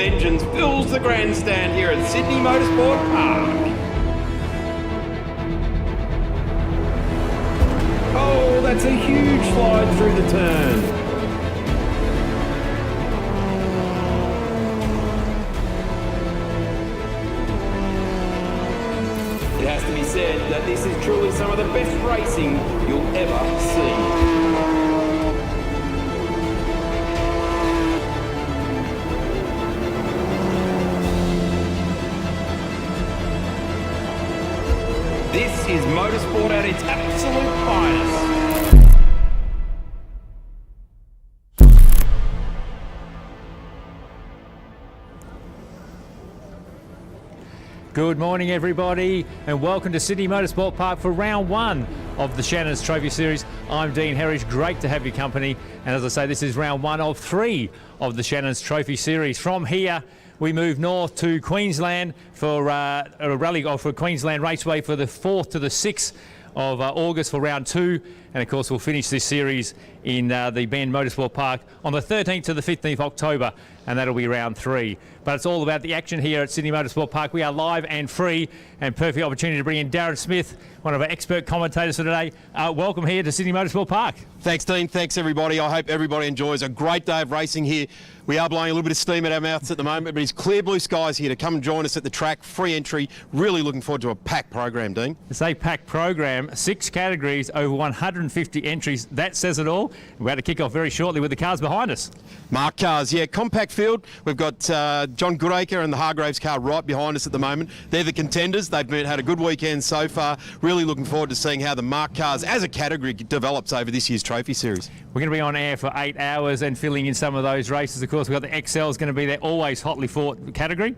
engines fills the grandstand here at Sydney Motorsport Park. Oh, that's a huge slide through the turn. It has to be said that this is truly some of the best racing you'll ever see. This is motorsport at its absolute finest. Good morning everybody and welcome to Sydney Motorsport Park for round one of the Shannons Trophy Series. I'm Dean Herrish, great to have your company, and as I say, this is round one of three of the Shannons Trophy Series. From here we move north to Queensland for a rally, or for Queensland Raceway for the 4th to the 6th of August for round two, and of course we'll finish this series in the Bend Motorsport Park on the 13th to the 15th of October, and that'll be round three. But it's all about the action here at Sydney Motorsport Park. We are live and free, and perfect opportunity to bring in Darren Smith, one of our expert commentators for today. Welcome here to Sydney Motorsport Park. Thanks, Dean. Thanks, everybody. I hope everybody enjoys a great day of racing here. We are blowing a little bit of steam at our mouths at the moment, but it's clear blue skies here to come and join us at the track. Free entry. Really looking forward to a packed program, Dean. It's a packed program, 6 categories, over 150 entries. That says it all. We're about to kick off very shortly with the cars behind us. Mark cars, yeah, compact field. We've got John Goodacre and the Hargraves car right behind us at the moment. They're the contenders. They've had a good weekend so far. Really looking forward to seeing how the Mark cars as a category develops over this year's trophy series. We're going to be on air for 8 hours and filling in some of those races. Of course, we've got the XL's going to be there, always hotly fought category.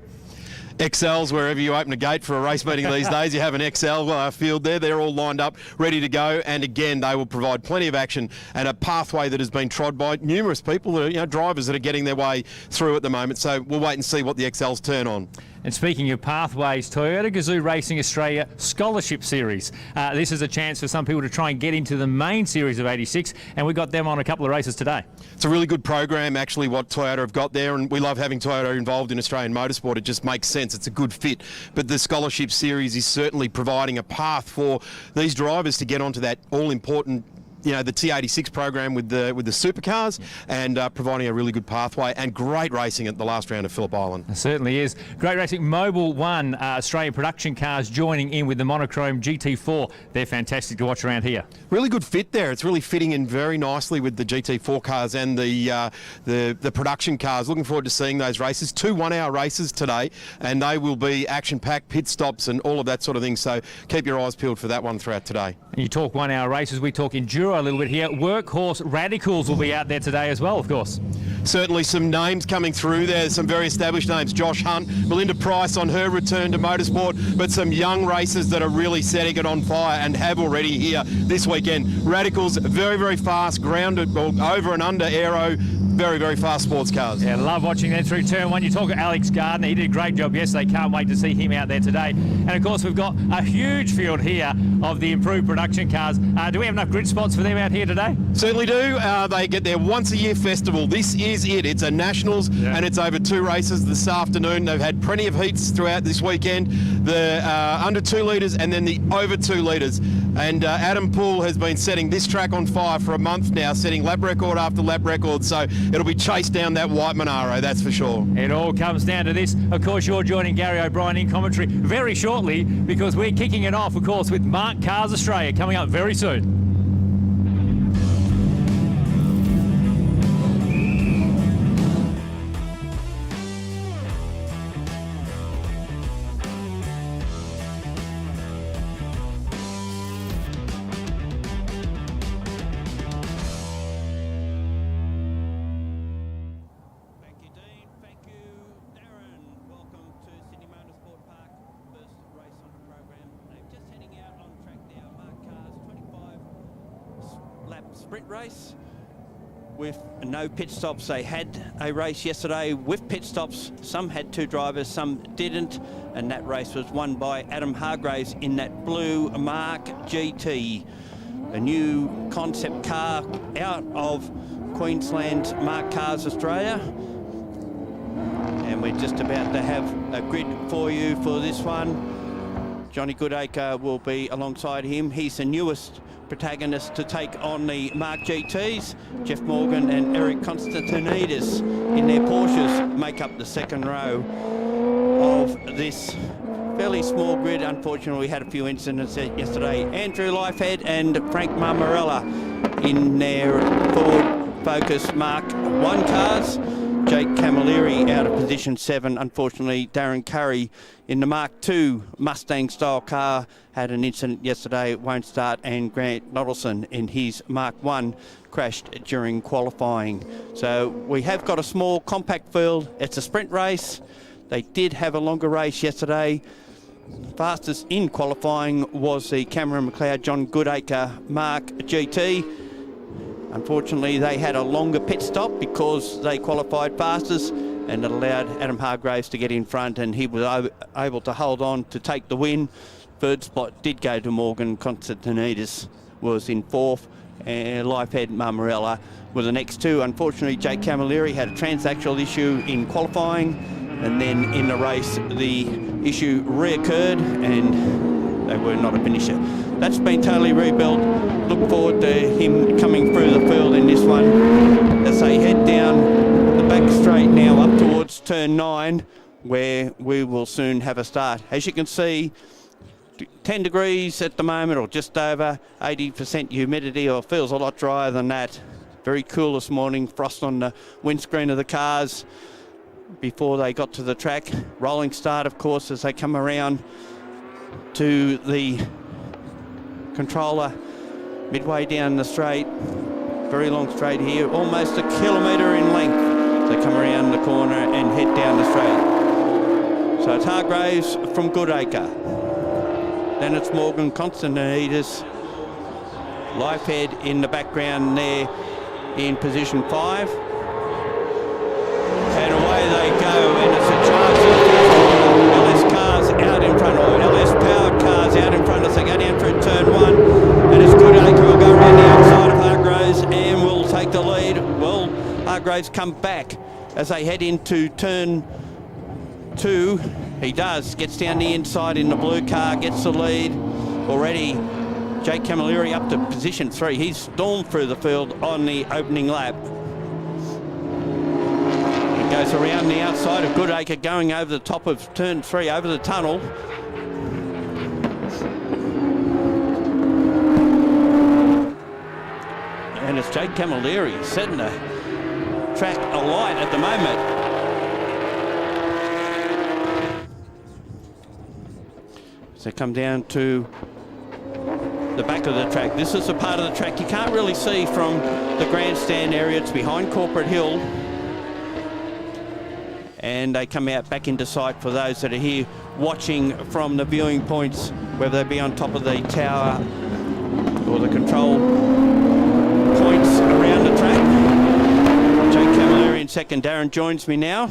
XLs, wherever you open a gate for a race meeting these days, you have an XL field there. They're all lined up, ready to go. And again, they will provide plenty of action and a pathway that has been trod by numerous people, drivers that are getting their way through at the moment. So we'll wait and see what the XLs turn on. And speaking of pathways, Toyota Gazoo Racing Australia Scholarship Series. This is a chance for some people to try and get into the main series of 86, and we got them on a couple of races today. It's a really good program, actually, what Toyota have got there, and we love having Toyota involved in Australian motorsport. It just makes sense. It's a good fit. But the Scholarship Series is certainly providing a path for these drivers to get onto that all-important, the T86 program with the supercars, and providing a really good pathway and great racing at the last round of Phillip Island. It certainly is. Great racing. Mobile One Australian production cars joining in with the monochrome GT4. They're fantastic to watch around here. Really good fit there. It's really fitting in very nicely with the GT4 cars and the production cars. Looking forward to seeing those races. 2 one-hour races today, and they will be action-packed, pit stops and all of that sort of thing. So keep your eyes peeled for that one throughout today. And you talk one-hour races, we talk enduro a little bit here. Workhorse Radicals will be out there today as well, of course. Certainly some names coming through there, some very established names. Josh Hunt, Melinda Price on her return to motorsport, but some young racers that are really setting it on fire and have already here this weekend. Radicals, very, very fast, grounded, over and under aero, very, very fast sports cars. Yeah, love watching them through turn one. You talk to Alex Gardner, he did a great job yesterday. Can't wait to see him out there today. And of course, we've got a huge field here of the improved production cars. Do we have enough grid spots for them out here today? Certainly do. They get their once-a-year festival. This is it. It's a Nationals, and it's over 2 races this afternoon. They've had plenty of heats throughout this weekend. The under 2 litres and then the over 2 litres. And Adam Poole has been setting this track on fire for a month now, setting lap record after lap record. So it'll be chased down that white Monaro, that's for sure. It all comes down to this. Of course, you're joining Gary O'Brien in commentary very shortly, because we're kicking it off, of course, with Mark Cars Australia coming up very soon. Sprint race with no pit stops. They had a race yesterday with pit stops. Some had 2 drivers, some didn't, and that race was won by Adam Hargraves in that blue Mark GT, a new concept car out of Queensland's Mark Cars Australia. And we're just about to have a grid for you for this one. Johnny Goodacre will be alongside him. He's the newest protagonist to take on the Mark GTs. Jeff Morgan and Eric Constantinidis in their Porsches make up the second row of this fairly small grid. Unfortunately, we had a few incidents yesterday. Andrew Lifehead and Frank Marmarella in their Ford Focus Mark 1 cars. Jake Camilleri out of position 7. Unfortunately, Darren Curry in the Mark II Mustang-style car had an incident yesterday. It won't start. And Grant Noddleson in his Mark I crashed during qualifying. So we have got a small compact field. It's a sprint race. They did have a longer race yesterday. Fastest in qualifying was the Cameron McLeod John Goodacre Mark GT. Unfortunately, they had a longer pit stop because they qualified fastest, and it allowed Adam Hargraves to get in front, and he was able to hold on to take the win. Third spot did go to Morgan Constantinidis, was in 4th, and Lifehead Marmarella were the next two. Unfortunately, Jake Camilleri had a transaxle issue in qualifying, and then in the race the issue reoccurred and they were not a finisher. That's been totally rebuilt. Look forward to him coming through the field in this one as they head down the back straight now up towards turn 9, where we will soon have a start. As you can see, 10 degrees at the moment, or just over, 80% humidity, or feels a lot drier than that. Very cool this morning, frost on the windscreen of the cars before they got to the track. Rolling start, of course, as they come around to the controller midway down the straight. Very long straight here, almost a kilometre in length. They come around the corner and head down the straight. So it's Hargraves from Goodacre. Then it's Morgan Constantinidis. Lifehead in the background there in position 5. And away they go, and it's a chance of LS cars out in front, or LS powered cars out in front as they go down through turn 1. And it's Goodacre will go around the outside of Hargraves and will take the lead. Well, Hargraves come back as they head into turn 2. He does, gets down the inside in the blue car, gets the lead. Already Jake Camilleri up to position 3. He's stormed through the field on the opening lap. Goes around the outside of Goodacre, going over the top of turn 3, over the tunnel. And it's Jake Camilleri setting the track alight at the moment. So come down to the back of the track. This is a part of the track you can't really see from the grandstand area. It's behind Corporate Hill. And they come out back into sight for those that are here watching from the viewing points, whether they be on top of the tower or the control points around the track. Jake Camilleri in second. Darren joins me now.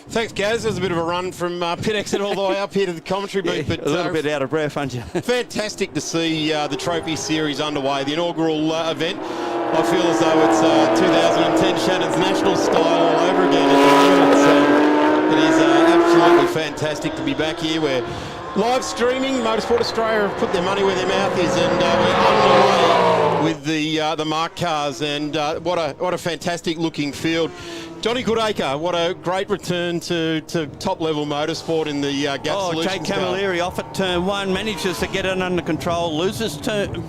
Thanks, Gaz. There's a bit of a run from pit exit all the way up here to the commentary booth. Yeah, but a little bit out of breath, aren't you? Fantastic to see the Trophy Series underway, the inaugural event. I feel as though it's 2010 Shannons National style all over again at the moment. It is absolutely fantastic to be back here. We're live streaming. Motorsport Australia have put their money where their mouth is, and we're underway with the Mark cars. And what a fantastic looking field. Johnny Goodacre, what a great return to top-level motorsport in the Gap Solutions Jake Camilleri off at turn 1, manages to get it under control, loses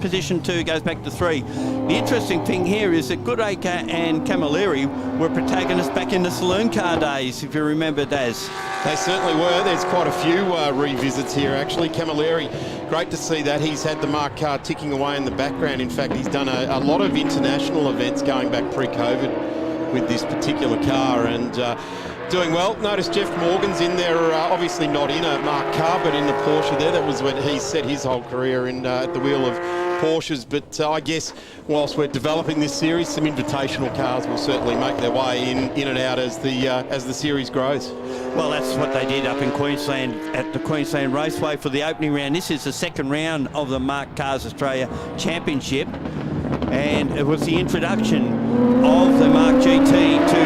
position 2, goes back to 3. The interesting thing here is that Goodacre and Camilleri were protagonists back in the saloon car days, if you remember, Daz. They certainly were. There's quite a few revisits here, actually. Camilleri, great to see that. He's had the Mark car ticking away in the background. In fact, he's done a lot of international events going back pre-COVID with this particular car, and doing well. Notice Jeff Morgan's in there, obviously not in a Mark car, but in the Porsche there. That was when he set his whole career in at the wheel of Porsches. But I guess whilst we're developing this series, some invitational cars will certainly make their way in and out as the series grows. Well, that's what they did up in Queensland at the Queensland Raceway for the opening round. This is the second round of the Mark Cars Australia Championship. And it was the introduction of the Mark GT to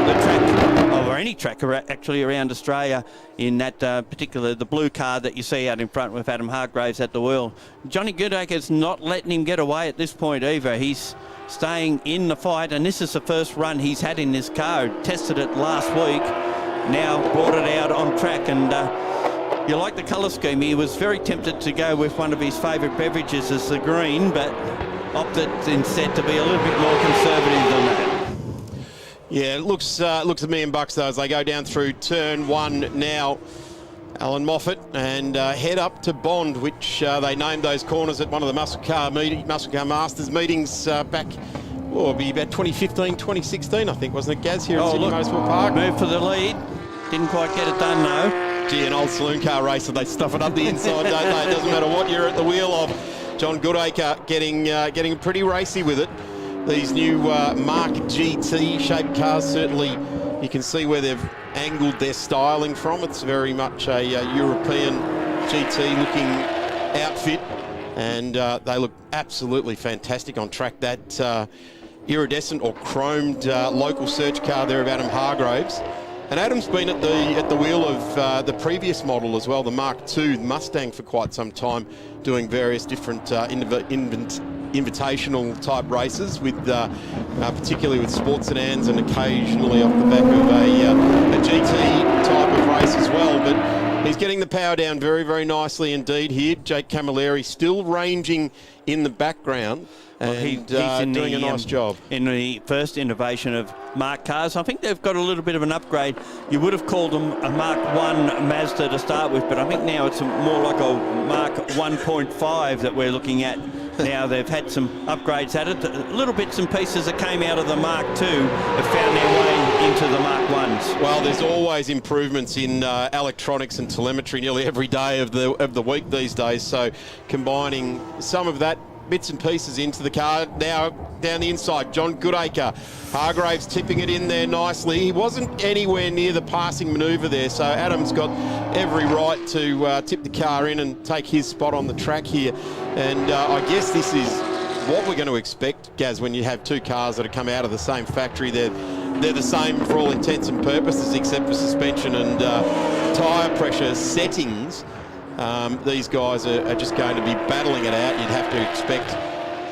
the track, or only track actually around Australia in that particular, the blue car that you see out in front with Adam Hargraves at the wheel. Johnny Goodacre's not letting him get away at this point either. He's staying in the fight, and this is the first run he's had in this car. Tested it last week, now brought it out on track, and you like the colour scheme. He was very tempted to go with one of his favourite beverages as the green, but opted instead to be a little bit more conservative than that. Yeah, it looks $1,000,000 though as they go down through turn 1 now. Alan Moffat and head up to Bond, which they named those corners at one of the Muscle Car Masters meetings back, it'll be about 2015, 2016, I think, wasn't it, Gaz, here at Sydney Motorsport Park? Move for the lead. Didn't quite get it done, though. Gee, an old saloon car racer, they stuff it up the inside, don't they? It doesn't matter what you're at the wheel of. John Goodacre getting pretty racy with it. These new Mark GT shaped cars, certainly you can see where they've angled their styling from. It's very much a European GT looking outfit, and they look absolutely fantastic on track. That iridescent or chromed local search car there of Adam Hargraves. And Adam's been at the wheel of the previous model as well, the Mark II Mustang, for quite some time, doing various different invitational type races, with particularly with sports sedans and occasionally off the back of a GT type of race as well. But he's getting the power down very, very nicely indeed here. Jake Camilleri still ranging in the background. And he's doing a nice job. In the first innovation of Mark cars, I think they've got a little bit of an upgrade. You would have called them a Mark 1 Mazda to start with, but I think now it's more like a Mark 1.5 that we're looking at. Now they've had some upgrades at it. Little bits and pieces that came out of the Mark II have found their way into the Mark 1s. Well, there's always improvements in electronics and telemetry nearly every day of the week these days. So combining some of that bits and pieces into the car. Now down the inside, John Goodacre. Hargraves tipping it in there nicely. He wasn't anywhere near the passing manoeuvre there, so Adam's got every right to tip the car in and take his spot on the track here. And I guess this is what we're going to expect, Gaz, when you have two cars that have come out of the same factory. They're the same for all intents and purposes, except for suspension and tyre pressure settings. These guys are just going to be battling it out. You'd have to expect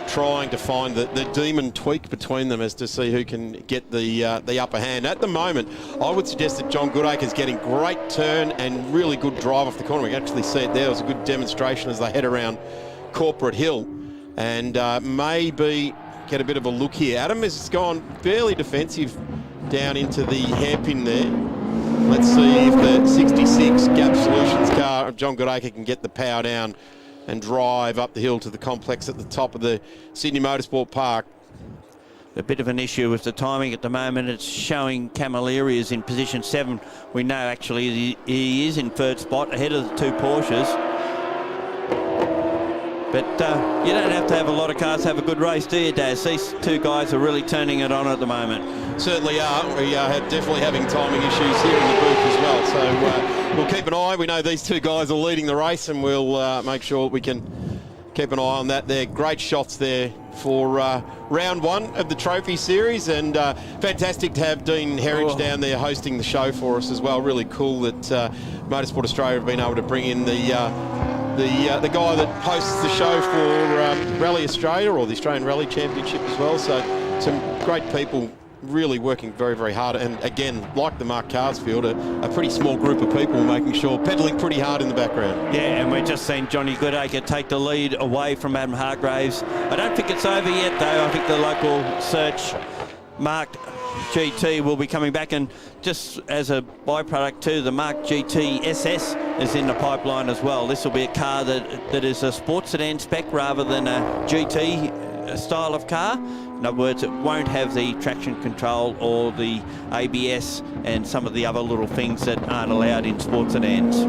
trying to find the demon tweak between them as to see who can get the upper hand. At the moment, I would suggest that John Goodacre is getting great turn and really good drive off the corner. We can actually see it there. It was a good demonstration as they head around Corporate Hill, and maybe get a bit of a look here. Adam has gone fairly defensive down into the hairpin there. Let's see if the 66 Gap Solutions car of John Goodacre can get the power down and drive up the hill to the complex at the top of the Sydney Motorsport Park. A bit of an issue with the timing at the moment. It's showing Camilleri is in position 7. We know actually he is in third spot ahead of the two Porsches. But you don't have to have a lot of cars to have a good race, do you, Daz? These two guys are really turning it on at the moment. Certainly are. We are definitely having timing issues here in the booth as well. So we'll keep an eye. We know these two guys are leading the race, and we'll make sure we can keep an eye on that. They're great shots there for round 1 of the Trophy Series, and fantastic to have Dean Herridge down there hosting the show for us as well. Really cool that Motorsport Australia have been able to bring in the guy that hosts the show for Rally Australia, or the Australian Rally Championship as well. So some great people really working very, very hard. And again, like the Mark Carsfield, a pretty small group of people making sure, pedaling pretty hard in the background. Yeah, and we're just seeing Johnny Goodacre take the lead away from Adam Hargraves. I don't think it's over yet, though. I think the local search Mark GT will be coming back, and just as a byproduct too, the Mark GT SS is in the pipeline as well. This will be a car that is a sports sedan spec rather than a GT style of car. In other words, it won't have the traction control or the ABS and some of the other little things that aren't allowed in sports sedans.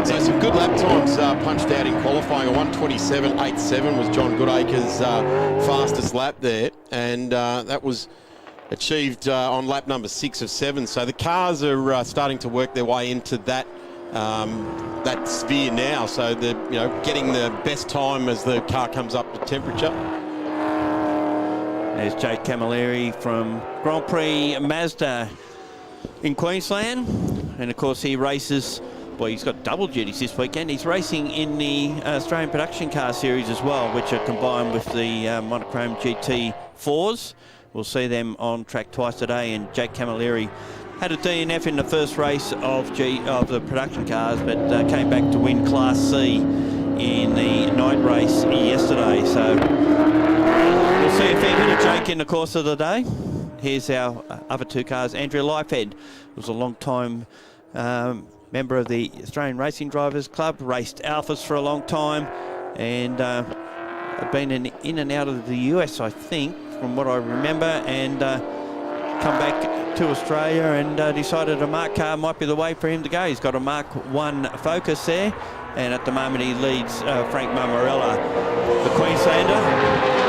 So some good lap times punched out in qualifying. A 1:27.87 was John Goodacre's fastest lap there, and that was achieved on lap number 6 of 7. So the cars are starting to work their way into that sphere now. So they're getting the best time as the car comes up to temperature. There's Jake Camilleri from Grand Prix Mazda in Queensland. And of course he races, well, he's got double duties this weekend. He's racing in the Australian Production Car Series as well, which are combined with the Monochrome GT4s. We'll see them on track twice today, and Jake Camilleri had a DNF in the first race of the production cars, but came back to win Class C in the night race yesterday. So we'll see a fair bit of Jake in the course of the day. Here's our other two cars. Andrea Leifhead was a long-time member of the Australian Racing Drivers Club, raced Alphas for a long time, and been in and out of the US, I think, from what I remember, and come back to Australia and decided a Mark car might be the way for him to go. He's got a Mark 1 Focus there, and at the moment he leads Frank Mamarella, the Queenslander,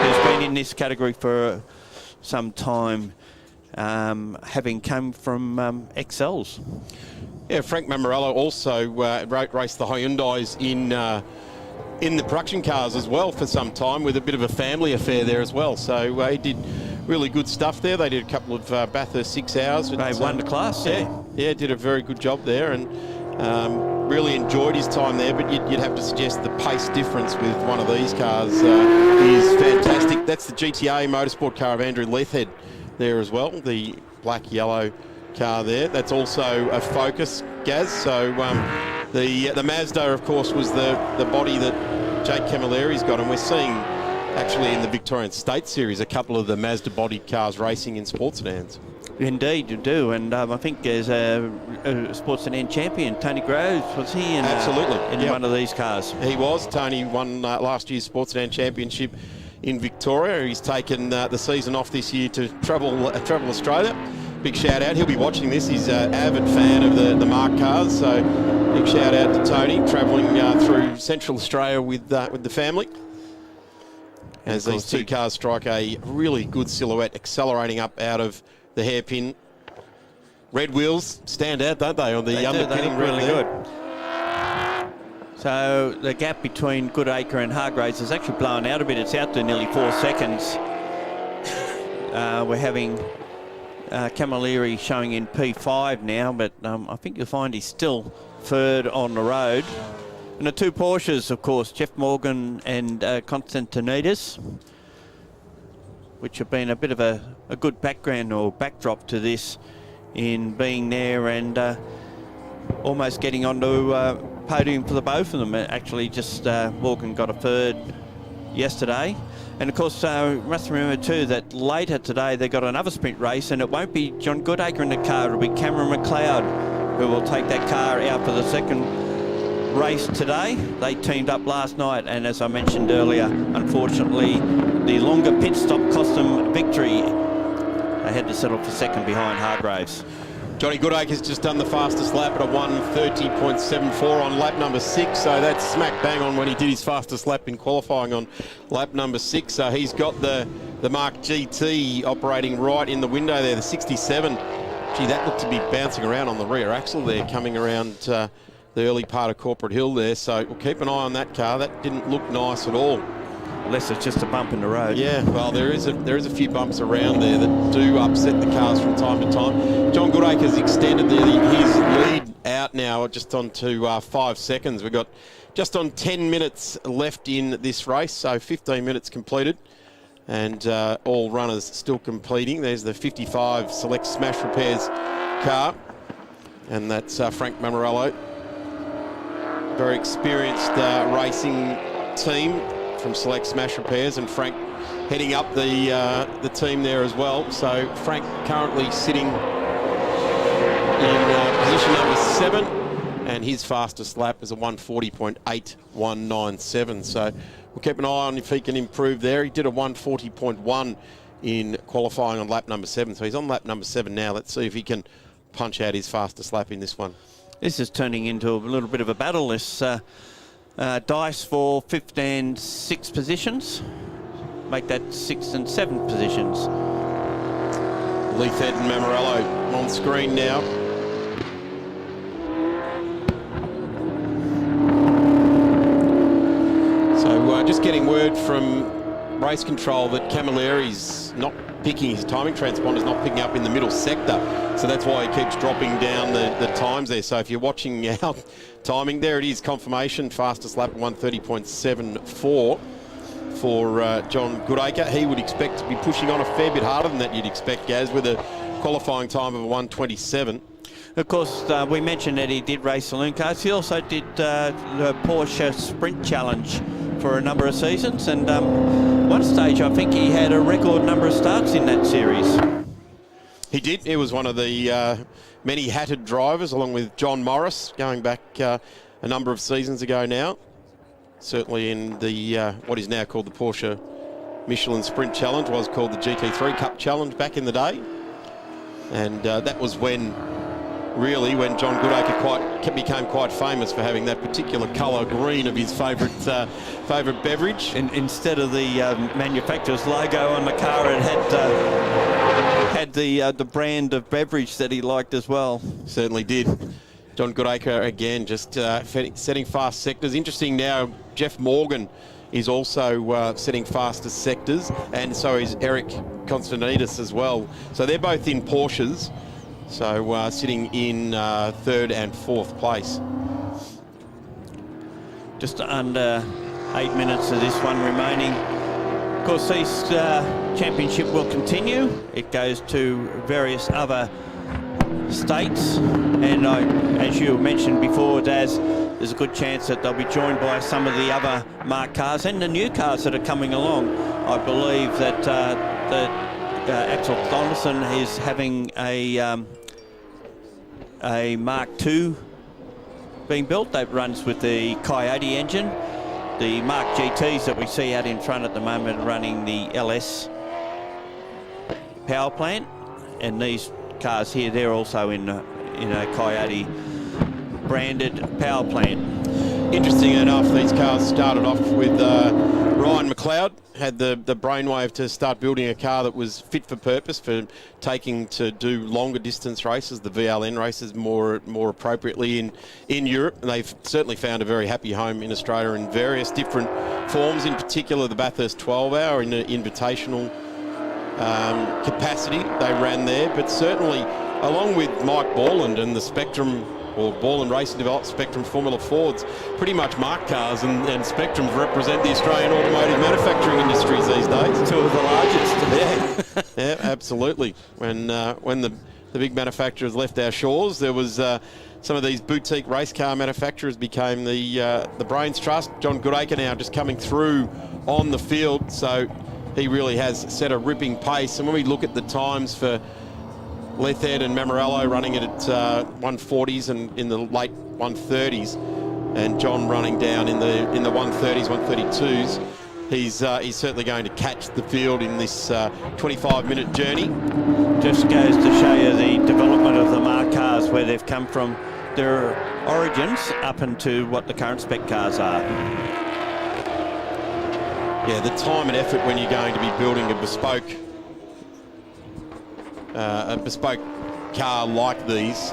who's been in this category for some time, having come from XLs. Yeah, Frank Mamarella also raced the Hyundais in the production cars as well for some time, with a bit of a family affair there as well. So he did really good stuff there. They did a couple of Bathurst 6 hours. They won the class, yeah, did a very good job there, and really enjoyed his time there. But you'd have to suggest the pace difference with one of these cars is fantastic. That's the GTA Motorsport car of Andrew Leithhead there as well, the black-yellow car there. That's also a Focus, Gaz. So the Mazda, of course, was the body that Jake Camilleri's got, and we're seeing actually in the Victorian State Series a couple of the Mazda bodied cars racing in sports sedans. Indeed, you do, and I think there's a sports sedan champion, Tony Groves, was he in, absolutely in one of these cars? He was. Tony won last year's sports sedan championship in Victoria. He's taken the season off this year to travel Australia. Big shout out. He'll be watching this. He's an avid fan of the Mark cars, so big shout out to Tony, travelling through Central Australia with the family. As these two cars strike a really good silhouette, accelerating up out of the hairpin. Red wheels stand out, don't they, on the underpinning? They look really good. So the gap between Goodacre and Hargraves is actually blown out a bit. It's out to nearly 4 seconds. We're having Camilleri showing in P5 now, but I think you'll find he's still third on the road. And the two Porsches, of course, Jeff Morgan and Constantinides, which have been a bit of a good background or backdrop to this, in being there and almost getting onto podium for the both of them. Actually, just Morgan got a third yesterday. And of course, you must remember too that later today they got another sprint race, and it won't be John Goodacre in the car, it'll be Cameron McLeod who will take that car out for the second race today. They teamed up last night, and as I mentioned earlier, unfortunately the longer pit stop cost them victory. They had to settle for second behind Hargraves. Johnny Goodacre's just done the fastest lap at a 1:30.74 on lap number 6, so that's smack bang on when he did his fastest lap in qualifying on lap number 6. So he's got the Mark GT operating right in the window there, the 67. Gee, that looked to be bouncing around on the rear axle there, coming around the early part of Corporate Hill there. So we'll keep an eye on that car. That didn't look nice at all. Unless it's just a bump in the road. Yeah, well, there is a few bumps around there that do upset the cars from time to time. John Goodacre's extended his lead out now just on to 5 seconds. We've got just on 10 minutes left in this race, so 15 minutes completed, and all runners still completing. There's the 55 Select Smash Repairs car, and that's Frank Mamarello. Very experienced racing team from Select Smash Repairs, and Frank heading up the team there as well. So Frank currently sitting in position number 7, and his fastest lap is a 1:40.8197. So we'll keep an eye on if he can improve there. He did a 1:40.1 in qualifying on lap number 7, so he's on lap number 7 now. Let's see if he can punch out his fastest lap in this one. This is turning into a little bit of a battle. This dice for 5th and 6th positions. Make that 6th and 7th positions. Leithhead and Mamarello on screen now. So just getting word from race control that Camilleri's not picking, his timing transponder's not picking up in the middle sector. So that's why he keeps dropping down the times there. So if you're watching our timing, there it is, confirmation, fastest lap 1:30.74 for John Goodacre. He would expect to be pushing on a fair bit harder than that, you'd expect, Gaz, with a qualifying time of a 1:27. Of course, we mentioned that he did race saloon cars. He also did the Porsche Sprint Challenge for a number of seasons, and one stage I think he had a record number of starts in that series. He did. He was one of the many hatted drivers, along with John Morris, going back a number of seasons ago now. Certainly in the what is now called the Porsche Michelin Sprint Challenge, was called the GT3 Cup Challenge back in the day. And that was when John Goodacre became quite famous for having that particular colour green of his favourite beverage. Instead of the manufacturer's logo on the car, it had the brand of beverage that he liked as well. Certainly did. John Goodacre again, just setting fast sectors. Interesting now, Jeff Morgan is also setting fastest sectors, and so is Eric Konstantinidis as well. So they're both in Porsches. So sitting in third and fourth place. Just under 8 minutes of this one remaining. Of course, this championship will continue. It goes to various other states, and as you mentioned before, Daz, there's a good chance that they'll be joined by some of the other marked cars and the new cars that are coming along. I believe that Axel Donaldson is having a Mark II being built that runs with the Coyote engine. The Mark GTs that we see out in front at the moment running the LS power plant, and these cars here, they're also in a Coyote branded power plant. Interesting enough, these cars started off with Ryan McLeod, had the brainwave to start building a car that was fit for purpose for taking to do longer distance races, the VLN races more appropriately in Europe. And they've certainly found a very happy home in Australia in various different forms, in particular the Bathurst 12-hour in an invitational capacity they ran there. But certainly, along with Mike Borland and the Spectrum, or Borland Racing developed Spectrum Formula Fords, pretty much marked cars and Spectrums represent the Australian automotive manufacturing industries these days. Two of the largest. Yeah, absolutely. When the big manufacturers left our shores, there was some of these boutique race car manufacturers became the brains trust. John Goodacre now just coming through on the field, so he really has set a ripping pace. And when we look at the times for Lethed and Mamarello running it at 140s and in the late 130s, and John running down in the 130s, 132s, he's certainly going to catch the field in this 25-minute journey. Just goes to show you the development of the Mark cars, where they've come from their origins up into what the current spec cars are. Yeah, the time and effort when you're going to be building a bespoke car like these,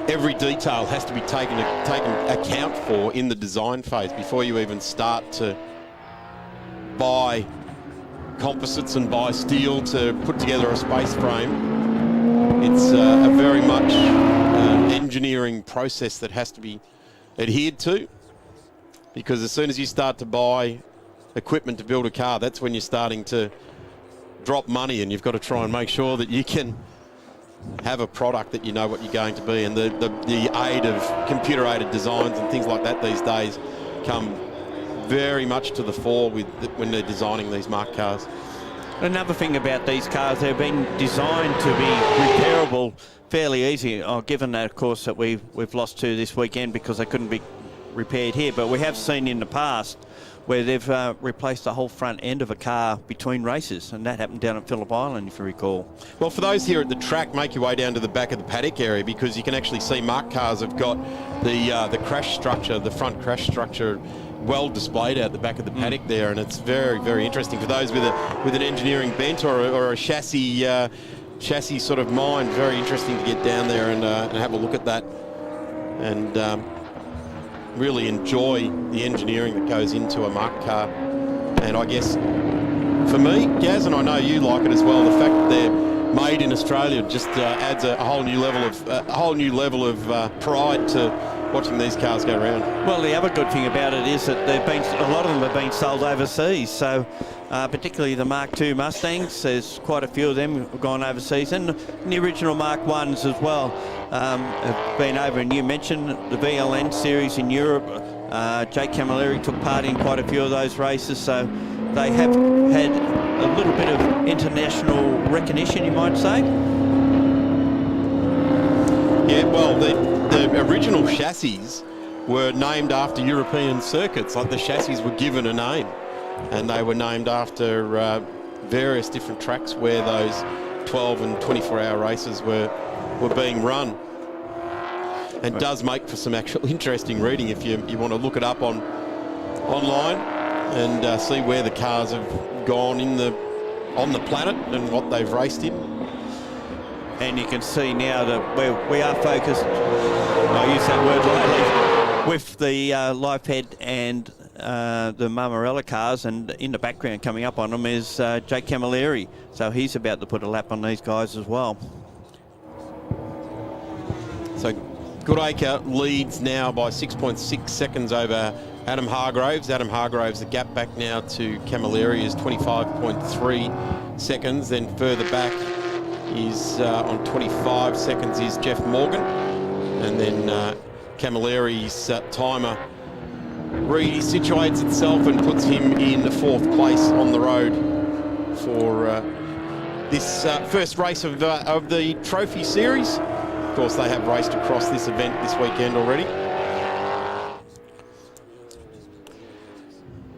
every detail has to be taken account for in the design phase before you even start to buy composites and buy steel to put together a space frame. It's a very much engineering process that has to be adhered to, because as soon as you start to buy equipment to build a car, that's when you're starting to drop money, and you've got to try and make sure that you can have a product that you know what you're going to be. And the aid of computer-aided designs and things like that these days come very much to the fore when they're designing these marked cars. Another thing about these cars, they've been designed to be repairable fairly easy. Given that, of course, that we've lost two this weekend because they couldn't be repaired here, but we have seen in the past where they've replaced the whole front end of a car between races, and that happened down at Phillip Island, if you recall. Well, for those here at the track, make your way down to the back of the paddock area, because you can actually see marked cars have got the crash structure, the front crash structure, well displayed out the back of the paddock there, and it's very, very interesting for those with an engineering bent or a chassis sort of mind. Very interesting to get down there and have a look at that, and really enjoy the engineering that goes into a marked car. And I guess for me, Gaz, and I know you like it as well, the fact that they're made in Australia just adds a whole new level of pride to watching these cars go around. Well, the other good thing about it is that a lot of them have been sold overseas. So particularly the Mark II Mustangs, there's quite a few of them have gone overseas, and the original Mark Is as well have been over. And you mentioned the VLN series in Europe. Jake Camilleri took part in quite a few of those races, so they have had a little bit of international recognition, you might say. Yeah, well, the original chassis were named after European circuits. Like, the chassis were given a name, and they were named after various different tracks where those 12 and 24-hour races were being run. And does make for some actual interesting reading if you want to look it up online and see where the cars have gone on the planet and what they've raced in. And you can see now that we are focused, I use that word lightly, with the live head and the Marmarella cars, and in the background coming up on them is Jake Camilleri. So he's about to put a lap on these guys as well. So Goodacre leads now by 6.6 seconds over Adam Hargraves. Adam Hargraves, the gap back now to Camilleri is 25.3 seconds. Then further back is on 25 seconds is Jeff Morgan. And then Camilleri's timer re-situates itself and puts him in the 4th place on the road for this first race of the Trophy Series. Of course, they have raced across this event this weekend already.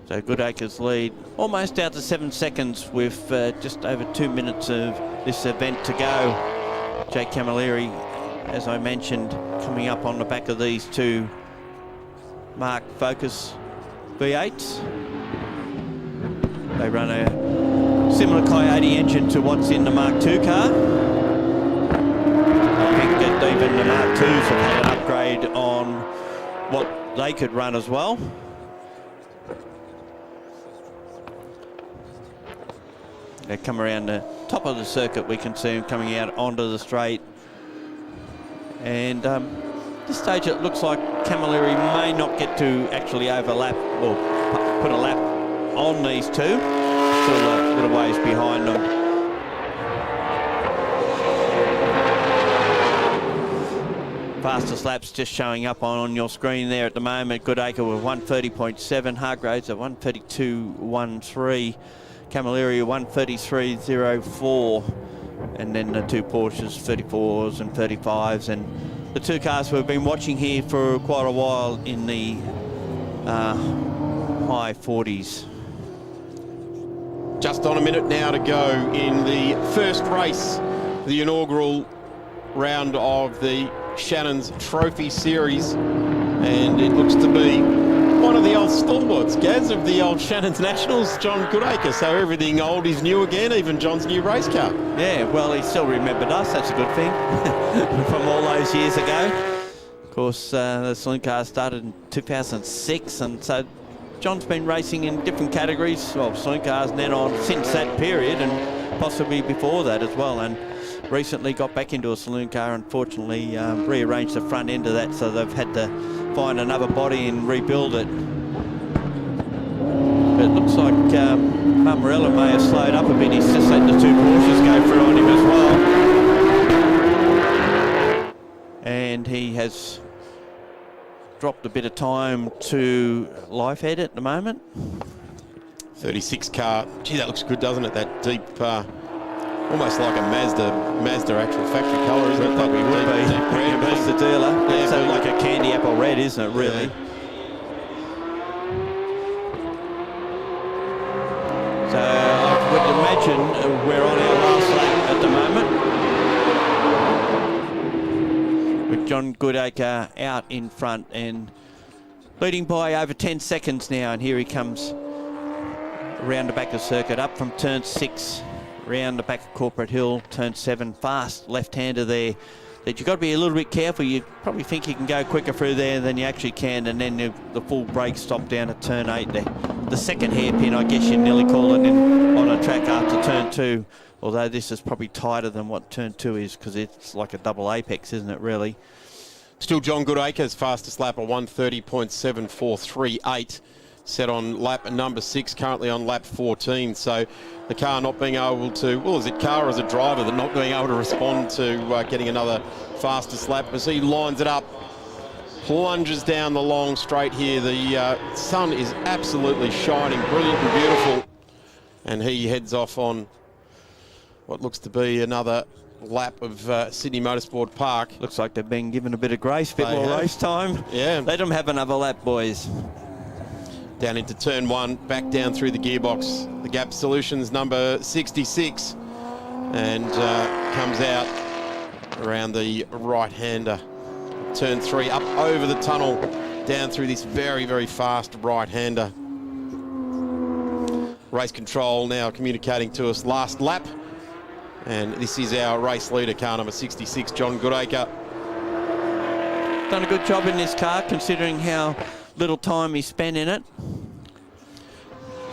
So Goodacre's lead almost out to 7 seconds with just over 2 minutes of this event to go. Jake Camilleri, as I mentioned, coming up on the back of these two Mark Focus V8s. They run a similar Coyote engine to what's in the Mark II car. I think that even the Mark IIs have had an upgrade on what they could run as well. They come around the top of the circuit, we can see them coming out onto the straight. And at this stage it looks like Camilleri may not get to actually overlap or put a lap on these two. Still a little ways behind them. Fastest laps just showing up on your screen there at the moment. Goodacre with 130.7, Hargraves at 132.13. Camilleri 133.04, and then the two Porsches 34s and 35s, and the two cars we've been watching here for quite a while in the high 40s. Just on a minute now to go in the first race, the inaugural round of the Shannons Trophy Series, and it looks to be one of the old stalwarts, Gaz, of the old Shannons Nationals, John Goodacre. So everything old is new again, even John's new race car. Yeah, well, he still remembered us. That's a good thing from all those years ago. Of course, the saloon car started in 2006, and so John's been racing in different categories, well, saloon cars and then on since that period, and possibly before that as well. And recently got back into a saloon car, unfortunately rearranged the front end of that, so they've had to find another body and rebuild it. But it looks like Marmarella may have slowed up a bit. He's just let the two Porsches go through on him as well. And he has dropped a bit of time to life head at the moment. 36 car. Gee, that looks good, doesn't it? That deep, almost like a Mazda actual factory colour, isn't it? That Probably would be. Deep red, That's the dealer. Yeah, It's like a candy apple red, isn't it, really? Yeah. So I would imagine we're on our last lap at the moment, with John Goodacre out in front and leading by over 10 seconds now. And here he comes around the back of the circuit, up from turn 6, around the back of Corporate Hill, turn 7, fast left-hander there. That you've got to be a little bit careful. You probably think you can go quicker through there than you actually can, and then the full brake stop down at turn 8 there. the second hairpin, I guess you'd nearly call it, on a track after turn 2. Although this is probably tighter than what turn 2 is, because it's like a double apex, isn't it, really? Still John Goodacre's fastest lap, a 1:30.7438, set on lap number 6, currently on lap 14. So the car not being able to, well, is it car or is it driver that not being able to respond to getting another fastest lap as he lines it up, plunges down the long straight here. The sun is absolutely shining, brilliant and beautiful, and he heads off on what looks to be another lap of Sydney Motorsport Park. Looks like they've been given a bit of grace, a bit more race time. Yeah. Let them have another lap, boys. Down into turn 1, back down through the gearbox. The Gap Solutions number 66, and comes out around the right-hander. Turn 3, up over the tunnel, down through this very, very fast right-hander. Race control now communicating to us last lap. And this is our race leader, car number 66, John Goodacre. Done a good job in this car, considering how little time he spent in it.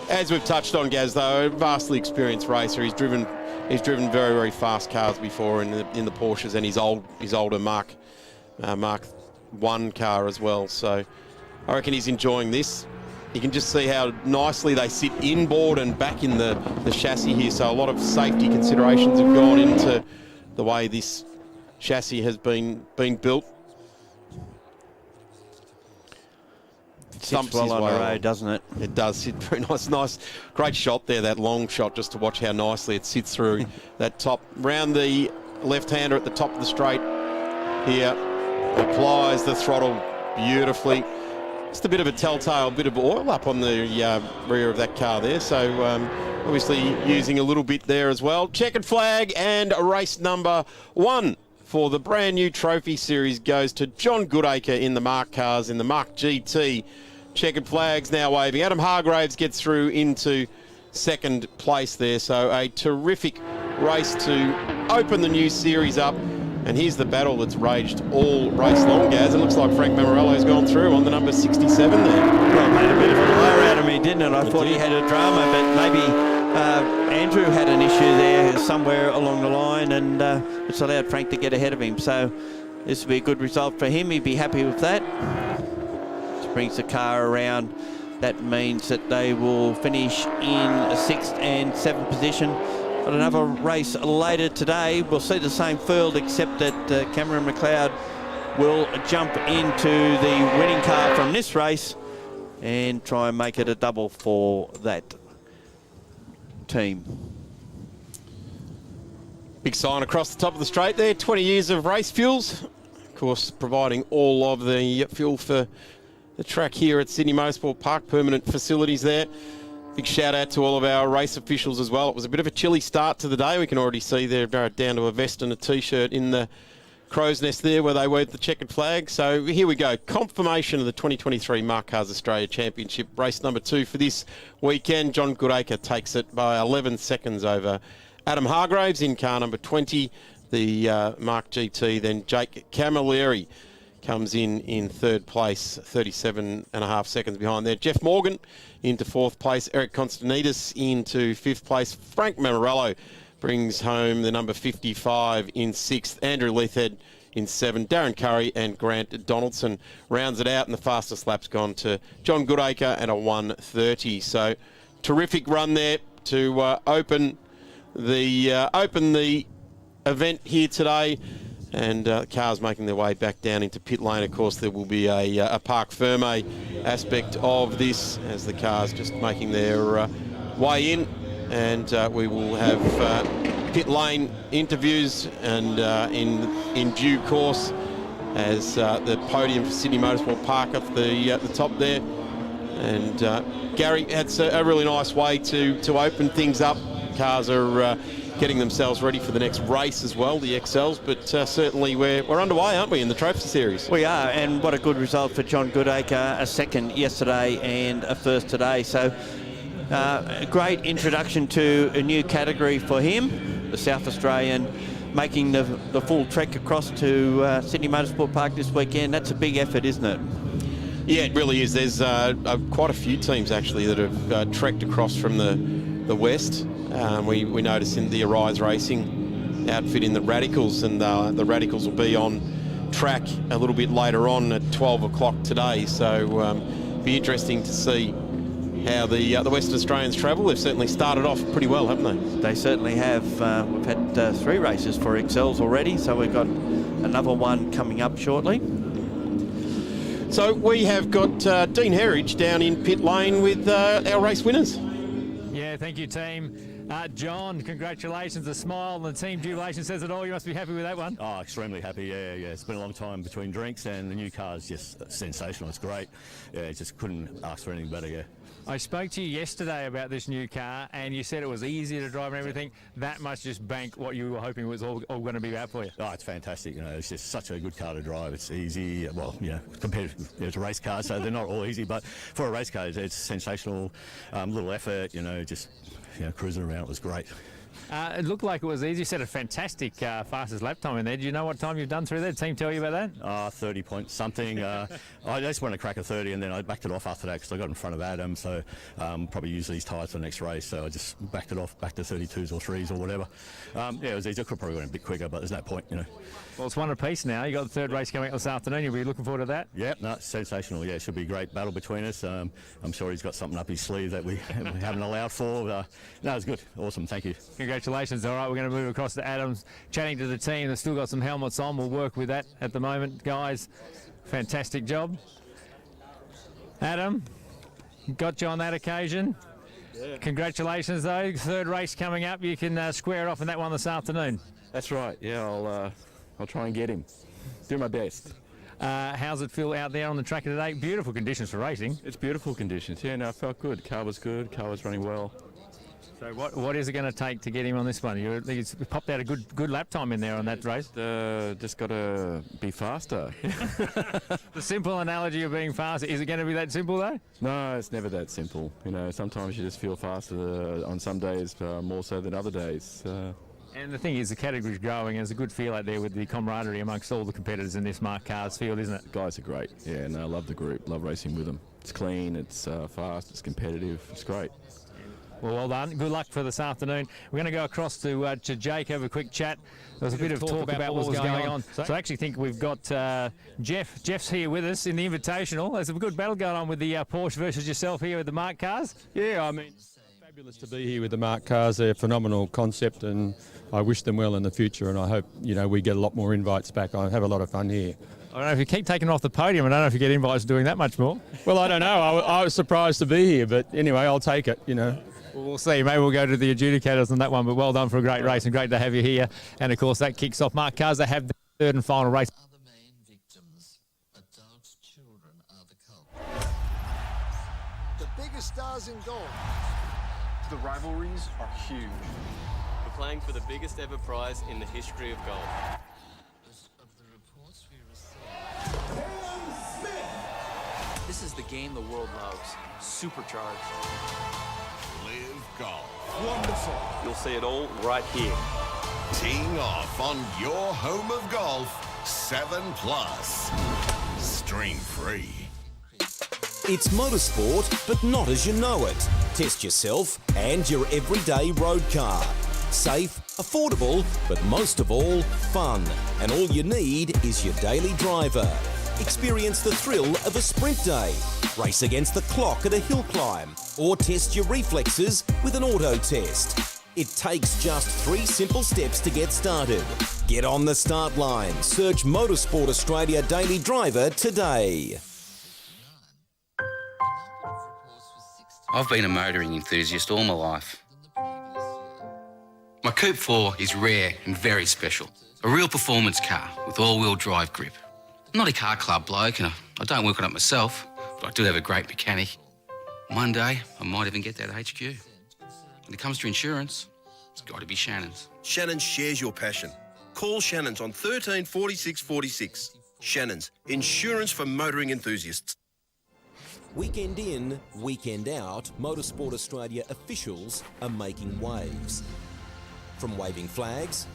As we've touched on, Gaz, though, a vastly experienced racer. He's driven very, very fast cars before in the Porsches and his older Mark 1 car as well. So I reckon he's enjoying this. You can just see how nicely they sit inboard and back in the chassis here. So a lot of safety considerations have gone into the way this chassis has been built. It sits well on the road, doesn't it? It does sit very nice. Great shot there, that long shot, just to watch how nicely it sits through that top. Round the left-hander at the top of the straight here. Applies the throttle beautifully. Just a bit of a telltale bit of oil up on the rear of that car there. So obviously using a little bit there as well. Checkered flag, and race number 1 for the brand new Trophy Series goes to John Goodacre in the Mark cars, in the Mark GT. Checkered flags now waving. Adam Hargraves gets through into second place there. So a terrific race to open the new series up. And here's the battle that's raged all race long, Gaz. It looks like Frank Mammarello's gone through on the number 67 there. Well, it made a bit of a blur out of me, didn't it? I thought he had a drama, but maybe Andrew had an issue there somewhere along the line, and it's allowed Frank to get ahead of him. So this will be a good result for him. He'd be happy with that. This brings the car around. That means that they will finish in a 6th and 7th position. But another race later today, we'll see the same field, except that Cameron McLeod will jump into the winning car from this race and try and make it a double for that team. Big sign across the top of the straight there, 20 years of race fuels. Of course, providing all of the fuel for the track here at Sydney Motorsport Park, permanent facilities there. Big shout out to all of our race officials as well. It was a bit of a chilly start to the day. We can already see they're down to a vest and a t-shirt in the crow's nest there where they waved the checkered flag. So here we go. Confirmation of the 2023 Mark Cars Australia Championship. Race number 2 for this weekend. John Goodacre takes it by 11 seconds over Adam Hargraves in car number 20. The Mark GT. Then Jake Camilleri comes in third place, 37.5 seconds behind there. Jeff Morgan into 4th place. Eric Constantidis into 5th place. Frank Mammarello brings home the number 55 in 6th. Andrew Leithhead in 7th. Darren Curry and Grant Donaldson rounds it out, and the fastest lap's gone to John Goodacre at a 1:30. So terrific run there to open the event here today. And cars making their way back down into pit lane. Of course, there will be a Parc Ferme aspect of this as the cars just making their way in. And we will have pit lane interviews and in due course as the podium for Sydney Motorsport Park up the top there. And Gary, that's a really nice way to open things up. Cars are getting themselves ready for the next race as well, the XLs, but certainly we're underway, aren't we, in the Trophy Series? We are, and what a good result for John Goodacre, a 2nd yesterday and a 1st today. So a great introduction to a new category for him, the South Australian, making the full trek across to Sydney Motorsport Park this weekend. That's a big effort, isn't it? Yeah, it really is. There's quite a few teams actually that have trekked across from the west. We noticed in the Arise Racing outfit in the Radicals, and the Radicals will be on track a little bit later on at 12 o'clock today. So be interesting to see how the Western Australians travel. They've certainly started off pretty well, haven't they? They certainly have. We've had 3 races for Excels already, so we've got another one coming up shortly. So we have got Dean Herridge down in pit lane with our race winners. Yeah, thank you, team. John, congratulations. The smile and the team jubilation says it all. You must be happy with that one. Oh, extremely happy, yeah. It's been a long time between drinks, and the new car is just sensational. It's great. Yeah, just couldn't ask for anything better, yeah. I spoke to you yesterday about this new car, and you said it was easy to drive and everything. That must just bank what you were hoping was all going to be out for you. Oh, it's fantastic. You know, it's just such a good car to drive. It's easy. Well, you know, compared to race cars, so they're not all easy. But for a race car, it's sensational. Little effort. You know, just cruising around. It was great. It looked like it was easy. You said a fantastic fastest lap time in there. Do you know what time you've done through there? Did the team tell you about that? 30 point something. I just went a crack of 30, and then I backed it off after that because I got in front of Adam. So probably use these tyres for the next race. So I just backed it off back to 32s or 3s or whatever. It was easy. I could probably went a bit quicker, but there's no point, you know. Well, it's one apiece now. You got the third race coming up this afternoon. You'll be looking forward to that. Yeah, no, it's sensational. Yeah, it should be a great battle between us. I'm sure he's got something up his sleeve that we haven't allowed for. No, it's good. Awesome. Thank you. Congratulations. All right, we're going to move across to Adams, chatting to the team. They've still got some helmets on. We'll work with that at the moment. Guys, fantastic job. Adam, got you on that occasion. Yeah. Congratulations, though. Third race coming up. You can square it off in that one this afternoon. That's right. Yeah, I'll try and get him. Do my best. How's it feel out there on the track today? Beautiful conditions for racing. It's beautiful conditions. Yeah, no, it felt good. Car was good. Car was running well. So what is it going to take to get him on this one? You popped out a good lap time in there on that race. Just got to be faster. The simple analogy of being faster, is it going to be that simple though? No, it's never that simple. You know, sometimes you just feel faster on some days, more so than other days. And the thing is, the category's growing, and there's a good feel out there with the camaraderie amongst all the competitors in this Mark Cars field, isn't it? Guys are great. Yeah, and I love the group. Love racing with them. It's clean, it's fast, it's competitive. It's great. Well done. Good luck for this afternoon. We're going to go across to Jake, have a quick chat. There was a bit of talk about what was going on. So I actually think we've got Jeff. Jeff's here with us in the Invitational. There's a good battle going on with the Porsche versus yourself here with the Mark Cars. Yeah, I mean, fabulous to be here with the Mark Cars. They're a phenomenal concept, and I wish them well in the future, and I hope, we get a lot more invites back. I have a lot of fun here. I don't know if you keep taking off the podium. I don't know if you get invites doing that much more. Well, I don't know. I was surprised to be here, but anyway, I'll take it, We'll see. Maybe we'll go to the adjudicators on that one, but well done for a great race and great to have you here. And, of course, that kicks off Mark Cars. They have the third and final race. Other main victims, adults, children are the culprits. The biggest stars in golf. The rivalries are huge. We're playing for the biggest ever prize in the history of golf. Of the reports we received. This is the game the world loves. Supercharged. Live golf. Wonderful. You'll see it all right here. Teeing off on your home of golf, 7+. Stream free. It's motorsport, but not as you know it. Test yourself and your everyday road car. Safe, affordable, but most of all, fun. And all you need is your daily driver. Experience the thrill of a sprint day. Race against the clock at a hill climb. Or test your reflexes with an auto test. It takes just 3 simple steps to get started. Get on the start line. Search Motorsport Australia Daily Driver today. I've been a motoring enthusiast all my life. My Coupe 4 is rare and very special. A real performance car with all-wheel drive grip. I'm not a car club bloke and I don't work on it myself, but I do have a great mechanic. One day, I might even get that HQ. When it comes to insurance, it's got to be Shannons. Shannons shares your passion. Call Shannons on 13 46 46. Shannons, insurance for motoring enthusiasts. Weekend in, weekend out, Motorsport Australia officials are making waves. From waving flags,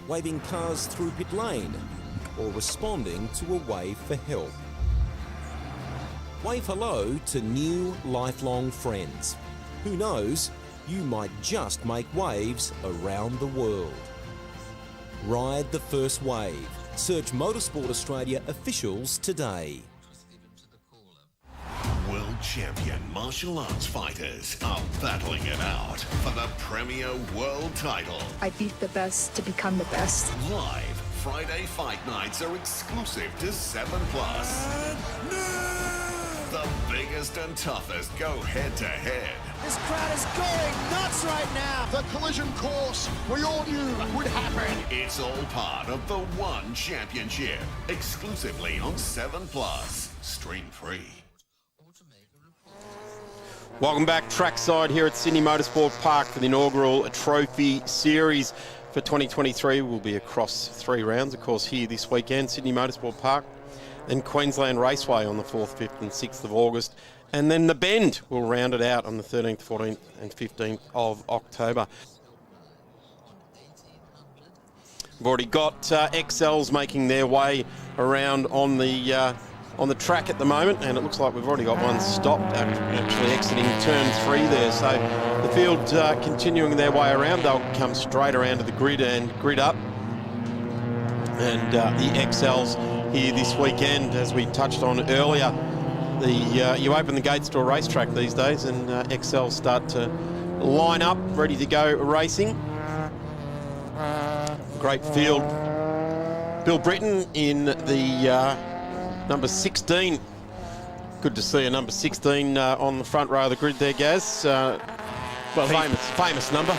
waving cars through pit lane, or responding to a wave for help. Wave hello to new lifelong friends. Who knows, you might just make waves around the world. Ride the first wave. Search Motorsport Australia officials today. World champion martial arts fighters are battling it out for the Premier World title. I beat the best to become the best. Live Friday fight nights are exclusive to 7+. The biggest and toughest go head-to-head. This crowd is going nuts right now. The collision course we all knew would happen. It's all part of the One Championship, exclusively on 7+. Stream free. Welcome back trackside here at Sydney Motorsport Park for the inaugural Trophy Series for 2023. We'll be across 3 rounds, of course, here this weekend, Sydney Motorsport Park, then Queensland Raceway on the 4th, 5th and 6th of August, and then the Bend will round it out on the 13th, 14th and 15th of October. We've already got XLs making their way around on the track at the moment, and it looks like we've already got one stopped, actually exiting turn 3 there. So the field continuing their way around. They'll come straight around to the grid and grid up. And the XLs here this weekend, as we touched on earlier, you open the gates to a racetrack these days, and XLs start to line up, ready to go racing. Great field. Bill Britton in the number 16. Good to see a number 16 on the front row of the grid there, Gaz. Well, famous number.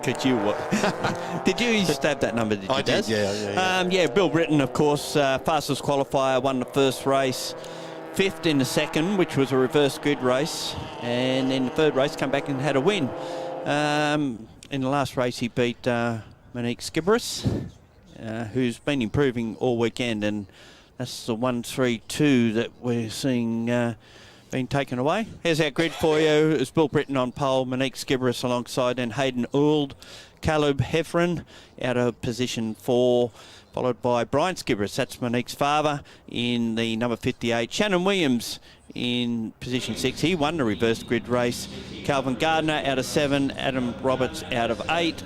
Could you what? Did you used to have that number? Did you, I did, Daz? yeah. Bill Britton, of course, fastest qualifier, won the first race, 5th in the second, which was a reverse grid race, and in the third race, come back and had a win. In the last race, he beat Monique Skibberis, who's been improving all weekend, and that's the 1-3-2 that we're seeing being taken away. Here's our grid for you. It's Bill Britton on pole, Monique Skibberis alongside, and Hayden Ould, Caleb Heffron out of position 4, followed by Brian Skibberis, that's Monique's father, in the number 58. Shannon Williams in position 6. He won the reverse grid race. Calvin Gardner out of 7, Adam Roberts out of 8.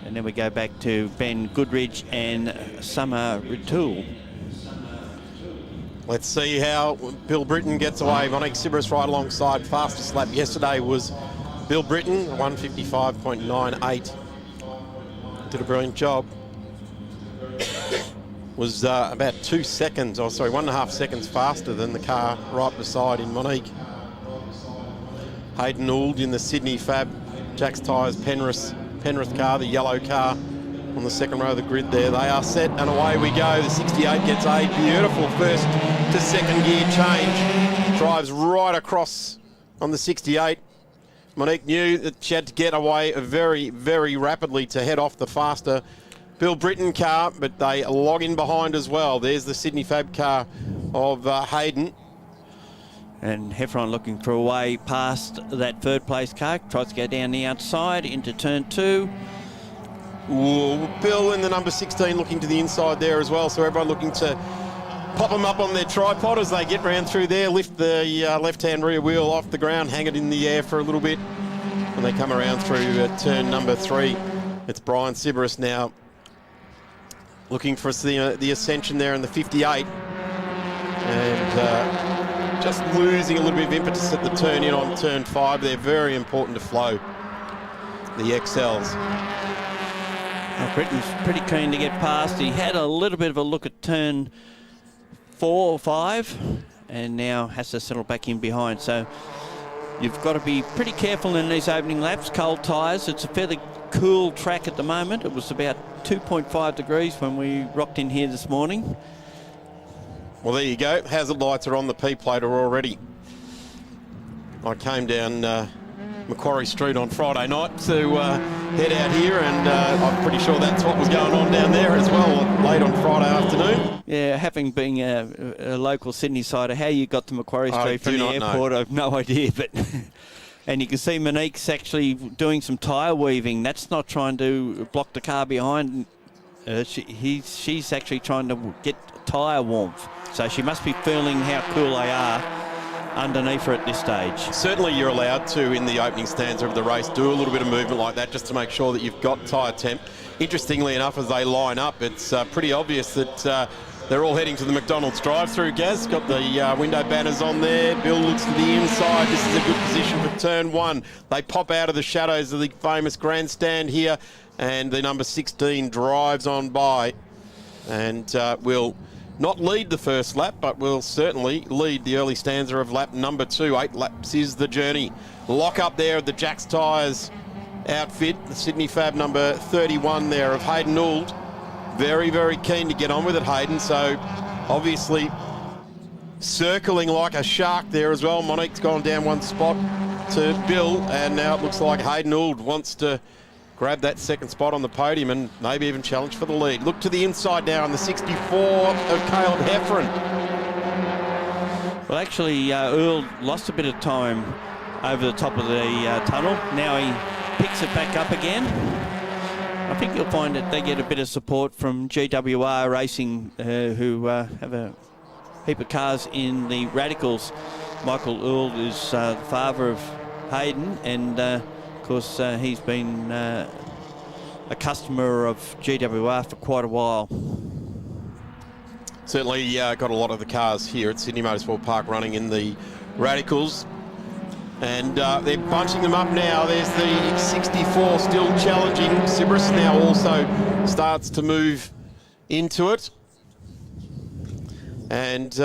And then we go back to Ben Goodridge and Summer Ritul. Let's see how Bill Britton gets away. Monique Skibberis right alongside. Fastest lap yesterday was Bill Britton, 155.98. Did a brilliant job. Was about 2 seconds, 1.5 seconds faster than the car right beside in Monique. Hayden Ould in the Sydney Fab, Jack's Tyres Penrith car, the yellow car on the second row of the grid there. They are set and away we go. The 68 gets a beautiful first to second gear change. Drives right across on the 68. Monique knew that she had to get away very, very rapidly to head off the faster Bill Britton car, but they log in behind as well. There's the Sydney Fab car of Hayden. And Heffron looking for a way past that third place car. Tries to go down the outside into turn 2. Ooh, Bill in the number 16 looking to the inside there as well. So everyone looking to pop them up on their tripod as they get round through there. Lift the left-hand rear wheel off the ground. Hang it in the air for a little bit. When they come around through turn number 3. It's Brian Skibberis now looking for the ascension there in the 58. And just losing a little bit of impetus at the turn in on turn 5. They're very important to flow, the XLs. Well, Britton's pretty keen to get past. He had a little bit of a look at turn 4 or 5 and now has to settle back in behind. So you've got to be pretty careful in these opening laps. Cold tyres. It's a fairly cool track at the moment. It was about 2.5 degrees when we rocked in here this morning. Well, there you go. Hazard lights are on the P-plate already. I came down Macquarie Street on Friday night to head out here, and I'm pretty sure that's what was going on down there as well late on Friday afternoon. Yeah, having been a local Sydney sider, how you got to Macquarie Street from the airport, I have no idea. But and you can see Monique's actually doing some tyre weaving. That's not trying to block the car behind. She's actually trying to get tyre warmth. So she must be feeling how cool they are underneath her at this stage. Certainly you're allowed to, in the opening stanza of the race, do a little bit of movement like that just to make sure that you've got tyre temp. Interestingly enough, as they line up, it's pretty obvious that they're all heading to the McDonald's drive-through. Gaz got the window banners on there. Bill looks to the inside. This is a good position for turn one. They pop out of the shadows of the famous grandstand here, and the number 16 drives on by and will not lead the first lap, but will certainly lead the early stanza of lap number 2. 8 laps is the journey. Lock up there of the Jack's Tyres outfit, the Sydney Fab number 31 there of Hayden Ould. Very, very keen to get on with it, Hayden. So obviously circling like a shark there as well. Monique's gone down one spot to Bill, and now it looks like Hayden Ould wants to grab that second spot on the podium and maybe even challenge for the lead. Look to the inside now on the 64 of Caleb Heffron. Well, actually, Earl lost a bit of time over the top of the tunnel. Now he picks it back up again. I think you'll find that they get a bit of support from GWR Racing, who have a heap of cars in the Radicals. Michael Earl is the father of Hayden, and of course he's been a customer of GWR for quite a while. Certainly got a lot of the cars here at Sydney Motorsport Park running in the Radicals. And they're bunching them up now. There's the 64 still challenging. Sybris now also starts to move into it. And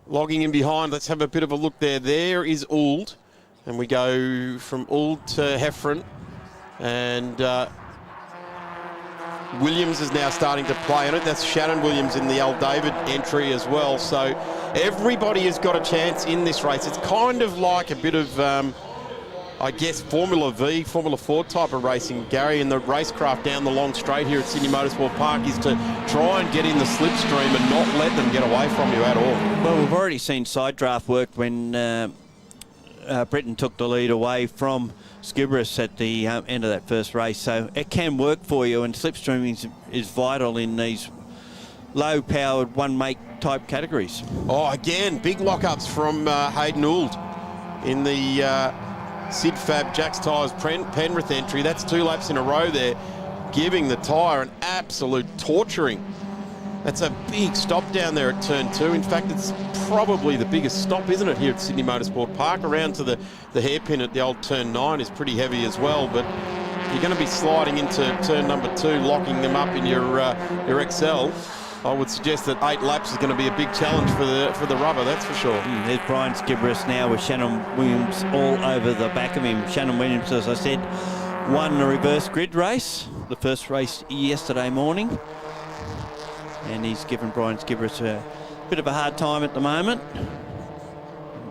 logging in behind, let's have a bit of a look there. There is Ould. And we go from Ould to Heffron. And Williams is now starting to play on it. That's Shannon Williams in the Al David entry as well. So everybody has got a chance in this race. It's kind of like a bit of, I guess, Formula V, Formula Ford type of racing, Gary, and the racecraft down the long straight here at Sydney Motorsport Park is to try and get in the slipstream and not let them get away from you at all. Well, we've already seen side draft work when Britain took the lead away from Skibberus at the end of that first race, so it can work for you, and slipstreaming is vital in these low-powered one-make type categories. Oh, again, big lockups from Hayden Ould in the Sid Fab Jack's Tyres Penrith entry. That's 2 laps in a row there, giving the tyre an absolute torturing. That's a big stop down there at turn 2. In fact, it's probably the biggest stop, isn't it, here at Sydney Motorsport Park? Around to the hairpin at the old turn 9 is pretty heavy as well, but you're going to be sliding into turn number 2, locking them up in your XL. I would suggest that 8 laps is going to be a big challenge for the rubber, that's for sure. There's Brian Skibberus now with Shannon Williams all over the back of him. Shannon Williams, as I said, won the reverse grid race, the first race yesterday morning. And he's given Brian Skibberus a bit of a hard time at the moment.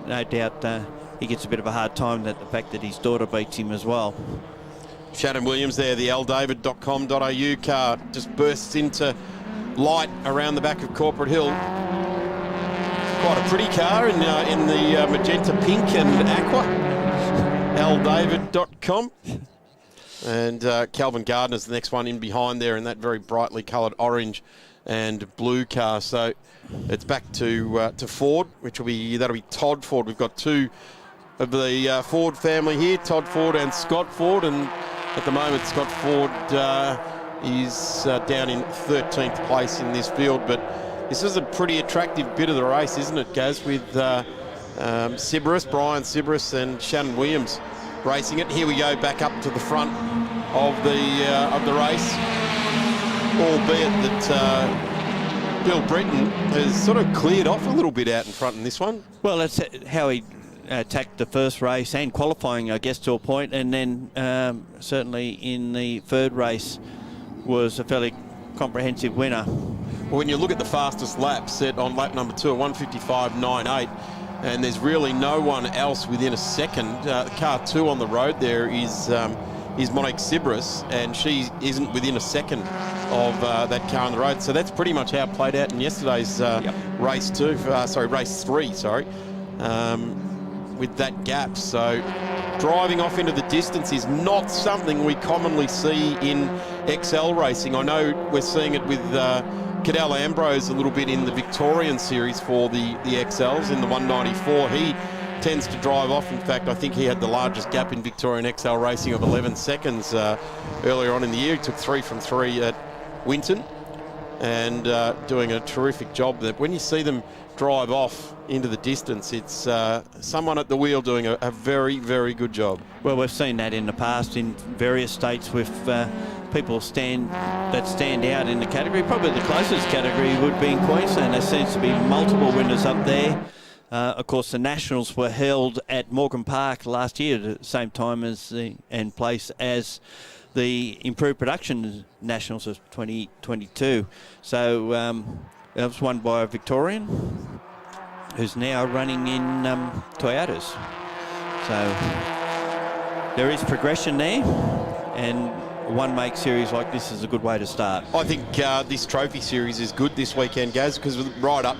No doubt he gets a bit of a hard time at the fact that his daughter beats him as well. Shannon Williams there, the ldavid.com.au car just bursts into light around the back of Corporate Hill. Quite a pretty car in the magenta pink and aqua. ldavid.com. And Calvin Gardner's the next one in behind there in that very brightly coloured orange and blue car. So it's back to Ford, that'll be Todd Ford. We've got 2 of the Ford family here, Todd Ford and Scott Ford, and at the moment Scott Ford is down in 13th place in this field, but this is a pretty attractive bit of the race, isn't it, Gaz, with Sybris, Brian Sybris and Shannon Williams racing it. Here we go, back up to the front of the race, albeit that Bill Britton has sort of cleared off a little bit out in front in this one. Well, that's how he attacked the first race and qualifying, I guess, to a point, and then certainly in the third race was a fairly comprehensive winner. Well, when you look at the fastest lap set on lap number 2 at 1:55.98, and there's really no one else within a second. Car 2 on the road there is Monique Sybris, and she isn't within a second of that car on the road. So that's pretty much how it played out in yesterday's race 3, with that gap. So driving off into the distance is not something we commonly see in XL racing. I know we're seeing it with Cadell Ambrose a little bit in the Victorian series for the XLs in the 194. He tends to drive off. In fact, I think he had the largest gap in Victorian XL racing of 11 seconds earlier on in the year. He took 3 from 3 at Winton and doing a terrific job there. When you see them drive off into the distance, it's someone at the wheel doing a very, very good job. Well, we've seen that in the past in various states with people that stand out in the category. Probably the closest category would be in Queensland. There seems to be multiple winners up there. Of course, the Nationals were held at Morgan Park last year at the same time as and place as the Improved Production Nationals of 2022. So that was won by a Victorian who's now running in Toyotas. So there is progression there, and a one-make series like this is a good way to start. I think this trophy series is good this weekend, Gaz, because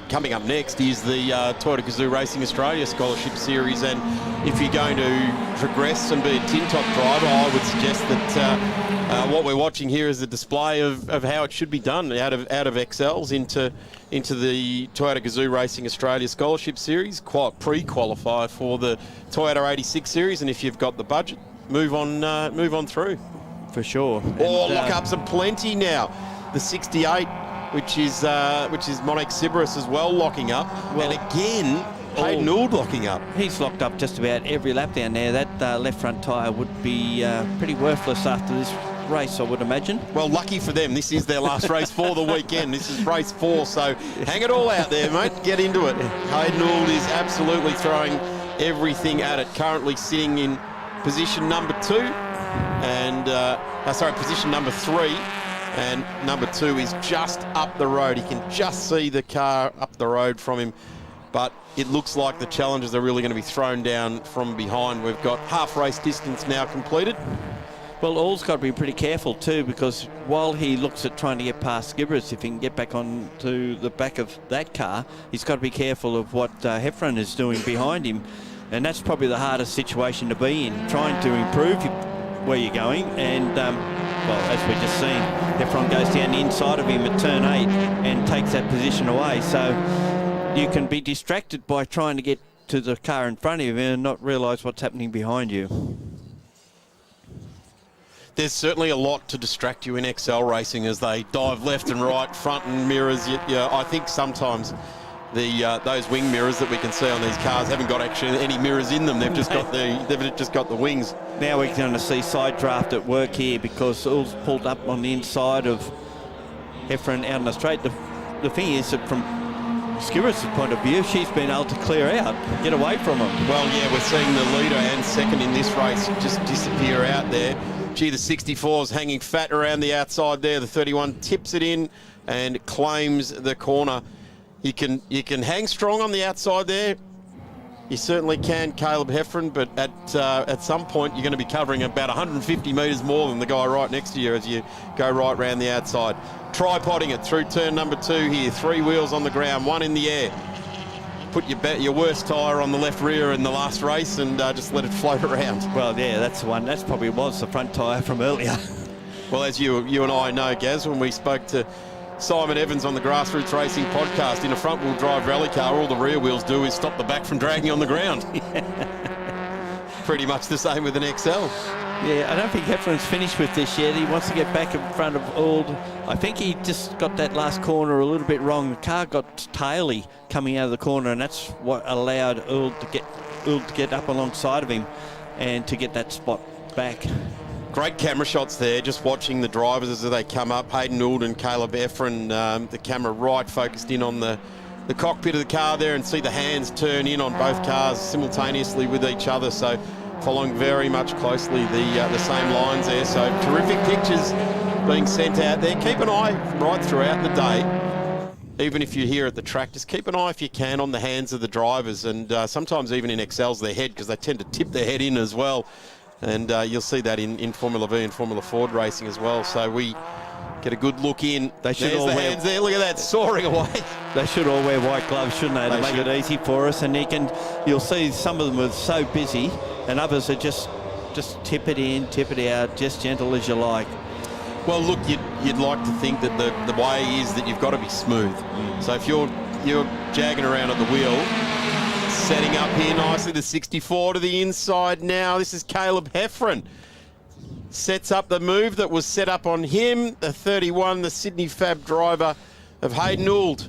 coming up next is the Toyota Gazoo Racing Australia Scholarship Series, and if you're going to progress and be a tin top driver, I would suggest that what we're watching here is a display of how it should be done out of XLs into the Toyota Gazoo Racing Australia Scholarship Series, pre-qualify for the Toyota 86 Series, and if you've got the budget, move on through. For sure. Lockups are plenty now. The 68, which is Monik Sibaris as well, locking up. Well, and again, Hayden Ould locking up. He's locked up just about every lap down there. That left front tyre would be pretty worthless after this race, I would imagine. Well, lucky for them, this is their last race for the weekend. This is race 4, so hang it all out there, mate. Get into it. Hayden Ould is absolutely throwing everything at it. Currently sitting in position number 2. And position number 3, and number 2 is just up the road. He can just see the car up the road from him, but it looks like the challengers are really going to be thrown down from behind. We've got half race distance now completed. Well, All's got to be pretty careful too, because while he looks at trying to get past Skibbers, if he can get back onto the back of that car, he's got to be careful of what Heffron is doing behind him, and that's probably the hardest situation to be in, trying to improve where you're going. And well, as we just seen, Heffron goes down the inside of him at turn 8 and takes that position away. So you can be distracted by trying to get to the car in front of you and not realise what's happening behind you. There's certainly a lot to distract you in XL racing as they dive left and right, front and mirrors. I think sometimes those wing mirrors that we can see on these cars haven't got actually any mirrors in them. They've just got the wings. Now we're going to see side draft at work here, because All's pulled up on the inside of Heffron out in the straight. The thing is that from Skiris' point of view, she's been able to clear out, get away from him. Well, yeah, we're seeing the leader and second in this race just disappear out there. Gee, the 64's hanging fat around the outside there. The 31 tips it in and claims the corner. You can hang strong on the outside there. You certainly can, Caleb Heffron, but at some point you're going to be covering about 150 metres more than the guy right next to you as you go right round the outside. Tripoding it through turn number 2 here. 3 wheels on the ground, 1 in the air. Put your worst tyre on the left rear in the last race and just let it float around. Well, yeah, that's the one. That's probably was the front tyre from earlier. Well, as you and I know, Gaz, when we spoke to Simon Evans on the Grassroots Racing podcast, in a front-wheel drive rally car, all the rear wheels do is stop the back from dragging on the ground. Pretty much the same with an XL. Yeah, I don't think Heffron's finished with this yet. He wants to get back in front of Ould. I think he just got that last corner a little bit wrong. The car got taily coming out of the corner, and that's what allowed Ould to get up alongside of him and to get that spot back. Great camera shots there, just watching the drivers as they come up. Hayden Ould and Caleb Heffron, the camera right focused in on the cockpit of the car there, and see the hands turn in on both cars simultaneously with each other. So following very much closely the same lines there. So terrific pictures being sent out there. Keep an eye right throughout the day. Even if you're here at the track, just keep an eye if you can on the hands of the drivers, and sometimes even in XLs their head, because they tend to tip their head in as well. And you'll see that in Formula V and Formula Ford racing as well. So we get a good look in. They should There's all the wear, hands there. Look at that, soaring away. They should all wear white gloves, shouldn't they? To make should. it easy for us. And you'll see some of them are so busy, and others are just tip it in, tip it out, just gentle as you like. Well, look, you'd like to think that the way is that you've got to be smooth. So if you're jagging around at the wheel, setting up here nicely, the 64 to the inside now. This is Caleb Heffron. Sets up the move that was set up on him. The 31, the Sydney Fab driver of Hayden Ould.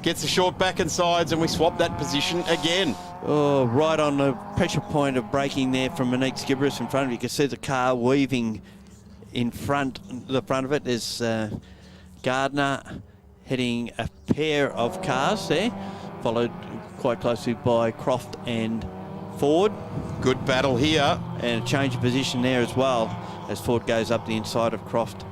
Gets the short back and sides, and we swap that position again. Oh, right on the pressure point of braking there from Monique Skibrus in front of you. You can see the car weaving in the front of it. There's Gardner heading a pair of cars there, followed quite closely by Croft and Ford. Good battle here. And a change of position there as well as Ford goes up the inside of Croft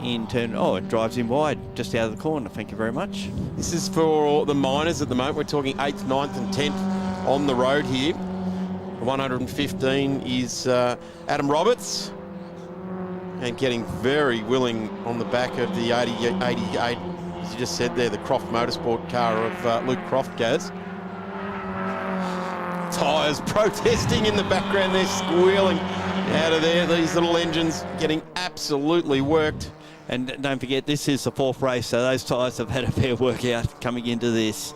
in turn. Oh, it drives in wide just out of the corner. Thank you very much. This is for the minors at the moment. We're talking 8th, 9th and 10th on the road here. 115 is Adam Roberts, and getting very willing on the back of the 88, as you just said there, the Croft Motorsport car of Luke Croft goes. Tyres protesting in the background, they're squealing out of there. These little engines getting absolutely worked. And don't forget, this is the 4th race, so those tyres have had a fair workout coming into this.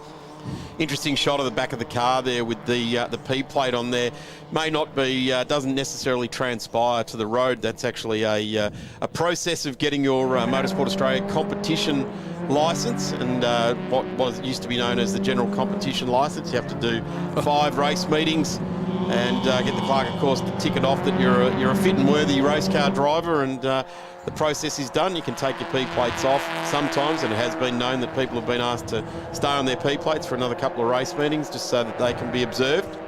Interesting shot of the back of the car there with the P plate on there. May not be, doesn't necessarily transpire to the road. That's actually a process of getting your Motorsport Australia competition licence, and what used to be known as the general competition licence. You have to do 5 race meetings and get the clerk, of course, to tick it off that you're a fit and worthy race car driver, and the process is done. You can take your P plates off sometimes, and it has been known that people have been asked to stay on their P plates for another couple of race meetings just so that they can be observed.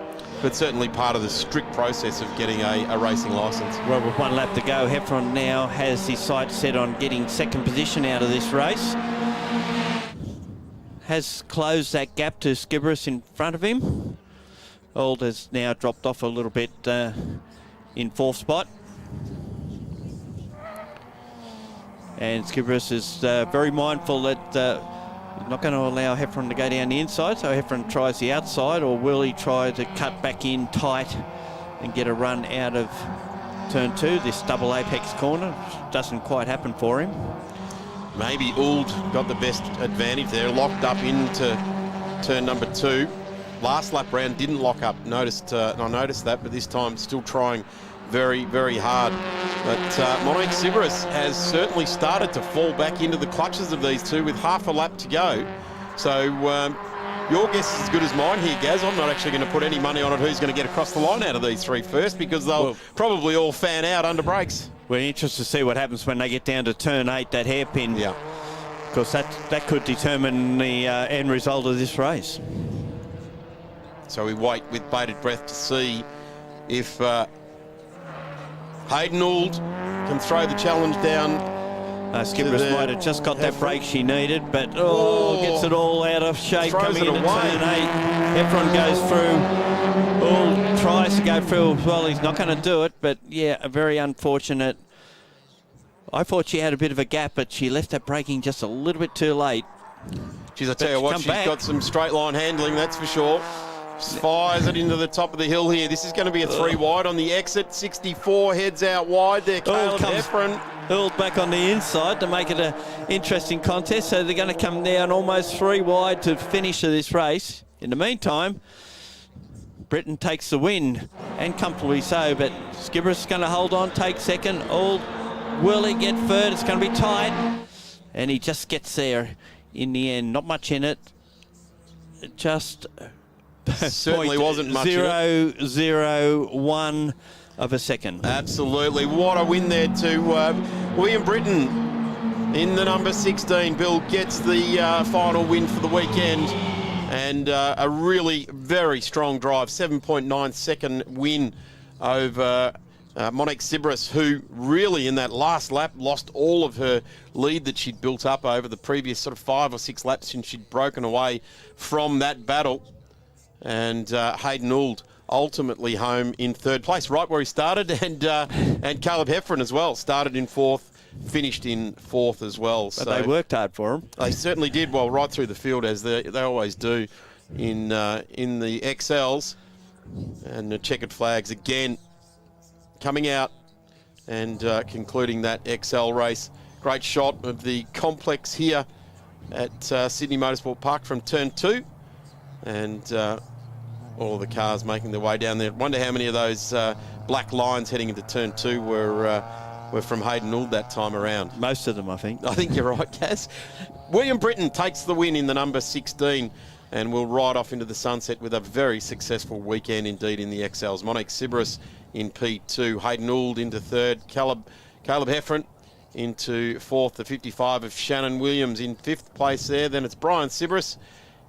But certainly part of the strict process of getting a racing licence. Well, with 1 lap to go, Heffron now has his sights set on getting 2nd position out of this race. Has closed that gap to Skibrus in front of him. Old has now dropped off a little bit in 4th spot. And Skibrus is very mindful that he's not going to allow Heffron to go down the inside, so Heffron tries the outside, or will he try to cut back in tight and get a run out of turn 2, this double apex corner? Doesn't quite happen for him. Maybe Ould got the best advantage there, locked up into turn number 2. Last lap round didn't lock up, I noticed that, but this time still trying very, very hard. But Monique Skibrus has certainly started to fall back into the clutches of these two with half a lap to go. So your guess is as good as mine here, Gaz. I'm not actually going to put any money on it who's going to get across the line out of these 3 first, because they'll probably all fan out under brakes. We're interested to see what happens when they get down to turn 8, that hairpin. Yeah. Because that could determine the end result of this race. So we wait with bated breath to see if Hayden Ould can throw the challenge down. Skibrus might have just got that break she needed, but gets it all out of shape coming into turn 8. Heffron goes through. Ould tries to go through. Well, he's not going to do it, but yeah, a very unfortunate. I thought she had a bit of a gap, but she left that braking just a little bit too late. Geez, I tell you what, she's got some straight line handling, that's for sure. Fires it into the top of the hill here. This is going to be a 3 wide on the exit. 64 heads out wide there. Caleb Heffron. Hurled back on the inside to make it an interesting contest. So they're going to come down almost 3 wide to finish of this race. In the meantime, Britain takes the win, and comfortably so. But Skibrus is going to hold on, take 2nd. Ould, will he get 3rd? It's going to be tight. And he just gets there in the end. Not much in it. Just... certainly wasn't much. 0.001 of a second. Absolutely. What a win there to William Britton in the number 16. Bill gets the final win for the weekend, and a really very strong drive. 7.9 second win over Monique Skibrus, who really in that last lap lost all of her lead that she'd built up over the previous sort of 5 or 6 laps since she'd broken away from that battle. And Hayden Ould ultimately home in 3rd place, right where he started, and Caleb Heffron as well started in 4th, finished in 4th as well. But they worked hard for him. They certainly did, well, right through the field, as they always do in the XLs. And the checkered flags again coming out and concluding that XL race. Great shot of the complex here at Sydney Motorsport Park from turn 2. And all of the cars making their way down there. Wonder how many of those black lines heading into turn 2 were from Hayden Ould that time around. Most of them, I think. I think you're right, Gaz. William Britton takes the win in the number 16 and will ride off into the sunset with a very successful weekend indeed in the XLs. Monique Sibris in P2, Hayden Ould into 3rd, Caleb Heffron into 4th, the 55 of Shannon Williams in 5th place there. Then it's Brian Sibris,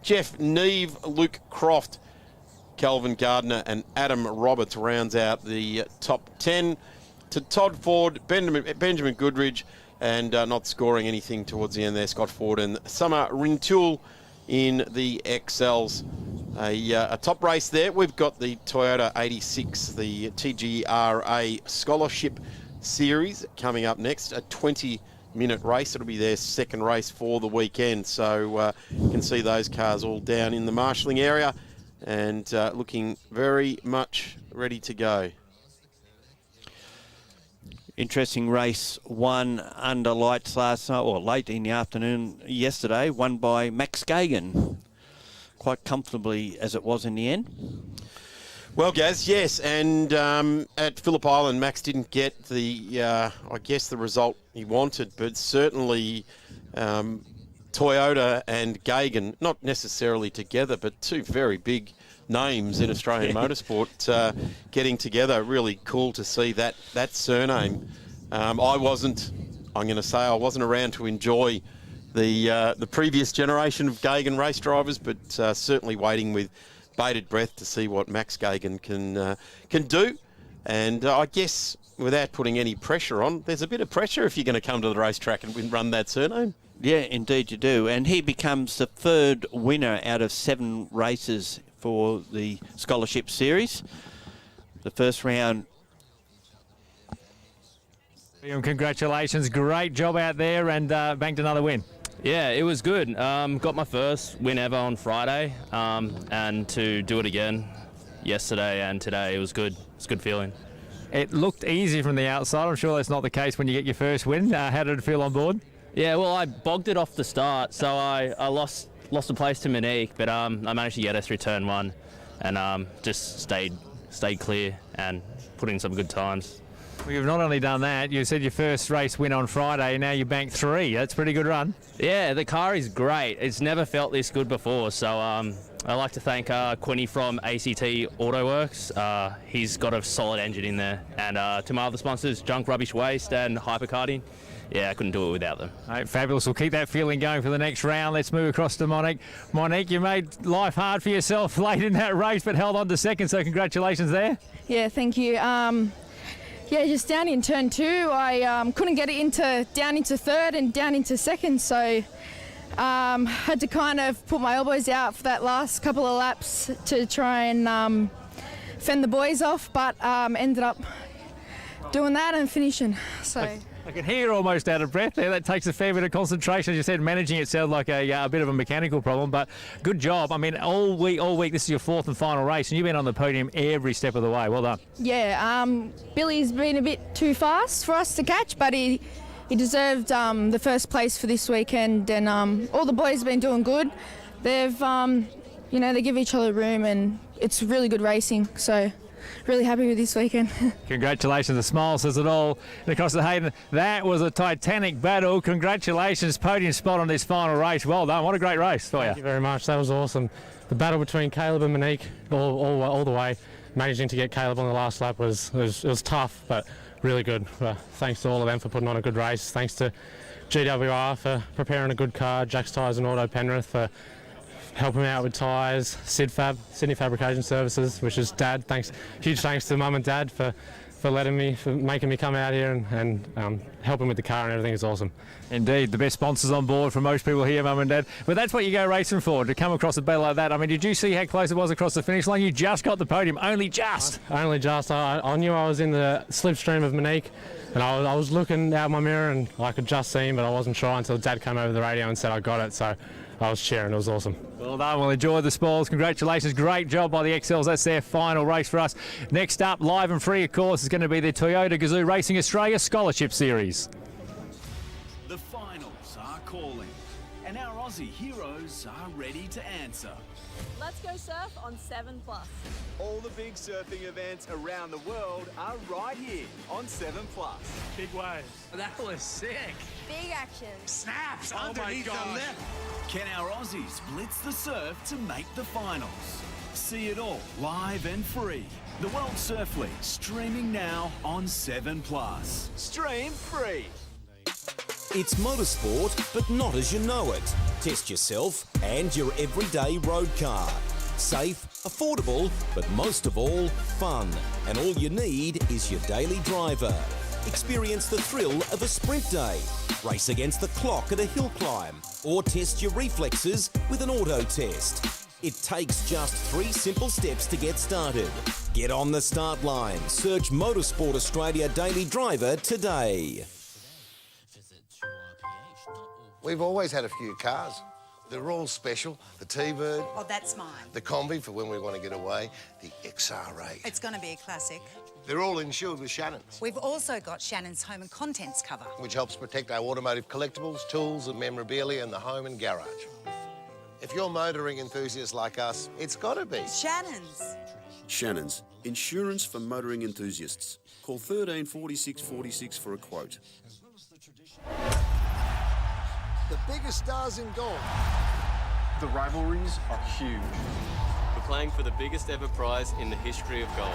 Jeff Neve, Luke Croft, Calvin Gardner and Adam Roberts rounds out the top 10. To Todd Ford, Benjamin Goodridge, and not scoring anything towards the end there, Scott Ford and Summer Rintoul in the XLs. A top race there. We've got the Toyota 86, the TGRA Scholarship Series coming up next, a 20-minute race. It'll be their second race for the weekend. So you can see those cars all down in the marshalling area and looking very much ready to go. Interesting race, one under lights last night, or late in the afternoon yesterday, won by Max Gagan, quite comfortably as it was in the end. Well, Gaz, yes, and at Phillip Island, Max didn't get the, I guess, the result he wanted, but certainly Toyota and Gagan, not necessarily together, but two very big names in Australian motorsport getting together. Really cool to see that surname. I wasn't around to enjoy the previous generation of Gagan race drivers, but certainly waiting with bated breath to see what Max Gagan can do. And I guess without putting any pressure on, there's a bit of pressure if you're going to come to the racetrack and run that surname. Yeah, indeed you do. And he becomes the 3rd winner out of 7 races for the Scholarship Series. The first round. Congratulations, great job out there, and banked another win. Yeah, it was good. Got my first win ever on Friday, and to do it again yesterday and today, it was good. It's a good feeling. It looked easy from the outside. I'm sure that's not the case when you get your first win. How did it feel on board? Yeah, well, I bogged it off the start, so I lost the place to Monique, but I managed to get her through turn 1 and just stayed clear and put in some good times. Well, you've not only done that, you said your first race win on Friday, now you banked 3. That's a pretty good run. Yeah, the car is great. It's never felt this good before, so I'd like to thank Quinny from ACT Autoworks. He's got a solid engine in there. And to my other sponsors, Junk Rubbish Waste and Hypercarding. Yeah, I couldn't do it without them. Right, fabulous. We'll keep that feeling going for the next round. Let's move across to Monique. Monique, you made life hard for yourself late in that race, but held on to second, so congratulations there. Yeah, thank you. Yeah, just down in turn 2, I couldn't get it down into 3rd and down into 2nd, so had to kind of put my elbows out for that last couple of laps to try and fend the boys off, but ended up doing that and finishing. So. I can hear you're almost out of breath there. That takes a fair bit of concentration. As you said, managing it sounded like a bit of a mechanical problem, but good job. I mean, all week, this is your 4th and final race, and you've been on the podium every step of the way. Well done. Yeah, Billy's been a bit too fast for us to catch, but he deserved the first place for this weekend, and all the boys have been doing good. They've, they give each other room, and it's really good racing, so really happy with this weekend. Congratulations. The smile says it all. And across the Hayden, that was a titanic battle. Congratulations, podium spot on this final race. Well done. What a great race for you. Thank you very much. That was awesome. The battle between Caleb and Monique all the way. Managing to get Caleb on the last lap was tough, but really good. Thanks to all of them for putting on a good race. Thanks to GWR for preparing a good car, Jack's Tyres and Auto Penrith for helping out with tyres, Sydney Fabrication Services, which is Dad. Huge thanks to Mum and Dad for for making me come out here and helping with the car and everything is awesome. Indeed, the best sponsors on board for most people here, Mum and Dad. But that's what you go racing for, to come across a battle like that. I mean, did you see how close it was across the finish line? You just got the podium, only just. Only just. I knew I was in the slipstream of Monique, and I was looking out my mirror and I could just see him, but I wasn't sure until Dad came over the radio and said I got it. So I was cheering. It was awesome. Well done. Well, enjoy the spoils. Congratulations. Great job by the XLs. That's their final race for us. Next up, live and free, of course, is going to be the Toyota Gazoo Racing Australia Scholarship Series. The finals are calling, and our Aussie heroes are ready to answer. Let's go surf on 7+. All the big surfing events around the world are right here on 7+. Big waves. That was sick. Big action. Snaps underneath the lip. Can our Aussies blitz the surf to make the finals? See it all live and free. The World Surf League streaming now on 7+. Stream free. It's motorsport, but not as you know it. Test yourself and your everyday road car. Safe, affordable, but most of all, fun. And all you need is your daily driver. Experience the thrill of a sprint day. Race against the clock at a hill climb. Or test your reflexes with an auto test. It takes just 3 simple steps to get started. Get on the start line. Search Motorsport Australia Daily Driver today. We've always had a few cars. They're all special. The T-Bird. Oh, that's mine. The Combi for when we want to get away. The XR8. It's going to be a classic. They're all insured with Shannons, We've also got Shannons Home and Contents cover, which helps protect our automotive collectibles, tools and memorabilia in the home and garage. If you're motoring enthusiasts like us, it's got to be Shannons. Shannons, insurance for motoring enthusiasts. Call 13 46 46 for a quote. The biggest stars in golf. The rivalries are huge. We're playing for the biggest ever prize in the history of golf.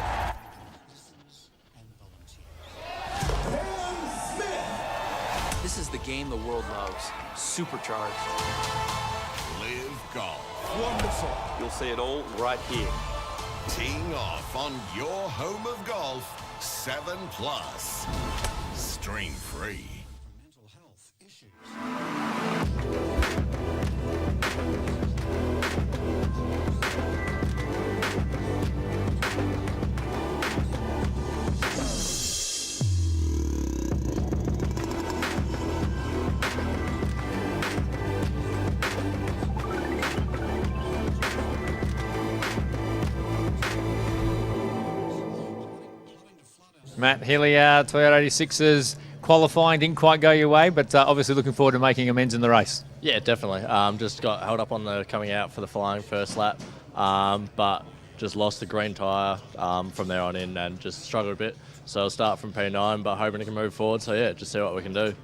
This is the game the world loves. Supercharged. Live golf. Wonderful. You'll see it all right here. Teeing off on your home of golf, 7+. Stream free. Matt Hilliard, Toyota 86s, qualifying didn't quite go your way, but obviously looking forward to making amends in the race. Yeah, definitely. Just got held up on the coming out for the flying first lap, but just lost the green tyre from there on in and just struggled a bit. So I'll start from P9, but hoping to move forward. So yeah, just see what we can do.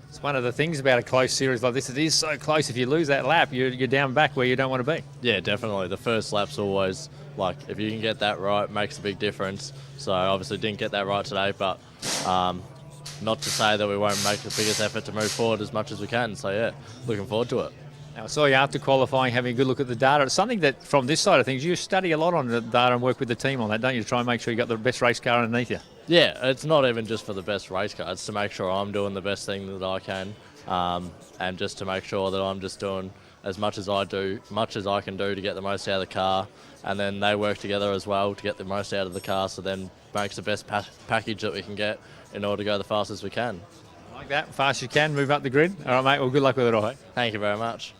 It's one of the things about a close series like this. It is so close. If you lose that lap, you're down back where you don't want to be. Yeah, definitely. The first lap's always, like, if you can get that right, makes a big difference. So obviously didn't get that right today, but not to say that we won't make the biggest effort to move forward as much as we can. So yeah, looking forward to it. Now, I saw you after qualifying having a good look at the data. It's something that, from this side of things, you study a lot on the data and work with the team on that, don't you, to try and make sure you got the best race car underneath you? Yeah, it's not even just for the best race car. It's to make sure I'm doing the best thing that I can, and just to make sure that I'm just doing as much as I can do to get the most out of the car, and then they work together as well to get the most out of the car, so then makes the best package that we can get in order to go the fastest we can. Like that, fast you can, move up the grid. All right, mate, well, good luck with it all, mate. Thank you very much.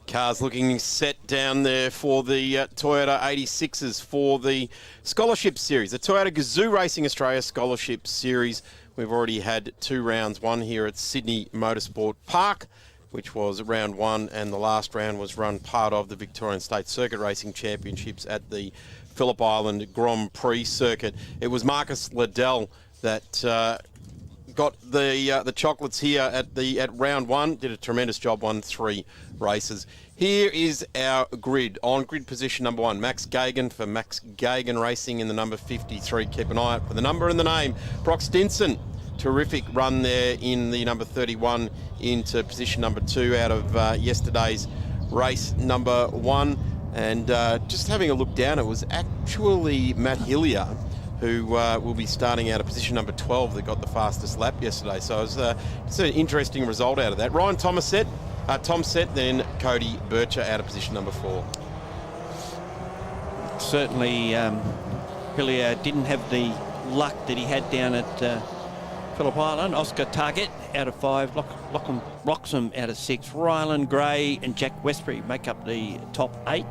Cars looking set down there for the Toyota 86s for the Scholarship Series. The Toyota Gazoo Racing Australia Scholarship Series. We've already had 2 rounds, one here at Sydney Motorsport Park, which was round 1, and the last round was run part of the Victorian State Circuit Racing Championships at the Phillip Island Grand Prix circuit. It was Marcus Liddell that got the chocolates here at round 1. Did a tremendous job, won 3 races. Here is our grid. On grid position number 1, Max Gagan for Max Gagan Racing in the number 53. Keep an eye out for the number and the name. Brock Stinson terrific run there in the number 31 into position number 2 out of yesterday's race number 1. And just having a look down, it was actually Matt Hillier who will be starting out of position number 12 that got the fastest lap yesterday. So it was it's an interesting result out of that. Ryan Tom Sett, then Cody Bircher out of position number 4. Certainly, Hillier didn't have the luck that he had down at Phillip Island. Oscar Target out of 5, Lachlan Roxham out of 6, Ryland Gray and Jack Westbury make up the top 8.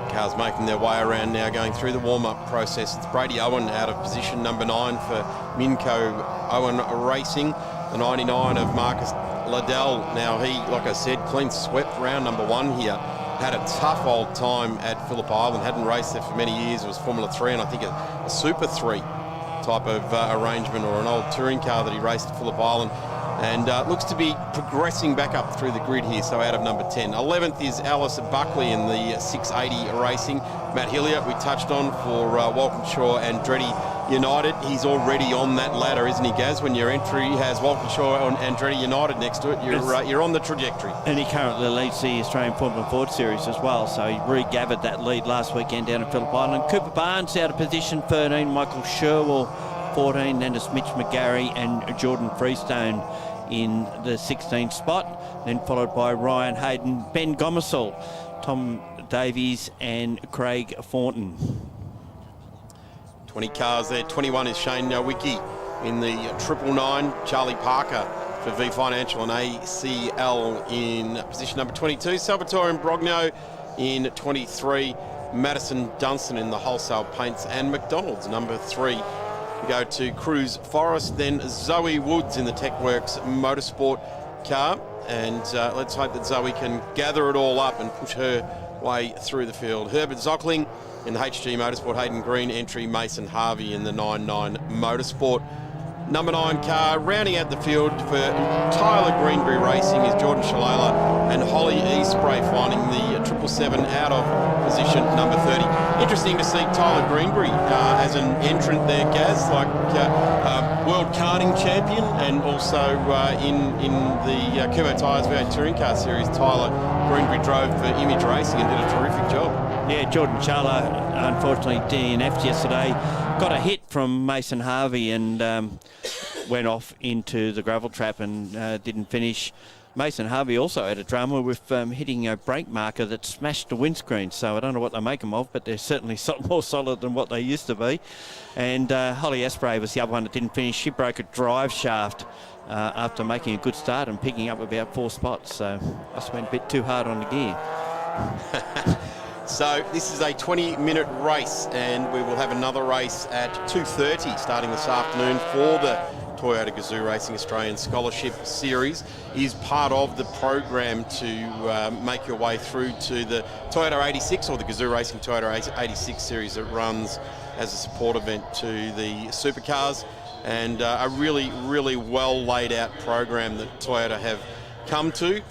Cars making their way around now, going through the warm-up process. It's Brady Owen out of position number 9 for Minco Owen Racing. The 99 of Marcus Liddell. Now he, like I said, clean swept round number 1 here. Had a tough old time at Phillip Island. Hadn't raced there for many years. It was Formula 3 and I think a Super 3 type of arrangement, or an old touring car that he raced at Phillip Island. And looks to be progressing back up through the grid here, so out of number 10. 11th is Alice Buckley in the 680 Racing. Matt Hillier, we touched on for Walkinshaw and Andretti United. He's already on that ladder, isn't he, Gaz? When your entry has Walkinshaw and Andretti United next to it, you're on the trajectory. And he currently leads the Australian Formula Ford Series as well, so he regathered that lead last weekend down at Phillip Island. Cooper Barnes out of position 13, Michael Sherwell 14, then it's Mitch McGarry and Jordan Freestone in the 16th spot, then followed by Ryan Hayden, Ben Gomersall, Tom Davies and Craig Thornton. 20 cars there. 21 is Shane Nowicki in the 999. Charlie Parker for V Financial and ACL in position number 22. Salvatore Imbrogno in 23. Madison Dunstan in the Wholesale Paints and McDonald's number 3. We go to Cruz Forest, then Zoe Woods in the TechWorks Motorsport car. And let's hope that Zoe can gather it all up and push her way through the field. Herbert Zockling in the HG Motorsport, Hayden Green entry, Mason Harvey in the 99 Motorsport. Number 9 car, rounding out the field for Tyler Greenbury Racing is Jordan Shalala and Holly Eastspray finding the 777 out of position number 30. Interesting to see Tyler Greenbury as an entrant there, Gaz, like World Karting Champion, and also in the Kubo Tyres V8 Touring Car Series, Tyler Greenbury drove for Image Racing and did a terrific job. Yeah, Jordan Shala unfortunately DNF'd yesterday. Got a hit from Mason Harvey and went off into the gravel trap and didn't finish. Mason Harvey also had a drama with hitting a brake marker that smashed the windscreen. So I don't know what they make them of, but they're certainly more solid than what they used to be. And Holly Espray was the other one that didn't finish. She broke a drive shaft after making a good start and picking up about 4 spots. So must have went a bit too hard on the gear. So this is a 20-minute race, and we will have another race at 2:30 starting this afternoon for the Toyota Gazoo Racing Australian Scholarship Series. Is part of the program to make your way through to the Toyota 86 or the Gazoo Racing Toyota 86 Series that runs as a support event to the supercars, and a really, really well laid out program that Toyota have come to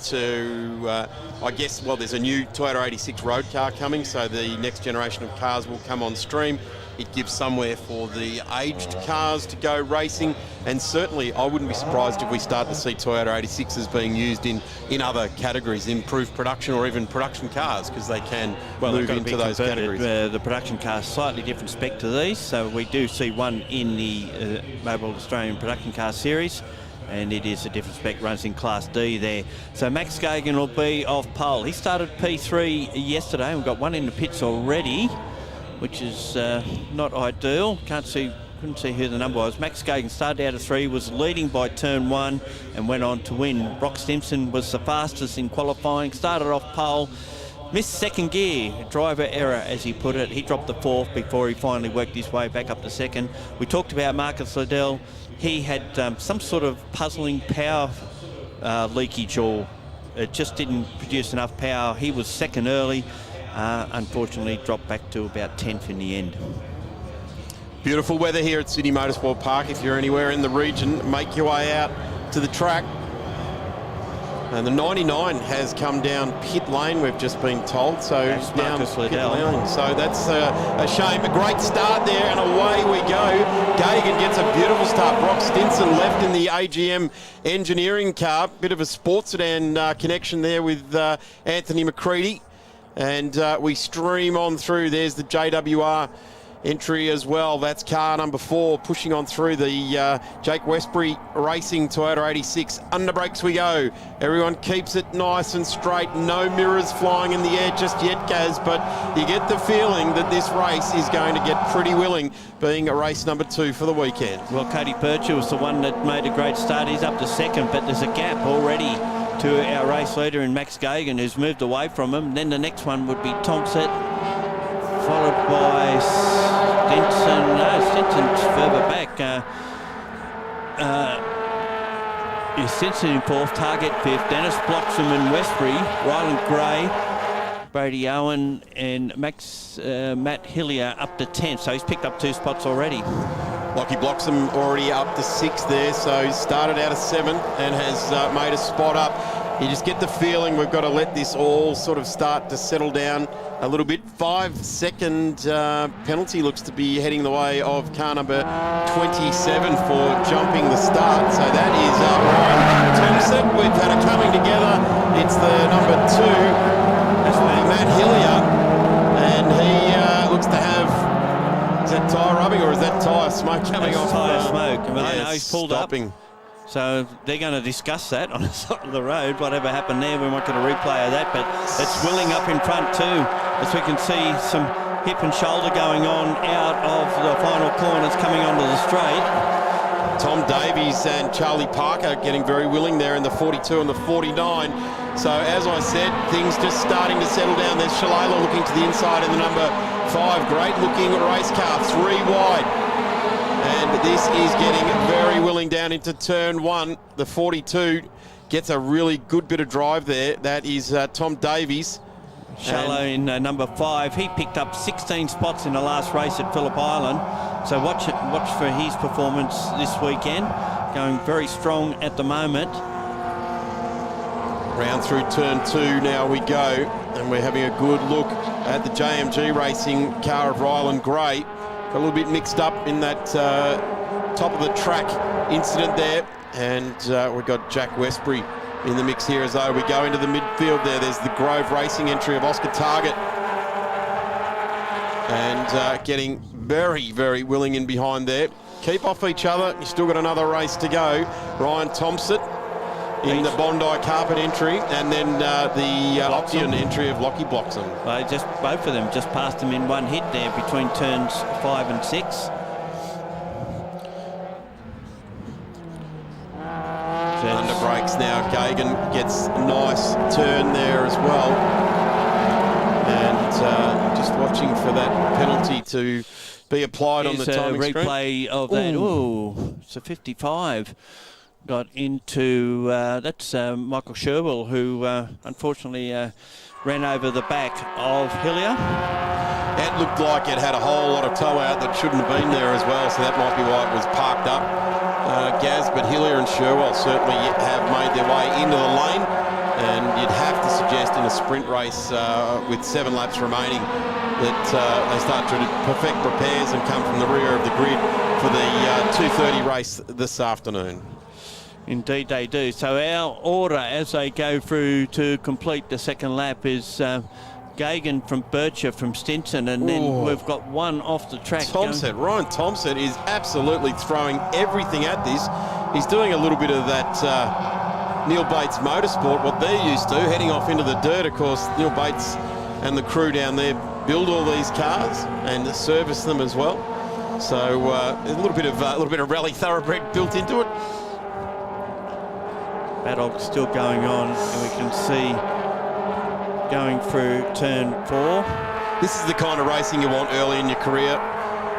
I guess, well, there's a new Toyota 86 road car coming, so the next generation of cars will come on stream. It gives somewhere for the aged cars to go racing, and certainly I wouldn't be surprised if we start to see Toyota 86s being used in other categories, improved production or even production cars, because they can move into those categories. The production cars slightly different spec to these, so we do see one in the Mobile Australian Production Car Series, and it is a different spec, runs in Class D there. So Max Gagan will be off pole. He started P3 yesterday. We've got one in the pits already, which is not ideal. Couldn't see who the number was. Max Gagan started out of 3, was leading by turn 1 and went on to win. Brock Stimson was the fastest in qualifying, started off pole, missed second gear, driver error as he put it. He dropped the 4th before he finally worked his way back up to 2nd. We talked about Marcus Liddell. He had some sort of puzzling power leakage, or it just didn't produce enough power. He was 2nd early, unfortunately dropped back to about 10th in the end. Beautiful weather here at Sydney Motorsport Park. If you're anywhere in the region, make your way out to the track. And the 99 has come down pit lane, we've just been told. So that's down Marcus pit Liddell. lane. So that's a shame. A great start there, and away we go. Gagan gets a beautiful start. Brock Stinson left in the AGM engineering car. Bit of a sports sedan connection there with Anthony McCready. And we stream on through. There's the JWR entry as well. That's car number 4 pushing on through the Jake Westbury Racing Toyota 86. Under brakes we go. Everyone keeps it nice and straight. No mirrors flying in the air just yet, Gaz, but you get the feeling that this race is going to get pretty willing, being a race number 2 for the weekend. Well, Cody Bircher was the one that made a great start. He's up to second, but there's a gap already to our race leader in Max Gagan, who's moved away from him. Then the next one would be Thompson, followed by Stinson. No, Stinson's further back. Stinson in 4th, Target 5th, Dennis Bloxham and Westbury, Ryland Gray, Brady Owen and Matt Hillier up to 10th. So he's picked up 2 spots already. Lockie Bloxham already up to 6 there, so he started out of 7 and has made a spot up. You just get the feeling we've got to let this all sort of start to settle down a little bit. 5-second penalty looks to be heading the way of car number 27 for jumping the start. So that is Ryan Thompson. We've had a coming together. It's the number 2, that's Matt Hillier, and he looks to have... Is that tyre rubbing or is that tyre smoke coming off? Tyre smoke. I mean, yeah, I know he's pulled stopping. up. So they're going to discuss that on the side of the road. Whatever happened there, we might get a replay of that. But it's Willing up in front too, as we can see some hip and shoulder going on out of the final corners coming onto the straight. Tom Davies and Charlie Parker getting very willing there in the 42 and the 49. So as I said, things just starting to settle down. There's Shalala looking to the inside in the number 5. Great looking race car, 3 wide. And this is getting very willing down into turn 1. The 42 gets a really good bit of drive there. That is Tom Davies. Shallow in number 5. He picked up 16 spots in the last race at Phillip Island. So watch for his performance this weekend. Going very strong at the moment. Round through turn 2 now we go. And we're having a good look at the JMG Racing car of Ryland Gray. Got a little bit mixed up in that top of the track incident there. And we've got Jack Westbury in the mix here as though we go into the midfield there. There's the Grove Racing entry of Oscar Target. And getting very, very willing in behind there. Keep off each other. You've still got another race to go. Ryan Thompson in the Bondi Carpet entry, and then the Option entry of Lockie Bloxham. Well, just both of them just passed him in one hit there between turns 5 and 6. Under brakes now. Gagan gets a nice turn there as well. And just watching for that penalty to be applied on the timing screen. Replay of that. Ooh, it's a 55. Got into, that's Michael Sherwell, who unfortunately ran over the back of Hillier. It looked like it had a whole lot of tow out that shouldn't have been there as well, so that might be why it was parked up, Gaz. But Hillier and Sherwell certainly have made their way into the lane, and you'd have to suggest in a sprint race with 7 laps remaining that they start to perfect repairs and come from the rear of the grid for the 2:30 race this afternoon. Indeed they do. So our order as they go through to complete the second lap is Gagan from Bircher from Stinson, and then we've got one off the track. Ryan Thompson is absolutely throwing everything at this. He's doing a little bit of that Neil Bates Motorsport, what they're used to, heading off into the dirt. Of course, Neil Bates and the crew down there build all these cars and service them as well. So a little bit of rally thoroughbred built into it. Battle still going on, and we can see going through turn 4. This is the kind of racing you want early in your career.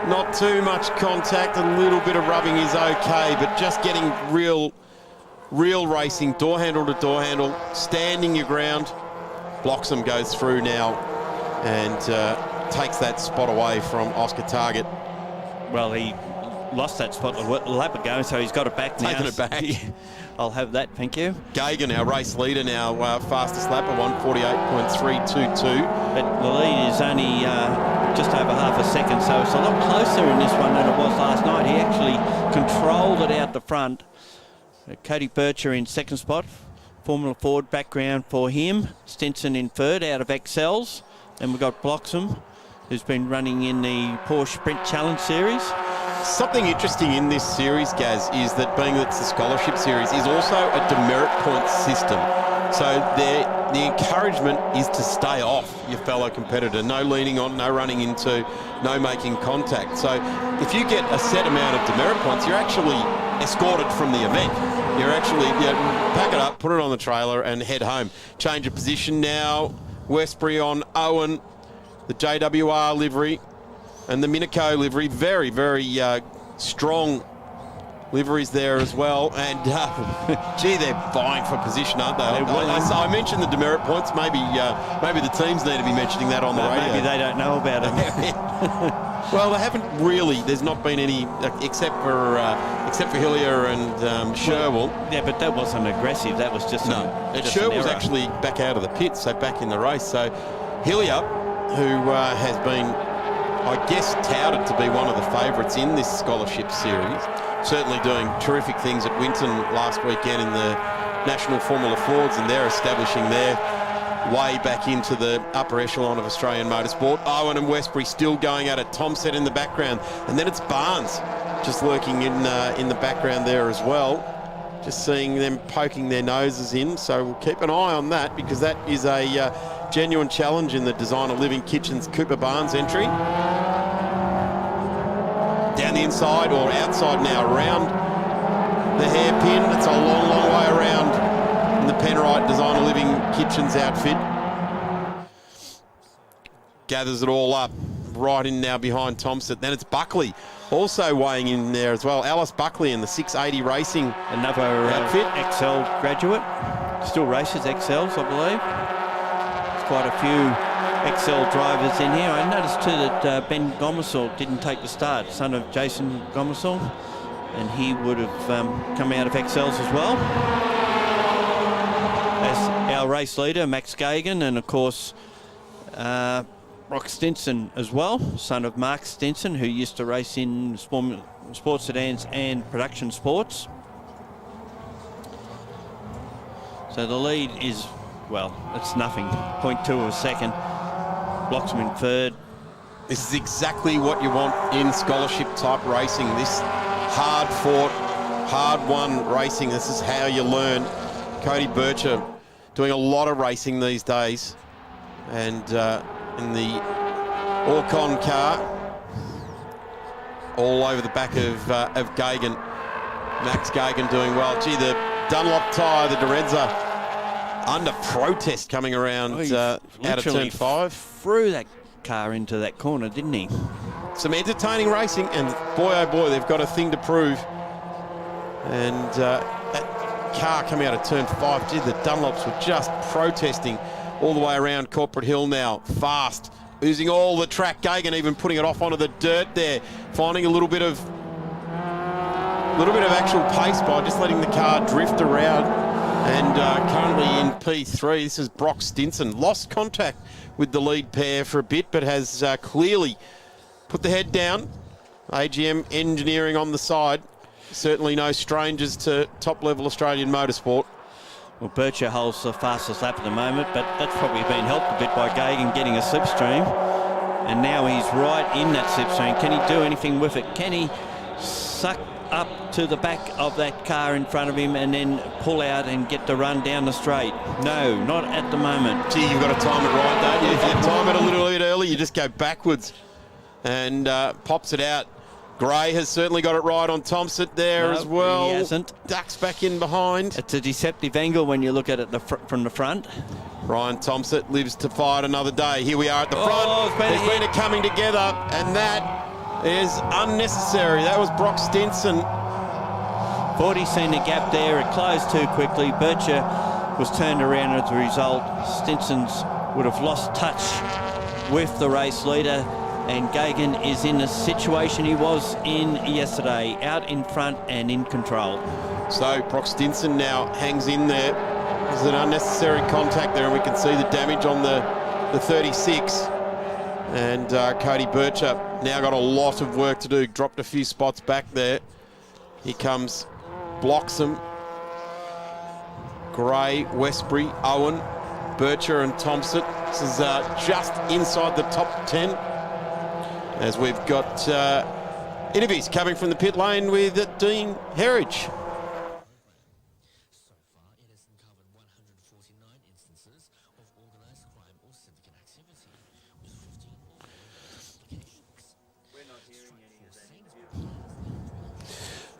Not too much contact, a little bit of rubbing is okay, but just getting real racing, door handle to door handle, standing your ground. Bloxham goes through now and takes that spot away from Oscar Target. Well, he lost that spot a lap ago, so he's got it back now. Taking it back. I'll have that, thank you. Gagan, our race leader now, fastest lap at 1:48.322. But the lead is only just over half a second, so it's a lot closer in this one than it was last night. He actually controlled it out the front. Cody Bircher in second spot. Formula Ford background for him. Stinson in third out of Excels. Then we've got Bloxham, who's been running in the Porsche Sprint Challenge Series. Something interesting in this series, Gaz, is that being that it's a scholarship series, is also a demerit point system. So the encouragement is to stay off your fellow competitor. No leaning on, no running into, no making contact. So if you get a set amount of demerit points, you're actually escorted from the event. You're actually, pack it up, put it on the trailer and head home. Change of position now. Westbury on Owen, the JWR livery and the Minico livery. Very, very strong liveries there as well. And, gee, they're vying for position, aren't they? I mentioned the demerit points. Maybe the teams need to be mentioning that on the radio. Maybe they don't know about it. Well, they haven't really. There's not been any, except for Hillier and Sherwell. Yeah, but that wasn't aggressive. That was just Sherwell was actually back out of the pits, so back in the race. So Hillier, who has been, I guess, touted to be one of the favourites in this scholarship series, certainly doing terrific things at Winton last weekend in the National Formula Fords, and they're establishing their way back into the upper echelon of Australian motorsport. Owen and Westbury still going at it. Tomset in the background, and then it's Barnes just lurking in the background there as well. Just seeing them poking their noses in, so we'll keep an eye on that, because that is a genuine challenge in the Designer Living Kitchens Cooper Barnes entry. Down the inside, or outside now, around the hairpin. It's a long, long way around in the Penrite Designer Living Kitchens outfit. Gathers it all up, right in now behind Thompson. Then it's Buckley, also weighing in there as well. Alice Buckley in the 680 Racing another outfit. Excel graduate. Still races Excels, I believe. There's quite a few Excel drivers in here. I noticed too that Ben Gomersall didn't take the start, son of Jason Gomersall, and he would have come out of Excels as well. As our race leader, Max Gagan, and of course Brock Stinson as well, son of Mark Stinson, who used to race in sports sedans and production sports. So the lead is, well, it's nothing, 0.2 of a second. Bloxham in third. This is exactly what you want in scholarship type racing. This hard fought, hard won racing. This is how you learn. Cody Bircher doing a lot of racing these days, and in the Orcon car, all over the back of Gagan. Max Gagan doing well. Gee, the Dunlop tyre, the Dorenza, under protest coming around out of turn 5. Threw that car into that corner, didn't he? Some entertaining racing, and boy, oh boy, they've got a thing to prove. And that car coming out of turn 5, gee, the Dunlops were just protesting all the way around Corporate Hill now, fast, oozing all the track. Gagan even putting it off onto the dirt there, finding a little bit of actual pace by just letting the car drift around. And currently in P3, this is Brock Stinson. Lost contact with the lead pair for a bit, but has clearly put the head down. AGM Engineering on the side. Certainly no strangers to top-level Australian motorsport. Well, Bircher holds the fastest lap at the moment, but that's probably been helped a bit by Gagan getting a slipstream. And now he's right in that slipstream. Can he do anything with it? Can he suck up to the back of that car in front of him and then pull out and get the run down the straight? No, not at the moment. Gee, you've got to time it right, don't you? If you time it a little bit early, you just go backwards and pops it out. Gray has certainly got it right on Thompson there as well. He hasn't. Ducks back in behind. It's a deceptive angle when you look at it from the front. Ryan Thompson lives to fight another day. Here we are at the front. There's been a coming together, and that is unnecessary. That was Brock Stinson. 40 seen the gap there. It closed too quickly. Bircher was turned around as a result. Stinson's would have lost touch with the race leader. And Gagan is in the situation he was in yesterday, out in front and in control. So Brock Stinson now hangs in there. There's an unnecessary contact there, and we can see the damage on the 36. And Cody Bircher now got a lot of work to do. Dropped a few spots back there. Here comes Bloxham, Gray, Westbury, Owen, Bircher and Thompson. This is just inside the top 10. As we've got interviews coming from the pit lane with Dean Herridge.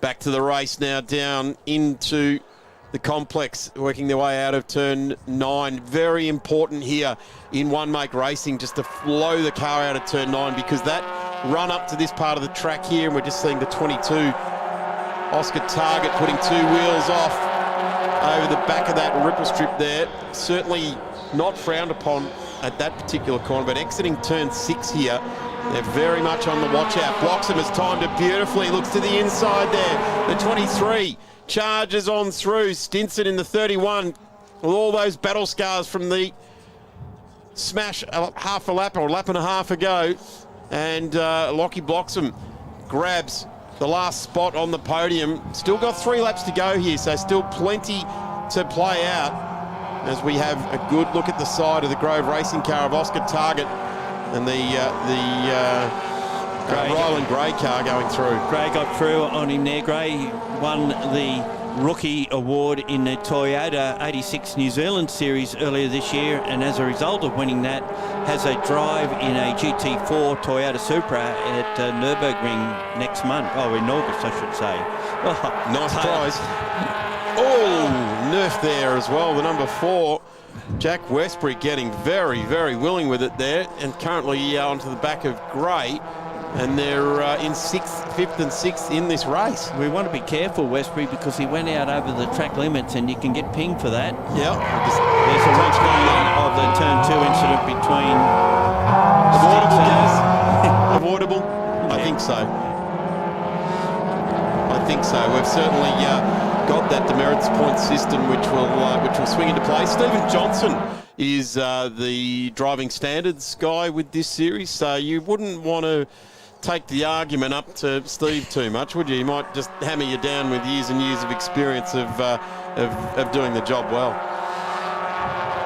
Back to the race now, down into the complex, working their way out of turn 9. Very important here in one-make racing just to flow the car out of turn 9, because that run up to this part of the track here, and we're just seeing the 22 Oscar Target putting 2 wheels off over the back of that ripple strip there. Certainly not frowned upon at that particular corner, but exiting turn 6 here, they're very much on the watch out. Bloxham has timed it beautifully, looks to the inside there. The 23 charges on through. Stinson in the 31 with all those battle scars from the smash half a lap or a lap and a half ago. And Lockie Bloxham grabs the last spot on the podium. Still got 3 laps to go here, so still plenty to play out as we have a good look at the side of the Grove Racing car of Oscar Target and the Ryland Gray car going through. Gray got through on him there. Gray won the Rookie Award in the Toyota 86 New Zealand Series earlier this year, and as a result of winning that, has a drive in a GT4 Toyota Supra at Nürburgring next month. Oh, in August, I should say. Oh, nice prize. Oh, nerf there as well. The number 4, Jack Westbury, getting very, very willing with it there, and currently onto the back of Gray. And they're in 6th, 5th and 6th in this race. We want to be careful, Westbury, because he went out over the track limits and you can get pinged for that. Yep. There's a replay of the turn 2 incident between... Avoidable, Gaz? Avoidable? I think so. I think so. We've certainly got that demerits point system which will swing into play. Stephen Johnson is the driving standards guy with this series, so you wouldn't want to take the argument up to Steve too much, would you? He might just hammer you down with years and years of experience of doing the job well.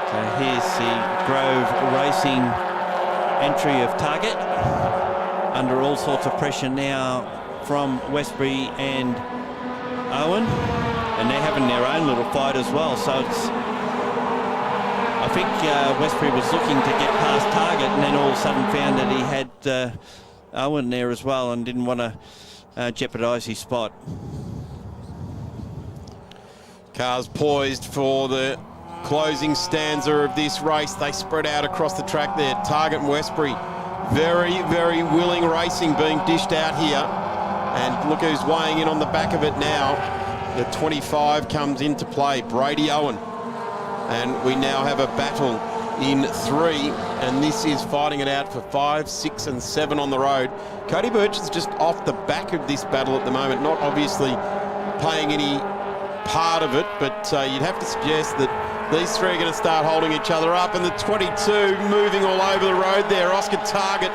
So here's the Grove Racing entry of Target, under all sorts of pressure now from Westbury and Owen, and they're having their own little fight as well, so it's... I think Westbury was looking to get past Target, and then all of a sudden found that he had Owen there as well and didn't want to jeopardise his spot. Cars poised for the closing stanza of this race. They spread out across the track there. Target and Westbury, very, very willing racing being dished out here. And look who's weighing in on the back of it now. The 25 comes into play, Brady Owen. And we now have a battle in 3, and this is fighting it out for 5, 6 and 7 on the road. Cody Birch is just off the back of this battle at the moment, not obviously playing any part of it, but you'd have to suggest that these 3 are going to start holding each other up, and the 22 moving all over the road there. Oscar Target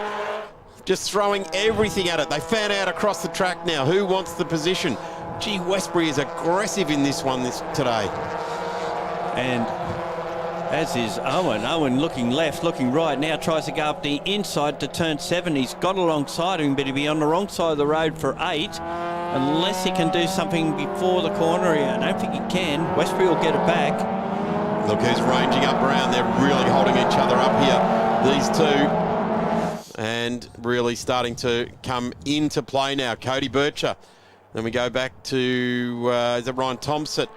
just throwing everything at it. They fan out across the track now. Who wants the position? Gee, Westbury is aggressive in this one today. And as is Owen. Owen looking left, looking right, now tries to go up the inside to turn 7. He's got alongside him, but he'll be on the wrong side of the road for 8. Unless he can do something before the corner. I don't think he can. Westbury will get it back. Look who's ranging up around. They're really holding each other up here, these 2. And really starting to come into play now. Cody Bircher. Then we go back to, is it Ryan Thompson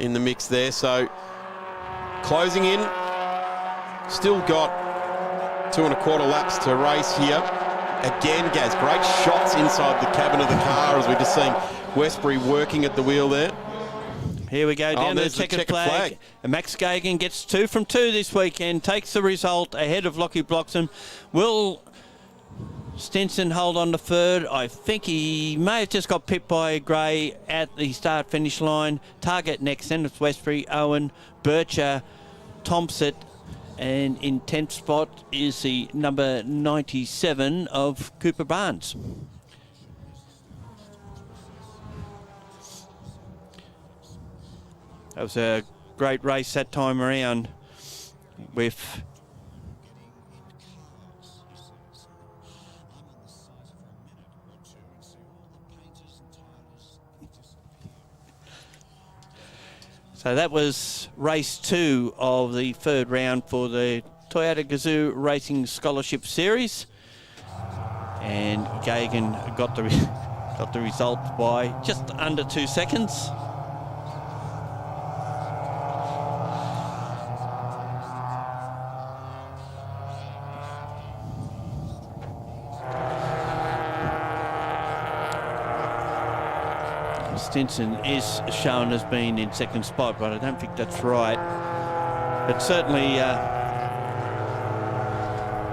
in the mix there? So closing in, still got 2 1/4 laps to race here. Again, Gaz, great shots inside the cabin of the car as we're just seeing Westbury working at the wheel there. Here we go, down to the checkered flag. And Max Gagan gets 2 from 2 this weekend, takes the result ahead of Lockie Bloxham. Will Stinson hold on to third. I think he may have just got pipped by Gray at the start-finish line. Target next, then it's Westbury, Owen, Bircher, Thompson, and in 10th spot is the number 97 of Cooper Barnes. That was a great race that time around with so that was race 2 of the third round for the Toyota Gazoo Racing Scholarship Series, and Gagan got the result by just under 2 seconds. Stinson is shown as being in second spot, but I don't think that's right. But certainly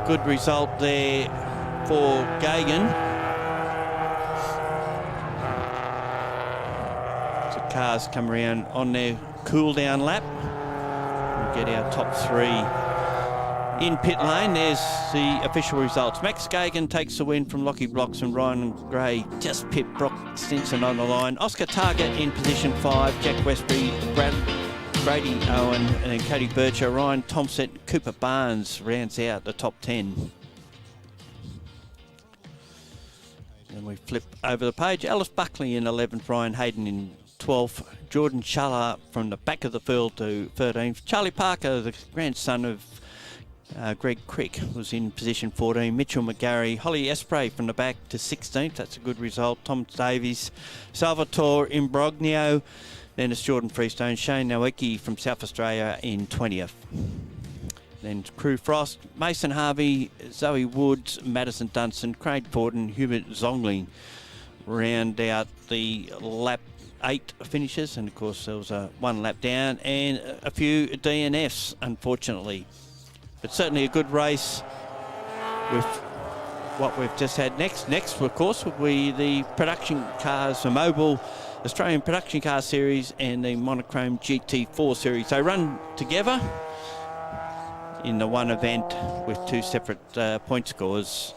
good result there for Gagan. So cars come around on their cool down lap. We get our top 3 in pit lane. There's the official results. Max Gagan takes the win from Lockie Blocks, and Ryan Gray just pipped Brock Stinson on the line. Oscar Target in position 5. Jack Westbury, Brady Owen, and then Cody Bircher. Ryan Thompson, Cooper Barnes rounds out the top 10. And we flip over the page. Alice Buckley in 11th. Brian Hayden in 12th. Jordan Schaller from the back of the field to 13th. Charlie Parker, the grandson of Greg Crick, was in position 14. Mitchell McGarry, Holly Espray from the back to 16th. That's a good result. Tom Davies, Salvatore Imbrogno. Then it's Jordan Freestone. Shane Nowicki from South Australia in 20th. Then Crew Frost, Mason Harvey, Zoe Woods, Madison Dunstan, Craig Forden, Hubert Zongling round out the lap 8 finishes. And of course there was a 1 lap down and a few DNFs, unfortunately. But certainly a good race with what we've just had next. Next, of course, will be the production cars, the Mobile Australian Production Car Series and the Monochrome GT4 Series. They run together in the one event with 2 separate point scores.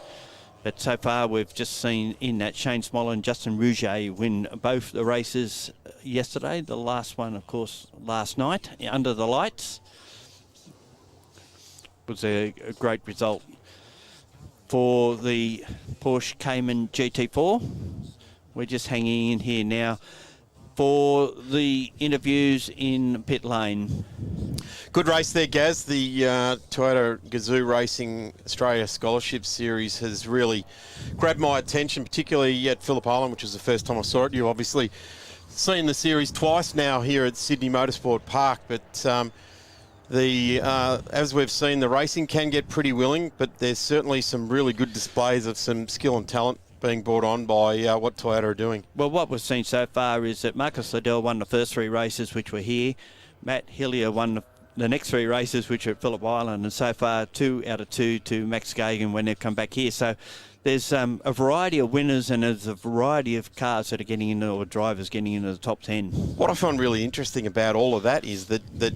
But so far we've just seen in that Shane Smoller and Justin Rouget win both the races yesterday. The last one, of course, last night under the lights. Was a great result for the Porsche Cayman GT4. We're just hanging in here now for the interviews in pit lane. Good race there, Gaz. The Toyota Gazoo Racing Australia Scholarship Series has really grabbed my attention, particularly at Phillip Island, which is the first time I saw it. You've obviously seen the series twice now here at Sydney Motorsport Park, but as we've seen, the racing can get pretty willing, but there's certainly some really good displays of some skill and talent being brought on by what Toyota are doing. Well, what we've seen so far is that Marcus Liddell won the first 3 races, which were here. Matt Hillier won the next 3 races, which are at Phillip Island, and so far 2 out of 2 to Max Gagan when they've come back here. So there's a variety of winners and there's a variety of cars that are getting into, or drivers getting into the top 10. What I find really interesting about all of that is that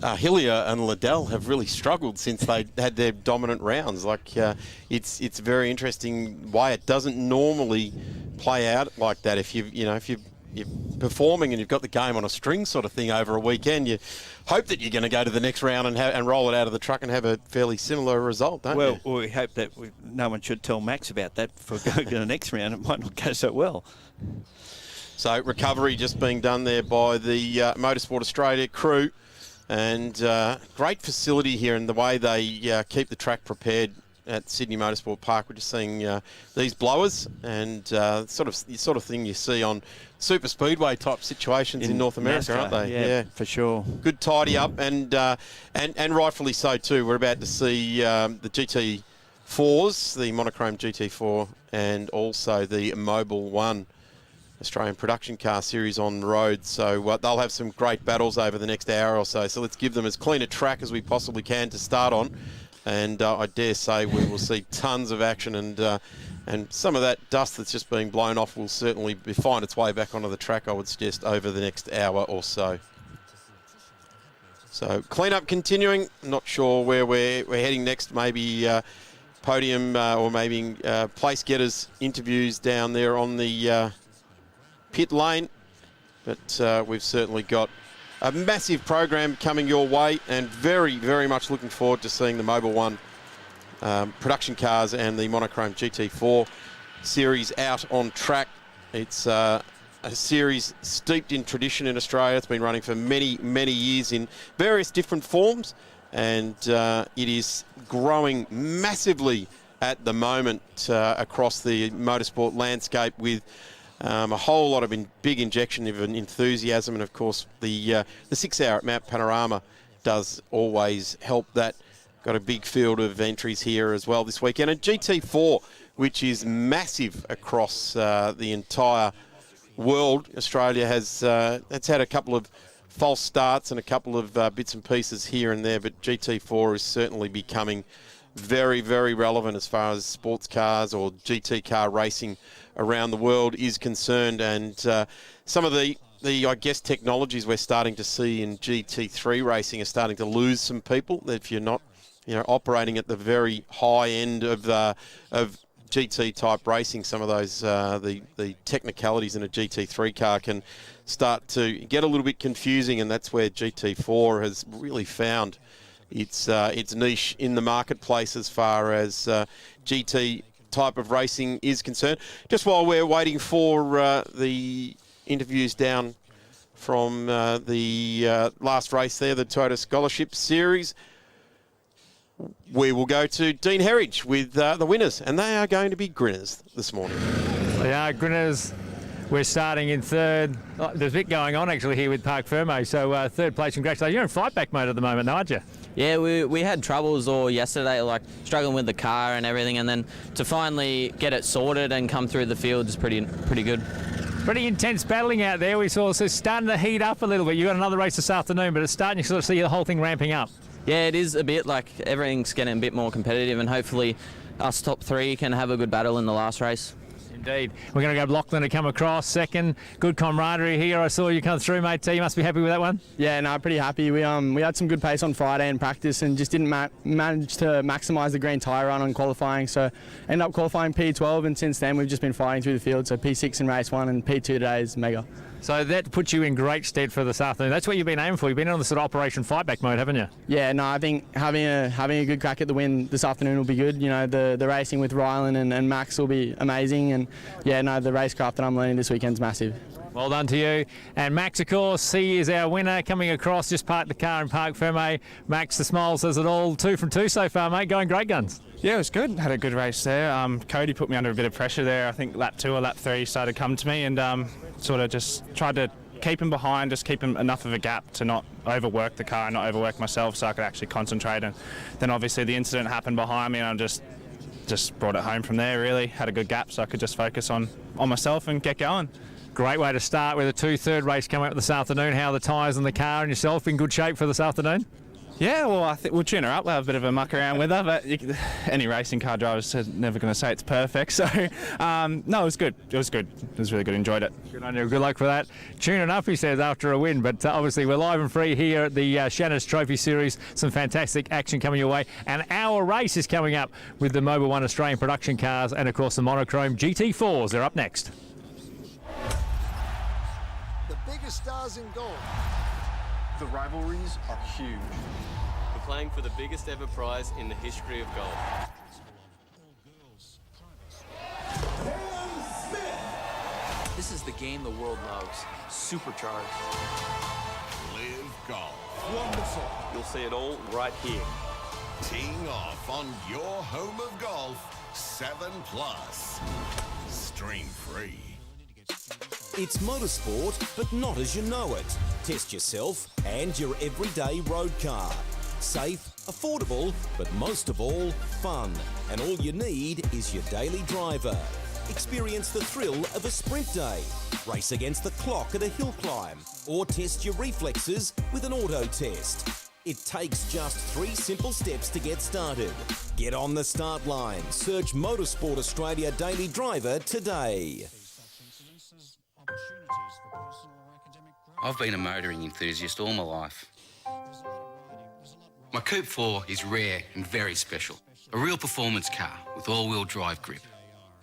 Hillier and Liddell have really struggled since they had their dominant rounds. It's very interesting way it doesn't normally play out like that. If you're performing and you've got the game on a string sort of thing over a weekend, you hope that you're going to go to the next round and roll it out of the truck and have a fairly similar result, don't you? Well, we hope that no one should tell Max about that for going to the next round. It might not go so well. So recovery just being done there by the Motorsport Australia crew. And great facility here in the way they keep the track prepared at Sydney Motorsport Park. We're just seeing these blowers and sort of thing you see on super speedway type situations in North America, NASCAR, aren't they? Yeah, for sure. Good tidy up and rightfully so too. We're about to see the GT4s, the Monochrome GT4, and also the Mobile 1 Australian Production Car Series on the road. So they'll have some great battles over the next hour or so. So let's give them as clean a track as we possibly can to start on. And I dare say we will see tons of action and And some of that dust that's just being blown off will certainly find its way back onto the track, I would suggest, over the next hour or so. So clean-up continuing. Not sure where we're heading next. Maybe podium or maybe place getters interviews down there on the pit lane. But we've certainly got a massive program coming your way, and very, very much looking forward to seeing the Mobil 1 production cars and the monochrome GT4 series out on track. It's a series steeped in tradition in Australia. It's been running for many, many years in various different forms, and it is growing massively at the moment across the motorsport landscape, with a whole lot of big injection of enthusiasm, and of course the 6 hour at Mount Panorama does always help that. Got a big field of entries here as well this weekend, and GT4, which is massive across the entire world. Australia has had a couple of false starts and a couple of bits and pieces here and there, but GT4 is certainly becoming very, very relevant as far as sports cars or GT car racing around the world is concerned. And some of the I guess technologies we're starting to see in GT3 racing are starting to lose some people. If you're not, operating at the very high end of GT type racing, some of those the technicalities in a GT3 car can start to get a little bit confusing, and that's where GT4 has really found its niche in the marketplace as far as GT type of racing is concerned. Just while we're waiting for the interviews down from the last race there, the Toyota Scholarship Series, we will go to Dean Herridge with the winners, and they are going to be Grinners this morning. They are Grinners. We're starting in third. Oh, there's a bit going on actually here with Park Ferme. So third place, congratulations. You're in flight back mode at the moment, aren't you? Yeah, we had troubles yesterday, like struggling with the car and everything, and then to finally get it sorted and come through the field is pretty good. Pretty intense battling out there. We saw it's starting to heat up a little bit. You got another race this afternoon, but it's starting to sort of see the whole thing ramping up. Yeah, it is a bit like everything's getting a bit more competitive, and hopefully us top three can have a good battle in the last race. Indeed. We're going to go Lachlan to come across second. Good camaraderie here. I saw you come through, mate. You must be happy with that one. Yeah, no, pretty happy. We had some good pace on Friday in practice and just didn't manage to maximise the green tyre run on qualifying. So ended up qualifying P12, and since then we've just been fighting through the field. So P6 in race 1 and P2 today is mega. So that puts you in great stead for this afternoon. That's what you've been aiming for. You've been on the sort of Operation Fightback mode, haven't you? Yeah, no, I think having a good crack at the win this afternoon will be good. The racing with Rylan and Max will be amazing, and yeah, no, the racecraft that I'm learning this weekend's massive. Well done to you. And Max, of course, he is our winner, coming across, just parked the car in Park Ferme. Max, the smile says it all. 2 from 2 so far, mate. Going great guns. Yeah, it was good. Had a good race there. Cody put me under a bit of pressure there. I think lap 2 or lap 3 started to come to me, and sort of just tried to keep him behind, just keep him enough of a gap to not overwork the car and not overwork myself, so I could actually concentrate. And then obviously the incident happened behind me, and I just brought it home from there, really. Had a good gap so I could just focus on myself and get going. Great way to start with a 2/3 race coming up this afternoon. How are the tyres and the car and yourself in good shape for this afternoon? Yeah, well, I think we'll tune her up. We'll have a bit of a muck around with her, but any racing car driver's never going to say it's perfect. So, no, it was good. It was good. It was really good. Enjoyed it. Good on you. Good luck for that. Tune it up, he says, after a win. But obviously, we're live and free here at the Shannons Trophy Series. Some fantastic action coming your way. And our race is coming up with the Mobil 1 Australian production cars and, of course, the monochrome GT4s. They're up next. The biggest stars in golf. The rivalries are huge. We're playing for the biggest ever prize in the history of golf. This is the game the world loves. Supercharged. Live golf. Wonderful. You'll see it all right here. Teeing off on your home of golf, 7+. Stream free. It's motorsport, but not as you know it. Test yourself and your everyday road car. Safe, affordable, but most of all, fun. And all you need is your daily driver. Experience the thrill of a sprint day. Race against the clock at a hill climb. Or test your reflexes with an auto test. It takes just 3 simple steps to get started. Get on the start line. Search Motorsport Australia Daily Driver today. I've been a motoring enthusiast all my life. My Coupe 4 is rare and very special. A real performance car with all-wheel drive grip.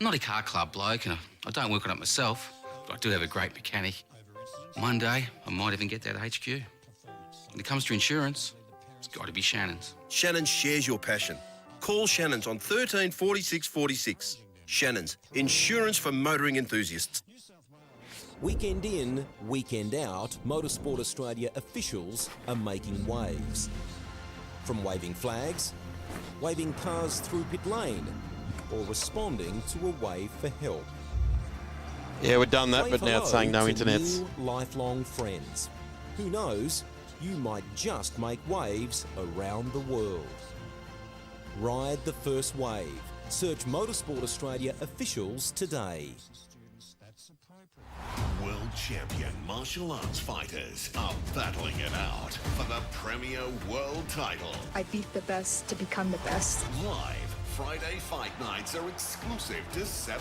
I'm not a car club bloke and I don't work on it myself, but I do have a great mechanic. One day, I might even get that HQ. When it comes to insurance, it's got to be Shannons. Shannons shares your passion. Call Shannons on 13 46 46. Shannons, insurance for motoring enthusiasts. Weekend in, weekend out, Motorsport Australia officials are making waves. From waving flags, waving cars through pit lane, or responding to a wave for help. Yeah, we've done that, but now it's saying no internets. New lifelong friends. Who knows, you might just make waves around the world. Ride the first wave. Search Motorsport Australia officials today. World champion martial arts fighters are battling it out for the Premier World title. I beat the best to become the best. Live Friday fight nights are exclusive to 7+.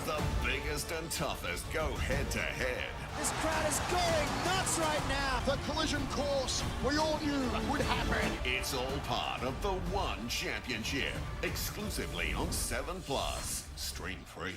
The biggest and toughest go head-to-head. This crowd is going nuts right now. The collision course we all knew would happen. It's all part of the One Championship, exclusively on 7+. Stream free.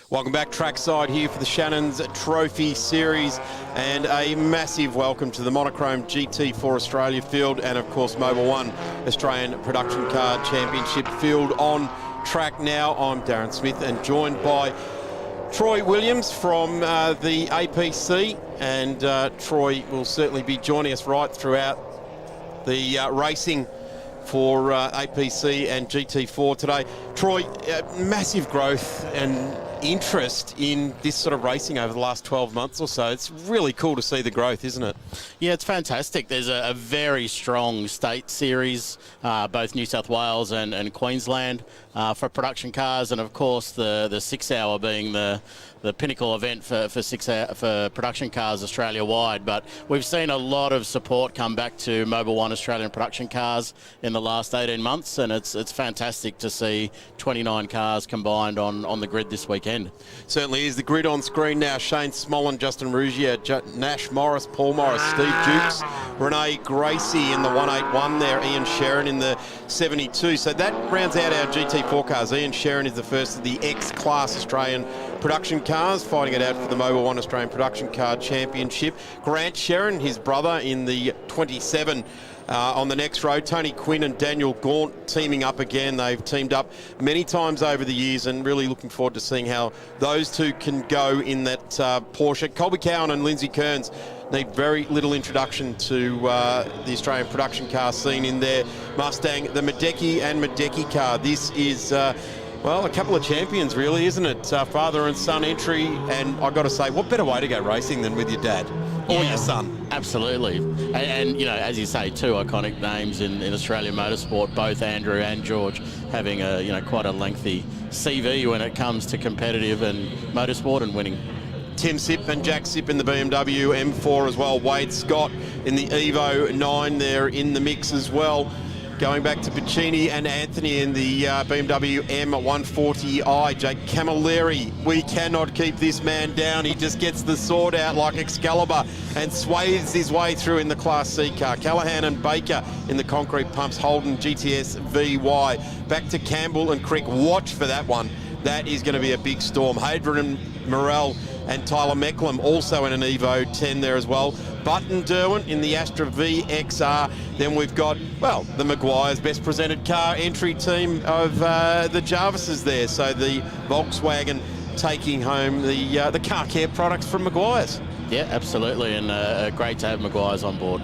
Welcome back trackside here for the Shannons Trophy Series, and a massive welcome to the Monochrome GT4 Australia field and of course Mobil 1 Australian Production Car Championship field on track now. I'm Darren Smith and joined by Troy Williams from the APC, and Troy will certainly be joining us right throughout the racing for APC and GT4 today. Troy, massive growth and interest in this sort of racing over the last 12 months or so. It's really cool to see the growth, isn't it? Yeah, it's fantastic. There's a very strong state series, both New South Wales and Queensland for production cars, and of course the 6 hour being the pinnacle event for production cars Australia-wide. But we've seen a lot of support come back to Mobil 1 Australian production cars in the last 18 months, and it's fantastic to see 29 cars combined on the grid this weekend. Certainly is. The grid on screen now: Shane Smolin, Justin Rugier, Nash Morris, Paul Morris, Steve Dukes, Renee Gracie in the 181 there, Ian Sherrin in the 72. So that rounds out our GT4 cars. Ian Sherrin is the first of the X-Class Australian production cars, fighting it out for the Mobil 1 Australian Production Car Championship. Grant Sherrin, his brother, in the 27 on the next row. Tony Quinn and Daniel Gaunt teaming up again. They've teamed up many times over the years, and really looking forward to seeing how those two can go in that Porsche. Colby Cowan and Lindsay Kearns need very little introduction to the Australian production car scene in their Mustang, the Madeki and Madeki car. This is well, a couple of champions, really, isn't it? Father and son entry, and I've got to say, what better way to go racing than with your dad or your son? Absolutely. And you know, as you say, two iconic names in Australian motorsport, both Andrew and George having quite a lengthy CV when it comes to competitive and motorsport and winning. Tim Sipp and Jack Sipp in the BMW M4 as well. Wade Scott in the Evo 9 there in the mix as well. Going back to Piccini and Anthony in the BMW M140i. Jake Camilleri, we cannot keep this man down. He just gets the sword out like Excalibur and sways his way through in the Class C car. Callahan and Baker in the concrete pumps. Holden GTS VY. Back to Campbell and Crick. Watch for that one. That is going to be a big storm. Hadron and Morel and Tyler Mecklem also in an Evo 10 there as well. Button Derwent in the Astra VXR. Then we've got, well, the Maguire's best presented car entry team of the Jarvises there. So the Volkswagen taking home the car care products from Maguire's. Yeah, absolutely, and great to have Maguire's on board.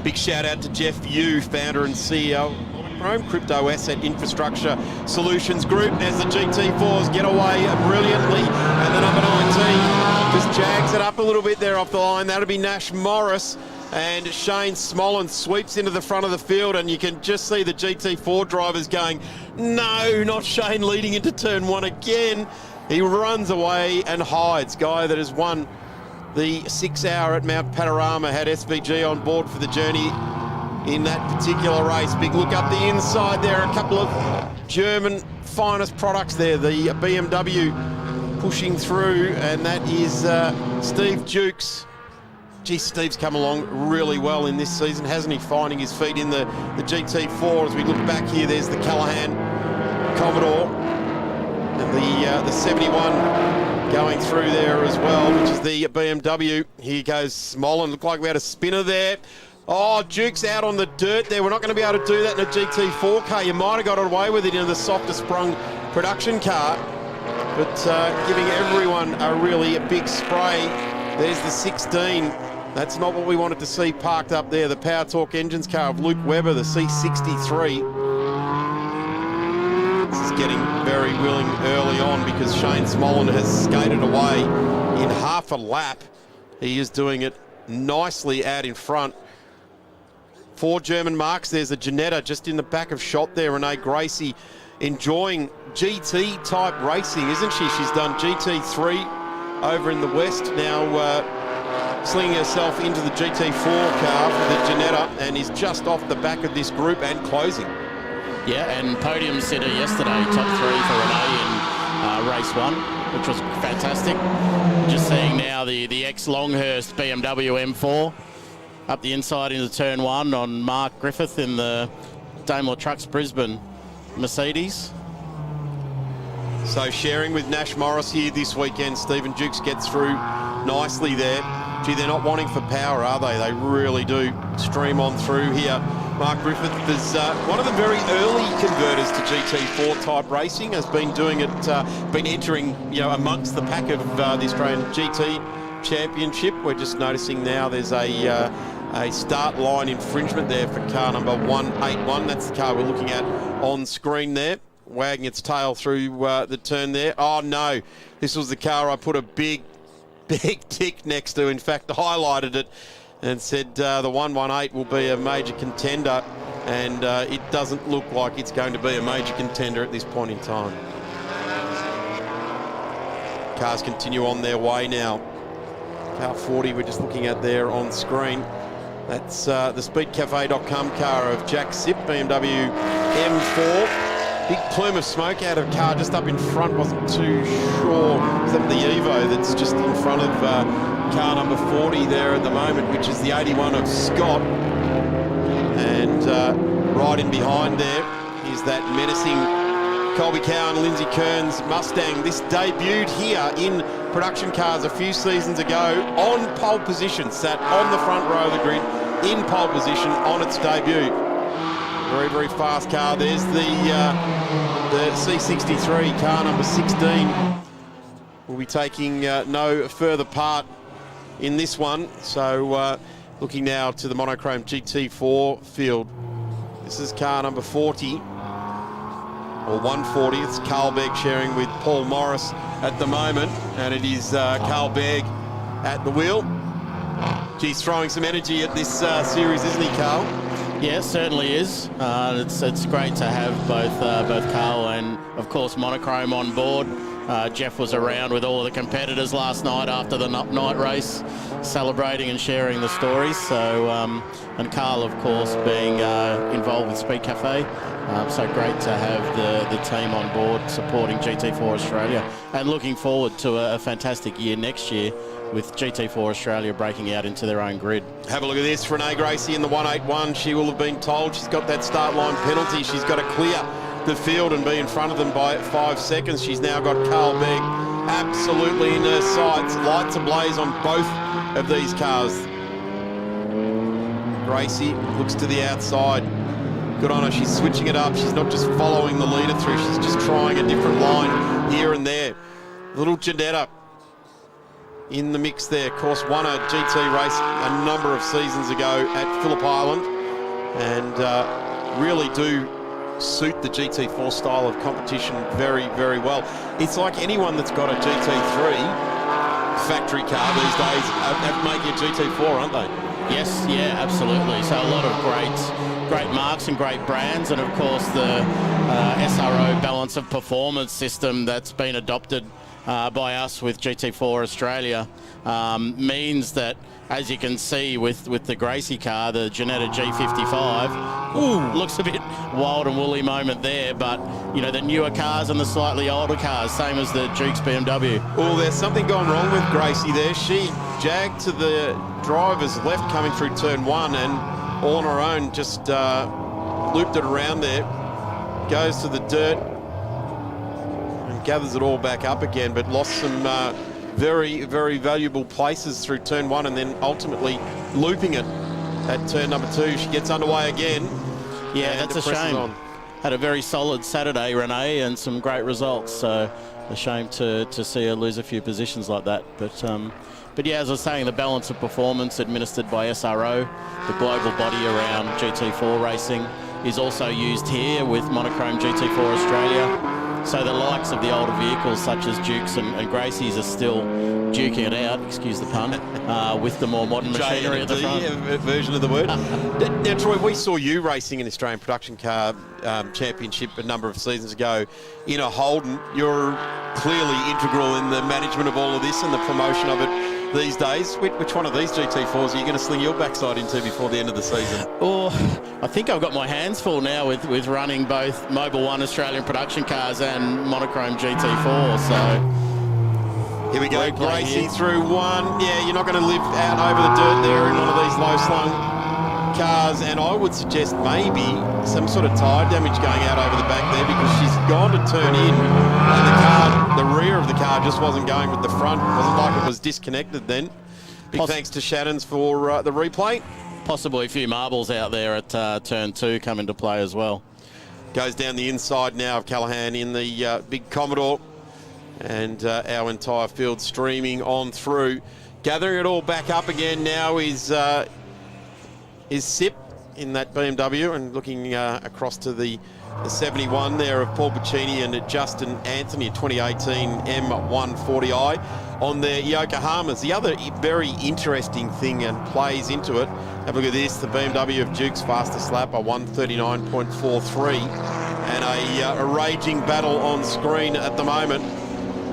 Big shout out to Jeff Yu, founder and CEO Monochrome, Crypto Asset Infrastructure Solutions Group, as the GT4s get away brilliantly. And the number 19 just jags it up a little bit there off the line. That'll be Nash Morris. And Shane Smollen sweeps into the front of the field, and you can just see the GT4 drivers going, no, not Shane, leading into turn 1 again. He runs away and hides. Guy that has won the 6 hour at Mount Panorama, had SVG on board for the journey in that particular race. Big look up the inside there, a couple of German finest products there. The BMW pushing through, and that is Steve Dukes. Gee, Steve's come along really well in this season, hasn't he? Finding his feet in the GT4. As we look back here, there's the Callahan Commodore and the 71 going through there as well, which is the BMW. Here goes Smollen. Looked like we had a spinner there. Oh, Duke's out on the dirt there. We're not going to be able to do that in a GT4 car. You might have got away with it in the softer sprung production car, but giving everyone a big spray. There's the 16. That's not what we wanted to see parked up there. The Power Torque Engines car of Luke Webber, the C63. This is getting very willing early on because Shane Smollen has skated away in half a lap. He is doing it nicely out in front. 4 German marks. There's a Janetta just in the back of shot there. Renee Gracie enjoying GT type racing, isn't she? She's done GT3 over in the West, now slinging herself into the GT4 car for the Janetta, and is just off the back of this group and closing. Yeah, and podium sitter yesterday, top 3 for Renee in race 1, which was fantastic. Just seeing now the ex-Longhurst BMW M4 up the inside into turn 1 on Mark Griffith in the Daimler Trucks Brisbane Mercedes. So sharing with Nash Morris here this weekend. Stephen Dukes gets through nicely there. Gee, they're not wanting for power, are they? They really do stream on through here. Mark Griffith is one of the very early converters to GT4 type racing, has been doing it, been entering, amongst the pack of the Australian GT Championship. We're just noticing now there's a start line infringement there for car number 181. That's the car we're looking at on screen there, wagging its tail through the turn there. Oh no, this was the car I put a big tick next to. In fact, highlighted it and said the 118 will be a major contender, and it doesn't look like it's going to be a major contender at this point in time. Cars continue on their way now. Car 40 we're just looking at there on screen. That's the speedcafe.com car of Jack Sipp, BMW M4. Big plume of smoke out of car just up in front. Wasn't too sure. Is that the Evo that's just in front of car number 40 there at the moment, which is the 81 of Scott. And right in behind there is that menacing Colby Cowan, Lindsay Kearns Mustang. This debuted here in production cars a few seasons ago on pole position, sat on the front row of the grid in pole position on its debut. Very, very fast car. There's the C63, car number 16. Will be taking no further part in this one. So looking now to the monochrome GT4 field. This is car number 40, or 140. It's Carl Begg sharing with Paul Morris at the moment, and it is Carl Begg at the wheel. He's throwing some energy at this series, isn't he, Carl? Yeah, it certainly is. It's great to have both Carl and, of course, Monochrome on board. Jeff was around with all of the competitors last night after the night race, celebrating and sharing the stories. So, and Carl, of course, being involved with Speed Cafe. So great to have the team on board supporting GT4 Australia, and looking forward to a fantastic year next year with GT4 Australia breaking out into their own grid. Have a look at this. Renee Gracie in the 181. She will have been told she's got that start line penalty. She's got to clear the field and be in front of them by 5 seconds. She's now got Carl Begg absolutely in her sights. Lights ablaze on both of these cars. Gracie looks to the outside. Good on her. She's switching it up. She's not just following the leader through. She's just trying a different line here and there. Little Janetta in the mix there. Of course, won a GT race a number of seasons ago at Phillip Island, and really do suit the GT4 style of competition very, very well. It's like anyone that's got a GT3 factory car these days have making a GT4, aren't they? Yes, yeah, absolutely. So a lot of great marks and great brands, and of course the SRO balance of performance system that's been adopted by us with GT4 Australia means that, as you can see with the Gracie car, the Ginetta G55, looks a bit wild and woolly moment there, but you know, the newer cars and the slightly older cars, same as the Duke's BMW. Oh, there's something going wrong with Gracie there. She jagged to the driver's left coming through turn 1 and all on her own just looped it around there, goes to the dirt and gathers it all back up again, but lost some very, very valuable places through turn 1 and then ultimately looping it at turn number 2. She gets underway again. Yeah, that's a shame. On. Had a very solid Saturday, Renee, and some great results. So a shame to see her lose a few positions like that. But yeah, as I was saying, the balance of performance administered by SRO, the global body around GT4 racing, is also used here with monochrome GT4 Australia. So the likes of the older vehicles such as Dukes and Gracies are still duking it out, excuse the pun, with the more modern machinery at the front. Version of the word. Now, Troy, we saw you racing in the Australian Production Car Championship a number of seasons ago in a Holden. You're clearly integral in the management of all of this and the promotion of it these days. Which one of these GT4s are you going to sling your backside into before the end of the season? Oh, I think I've got my hands full now with running both Mobil 1 Australian production cars and monochrome GT4, so... Here we go, Gracie through 1. Yeah, you're not going to live out over the dirt there in one of these low-slung cars, and I would suggest maybe some sort of tyre damage going out over the back there, because she's gone to turn in and the rear of the car just wasn't going with the front. It wasn't like it was disconnected then. Big thanks to Shannons for the replay. Possibly a few marbles out there at turn 2 come into play as well. Goes down the inside now of Callaghan in the big Commodore, and our entire field streaming on through. Gathering it all back up again now is Sip in that BMW, and looking across to the 71 there of Paul Buccini and Justin Anthony, a 2018 M140i on their Yokohamas. The other very interesting thing, and plays into it, have a look at this, the BMW of Duke's fastest lap, a 139.43, and a raging battle on screen at the moment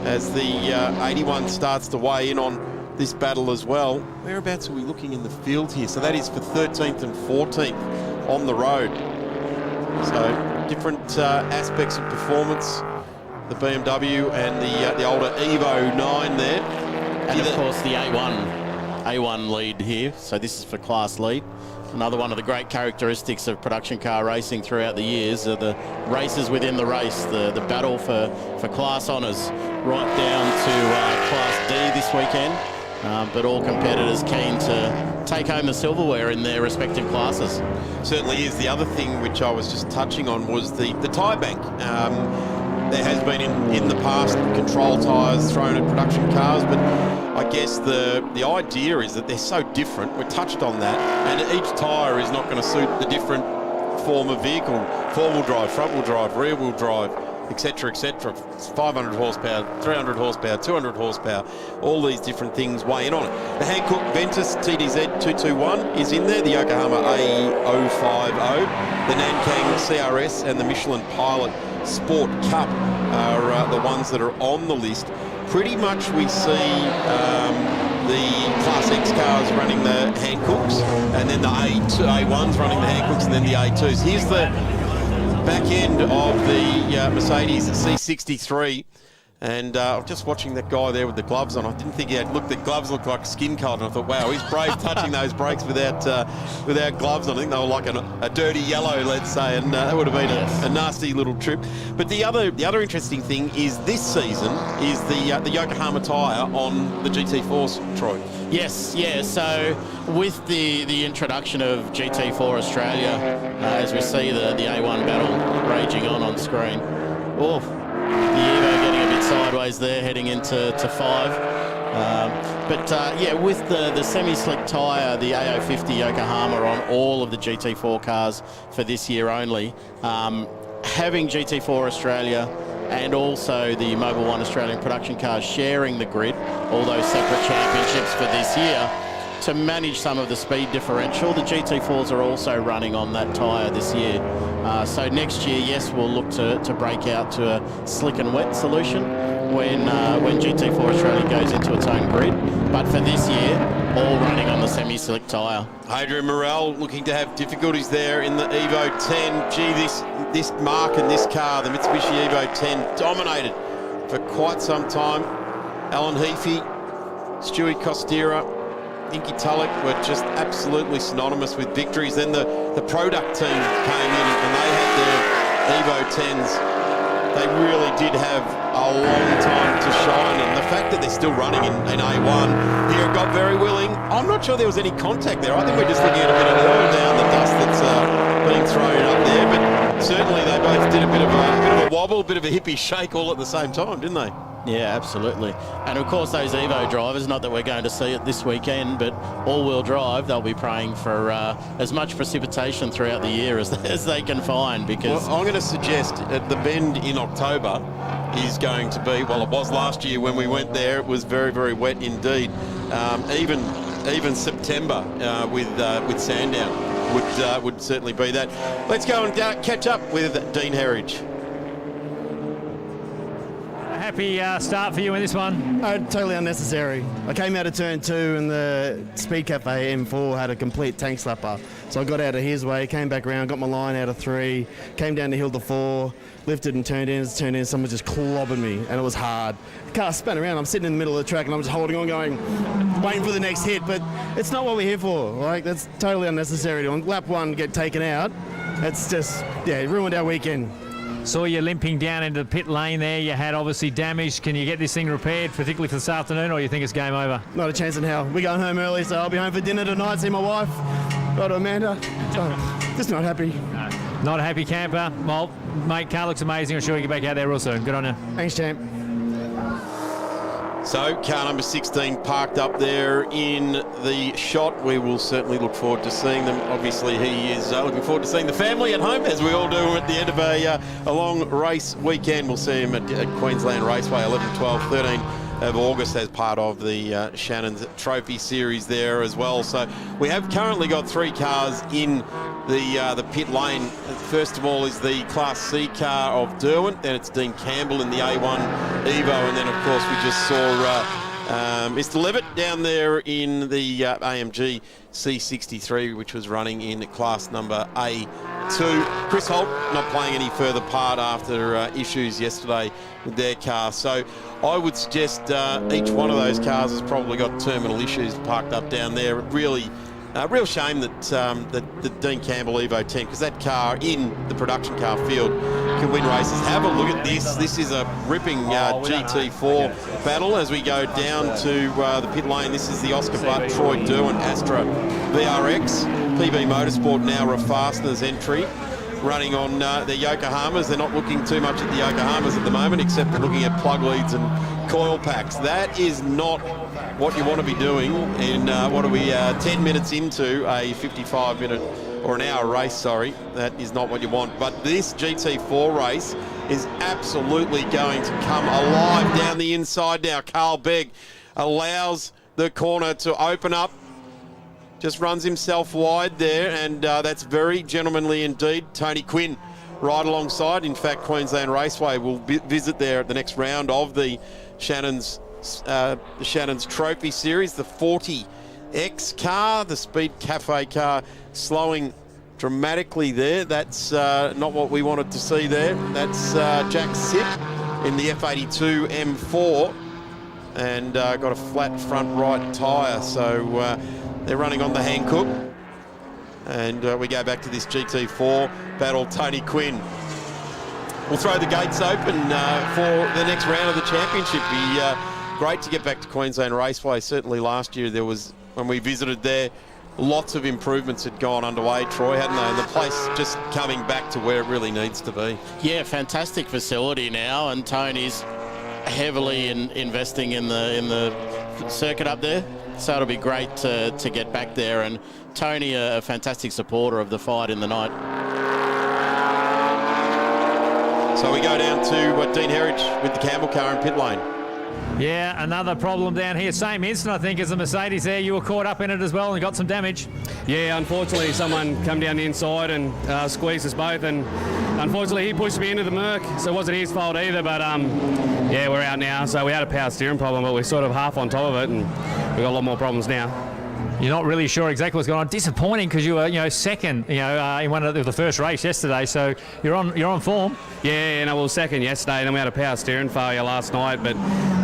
as the 81 starts to weigh in on this battle as well. Whereabouts are we looking in the field here? So that is for 13th and 14th on the road. So different aspects of performance, the BMW and the older Evo 9 there. And of course the A1 lead here, so this is for class lead. Another one of the great characteristics of production car racing throughout the years are the races within the race, the battle for class honours, right down to Class D this weekend. But all competitors keen to take home the silverware in their respective classes. Certainly is. The other thing which I was just touching on was the tyre bank. There has been in the past control tyres thrown at production cars, but I guess the idea is that they're so different. We touched on that, and each tyre is not going to suit the different form of vehicle: four-wheel drive, front-wheel drive, rear-wheel drive, etc., etc. 500 horsepower, 300 horsepower, 200 horsepower, all these different things weigh in on it. The Hankook Ventus TDZ 221 is in there, the Yokohama A050, the Nankang CRS and the Michelin Pilot Sport Cup are the ones that are on the list. Pretty much we see the Class X cars running the Hankooks, and then the A1s running the Hankooks, and then the A2s. Here's the back end of the Mercedes C63, and I'm just watching that guy there with the gloves on. I didn't think he had looked. The gloves looked like skin coloured, and I thought, wow, he's brave touching those brakes without gloves on. I think they were like a dirty yellow, let's say, and that would have been a nasty little trip. But the other interesting thing is this season is the Yokohama tyre on the GT4s, Troy. Yes, yeah, so with the introduction of GT4 Australia, as we see the A1 battle raging on screen, oh, the Evo getting a bit sideways there, heading into 5. Yeah, with the semi-slick tyre, the AO50 Yokohama on all of the GT4 cars for this year only, having GT4 Australia and also the Mobile One Australian production cars sharing the grid, all those separate championships for this year, to manage some of the speed differential. The GT4s are also running on that tyre this year. So next year, yes, we'll look to break out to a slick and wet solution when GT4 Australia goes into its own grid. But for this year, all running on the semi-slick tyre. Adrian Morel looking to have difficulties there in the Evo 10. Gee, this mark and this car, the Mitsubishi Evo 10, dominated for quite some time. Alan Heafy, Stewie Costera, Inky Tulloch were just absolutely synonymous with victories. Then the product team came in and they had their Evo 10s. They really did have a long time to shine, and the fact that they're still running in A1 here got very willing. I'm not sure there was any contact there. I think we're just looking at a bit of oil down the dust that's being thrown up there, but certainly they both did a bit of a wobble, a bit of a hippie shake all at the same time, didn't they? Yeah, absolutely. And of course those Evo drivers, not that we're going to see it this weekend, but all-wheel drive, they'll be praying for as much precipitation throughout the year as they can find, because... Well, I'm going to suggest at the Bend in October is going to be, well, it was last year when we went there, it was very, very wet indeed. Even September with Sandown would certainly be that. Let's go and catch up with Dean Herridge. Happy start for you in this one? Totally unnecessary. I came out of turn 2 and the Speed Cafe M4 had a complete tank slapper. So I got out of his way, came back around, got my line out of 3, came down the hill to 4, lifted and turned in, someone just clobbered me and it was hard. The car spun around, I'm sitting in the middle of the track and I'm just holding on going, waiting for the next hit, but it's not what we're here for. Like, that's totally unnecessary. On lap 1 get taken out, it's just, yeah, it ruined our weekend. Saw you limping down into the pit lane there. You had obviously damage. Can you get this thing repaired, particularly for this afternoon, or you think it's game over? Not a chance in hell. We're going home early, so I'll be home for dinner tonight, see my wife. Right, Amanda. Just not happy. No, not a happy camper. Well, mate, car looks amazing. I'm sure you get back out there real soon. Good on you. Thanks, champ. So, car number 16 parked up there in the shot. We will certainly look forward to seeing them. Obviously, he is looking forward to seeing the family at home, as we all do at the end of a long race weekend. We'll see him at Queensland Raceway, 11, 12, 13 of August as part of the Shannons Trophy Series there as well. So we have currently got 3 cars in the pit lane. First of all is the Class C car of Derwent, then it's Dean Campbell in the A1 Evo, and then of course we just saw Mr. Levitt down there in the AMG C63, which was running in class number A2. Chris Holt not playing any further part after issues yesterday with their car. So I would suggest each one of those cars has probably got terminal issues parked up down there. Really, real shame that that Dean Campbell Evo 10, because that car in the production car field can win races. Have a look at this. This is a ripping GT4 battle as we go down to the pit lane. This is the Oscar Butt Troy Derwent Astra VRX. PB Motorsport now a fasteners entry, running on their Yokohamas. They're not looking too much at the Yokohamas at the moment, except for looking at plug leads and coil packs. That is not what you want to be doing in, 10 minutes into a 55-minute or an hour race, sorry. That is not what you want. But this GT4 race is absolutely going to come alive down the inside now. Carl Begg allows the corner to open up. Just runs himself wide there, and that's very gentlemanly indeed. Tony Quinn right alongside. In fact, Queensland Raceway will visit there at the next round of the Shannons Trophy Series. The 40X car, the Speed Cafe car, slowing dramatically there. That's not what we wanted to see there. That's Jack Sipp in the F82 M4, and got a flat front right tyre. So they're running on the Hankook. And we go back to this GT4 battle. Tony Quinn will throw the gates open for the next round of the championship. Be great to get back to Queensland Raceway. Certainly last year there was, when we visited there, lots of improvements had gone underway, Troy, hadn't they? And the place just coming back to where it really needs to be. Yeah, fantastic facility now, and Tony's heavily investing in the circuit up there. So it'll be great to get back there, and Tony, a fantastic supporter of the fight in the night. So we go down to Dean Herridge with the Campbell car in pit lane. Yeah, another problem down here. Same incident, I think, as the Mercedes there. You were caught up in it as well and got some damage. Yeah, unfortunately, someone come down the inside and squeezed us both, and unfortunately, he pushed me into the Merc, so it wasn't his fault either, but yeah, we're out now. So we had a power steering problem, but we're sort of half on top of it, and we've got a lot more problems now. You're not really sure exactly what's going on. Disappointing because you were, second, in one of the first race yesterday. So you're on form. Yeah, we were second yesterday. Then we had a power steering failure last night, but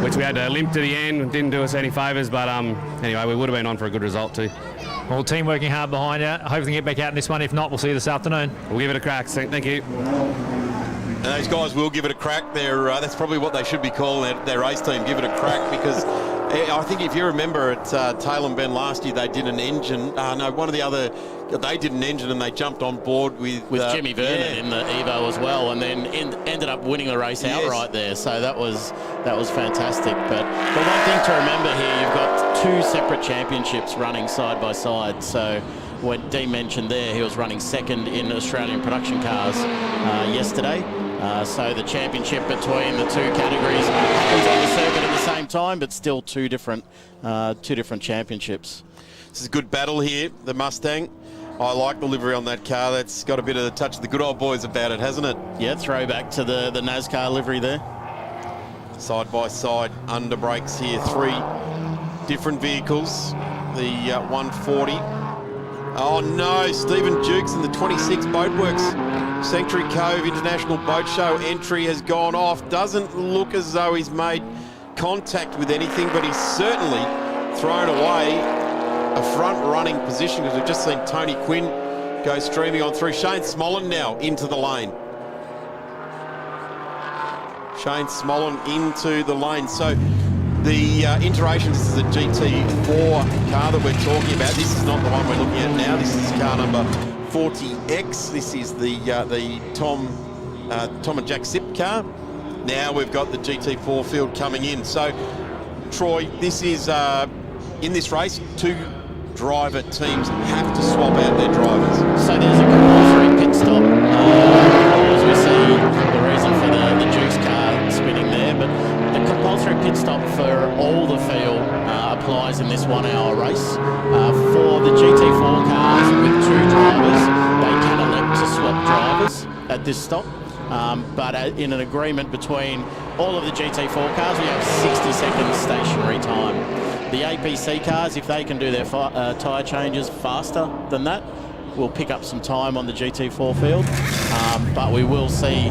which we had to limp to the end. Didn't do us any favours, but anyway, we would have been on for a good result too. Well, team working hard behind you. Hopefully, get back out in this one. If not, we'll see you this afternoon. We'll give it a crack. Thank you. And those guys will give it a crack. That's probably what they should be calling their race team. Give it a crack, because I think if you remember at Taylor and Ben last year, they did an engine. They did an engine and they jumped on board with Jimmy Vernon in the Evo as well, and then ended up winning the race outright there. So that was fantastic. But one thing to remember here, you've got two separate championships running side by side. So when Dean mentioned there, he was running second in Australian production cars yesterday. So the championship between the two categories happens on the circuit at the same time, but still two different championships. This is a good battle here, the Mustang. I like the livery on that car. That's got a bit of the touch of the good old boys about it, hasn't it? Yeah, throwback to the NASCAR livery there. Side by side under brakes here. Three different vehicles. The 140. Oh no, Stephen Jukes in the 26 Boatworks Sanctuary Cove International Boat Show entry has gone off. Doesn't look as though he's made contact with anything, but he's certainly thrown away a front-running position, because we've just seen Tony Quinn go streaming on through. Shane Smollen now into the lane. Shane Smollen into the lane. So the Iterations, this is a GT4 car that we're talking about. This is not the one we're looking at now. This is car number 40X. This is the Tom and Jack Sipp car. Now we've got the GT4 field coming in. So, Troy, this is, in this race, two driver teams have to swap out their drivers. So there's a compulsory pit stop. As we see the reason for the Duke's car spinning there, but the compulsory pit stop for all the field applies in this 1 hour race. For the GT4 cars with two drivers, they can elect to swap drivers at this stop. But in an agreement between all of the GT4 cars, we have 60 seconds stationary time. The APC cars, if they can do their tyre changes faster than that, we'll pick up some time on the GT4 field. But we will see,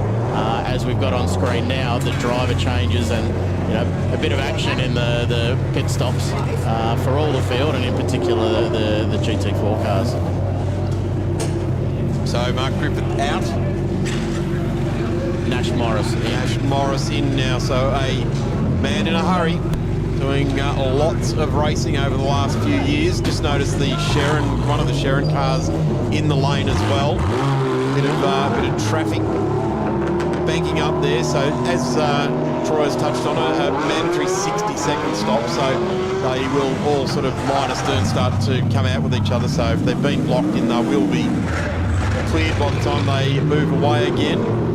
as we've got on screen now, the driver changes and a bit of action in the pit stops for all the field, and in particular the GT4 cars. So Mark Griffith out. Nash Morris in. Nash Morris in now, so a man in a hurry, doing lots of racing over the last few years. Just noticed one of the Sharon cars in the lane as well. Bit of traffic banking up there. So as Troy has touched on, a mandatory 60-second stop. So they will all sort of line astern start to come out with each other. So if they've been blocked in, they will be cleared by the time they move away again.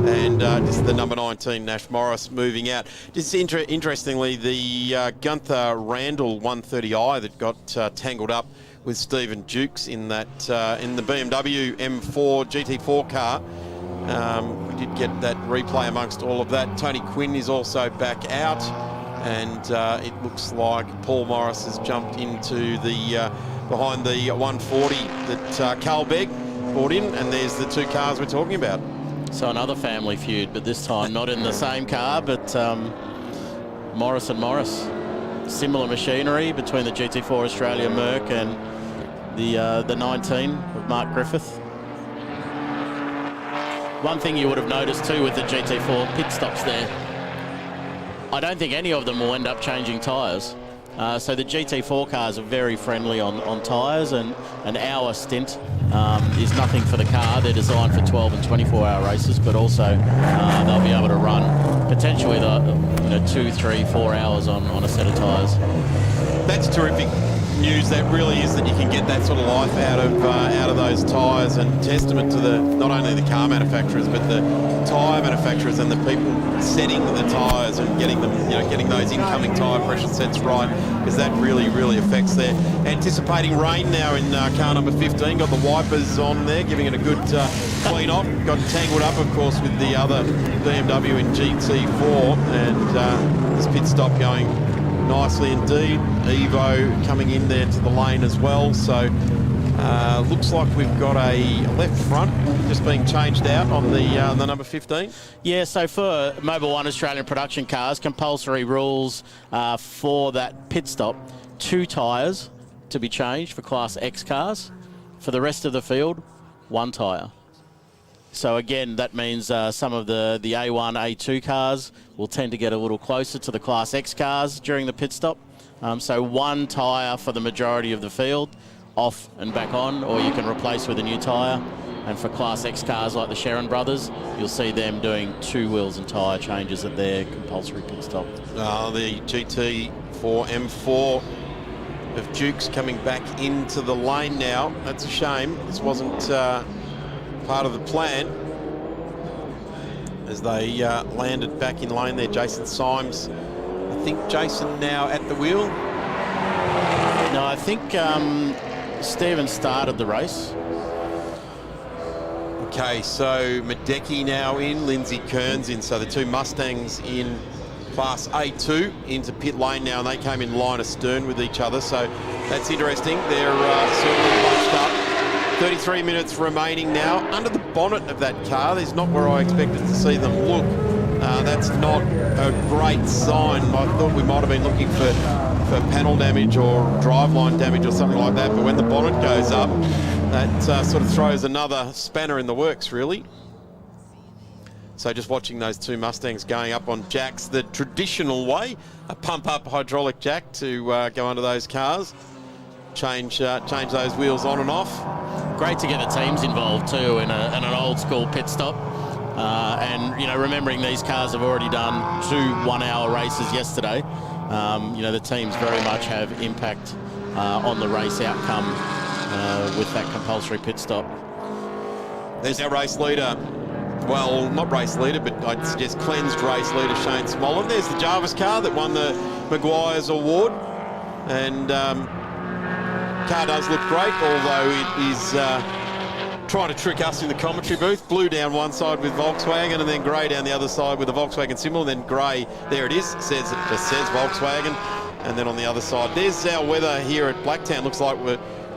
And this is the number 19, Nash Morris, moving out. Just interestingly, the Gunther Randall 130i that got tangled up with Stephen Jukes in that in the BMW M4 GT4 car. We did get that replay amongst all of that. Tony Quinn is also back out, and it looks like Paul Morris has jumped into the behind the 140 that Carl Begg brought in, and there's the two cars we're talking about. So another family feud, but this time not in the same car, but Morris and Morris. Similar machinery between the GT4 Australia Merc and the 19 of Mark Griffith. One thing you would have noticed too with the GT4 pit stops there, I don't think any of them will end up changing tyres. So the GT4 cars are very friendly on tyres, and an hour stint is nothing for the car. They're designed for 12 and 24-hour races, but also they'll be able to run potentially 2, 3, 4 hours on a set of tyres. That's terrific. news that really is that you can get that sort of life out of those tyres, and testament to the not only the car manufacturers but the tyre manufacturers and the people setting the tyres and getting them, getting those incoming tyre pressure sets right, because that really affects their anticipating rain now in car number 15. Got the wipers on there, giving it a good clean off. Got tangled up, of course, with the other BMW in GT4, and this pit stop going nicely indeed. Evo coming in there to the lane as well, so looks like we've got a left front just being changed out on the number 15. Yeah, so for Mobil 1 Australian production cars, compulsory rules for that pit stop, 2 tyres to be changed for Class X cars. For the rest of the field, 1 tyre. So again, that means some of the A1, A2 cars will tend to get a little closer to the Class X cars during the pit stop. So 1 tyre for the majority of the field, off and back on, or you can replace with a new tyre. And for Class X cars like the Shannons brothers, you'll see them doing 2 wheels and tyre changes at their compulsory pit stop. The GT4 M4 of Dukes coming back into the lane now. That's a shame. This wasn't part of the plan as they landed back in lane there. Jason Symes, I think Jason now at the wheel. No, I think Stephen started the race. Okay, so Madecki now in, Lindsay Kearns in, so the 2 Mustangs in Class A2 into pit lane now, and they came in line astern with each other, so that's interesting. They're certainly bunched up. 33 minutes remaining now. Under the bonnet of that car, there's not where I expected to see them look. That's not a great sign. I thought we might have been looking for panel damage or driveline damage or something like that, but when the bonnet goes up, that sort of throws another spanner in the works, really. So just watching those 2 Mustangs going up on jacks the traditional way, a pump-up hydraulic jack to go under those cars. Change those wheels on and off. Great to get the teams involved too in an old school pit stop. And remembering these cars have already done 2 one-hour races yesterday. The teams very much have impact on the race outcome with that compulsory pit stop. There's our race leader. Well, not race leader, but I'd suggest cleansed race leader Shane Smolin. There's the Jarvis car that won the Maguire's Award. And car does look great, although it is trying to trick us in the commentary booth. Blue down one side with Volkswagen, and then grey down the other side with the Volkswagen symbol, and then grey, there it is, just says Volkswagen. And then on the other side, there's our weather here at Blacktown. Looks like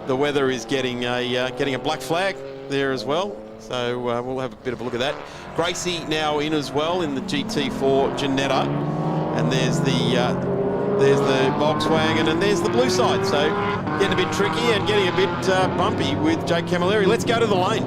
the weather is getting a black flag there as well. So we'll have a bit of a look at that. Gracie now in as well in the GT4 Ginetta, and there's the Volkswagen, and there's the blue side. So getting a bit tricky and getting a bit bumpy with Jake Camilleri. Let's go to the lane.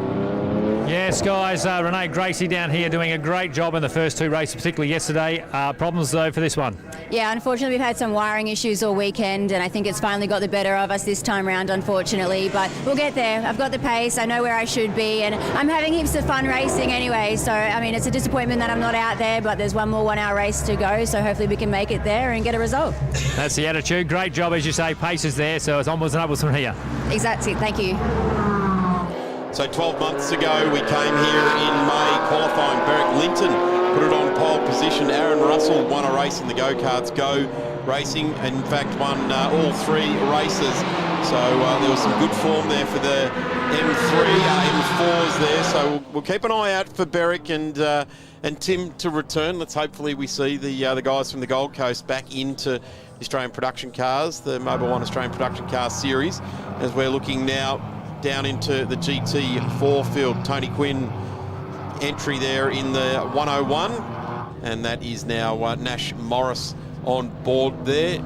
Yes, guys, Renee Gracie down here doing a great job in the first 2 races, particularly yesterday. Problems, though, for this one? Yeah, unfortunately, we've had some wiring issues all weekend, and I think it's finally got the better of us this time round, unfortunately. But we'll get there. I've got the pace. I know where I should be, and I'm having heaps of fun racing anyway. So, I mean, it's a disappointment that I'm not out there, but there's 1 more one-hour race to go, so hopefully we can make it there and get a result. That's the attitude. Great job, as you say. Pace is there, so it's onwards and upwards from here. Exactly. Thank you. So 12 months ago, we came here in May qualifying. Beric Linton put it on pole position. Aaron Russell won a race in the Go-Karts Go Racing, and in fact won all 3 races. So there was some good form there for the M4s there. So we'll keep an eye out for Beric and Tim to return. Let's hopefully we see the guys from the Gold Coast back into the Australian production cars, the Mobil 1 Australian production car series, as we're looking now down into the GT4 field. Tony Quinn entry there in the 101, and that is now Nash Morris on board there.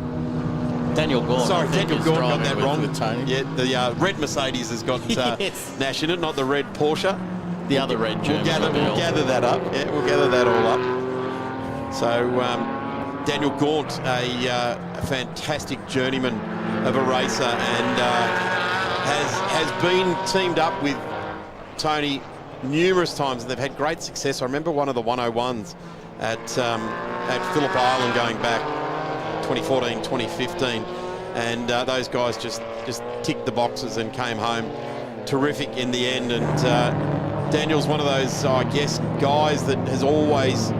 Daniel Gaunt. Sorry, Daniel Gaunt got that wrong. Tony. Yeah, the red Mercedes has got yes. Nash in it, not the red Porsche. The other red German. We'll gather that up. Yeah, we'll gather that all up. So Daniel Gaunt, a fantastic journeyman of a racer, and has been teamed up with Tony numerous times, and they've had great success. I remember one of the 101s at Phillip Island going back 2014, 2015, and those guys just ticked the boxes and came home terrific in the end. And Daniel's one of those, I guess, guys that has always,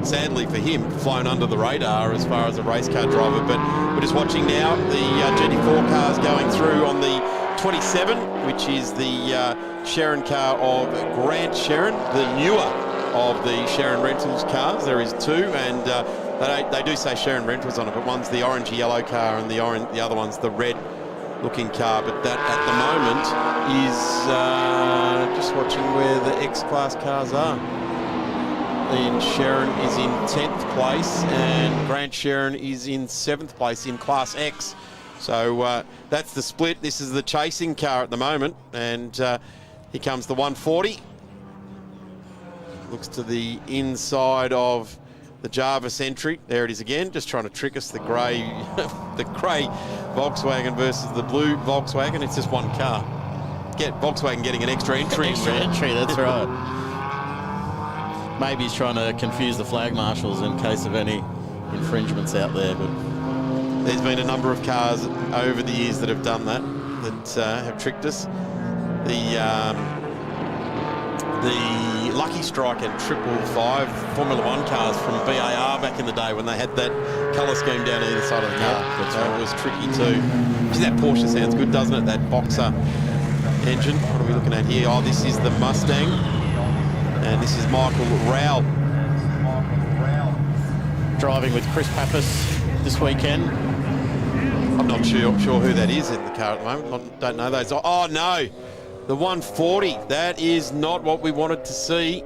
sadly for him, flown under the radar as far as a race car driver. But we're just watching now the GT4 cars going through on the 27, which is the Shannon car of Grant Shannon, the newer of the Shannon Rentals cars. There is two, and they do say Shannon Rentals on it, but one's the orangey yellow car and the other one's the red looking car. But that at the moment is just watching where the X-Class cars are. Ian Sharon is in 10th place and Grant Sharon is in 7th place in Class X. So that's the split. This is the chasing car at the moment, and here comes the 140. Looks to the inside of the Jarvis entry. There it is again, just trying to trick us. The grey, the grey Volkswagen versus the blue Volkswagen. It's just one car. Volkswagen getting an extra entry. Extra entry, that's right. Maybe he's trying to confuse the flag marshals in case of any infringements out there. But there's been a number of cars over the years that have done that have tricked us. The Lucky Strike and 555 Formula One cars from BAR back in the day when they had that colour scheme down either side of the car. That was tricky too. Gee, that Porsche sounds good, doesn't it? That Boxer engine. What are we looking at here? Oh, this is the Mustang. And this is Michael Rowell. Driving with Chris Pappas this weekend. I'm not sure who that is in the car at the moment. I don't know those. Oh, no. The 140. That is not what we wanted to see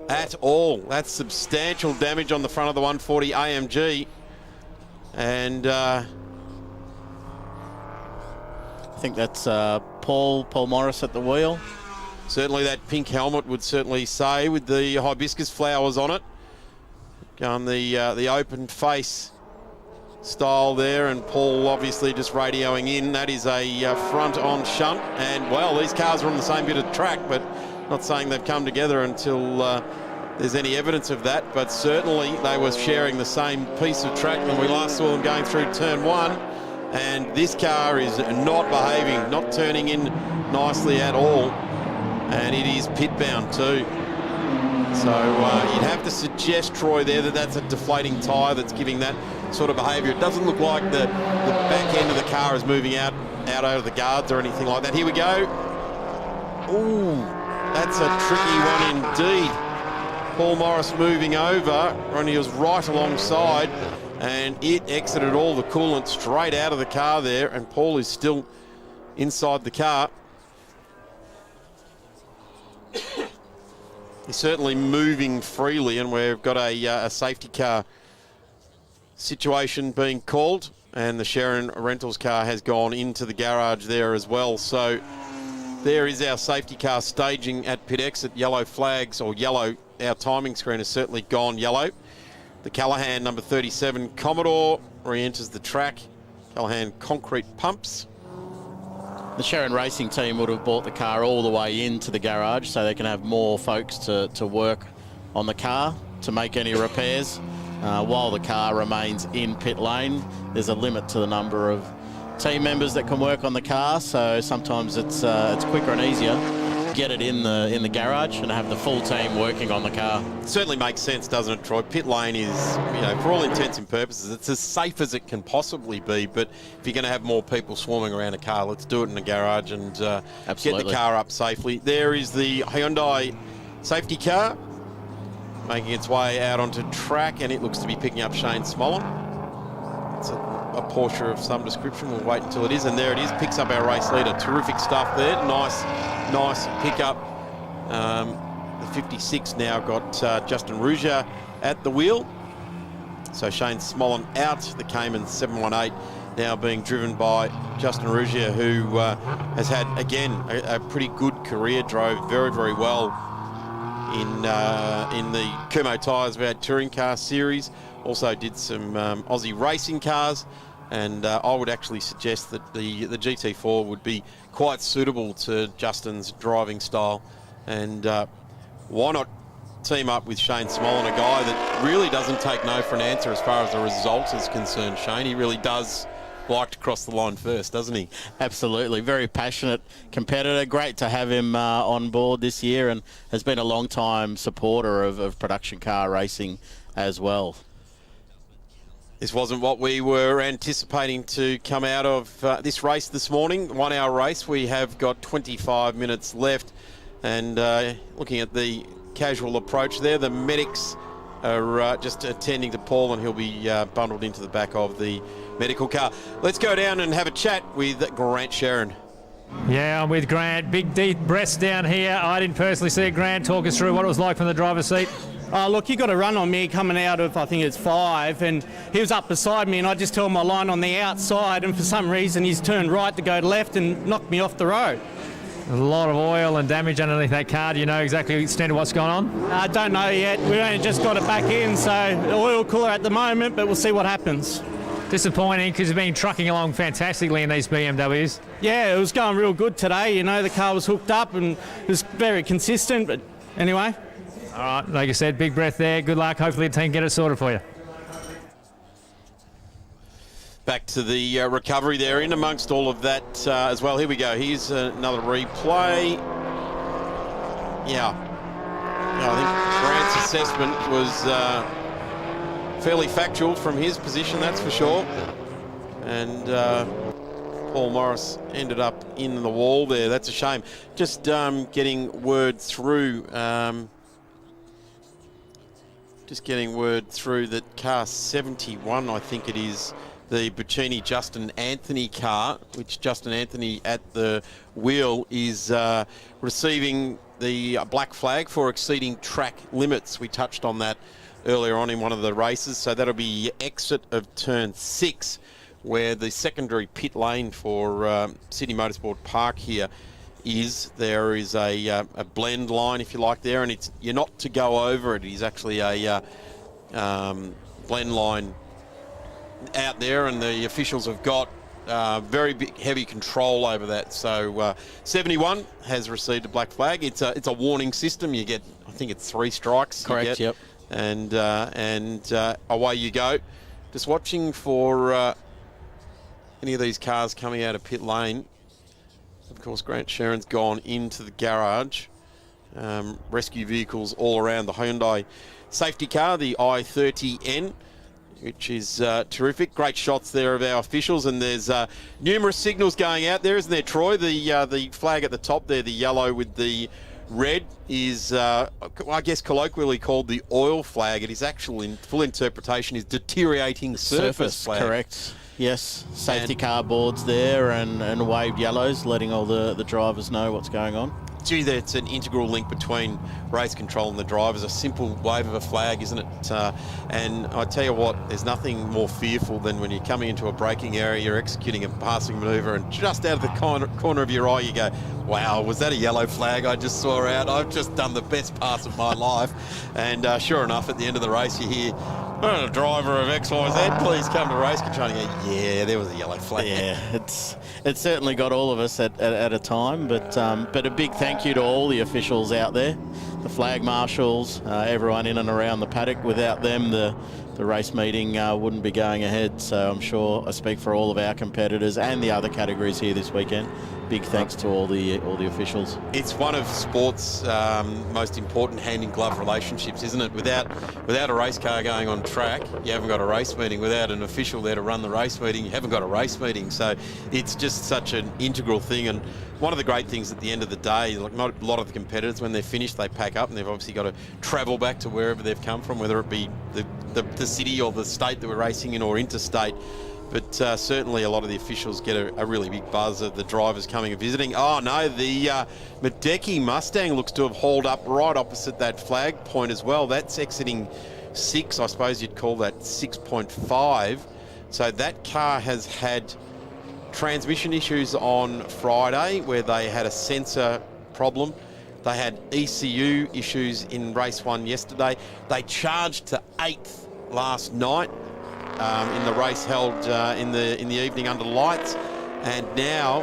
at all. That's substantial damage on the front of the 140 AMG. And I think that's Paul Morris at the wheel. Certainly that pink helmet would certainly say, with the hibiscus flowers on it. Going the open face style there, and Paul obviously just radioing in. That is a front on shunt, and well, these cars are on the same bit of track, but not saying they've come together until there's any evidence of that, but certainly they were sharing the same piece of track when we last saw them going through turn one. And this car is not behaving, not turning in nicely at all. And it is pit bound too. So you'd have to suggest, Troy, there that that's a deflating tyre that's giving that sort of behaviour. It doesn't look like the back end of the car is moving out over the guards or anything like that. Here we go. Ooh, that's a tricky one indeed. Paul Morris moving over, and he was right alongside, and it exited all the coolant straight out of the car there, and Paul is still inside the car. He's certainly moving freely, and we've got a safety car situation being called, and the Shannon Rentals car has gone into the garage there as well. So there is our safety car staging at pit exit. Yellow flags, or yellow, our timing screen has certainly gone yellow. The Callahan number 37 Commodore re-enters the track. Callahan concrete pumps. The Shannon Racing team would have brought the car all the way into the garage so they can have more folks to work on the car to make any repairs. While the car remains in pit lane, there's a limit to the number of team members that can work on the car, so sometimes it's quicker and easier to get it in the garage and have the full team working on the car. It certainly makes sense, doesn't it, Troy? Pit lane is, for all intents and purposes, it's as safe as it can possibly be, but if you're going to have more people swarming around a car, let's do it in the garage and get the car up safely. There is the Hyundai safety car making its way out onto track, and it looks to be picking up Shane Smollen. It's a Porsche of some description. We'll wait until it is, and there it is. Picks up our race leader. Terrific stuff there. Nice pickup. The 56 now got Justin Rougier at the wheel. So Shane Smollen out. The Cayman 718 now being driven by Justin Rougier, who has had, again, a pretty good career. Drove very, very well in the Kumo Tyres Vought Touring Car Series. Also did some Aussie racing cars, and I would actually suggest that the GT4 would be quite suitable to Justin's driving style. And why not team up with Shane Smollen, a guy that really doesn't take no for an answer as far as the results is concerned. Shane, he really does like to cross the line first, doesn't he? Absolutely. Very passionate competitor. Great to have him on board this year, and has been a long-time supporter of production car racing as well. This wasn't what we were anticipating to come out of this race this morning. 1 hour race. We have got 25 minutes left. And looking at the casual approach there, the medics are just attending to Paul, and he'll be bundled into the back of the medical car. Let's go down and have a chat with Grant Sherrin. Yeah, I'm with Grant. Big deep breaths down here. I didn't personally see it. Grant, talk us through what it was like from the driver's seat. Look, he got a run on me coming out of, I think it's 5, and he was up beside me, and I just held my line on the outside, and for some reason he's turned right to go left and knocked me off the road. A lot of oil and damage underneath that car. Do you know exactly the extent of what's going on? I don't know yet. We only just got it back in, so oil cooler at the moment, but we'll see what happens. Disappointing, because you've been trucking along fantastically in these BMWs. Yeah, it was going real good today. You know, the car was hooked up and it was very consistent, but anyway. All right, like I said, big breath there. Good luck. Hopefully the team get it sorted for you. Back to the recovery there, in amongst all of that as well. Here we go. Here's another replay. Yeah. I think Grant's assessment was fairly factual from his position, that's for sure. And Paul Morris ended up in the wall there. That's a shame. Just getting word through. Just getting word through that car 71, I think it is, the Buccini Justin Anthony car, which Justin Anthony at the wheel is receiving the black flag for exceeding track limits. We touched on that earlier on in one of the races, so that'll be exit of turn 6, where the secondary pit lane for Sydney Motorsport Park here is. There is a blend line, if you like, there, and you're not to go over it. It is actually a blend line out there, and the officials have got very big, heavy control over that. So 71 has received a black flag. It's a warning system. You get, I think it's 3 strikes. Correct. Yep. And away you go. Just watching for any of these cars coming out of pit lane. Of course, Grant Sherrin's gone into the garage. Rescue vehicles all around. The Hyundai safety car, the i30N, which is terrific. Great shots there of our officials, and there's numerous signals going out there, isn't there, Troy? The flag at the top there, the yellow with the red, is I guess colloquially called the oil flag. It is actual in full interpretation is deteriorating surface flag. Correct. Yes, safety car boards there and waved yellows, letting all the drivers know what's going on. Gee, that's an integral link between race control and the drivers. A simple wave of a flag, isn't it? And I tell you what, there's nothing more fearful than when you're coming into a braking area, you're executing a passing manoeuvre, and just out of the corner of your eye you go, wow, was that a yellow flag I just saw out? I've just done the best pass of my life. And sure enough, at the end of the race you hear, a driver of XYZ, please come to race control. And you go, yeah, there was a yellow flag. Yeah, it certainly got all of us at a time, but a big thank you to all the officials out there, the flag marshals, everyone in and around the paddock. Without them, the race meeting wouldn't be going ahead. So I'm sure I speak for all of our competitors and the other categories here this weekend. Big thanks to all the officials. It's one of sport's most important hand-in-glove relationships, isn't it? Without a race car going on track, you haven't got a race meeting. Without an official there to run the race meeting, you haven't got a race meeting. So it's just such an integral thing. And one of the great things at the end of the day, like not a lot of the competitors, when they're finished, they pack up and they've obviously got to travel back to wherever they've come from, whether it be the city or the state that we're racing in or interstate. But certainly a lot of the officials get a really big buzz of the drivers coming and visiting. Oh no, the Medecky Mustang looks to have hauled up right opposite that flag point as well. That's exiting 6, I suppose you'd call that 6.5. So that car has had transmission issues on Friday where they had a sensor problem. They had ECU issues in race 1 yesterday. They charged to 8th last night. In the race held in the evening under lights, and now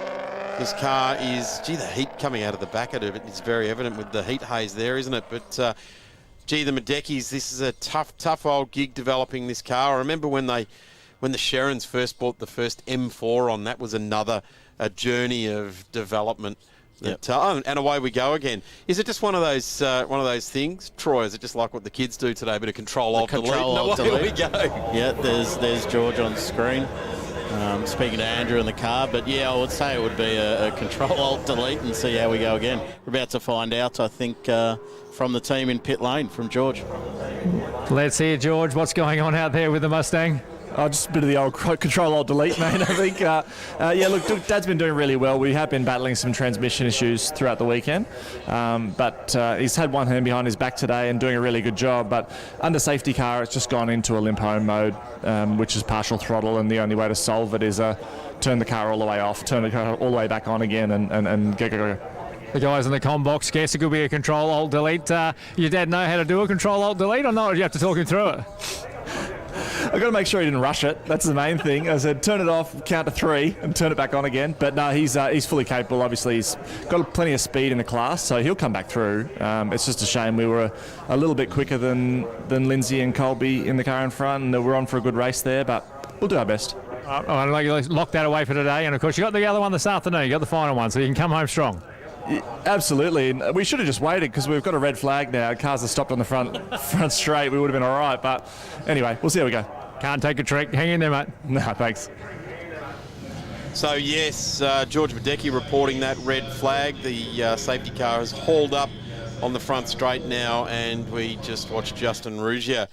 this car is, gee, the heat coming out of the back of it is very evident with the heat haze there, isn't it? But gee, the Medeckis, this is a tough old gig developing this car. I remember when they when the Sharons first bought the first M4 on, that was another journey of development. That, and away we go again. Is it just one of those things, Troy? Is it just like what the kids do today, a bit of control alt delete? Away we go. Yeah, there's George on screen. Speaking to Andrew in the car, but yeah, I would say it would be a control alt delete and see how we go again. We're about to find out, I think, from the team in pit lane, from George. Let's hear, George, what's going on out there with the Mustang? Oh, just a bit of the old control alt delete, mate. I think. Yeah, look, Dad's been doing really well. We have been battling some transmission issues throughout the weekend, but he's had one hand behind his back today and doing a really good job. But under safety car, it's just gone into a limp home mode, which is partial throttle, and the only way to solve it is turn the car all the way off, turn the car all the way back on again, and go. The guys in the comm box guess it could be a control alt delete. Your dad know how to do a control alt delete or not? Or do you have to talk him through it? I've got to make sure he didn't rush it. That's the main thing. I said, turn it off, count to 3, and turn it back on again. But no, he's fully capable. Obviously, he's got plenty of speed in the class, so he'll come back through. It's just a shame we were a little bit quicker than Lindsay and Colby in the car in front, and we're on for a good race there, but we'll do our best. I'd like to lock that away for today, and of course, you got the other one this afternoon. You got the final one, so you can come home strong. Absolutely, and we should have just waited because we've got a red flag now. Cars are stopped on the front straight. We would have been all right, but anyway, we'll see how we go. Can't take a trick. Hang in there, mate. No, thanks. So yes, George Badecki reporting that red flag. The safety car has hauled up on the front straight now, and we just watched Justin Ruggier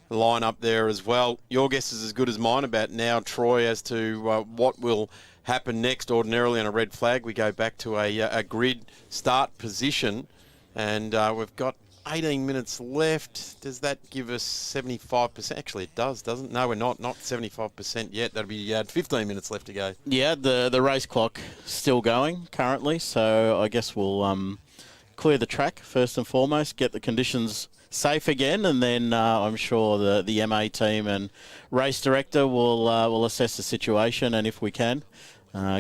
line up there as well. Your guess is as good as mine about now, Troy, as to what will happen next. Ordinarily on a red flag, we go back to a grid start position, and we've got 18 minutes left. Does that give us 75%? Actually, it does, doesn't it? No, we're not 75% yet. That'll be 15 minutes left to go. Yeah, the race clock still going currently, so I guess we'll clear the track first and foremost, get the conditions safe again, and then I'm sure the MA team and race director will assess the situation, and if we can,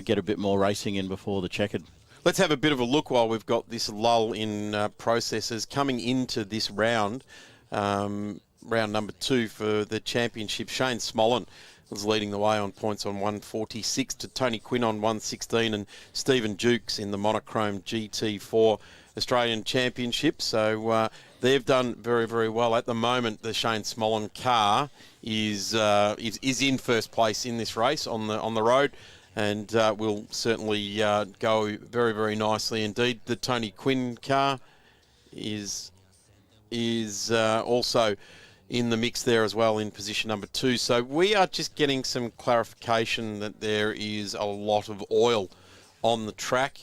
get a bit more racing in before the checkered. Let's have a bit of a look while we've got this lull in processes coming into this round. Round number 2 for the championship. Shane Smollen was leading the way on points on 146 to Tony Quinn on 116, and Stephen Dukes in the monochrome GT4 Australian Championship. So they've done very, very well. At the moment, the Shane Smollen car is in first place in this race on the road, and will certainly go very, very nicely indeed. The Tony Quinn car is also in the mix there as well in position number 2. So we are just getting some clarification that there is a lot of oil on the track.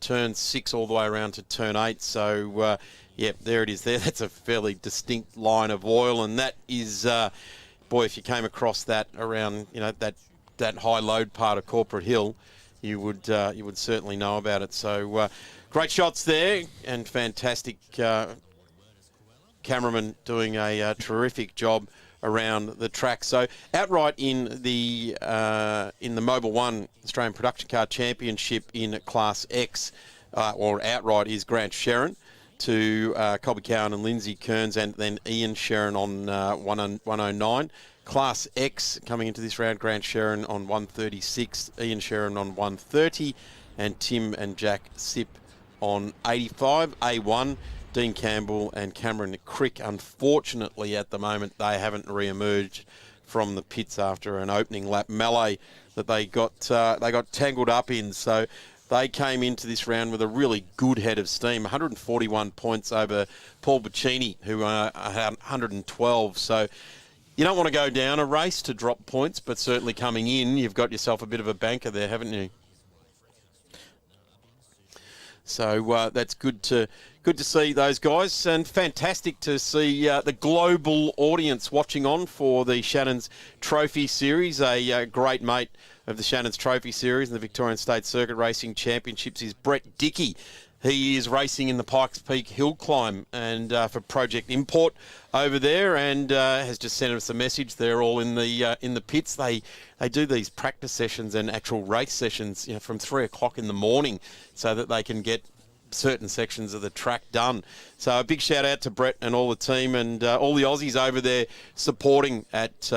Turn 6 all the way around to turn 8. So, there it is there. That's a fairly distinct line of oil, and that is, boy, if you came across that around, that high load part of Corporate Hill, you would certainly know about it. So great shots there, and fantastic cameraman doing a terrific job around the track. So outright in the Mobile One Australian Production Car Championship in Class X, or outright, is Grant Sherrin to Colby Cowan and Lindsay Kearns, and then Ian Sherrin on 109. Class X coming into this round, Grant Sherrin on 136, Ian Sherrin on 130, and Tim and Jack Sipp on 85. A1, Dean Campbell and Cameron Crick. Unfortunately, at the moment, they haven't re-emerged from the pits after an opening lap melee that they got tangled up in. So they came into this round with a really good head of steam, 141 points over Paul Bacchini, who had 112. So you don't want to go down a race to drop points, but certainly coming in, you've got yourself a bit of a banker there, haven't you? So that's good to see those guys, and fantastic to see the global audience watching on for the Shannons Trophy Series. A great mate of the Shannons Trophy Series and the Victorian State Circuit Racing Championships is Brett Dickey. He is racing in the Pikes Peak Hill Climb and for Project Import over there, and has just sent us a message. They're all in the pits. They do these practice sessions and actual race sessions, from 3 o'clock in the morning, so that they can get certain sections of the track done. So a big shout out to Brett and all the team and all the Aussies over there supporting at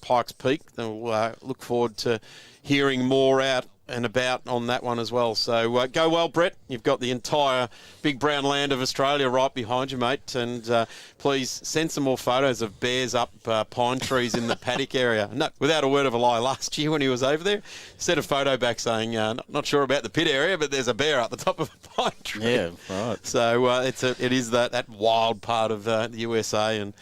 Pikes Peak. We'll look forward to hearing more out and about on that one as well. So go well, Brett. You've got the entire big brown land of Australia right behind you, mate. And please send some more photos of bears up pine trees in the paddock area. No, without a word of a lie, last year when he was over there, sent a photo back saying, not sure about the pit area, but there's a bear up the top of a pine tree. Yeah, right. So it is that wild part of the USA, and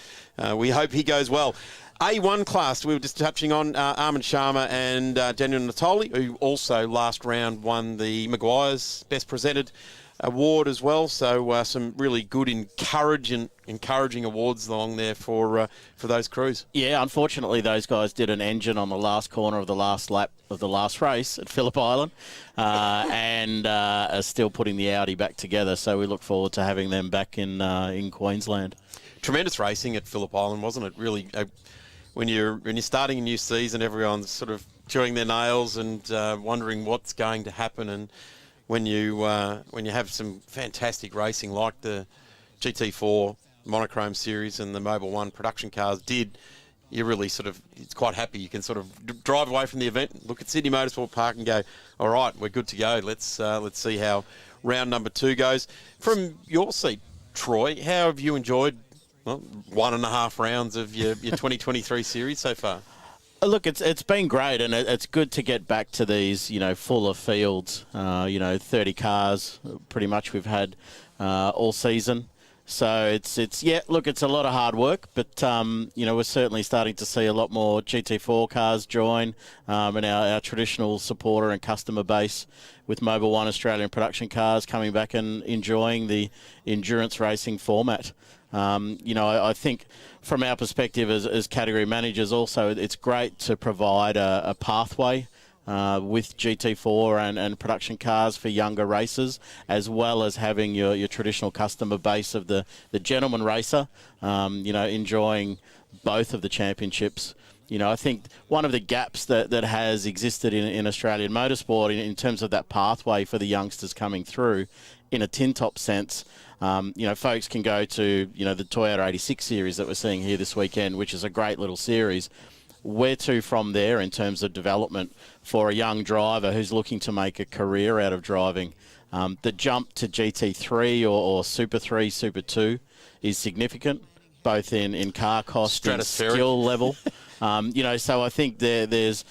we hope he goes well. A1 class, we were just touching on Armand Sharma and Daniel Natoli, who also last round won the Maguire's Best Presented Award as well. So some really good, encouraging awards along there for those crews. Yeah, unfortunately, those guys did an engine on the last corner of the last lap of the last race at Phillip Island and are still putting the Audi back together. So we look forward to having them back in Queensland. Tremendous racing at Phillip Island, wasn't it? Really. When you're starting a new season, everyone's sort of chewing their nails and wondering what's going to happen. And when you have some fantastic racing like the GT4 Monochrome Series and the Mobil 1 production cars did, you're really it's quite happy. You can sort of drive away from the event, look at Sydney Motorsport Park and go, all right, we're good to go. Let's see how round number 2 goes. From your seat, Troy, how have you enjoyed 1.5 rounds of your 2023 series so far? Look, it's been great, and it's good to get back to these, fuller fields. 30 cars, pretty much we've had all season. So it's a lot of hard work, but we're certainly starting to see a lot more GT4 cars join, and our traditional supporter and customer base with Mobil 1 Australian production cars coming back and enjoying the endurance racing format. I think from our perspective as category managers also, it's great to provide a pathway with GT4 and production cars for younger racers, as well as having your traditional customer base of the gentleman racer, enjoying both of the championships. I think one of the gaps that has existed in Australian motorsport in terms of that pathway for the youngsters coming through in a tin top sense, folks can go to, the Toyota 86 series that we're seeing here this weekend, which is a great little series. Where to from there in terms of development for a young driver who's looking to make a career out of driving? The jump to GT3 or Super 3, Super 2 is significant, both in car cost and skill level. So I think there's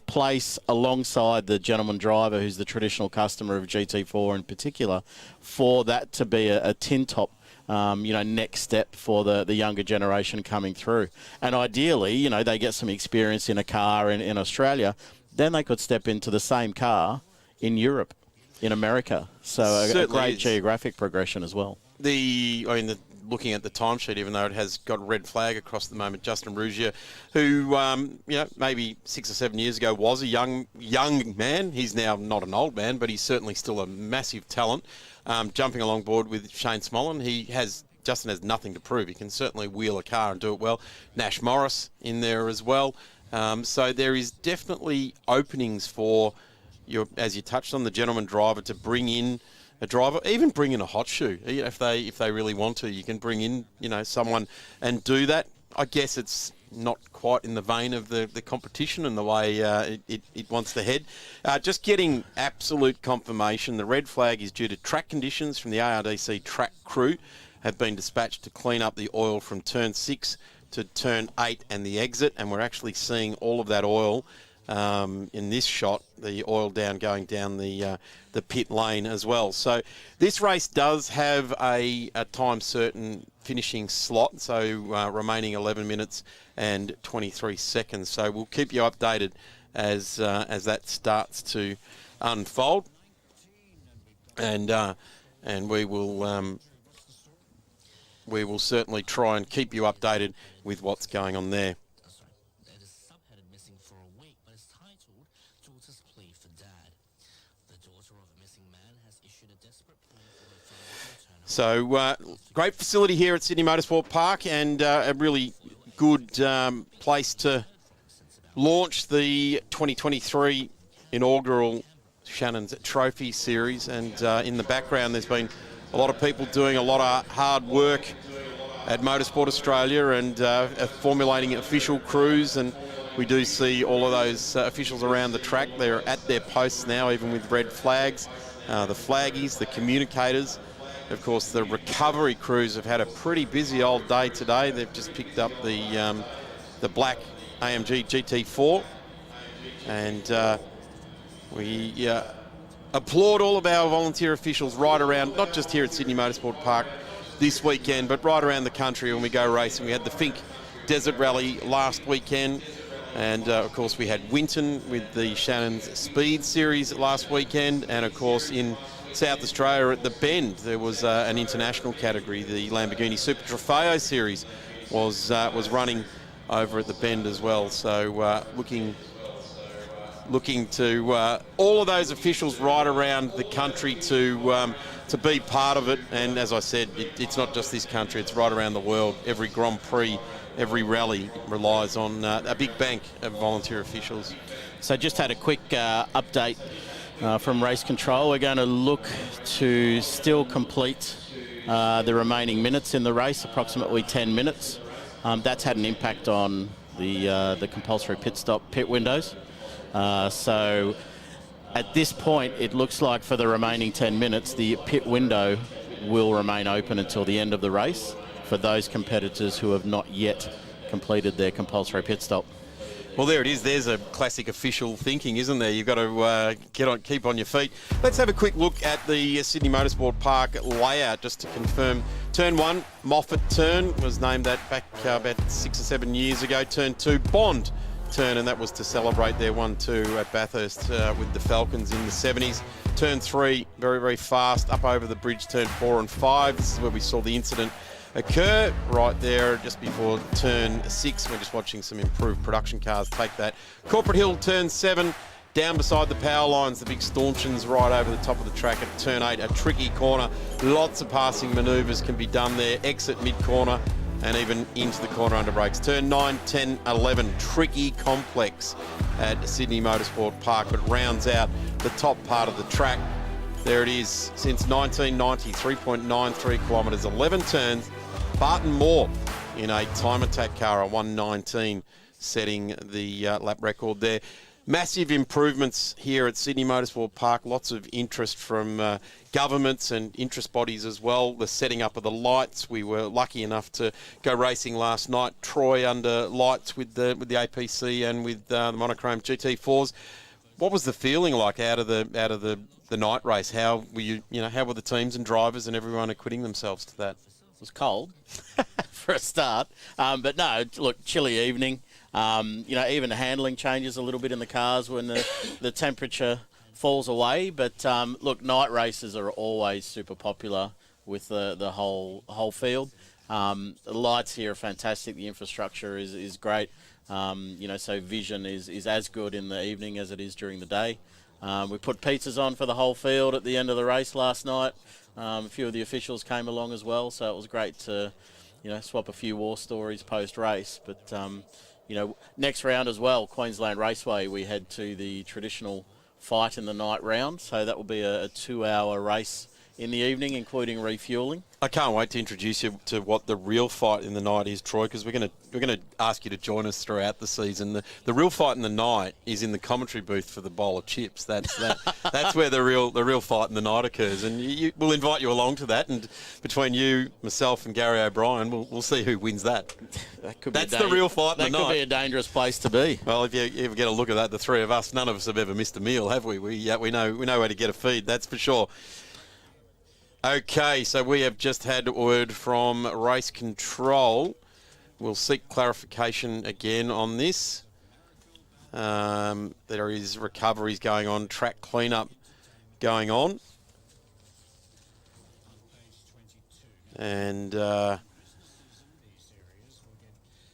place alongside the gentleman driver who's the traditional customer of GT4 in particular for that to be a tin top next step for the younger generation coming through. And ideally, they get some experience in a car in Australia, then they could step into the same car in Europe, in America. So a great geographic progression as well. Looking at the timesheet, even though it has got a red flag across the moment, Justin Rougier, who, maybe 6 or 7 years ago was a young man. He's now not an old man, but he's certainly still a massive talent. Jumping along board with Shane Smollen, Justin has nothing to prove. He can certainly wheel a car and do it well. Nash Morris in there as well. So there is definitely openings for, as you touched on, the gentleman driver to bring in a driver, even bring in a hot shoe if they really want to. You can bring in someone and do that. I guess it's not quite in the vein of the competition and the way it wants to head. Just getting absolute confirmation. The red flag is due to track conditions from the ARDC track crew have been dispatched to clean up the oil from turn 6 to turn 8 and the exit, and we're actually seeing all of that oil in this shot, the oil going down the pit lane as well. So this race does have a time certain finishing slot, so remaining 11 minutes and 23 seconds. So we'll keep you updated as that starts to unfold, and we will certainly try and keep you updated with what's going on there. So great facility here at Sydney Motorsport Park, and a really good place to launch the 2023 inaugural Shannons Trophy Series. And in the background there's been a lot of people doing a lot of hard work at Motorsport Australia and formulating official crews, and we do see all of those officials around the track. They're at their posts now, even with red flags. The flaggies, the communicators. Of course, the recovery crews have had a pretty busy old day today. They've just picked up the black AMG GT4, and we applaud all of our volunteer officials right around, not just here at Sydney Motorsport Park this weekend, but right around the country when we go racing. We had the Fink Desert Rally last weekend, and of course we had Winton with the Shannons Speed Series last weekend, and of course in South Australia at the Bend there was an international category. The Lamborghini Super Trofeo Series was running over at the Bend as well. So looking to all of those officials right around the country to be part of it. And as I said, it's not just this country, it's right around the world. Every Grand Prix, every rally relies on a big bank of volunteer officials. So just had a quick update from race control. We're going to look to still complete the remaining minutes in the race, approximately 10 minutes. That's had an impact on the compulsory pit windows. So at this point, it looks like for the remaining 10 minutes, the pit window will remain open until the end of the race for those competitors who have not yet completed their compulsory pit stop. Well, there it is. There's a classic official thinking, isn't there? You've got to keep on your feet. Let's have a quick look at the Sydney Motorsport Park layout just to confirm. Turn 1, Moffat turn, was named that back about 6 or 7 years ago. Turn 2, Bond turn, and that was to celebrate their 1-2 at Bathurst with the Falcons in the 70s. Turn 3, very, very fast, up over the bridge, turn 4 and 5. This is where we saw the incident occur right there just before turn 6. We're just watching some improved production cars take that. Corporate Hill, turn 7, down beside the power lines, the big stanchions right over the top of the track at turn 8, a tricky corner. Lots of passing manoeuvres can be done there. Exit mid-corner and even into the corner under brakes. Turn 9, 10, 11, tricky complex at Sydney Motorsport Park, but rounds out the top part of the track. There it is, since 1990, 3.93 kilometres, 11 turns. Barton Moore in a time attack car, a 1:19, setting the lap record there. Massive improvements here at Sydney Motorsport Park. Lots of interest from governments and interest bodies as well. The setting up of the lights. We were lucky enough to go racing last night. Troy under lights with the APC and with the monochrome GT4s. What was the feeling like out of the night race? How were how were the teams and drivers and everyone acquitting themselves to that? It was cold for a start, but no, look, chilly evening. Even the handling changes a little bit in the cars when the temperature falls away. But look, night races are always super popular with the whole field. The lights here are fantastic. The infrastructure is great. So vision is as good in the evening as it is during the day. We put pizzas on for the whole field at the end of the race last night. A few of the officials came along as well, so it was great to, swap a few war stories post-race. But, next round as well, Queensland Raceway, we head to the traditional fight in the night round. So that will be a 2-hour race in the evening, including refuelling. I can't wait to introduce you to what the real fight in the night is, Troy, because we're going to ask you to join us throughout the season. The real fight in the night is in the commentary booth for the bowl of chips. That's where the real fight in the night occurs, and we'll invite you along to that. And between you, myself, and Gary O'Brien, we'll see who wins that. That's the real fight in the night. That could be a dangerous place to be. Well, if you ever get a look at that, the three of us, none of us have ever missed a meal, have we? We know where to get a feed. That's for sure. Okay, so we have just had word from race control. We'll seek clarification again on this. There is recoveries going on, track cleanup going on. And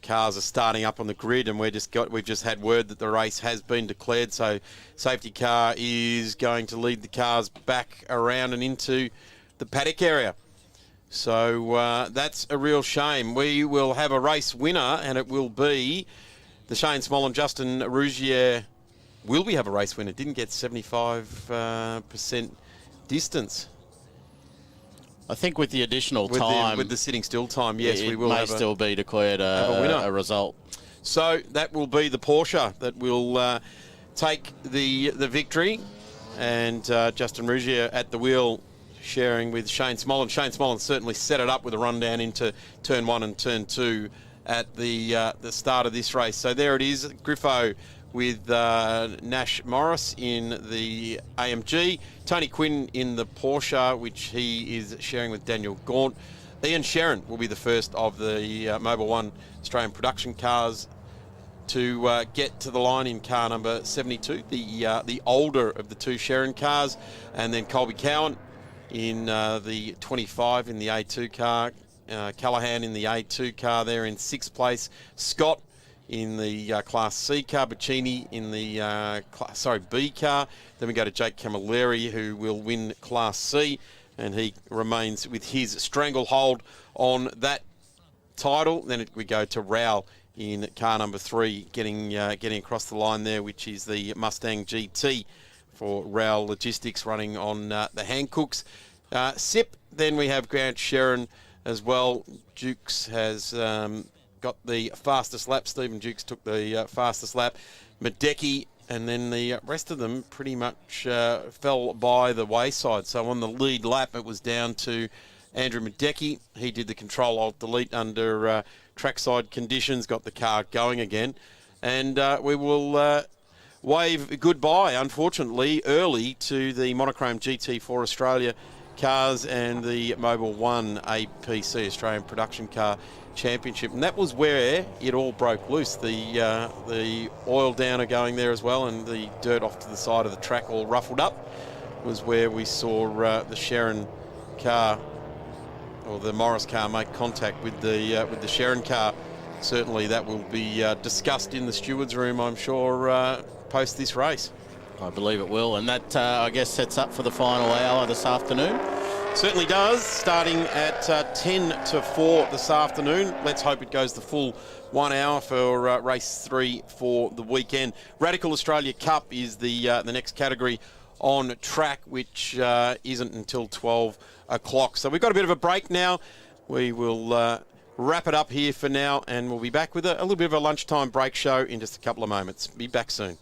cars are starting up on the grid, and we've just had word that the race has been declared. So safety car is going to lead the cars back around and into the paddock area. So that's a real shame. We will have a race winner, and it will be the Shane Small and Justin Rougier. Will we have a race winner? Didn't get 75% distance. I think with the additional time, with the sitting still time, yes, we will may have still be declared a result. So that will be the Porsche that will take the victory, and Justin Rougier at the wheel, sharing with Shane Smollen. Shane Smollen certainly set it up with a rundown into turn 1 and turn 2 at the start of this race. So there it is, Griffo with Nash Morris in the AMG, Tony Quinn in the Porsche, which he is sharing with Daniel Gaunt. Ian Sherrin will be the first of the Mobil 1 Australian production cars to get to the line in car number 72, the older of the two Sherrin cars, and then Colby Cowan in the 25 in the A2 car, Callahan in the A2 car there in 6th place, Scott in the Class C car, Bacchini in the B car. Then we go to Jake Camilleri, who will win Class C, and he remains with his stranglehold on that title. Then we go to Rowell in car number 3, getting across the line there, which is the Mustang GT for Rowell Logistics, running on the Hancooks. SIP, then we have Grant Sherrin as well. Dukes has got the fastest lap. Stephen Dukes took the fastest lap. Medecky, and then the rest of them pretty much fell by the wayside. So on the lead lap, it was down to Andrew Medecky. He did the Control-Alt-Delete under trackside conditions, got the car going again. And we will wave goodbye, unfortunately, early to the Monochrome GT4 Australia cars and the Mobil 1 APC, Australian Production Car Championship. And that was where it all broke loose. The oil downer going there as well, and the dirt off to the side of the track all ruffled up, was where we saw the Sherrin car, or the Morris car, make contact with the Sherrin car. Certainly that will be discussed in the stewards room, I'm sure, post this race. I believe it will, and that, I guess, sets up for the final hour this afternoon. Certainly does, starting at 10 to 4 this afternoon. Let's hope it goes the full 1 hour for race 3 for the weekend. Radical Australia Cup is the next category on track, which isn't until 12 o'clock. So we've got a bit of a break now. We will wrap it up here for now, and we'll be back with a little bit of a lunchtime break show in just a couple of moments. Be back soon.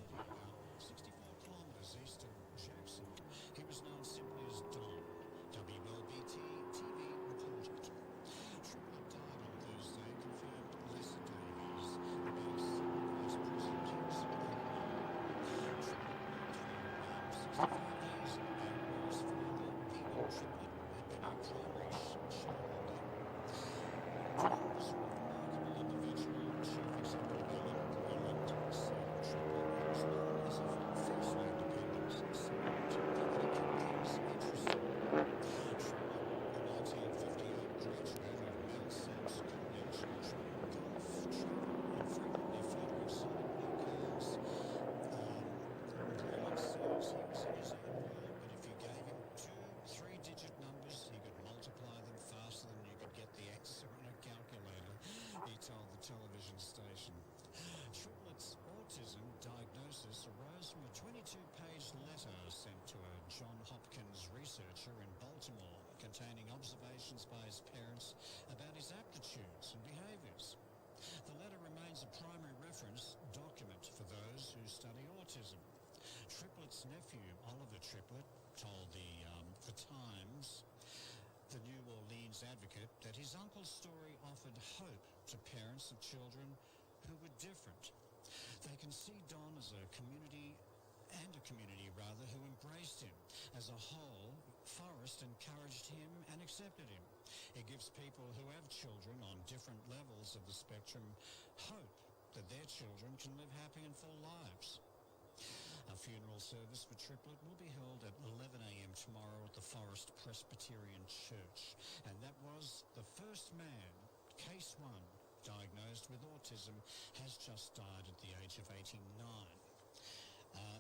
Advocate that his uncle's story offered hope to parents of children who were different. They can see Don as a community who embraced him. As a whole, Forrest encouraged him and accepted him. It gives people who have children on different levels of the spectrum hope that their children can live happy and full lives. A funeral service for Triplet will be held at 11 a.m. tomorrow at the Forest Presbyterian Church. And that was the first man, case 1, diagnosed with autism, has just died at the age of 89.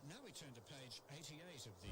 Now we turn to page 88 of the...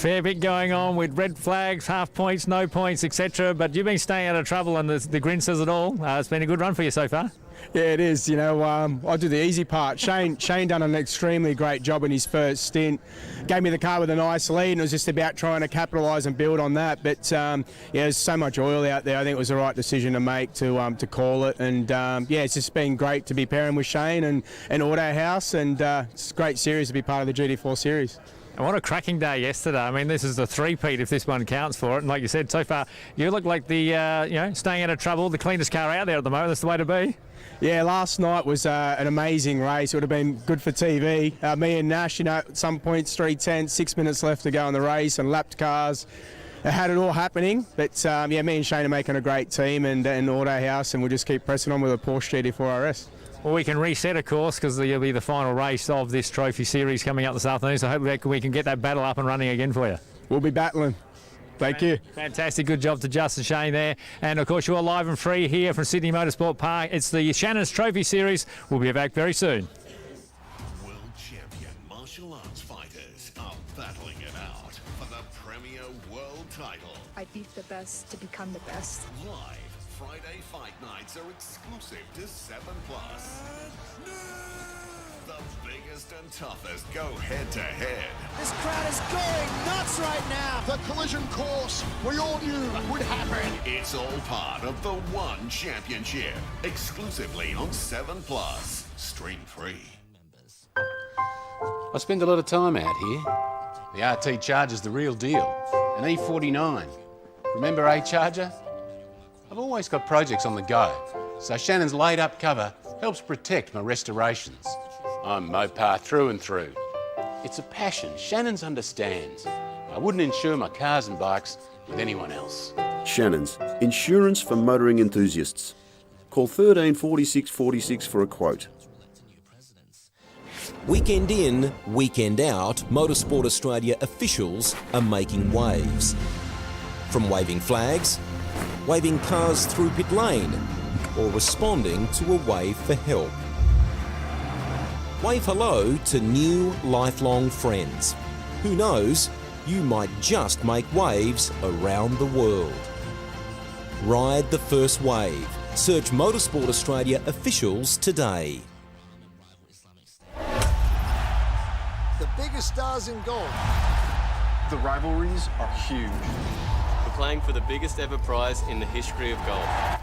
fair bit going on with red flags, half points, no points, etc. But you've been staying out of trouble, and the grin says it all. It's been a good run for you so far. Yeah, it is. You know, I do the easy part. Shane done an extremely great job in his first stint. Gave me the car with a nice lead, and it was just about trying to capitalise and build on that. But yeah, there's so much oil out there. I think it was the right decision to make to call it. And yeah, it's just been great to be pairing with Shane and Auto House, and it's a great series to be part of the GT4 series. And what a cracking day yesterday. I mean, this is the three-peat if this one counts for it. And like you said, so far, you look like the, staying out of trouble, the cleanest car out there at the moment. That's the way to be. Yeah, last night was an amazing race. It would have been good for TV. Me and Nash, at some points, 3:10, 6 minutes left to go in the race, and lapped cars. It had it all happening. But yeah, me and Shane are making a great team, and Auto House, and we'll just keep pressing on with a Porsche GT4 RS. Well, we can reset, of course, because there'll be the final race of this trophy series coming up this afternoon. So hopefully we can get that battle up and running again for you. We'll be battling. Thank you. Fantastic. Good job to Justin Shane there. And, of course, you're live and free here from Sydney Motorsport Park. It's the Shannons Trophy Series. We'll be back very soon. World champion martial arts fighters are battling it out for the Premier World title. I beat the best to become the best. Live Friday fight nights are exclusive to 7+. The biggest and toughest go head-to-head. This crowd is going nuts right now. The collision course we all knew would happen. It's all part of the One Championship, exclusively on 7+. Stream free. I spend a lot of time out here. The RT Charger's the real deal. An E49. Remember A-Charger? I've always got projects on the go, so Shannon's laid-up cover helps protect my restorations. I'm Mopar through and through. It's a passion Shannon's understands. I wouldn't insure my cars and bikes with anyone else. Shannons, insurance for motoring enthusiasts. Call 13 46 46 for a quote. Weekend in, weekend out, Motorsport Australia officials are making waves. From waving flags, waving cars through pit lane, or responding to a wave for help. Wave hello to new lifelong friends. Who knows, you might just make waves around the world. Ride the first wave. Search Motorsport Australia officials today. The biggest stars in golf. The rivalries are huge. We're playing for the biggest ever prize in the history of golf.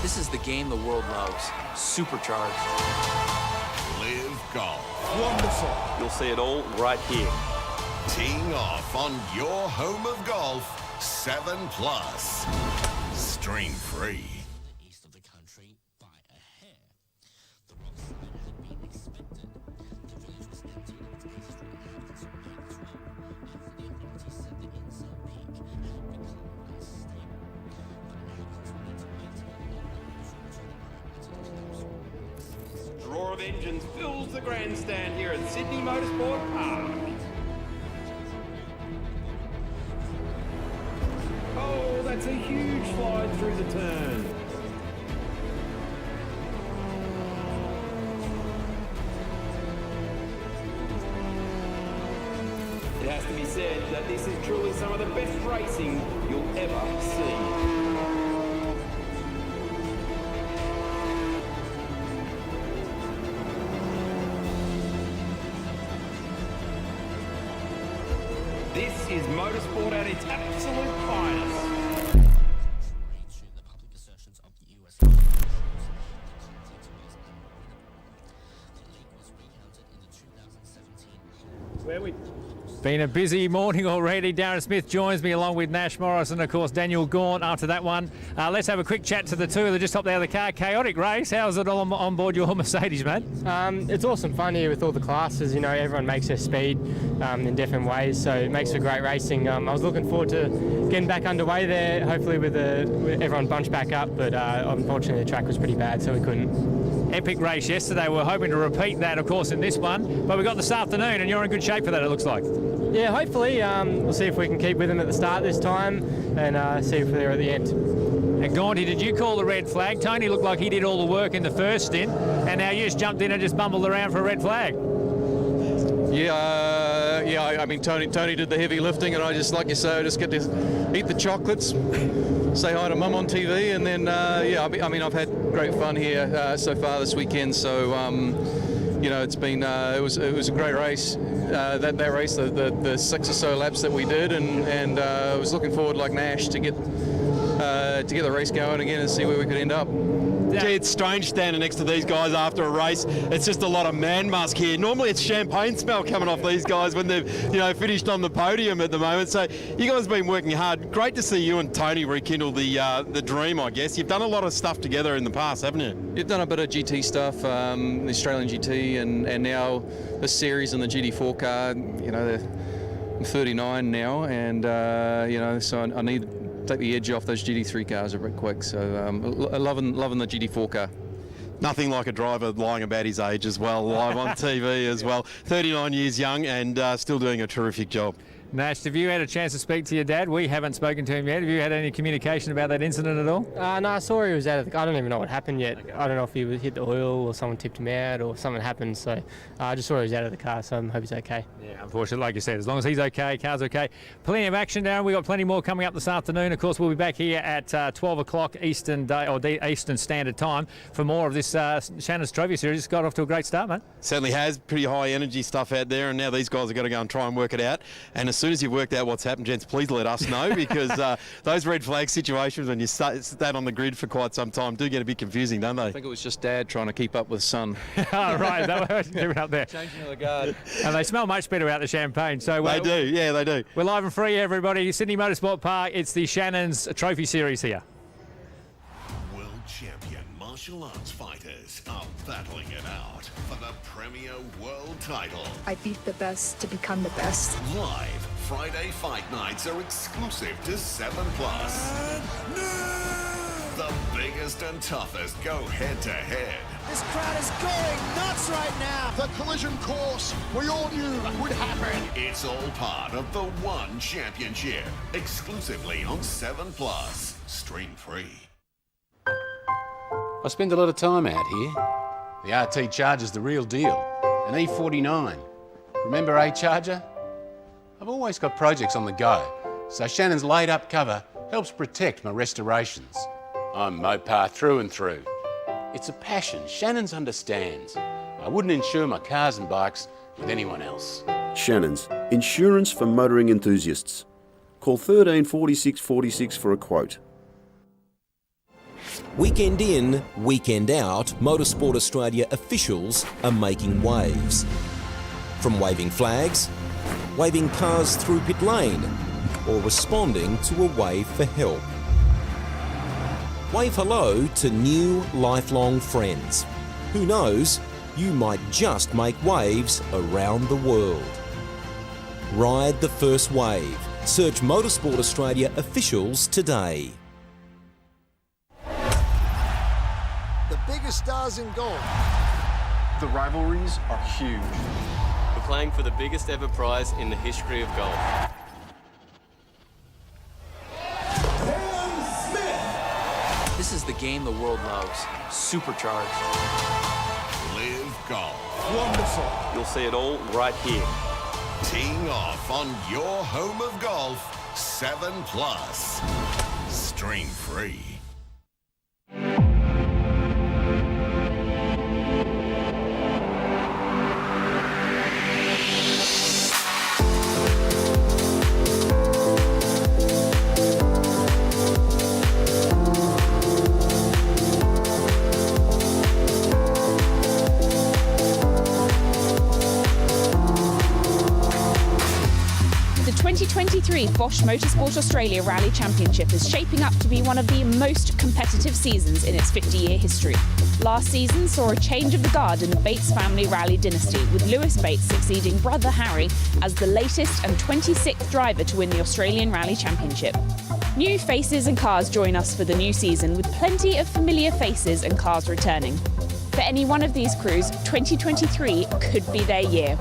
This is the game the world loves. Supercharged. Live golf. Wonderful. You'll see it all right here. Teeing off on your home of golf, 7+. Stream free. Roar of engines fills the grandstand here at Sydney Motorsport Park. Oh, that's a huge slide through the turn. It has to be said that this is truly some of the best racing you'll ever see. This is motorsport at its absolute finest. Where we? Been a busy morning already. Darren Smith joins me along with Nash Morris and, of course, Daniel Gaunt after that one. Let's have a quick chat to the two that just hopped out of the car. Chaotic race. How's it all on board your Mercedes, mate? It's awesome fun here with all the classes. You know, everyone makes their speed in different ways, so it makes for great racing. I was looking forward to getting back underway there, hopefully with everyone bunched back up, but unfortunately the track was pretty bad, so we couldn't. Epic race yesterday. We're hoping to repeat that, of course, in this one, but we got this afternoon and you're in good shape for that, it looks like. Yeah, hopefully. We'll see if we can keep with them at the start this time and see if they're at the end. And Gaunty, did you call the red flag? Tony looked like he did all the work in the first stint, and now you just jumped in and just bumbled around for a red flag. Yeah. I mean, Tony did the heavy lifting, and I just, like you say, I just get to eat the chocolates, say hi to Mum on TV, and then I mean, I've had great fun here so far this weekend. So it's been it was a great race. That race, the 6 or so laps that we did, and I was looking forward like Nash to get the race going again and see where we could end up. Gee, it's strange standing next to these guys after a race. It's just a lot of man musk here. Normally it's champagne smell coming off these guys when they've finished on the podium at the moment. So you guys have been working hard. Great to see you and Tony rekindle the dream, I guess. You've done a lot of stuff together in the past, haven't you? You've done a bit of GT stuff, the Australian GT, and now this series in the GT4 car. I'm 39 now, and so I need take the edge off those GT3 cars a bit quick. So loving the GT4 car. Nothing like a driver lying about his age as well, live on TV as well. 39 years young and still doing a terrific job. Nash, have you had a chance to speak to your dad? We haven't spoken to him yet. Have you had any communication about that incident at all? No, I saw he was out of the car. I don't even know what happened yet. I don't know if he hit the oil or someone tipped him out or something happened. So I just saw he was out of the car, so I hope he's okay. Yeah, unfortunately, like you said, as long as he's okay, car's okay. Plenty of action, Darren. We've got plenty more coming up this afternoon. Of course, we'll be back here at 12 o'clock Eastern Standard Time for more of this Shannons Trophy Series. It's got off to a great start, mate. Certainly has. Pretty high energy stuff out there, and now these guys are going to go and try and work it out. And as soon as you've worked out what's happened, gents, please let us know, because those red flag situations when you stand on the grid for quite some time do get a bit confusing, don't they? I think it was just Dad trying to keep up with son. Oh, right, that was keeping up there. Changing the guard. And they smell much better out the champagne. So they do, yeah, they do. We're live and free, everybody. Sydney Motorsport Park. It's the Shannons Trophy Series here. World champion martial arts fighters are battling it out for the Premier World title. I beat the best to become the best. Live Friday fight nights are exclusive to 7+. The biggest and toughest go head-to-head. This crowd is going nuts right now. The collision course we all knew would happen. It's all part of the One Championship, exclusively on 7+. Stream free. I spend a lot of time out here. The RT Charger's the real deal. An E49. Remember A-Charger? I've always got projects on the go, so Shannon's laid-up cover helps protect my restorations. I'm Mopar through and through. It's a passion Shannons understands. I wouldn't insure my cars and bikes with anyone else. Shannons, insurance for motoring enthusiasts. Call 13 46 46 for a quote. Weekend in, weekend out, Motorsport Australia officials are making waves. From waving flags, waving cars through pit lane, or responding to a wave for help. Wave hello to new lifelong friends. Who knows, you might just make waves around the world. Ride the first wave. Search Motorsport Australia officials today. The biggest stars in golf. The rivalries are huge. We're playing for the biggest ever prize in the history of golf. This is the game the world loves. Supercharged. Live golf. Wonderful. You'll see it all right here. Teeing off on your home of golf, 7+. Stream free. The 2023 Bosch Motorsport Australia Rally Championship is shaping up to be one of the most competitive seasons in its 50-year history. Last season saw a change of the guard in the Bates family rally dynasty, with Lewis Bates succeeding brother Harry as the latest and 26th driver to win the Australian Rally Championship. New faces and cars join us for the new season, with plenty of familiar faces and cars returning. For any one of these crews, 2023 could be their year.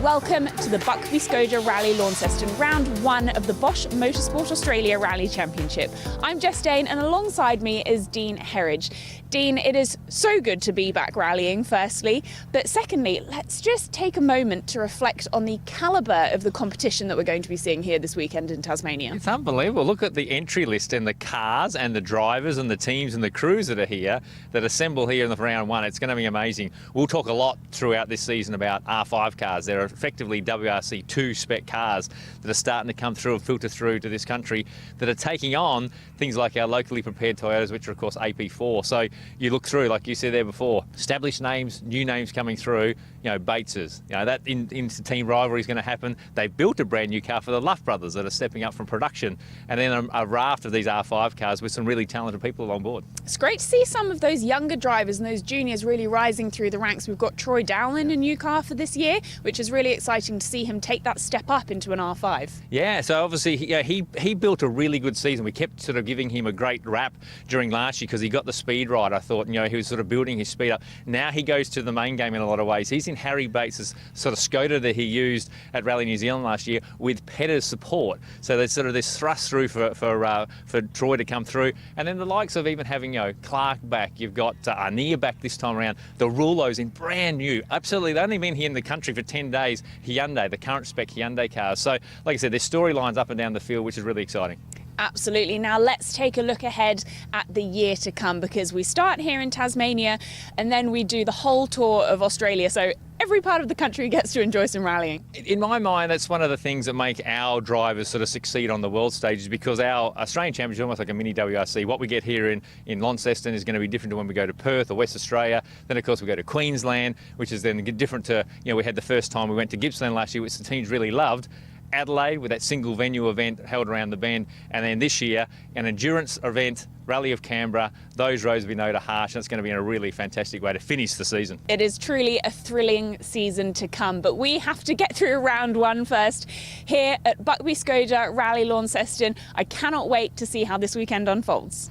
Welcome to the Buckby Skoda Rally Launceston, round 1 of the Bosch Motorsport Australia Rally Championship. I'm Jess Dane, and alongside me is Dean Herridge. Dean, it is so good to be back rallying, firstly, but secondly, let's just take a moment to reflect on the calibre of the competition that we're going to be seeing here this weekend in Tasmania. It's unbelievable. Look at the entry list and the cars and the drivers and the teams and the crews that are here, that assemble here in the round 1. It's going to be amazing. We'll talk a lot throughout this season about R5 cars. They're effectively WRC2 spec cars that are starting to come through and filter through to this country, that are taking on things like our locally prepared Toyotas, which are of course AP4. So you look through, like you said there before, established names, new names coming through, Bateses. That into team rivalry is going to happen. They've built a brand new car for the Luff brothers that are stepping up from production, and then a raft of these R5 cars with some really talented people on board. It's great to see some of those younger drivers and those juniors really rising through the ranks. We've got Troy Dowling, a new car for this year, which is really exciting to see him take that step up into an R5. Yeah, so obviously he built a really good season. We kept sort of giving him a great rap during last year because he got the speed right. I thought, he was sort of building his speed up. Now he goes to the main game in a lot of ways. He's in Harry Bates' sort of Skoda that he used at Rally New Zealand last year with Petter's support. So there's sort of this thrust through for Troy to come through. And then the likes of even having, Clark back. You've got Arnia back this time around. The Rulos in brand new. Absolutely. They've only been here in the country for 10 days. Hyundai, the current spec Hyundai cars. So, like I said, there's storylines up and down the field, which is really exciting. Absolutely. Now let's take a look ahead at the year to come, because we start here in Tasmania and then we do the whole tour of Australia. So every part of the country gets to enjoy some rallying. In my mind, that's one of the things that make our drivers sort of succeed on the world stages, because our Australian Championship is almost like a mini WRC. What we get here in Launceston is going to be different to when we go to Perth or West Australia. Then, of course, we go to Queensland, which is then different to, we had the first time we went to Gippsland last year, which the teams really loved. Adelaide with that single venue event held around the bend, and then this year an endurance event, Rally of Canberra. Those roads we know are harsh, and it's going to be in a really fantastic way to finish the season. It is truly a thrilling season to come, but we have to get through round 1 first here at Buckby Skoda Rally Launceston. I cannot wait to see how this weekend unfolds.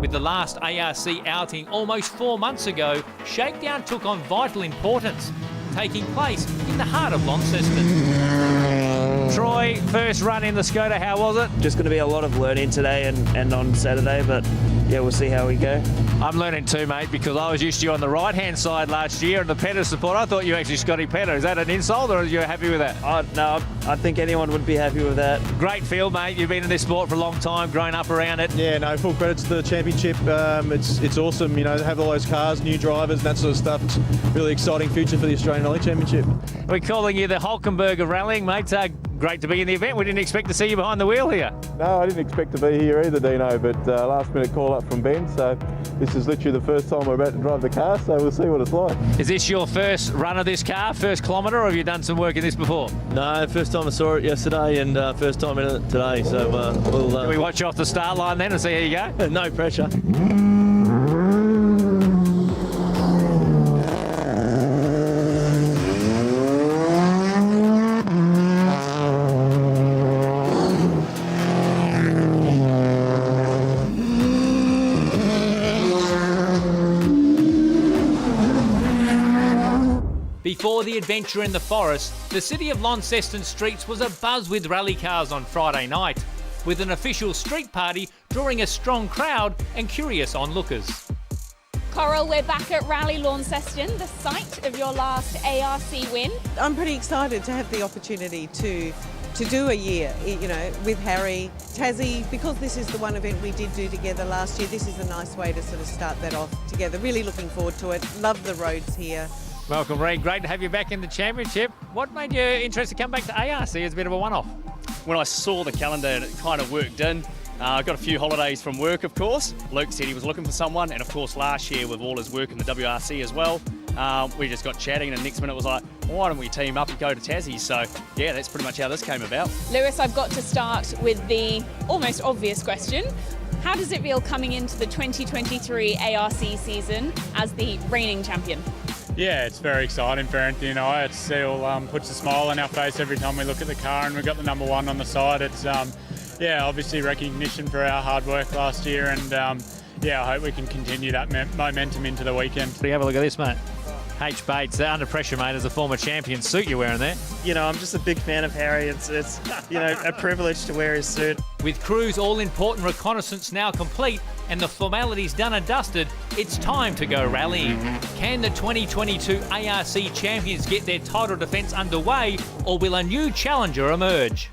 With the last ARC outing almost 4 months ago, Shakedown took on vital importance, taking place in the heart of Launceston. Troy, first run in the Skoda, how was it? Just going to be a lot of learning today and on Saturday, but yeah, we'll see how we go. I'm learning too, mate, because I was used to you on the right-hand side last year and the Petter support. I thought you were actually Scotty Petter. Is that an insult, or are you happy with that? No, I think anyone would be happy with that. Great field, mate. You've been in this sport for a long time, grown up around it. Yeah, no, full credit to the championship. It's awesome, to have all those cars, new drivers, and that sort of stuff. It's a really exciting future for the Australian Rally Championship. We're calling you the Hulkenberg of rallying, mate. Great to be in the event. We didn't expect to see you behind the wheel here. No, I didn't expect to be here either, Dino, but last minute call up from Ben, so this is literally the first time we're about to drive the car, so we'll see what it's like. Is this your first run of this car, first kilometre, or have you done some work in this before? No, first time I saw it yesterday and first time in it today, so we'll... Can we watch you off the start line then and see how you go? No pressure. Before the adventure in the forest, the city of Launceston streets was abuzz with rally cars on Friday night, with an official street party drawing a strong crowd and curious onlookers. Coral, we're back at Rally Launceston, the site of your last ARC win. I'm pretty excited to have the opportunity to do a year, with Harry. Tassie, because this is the one event we did do together last year, this is a nice way to sort of start that off together. Really looking forward to it. Love the roads here. Welcome, Reed. Great to have you back in the championship. What made you interested to come back to ARC as a bit of a one-off? When I saw the calendar and it kind of worked in, I got a few holidays from work, of course. Luke said he was looking for someone, and of course last year with all his work in the WRC as well, we just got chatting, and the next minute was like, why don't we team up and go to Tassie? So yeah, that's pretty much how this came about. Lewis, I've got to start with the almost obvious question. How does it feel coming into the 2023 ARC season as the reigning champion? Yeah, it's very exciting for Anthony and I. It still puts a smile on our face every time we look at the car, and we've got the number 1 on the side. It's obviously recognition for our hard work last year, and yeah, I hope we can continue that momentum into the weekend. Have a look at this, mate. H. Bates, under pressure, mate, as a former champion. Suit you're wearing there. You know, I'm just a big fan of Harry. It's you know, a privilege to wear his suit. With Crew's all-important reconnaissance now complete and the formalities done and dusted, it's time to go rallying. Can the 2022 ARC champions get their title defence underway, or will a new challenger emerge?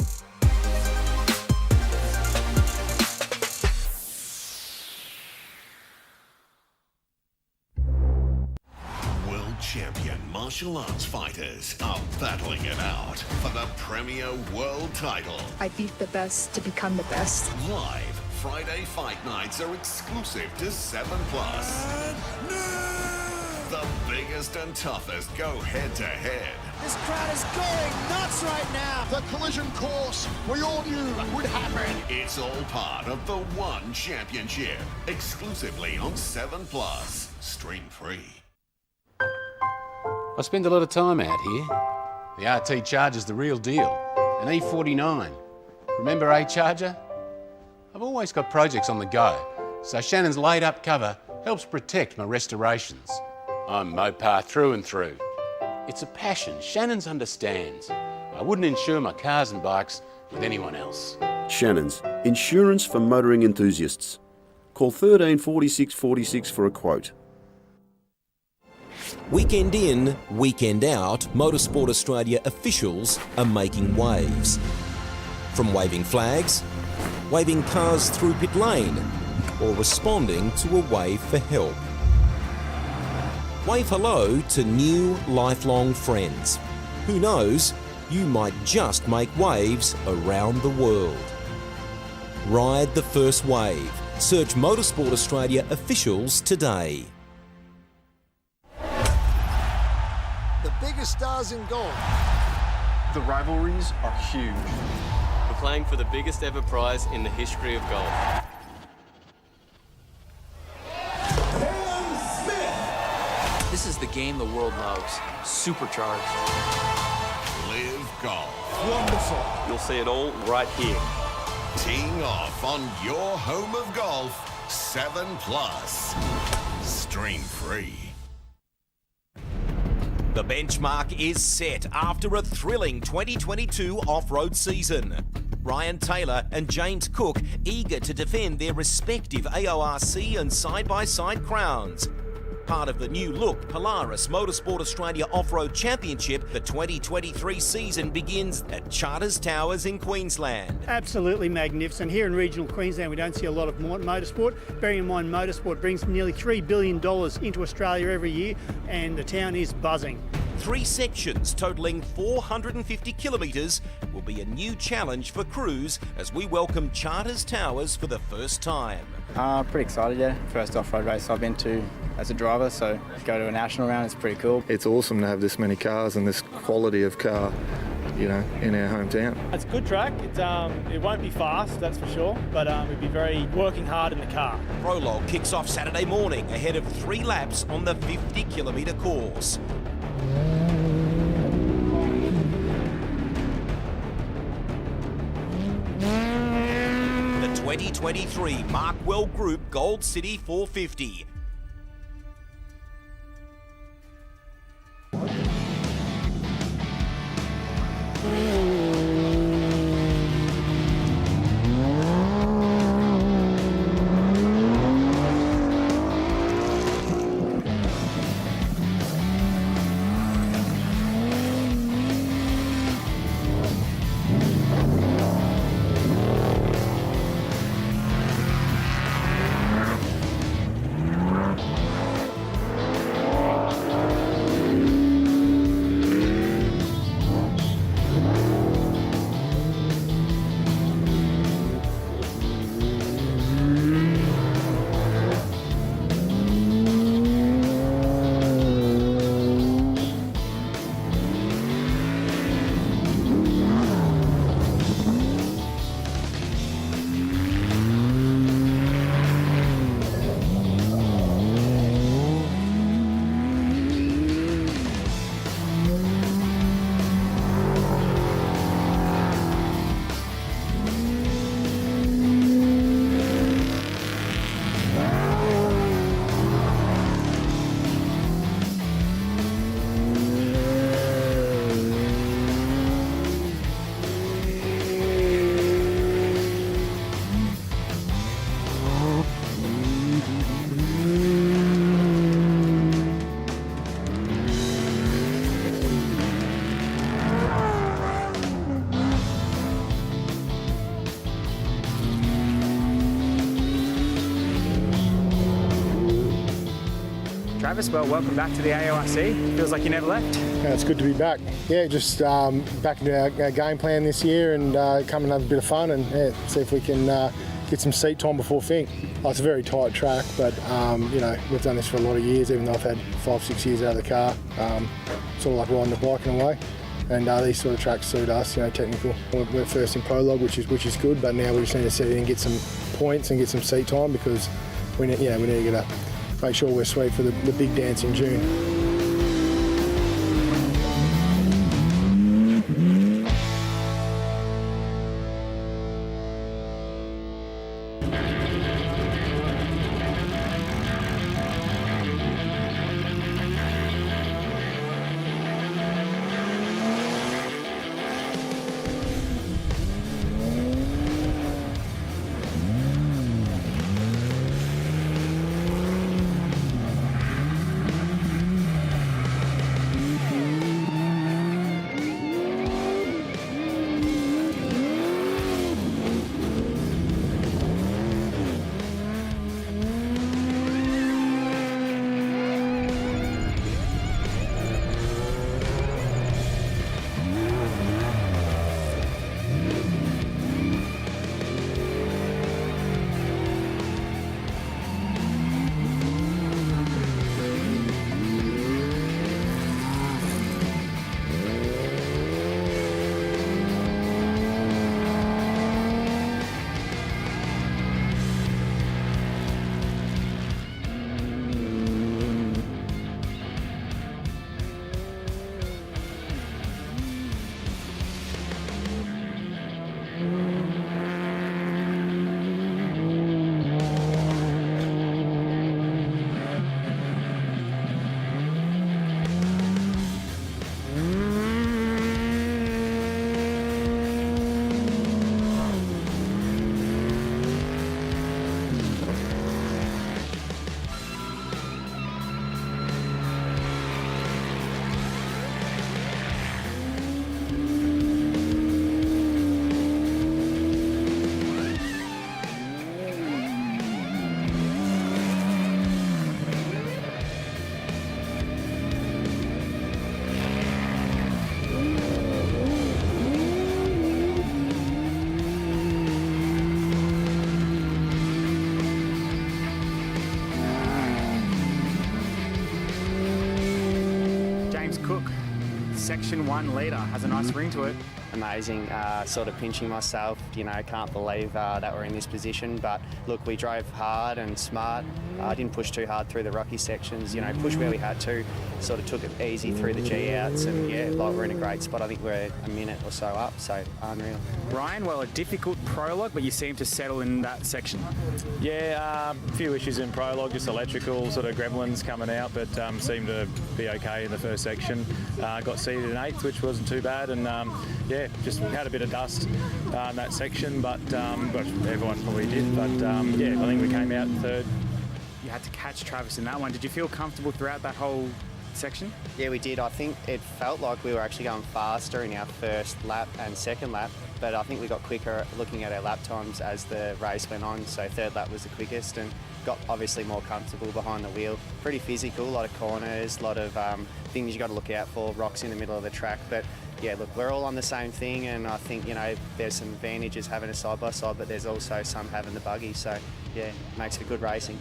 Champion martial arts fighters are battling it out for the Premier World title. I beat the best to become the best. Live Friday fight nights are exclusive to 7+. The biggest and toughest go head-to-head. This crowd is going nuts right now. The collision course we all knew would happen. It's all part of the One Championship, exclusively on 7+. Stream free. I spend a lot of time out here. The RT Charger's the real deal. An E49. Remember A-Charger? I've always got projects on the go, so Shannon's laid-up cover helps protect my restorations. I'm Mopar through and through. It's a passion Shannon's understands. I wouldn't insure my cars and bikes with anyone else. Shannons, insurance for motoring enthusiasts. Call 13 46 46 for a quote. Weekend in, weekend out, Motorsport Australia officials are making waves. From waving flags, waving cars through pit lane, or responding to a wave for help. Wave hello to new lifelong friends. Who knows, you might just make waves around the world. Ride the first wave. Search Motorsport Australia officials today. The biggest stars in golf. The rivalries are huge. We're playing for the biggest ever prize in the history of golf. This is the game the world loves. Supercharged. Live golf. Wonderful. You'll see it all right here. Teeing off on your home of golf, 7+. Stream free. The benchmark is set after a thrilling 2022 off-road season. Ryan Taylor and James Cook eager to defend their respective AORC and side-by-side crowns. Part of the new look Polaris Motorsport Australia Off-Road Championship, the 2023 season begins at Charters Towers in Queensland. Absolutely magnificent. Here in regional Queensland we don't see a lot of motorsport. Bearing in mind motorsport brings nearly $3 billion into Australia every year and the town is buzzing. 3 sections totalling 450 kilometres will be a new challenge for crews as we welcome Charters Towers for the first time. Pretty excited, yeah. First off-road race I've been to as a driver, so go to a national round, it's pretty cool. It's awesome to have this many cars and this quality of car, you know, in our hometown. It's a good track. It won't be fast, that's for sure, but we'll be very working hard in the car. Prologue kicks off Saturday morning ahead of 3 laps on the 50-kilometre course. The 2023 Markwell Group Gold City 450. Travis, well, welcome back to the AORC. Feels like you never left. Yeah, it's good to be back. Yeah, just back into our game plan this year and come and have a bit of fun and see if we can get some seat time before Fink. Oh, it's a very tight track, but you know, we've done this for a lot of years, even though I've had 5-6 years out of the car. Sort of like riding a bike in a way. And these sort of tracks suit us, you know, technical. We're first in prologue, which is good, but now we just need to set in and get some points and get some seat time because we need to make sure we're sweet for the big dance in June. Section 1 leader has a nice ring to it. Amazing, sort of pinching myself, you know, can't believe that we're in this position, but look, we drove hard and smart, didn't push too hard through the rocky sections, you know, pushed where we had to, sort of took it easy through the G-outs, and yeah, like we're in a great spot. I think we're a minute or so up, so unreal. Ryan, well, a difficult prologue, but you seem to settle in that section. Yeah, a few issues in prologue, just electrical, sort of gremlins coming out, but seemed to be okay in the first section. Got seated in 8th, which wasn't too bad, and yeah, just had a bit of dust in that section, but everyone probably did. But yeah, I think we came out 3rd. You had to catch Travis in that one. Did you feel comfortable throughout that whole section? Yeah, we did. I think it felt like we were actually going faster in our first lap and second lap, but I think we got quicker looking at our lap times as the race went on, so 3rd lap was the quickest and got obviously more comfortable behind the wheel. Pretty physical, a lot of corners, a lot of things you got to look out for, rocks in the middle of the track, but yeah, look, we're all on the same thing, and I think, you know, there's some advantages having a side-by-side, but there's also some having the buggy, so yeah, makes for good racing.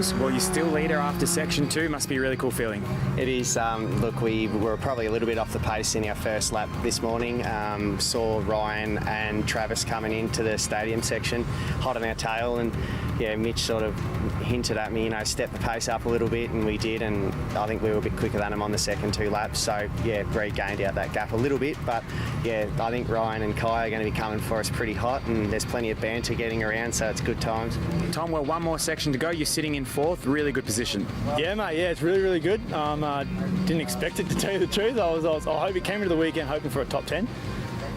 Josh, well, you're still leader after section 2. Must be a really cool feeling. It is. Look, we were probably a little bit off the pace in our first lap this morning. Saw Ryan and Travis coming into the stadium section hot on our tail, and yeah, Mitch sort of hinted at me, step the pace up a little bit, and we did, and I think we were a bit quicker than them on the second 2 laps. So yeah, regained out that gap a little bit, but yeah, I think Ryan and Kai are going to be coming for us pretty hot, and there's plenty of banter getting around, so it's good times. Tom, well, one more section to go. You're sitting in 4th, really good position. Yeah, mate. Yeah, it's really, really good. Didn't expect it, to tell you the truth. I hope it came into the weekend hoping for a top 10,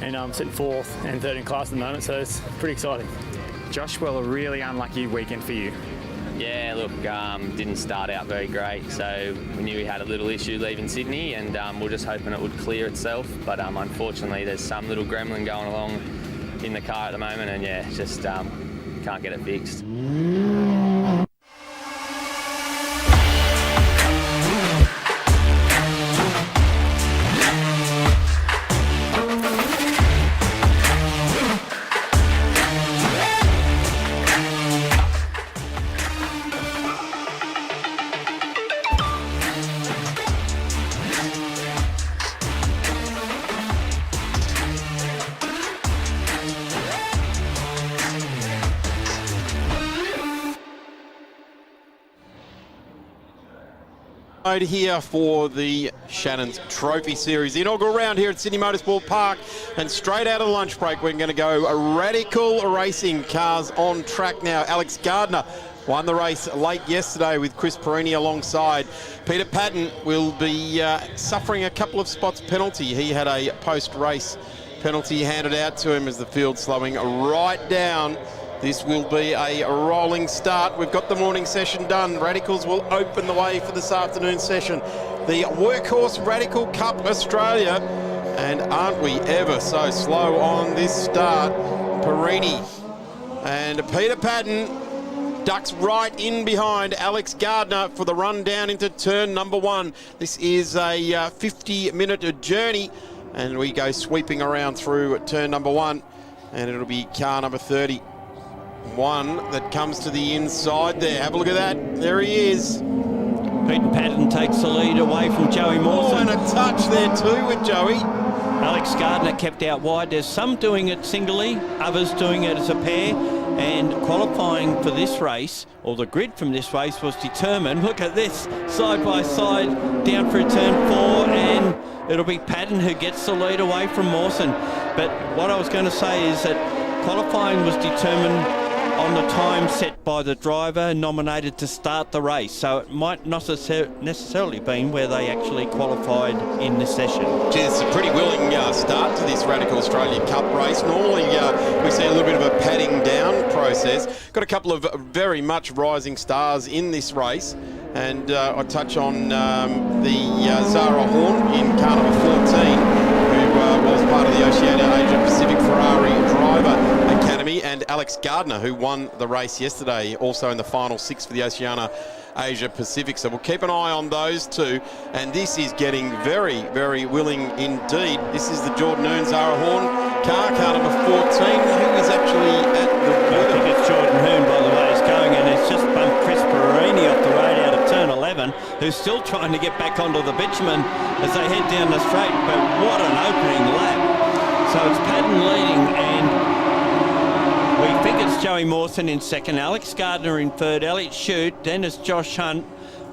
and I'm sitting 4th and 3rd in class at the moment, so it's pretty exciting. Josh, well, a really unlucky weekend for you. Yeah, look, didn't start out very great, so we knew we had a little issue leaving Sydney, and we're just hoping it would clear itself, but unfortunately there's some little gremlin going along in the car at the moment, and yeah, just can't get it fixed. Here for the Shannons Trophy Series, the inaugural round here at Sydney Motorsport Park, and straight out of the lunch break we're going to go a radical racing. Cars on track now. Alex Gardner won the race late yesterday with Chris Perini alongside. Peter Patton will be suffering a couple of spots penalty. He had a post-race penalty handed out to him as the field slowing right down. This will be a rolling start. We've got the morning session done. Radicals will open the way for this afternoon session. The Workhorse Radical Cup Australia. And aren't we ever so slow on this start? Perini and Peter Patton ducks right in behind Alex Gardner for the run down into turn number 1. This is a 50-minute journey, and we go sweeping around through turn number 1, and it'll be car number 30. One that comes to the inside there. Have a look at that. There he is. Peter Patton takes the lead away from Joey Mawson. Oh, and a touch there too with Joey. Alex Gardner kept out wide. There's some doing it singly, others doing it as a pair. And qualifying for this race, or the grid from this race, was determined. Look at this, side by side, down through turn 4, and it'll be Patton who gets the lead away from Mawson. But what I was going to say is that qualifying was determined on the time set by the driver nominated to start the race, so it might not necessarily been where they actually qualified in this session. Gee, it's a pretty willing start to this Radical Australia Cup race. Normally we see a little bit of a padding down process. Got a couple of very much rising stars in this race, and I touch on the Zara Horn in car number 14, who was part of the Oceania Asia Pacific Ferrari Driver Academy, and Alex Gardner, who won the race yesterday, also in the final 6 for the Oceania Asia Pacific. So we'll keep an eye on those two, and this is getting very, very willing indeed. This is the Jordan Earn Zara Horn car number 14, who is actually at the wheel. I think it's Jordan Earn, by the way, is going, and it's just bumped Chris Perini off the road out of turn 11, who's still trying to get back onto the bitumen as they head down the straight, but what an opening lap. So it's Patton leading, and we think it's Joey Mawson in second, Alex Gardner in third, Elliot Shute, then it's Josh Hunt,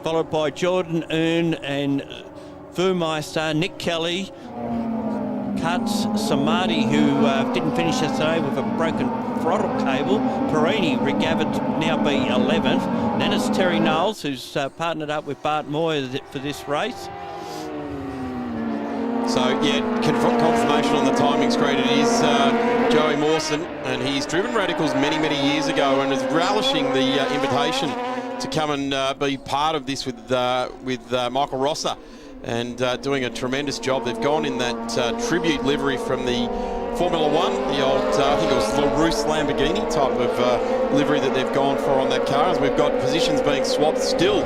followed by Jordan Earn and Vumeister, Nick Kelly, Cuts, Samadhi, who didn't finish yesterday with a broken throttle cable. Perini, regathered to now be 11th. Then it's Terry Knowles, who's partnered up with Bart Moore for this race. So, yeah, confirmation on the timing screen. It is Joey Mawson, and he's driven Radicals many, many years ago and is relishing the invitation to come and be part of this with Michael Rosser, and doing a tremendous job. They've gone in that tribute livery from the Formula One, the old, I think it was the Roos Lamborghini type of livery that they've gone for on that car. As we've got positions being swapped, still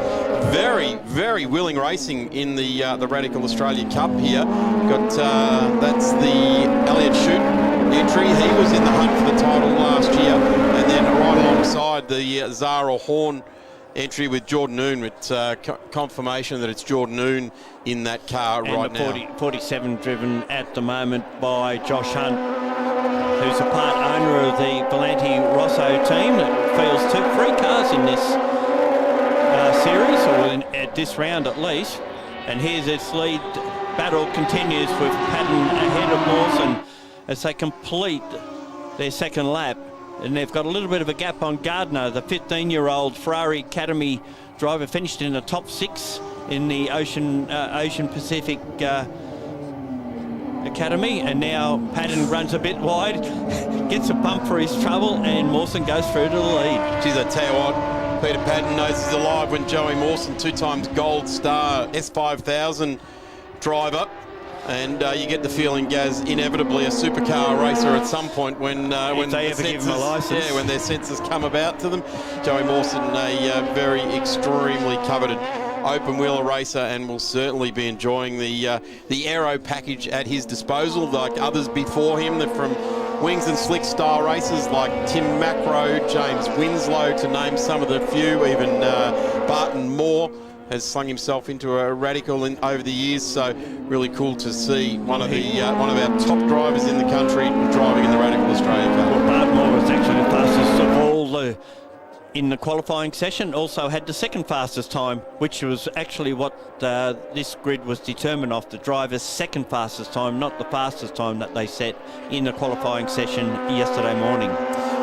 very, very willing racing in the Radical Australia Cup here. Got that's the Elliot Shute entry. He was in the hunt for the title last year, and then right alongside the Zara Horn entry with Jordan Noon. It's confirmation that it's Jordan Noon in that car and right the now. 47 driven at the moment by Josh Hunt, who's a part owner of the Valenti Rosso team that fields 3 cars in this series, or at this round at least. And here's its lead battle continues with Patton ahead of Mawson as they complete their second lap. And they've got a little bit of a gap on Gardner, the 15-year-old Ferrari Academy driver, finished in the top 6 in the Ocean Pacific Academy, and now Patton runs a bit wide, gets a bump for his trouble, and Mawson goes through to the lead. Geez, I tell you what, Peter Patton knows he's alive when Joey Mawson, 2 times Gold Star S5000 driver. And you get the feeling, Gaz, inevitably a supercar racer at some point when they ever give him a license. Yeah, when their senses come about to them. Joey Mawson, a very extremely coveted open wheeler racer, and will certainly be enjoying the aero package at his disposal, like others before him. They're from wings and slick style races like Tim Macro, James Winslow, to name some of the few. Even Barton Moore has slung himself into a radical over the years, so really cool to see one of our top drivers in the country driving in the Radical Australia Cup. Well, Bartmore was actually the fastest of all in the qualifying session, also had the second fastest time, which was actually what this grid was determined off, the driver's second fastest time, not the fastest time that they set in the qualifying session yesterday morning.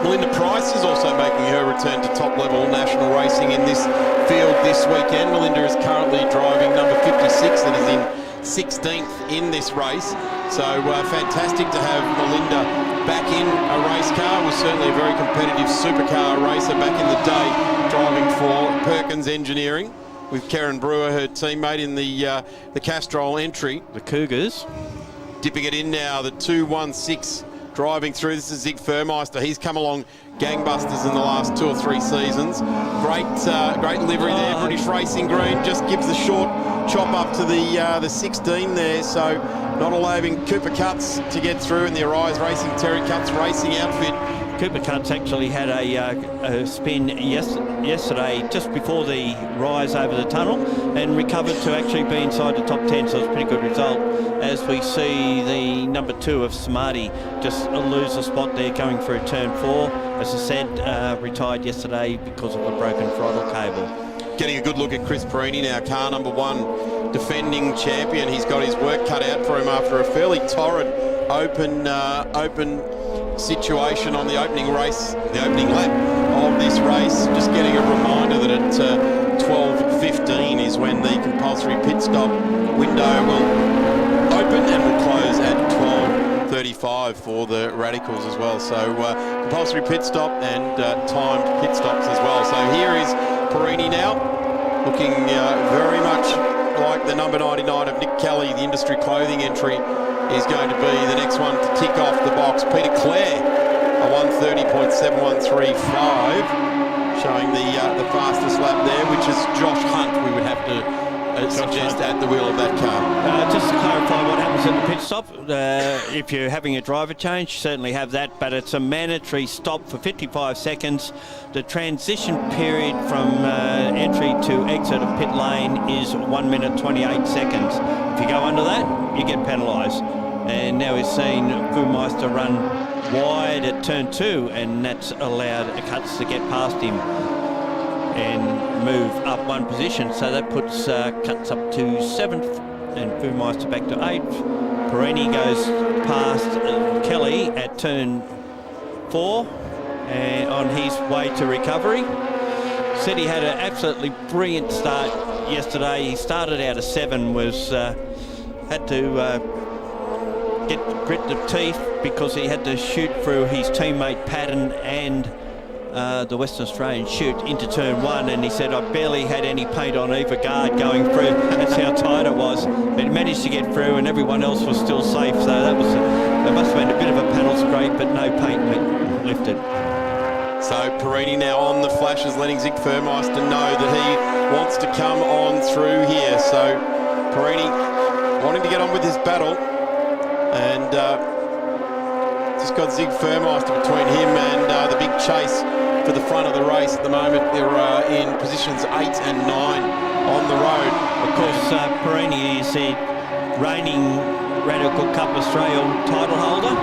Melinda Price is also making her return to top level national racing in this field this weekend. Melinda is currently driving number 56 and is in 16th in this race. So fantastic to have Melinda back in a race car. Was certainly a very competitive supercar racer back in the day, driving for Perkins Engineering with Karen Brewer, her teammate, in the Castrol entry. The Cougars. Dipping it in now, the 216 driving through. This is Zig Furmeister. He's come along gangbusters in the last 2 or 3 seasons. Great livery there. British Racing Green just gives the short chop up to the 16 there. So not allowing Cooper Cutts to get through in the Arise Racing Terry Cutts racing outfit. Cooper Cutts actually had a spin yesterday just before the rise over the tunnel and recovered to actually be inside the top 10, so it's a pretty good result. As we see the number 2 of Smarty just lose a spot there going through turn 4. As I said, retired yesterday because of a broken throttle cable. Getting a good look at Chris Perini now, car number 1, defending champion. He's got his work cut out for him after a fairly torrid open situation on the opening race, the opening lap of this race. Just getting a reminder that at 12:15 is when the compulsory pit stop window will open and will close at 12:35 for the Radicals as well. So compulsory pit stop and timed pit stops as well. So here is Perini now, looking very much like the number 99 of Nick Kelly, the industry clothing entry, is going to be the next one to tick off the box. Peter Clare, a 1:30.7135, showing the fastest lap there, which is Josh Hunt, we would have to suggest at the wheel of that car. Just to clarify what happens at the pit stop, if you're having a driver change, you certainly have that, but it's a mandatory stop for 55 seconds. The transition period from entry to exit of pit lane is 1 minute 28 seconds. If you go under that, you get penalised. And now we've seen Fumeister run wide at turn 2, and that's allowed Cutts to get past him and move up 1 position. So that puts Cutts up to 7th and Fumeister back to 8th. Perini goes past Kelly at turn 4 and on his way to recovery. Said he had an absolutely brilliant start yesterday. He started out of 7, had to grit the teeth because he had to shoot through his teammate Patton and the Western Australian shoot into turn 1, and he said, I barely had any paint on either guard going through. That's how tight it was. But he managed to get through and everyone else was still safe. So that must have been a bit of a panel scrape, but no paint lifted. So Perini now on the flashes, letting Zig Furmeister know that he wants to come on through here. So Perini wanting to get on with his battle, and just got Zig Furmeister between him and the big chase for to the front of the race at the moment. They're in positions 8 and 9 on the road. Of course, Perini is the reigning Radical Cup Australia title holder,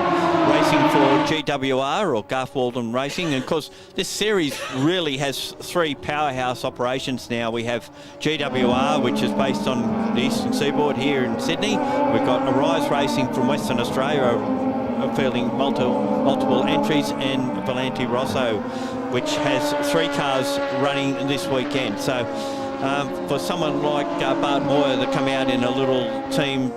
racing for GWR or Garth Walden Racing. And of course, this series really has three powerhouse operations now. We have GWR, which is based on the Eastern Seaboard here in Sydney. We've got Arise Racing from Western Australia, fielding multiple entries, and Valente Rosso, which has three cars running this weekend. So for someone like Bart Moyer to come out in a little team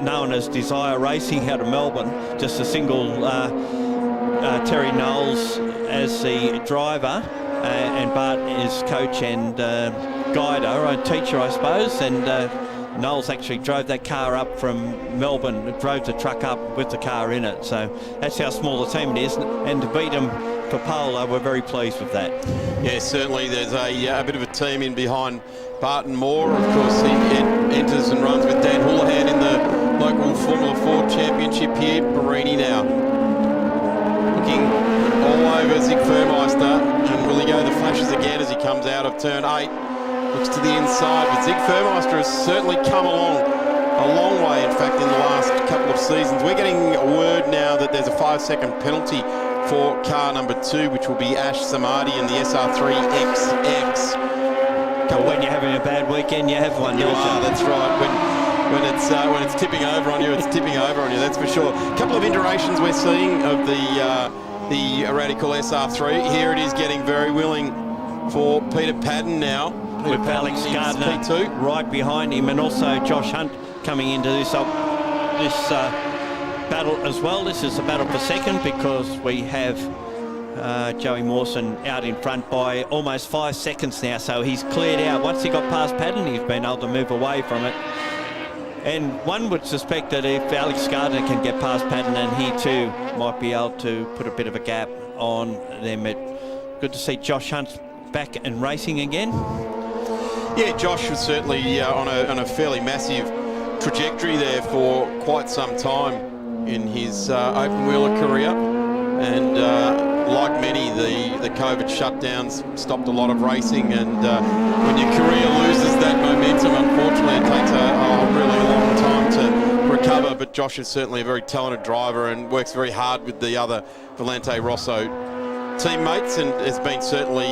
known as Desire Racing out of Melbourne, just a single Terry Knowles as the driver, and Bart is coach and guider, a teacher, I suppose, and Knowles actually drove that car up from Melbourne, drove the truck up with the car in it. So that's how small the team it is, and to beat them for pole, we're very pleased with that. Yeah, certainly there's a bit of a team in behind Barton Moore. Of course, he enters and runs with Dan Houlihan in the local Formula 4 Championship here. Perini now looking all over Zig Furmeister, and will he go the flashes again as he comes out of turn 8? Looks to the inside, but Zig Furmeister has certainly come along a long way, in fact, in the last couple of seasons. We're getting word now that there's a 5-second penalty for car number 2, which will be Ash Samadhi in the SR3 XX. When you're having a bad weekend, you have one. You are, that's right. When it's tipping over on you, it's tipping over on you, that's for sure. A couple of iterations we're seeing of the Radical SR3. Here it is getting very willing for Peter Padden now. With Alex Gardner P2 right behind him, and also Josh Hunt coming into this battle as well. This is a battle for second because we have Joey Mawson out in front by almost 5 seconds now, so he's cleared out. Once he got past Padden, he's been able to move away from it. And one would suspect that if Alex Gardner can get past Padden, and he too might be able to put a bit of a gap on them. Good to see Josh Hunt back and racing again. Yeah, Josh was certainly on a fairly massive trajectory there for quite some time in his open wheeler career, and like many, the COVID shutdowns stopped a lot of racing, and when your career loses that momentum, unfortunately it takes a really long time to recover. But Josh is certainly a very talented driver and works very hard with the other Valente Rosso teammates, and has been certainly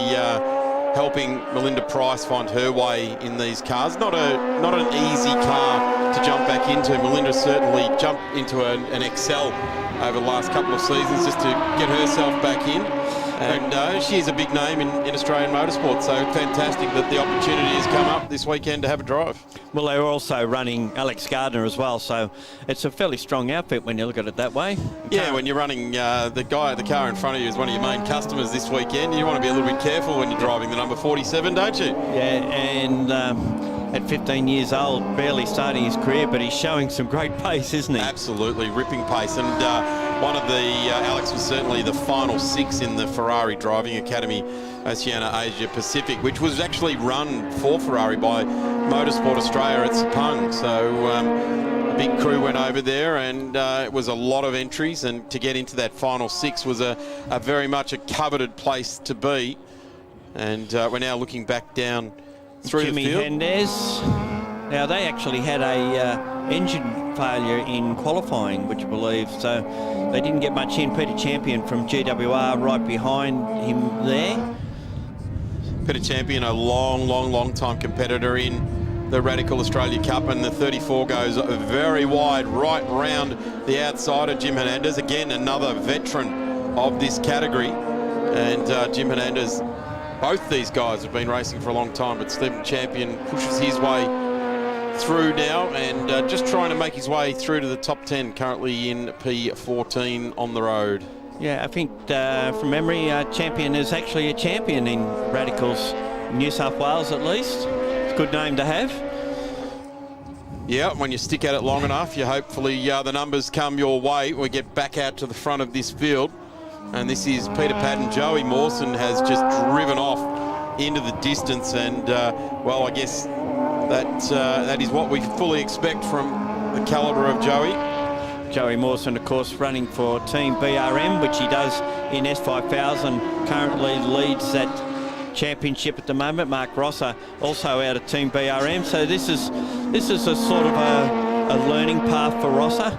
helping Melinda Price find her way in these cars. Not an easy car to jump back into. Melinda certainly jumped into an Excel over the last couple of seasons just to get herself back in. And she is a big name in Australian motorsport, so fantastic that the opportunity has come up this weekend to have a drive. Well, they were also running Alex Gardner as well, so it's a fairly strong outfit when you look at it that way. Yeah, when you're running the car in front of you is one of your main customers this weekend. You want to be a little bit careful when you're driving the number 47, don't you? Yeah, and at 15 years old, barely starting his career, but he's showing some great pace, isn't he? Absolutely, ripping pace. And one of Alex was certainly the final 6 in the Ferrari Driving Academy Oceania Asia Pacific, which was actually run for Ferrari by Motorsport Australia at Sepang. So a big crew went over there, and it was a lot of entries, and to get into that final 6 was a very much a coveted place to be. And we're now looking back down through Jimmy the field. Hendez. Now, they actually had a engine failure in qualifying, would you believe? So they didn't get much in. Peter Champion from GWR right behind him there. Peter Champion, a long time competitor in the Radical Australia Cup, and the 34 goes very wide right round the outside of Jim Hernandez. Again, another veteran of this category. And Jim Hernandez, both these guys have been racing for a long time, but Stephen Champion pushes his way through now, and just trying to make his way through to the top 10, currently in P14 on the road. Yeah, I think from memory, Champion is actually a champion in Radicals, New South Wales at least. It's a good name to have. Yeah, when you stick at it long enough, you hopefully the numbers come your way. We get back out to the front of this field, and this is Peter Padden. Joey Mawson has just driven off into the distance, and well, I guess that is what we fully expect from the calibre of Joey. Joey Mawson, of course, running for Team BRM, which he does in S5000, currently leads that championship at the moment. Mark Rosser also out of Team BRM. So this is a sort of a learning path for Rosser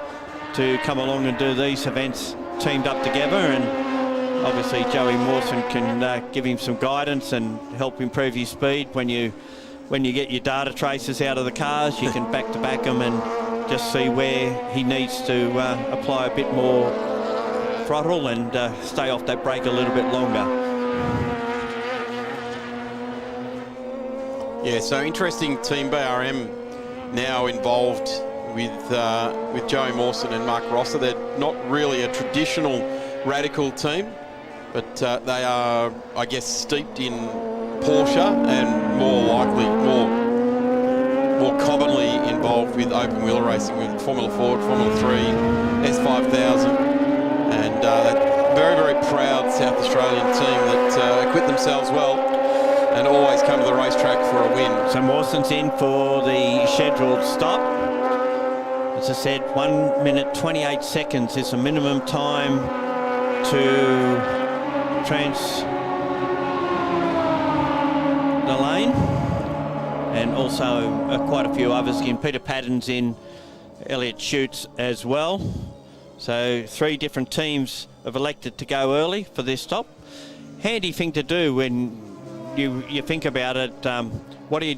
to come along and do these events teamed up together, and obviously Joey Mawson can give him some guidance and help improve his speed. When you get your data traces out of the cars, you can back them and just see where he needs to apply a bit more throttle and stay off that brake a little bit longer. Yeah, so interesting. Team BRM now involved with Joey Mawson and Mark Rosser. They're not really a traditional radical team, but they are, I guess, steeped in Porsche and more commonly involved with open wheel racing, with Formula Ford, Formula 3, S5000, and that very, very proud South Australian team that acquit themselves well and always come to the racetrack for a win. So Mawson's in for the scheduled stop. As I said, 1 minute 28 seconds is the minimum time to trans the lane, and also quite a few others in. Peter Patton's in, Elliot Schutz as well. So 3 different teams have elected to go early for this stop. Handy thing to do when you think about it. What do?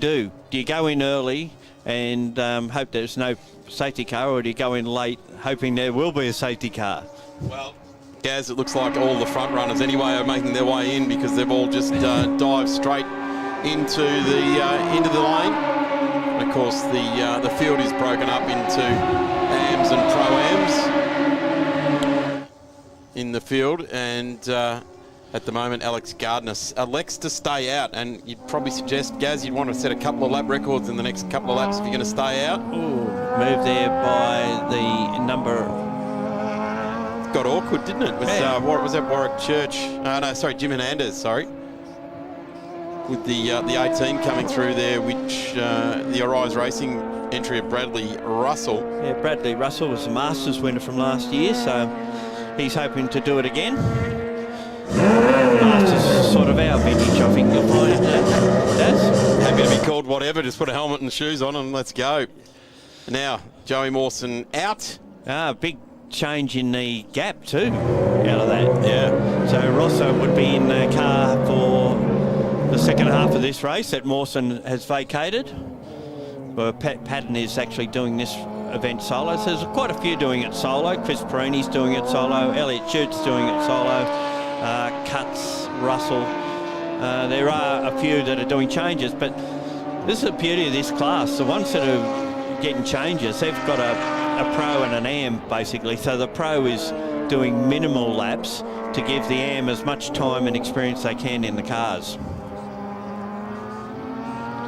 Do you go in early and hope there's no safety car, or do you go in late hoping there will be a safety car? Well, Gaz, it looks like all the front runners anyway are making their way in, because they've all just dived straight into the lane. And of course, the field is broken up into AMs and Pro-Ams in the field, and at the moment, Alex Gardner elects to stay out, and you'd probably suggest, Gaz, you'd want to set a couple of lap records in the next couple of laps if you're going to stay out. Ooh, move there by the number. It got awkward, didn't it? What was that, Warwick Church? No, sorry, Jim Hernandez, sorry. With the 18 coming through there, which the Arise Racing entry of Bradley Russell. Yeah, Bradley Russell was the Masters winner from last year, so he's hoping to do it again. Masters is sort of our vintage, I think you'll find. That's happy to be called whatever, just put a helmet and shoes on and let's go. Now, Joey Mawson out. Big change in the gap too, out of that. Yeah. So Rosso would be in the car for the second half of this race that Mawson has vacated. Well, Patton is actually doing this event solo. So there's quite a few doing it solo. Chris Perini's doing it solo. Elliot Schutz doing it solo. Cuts, Russell. There are a few that are doing changes, but this is the beauty of this class. The ones that are getting changes, they've got a pro and an AM basically. So the pro is doing minimal laps to give the AM as much time and experience they can in the cars.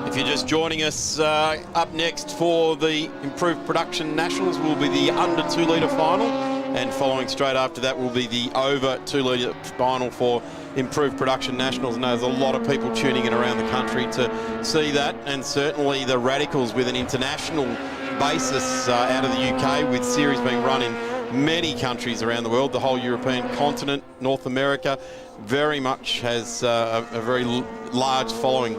If you're just joining us, up next for the Improved Production Nationals will be the under 2 litre final, and following straight after that will be the over 2 litre final for Improved Production Nationals. And there's a lot of people tuning in around the country to see that, and certainly the Radicals with an international basis out of the UK, with series being run in many countries around the world. The whole European continent, North America, very much has a very large following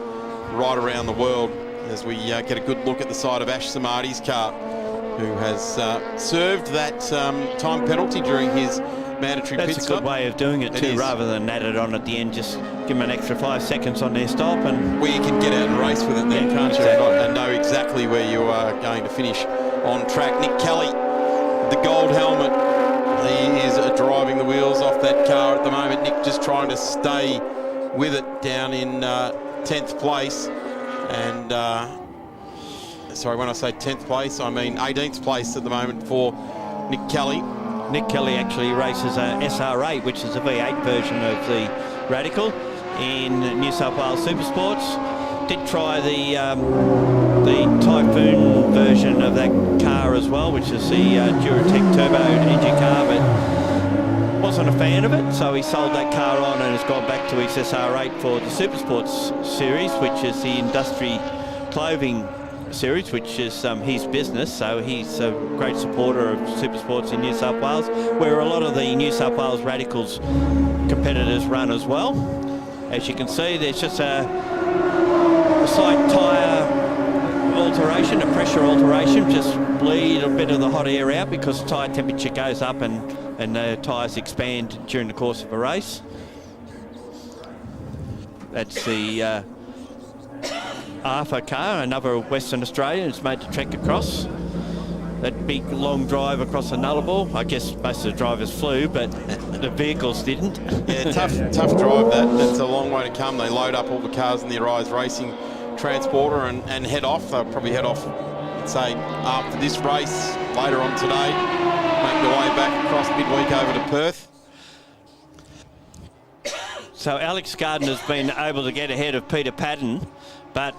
right around the world, as we get a good look at the side of Ash Samadi's car, who has served that time penalty during his mandatory pit stop. That's a good way of doing it too, rather than add it on at the end. Just give them an extra 5 seconds on their stop, and well, you can get out and race with it then, can't you? And know exactly where you are going to finish on track. Nick Kelly, the gold helmet, he is driving the wheels off that car at the moment. Nick just trying to stay with it down in 10th place, and sorry, when I say 10th place, I mean 18th place at the moment for Nick Kelly. Nick Kelly actually races a SR8, which is a V8 version of the Radical in New South Wales Supersports. Did try the Typhoon version of that car as well, which is the Duratec turbo engine car, but wasn't a fan of it, so he sold that car on and has gone back to his SR8 for the Supersports series, which is the industry clothing Series, which is his business, so he's a great supporter of Supersports in New South Wales, where a lot of the New South Wales Radicals competitors run as well. As you can see, there's just a slight tyre alteration, a pressure alteration, just bleed a bit of the hot air out because tyre temperature goes up and the tyres expand during the course of a race. That's the Arthur car, another Western Australian, who's made the trek across. That big long drive across the Nullarbor. I guess most of the drivers flew, but the vehicles didn't. Yeah, tough drive that. That's a long way to come. They load up all the cars in the Arise Racing transporter and head off. They'll probably head off, say, after this race, later on today, make their way back across midweek over to Perth. So Alex Gardner's been able to get ahead of Peter Patton, but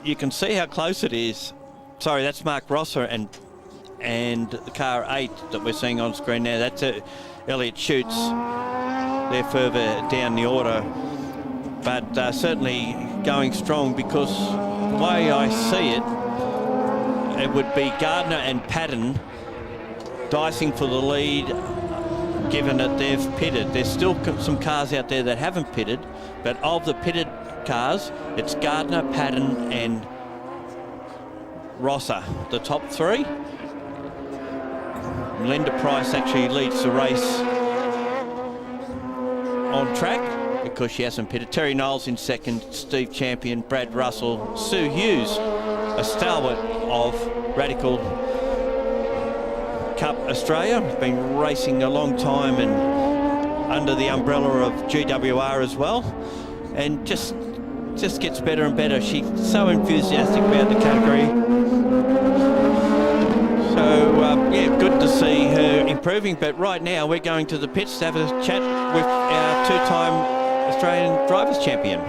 you can see how close it is. Sorry, that's Mark Rosser and car 8 that we're seeing on screen now. That's Elliot Schutz. They're further down the order, but certainly going strong, because the way I see it, it would be Gardner and Patton dicing for the lead, given that they've pitted. There's still some cars out there that haven't pitted, but of the pitted cars, it's Gardner, Patton and Rosser, the top 3. Linda Price actually leads the race on track because she hasn't pitted. Terry Knowles in second, Steve Champion, Brad Russell, Sue Hughes, a stalwart of Radical Cup Australia, been racing a long time and under the umbrella of GWR as well, and just gets better and better. She's so enthusiastic about the category. So yeah, good to see her improving. But right now we're going to the pits to have a chat with our 2-time Australian Drivers' Champion.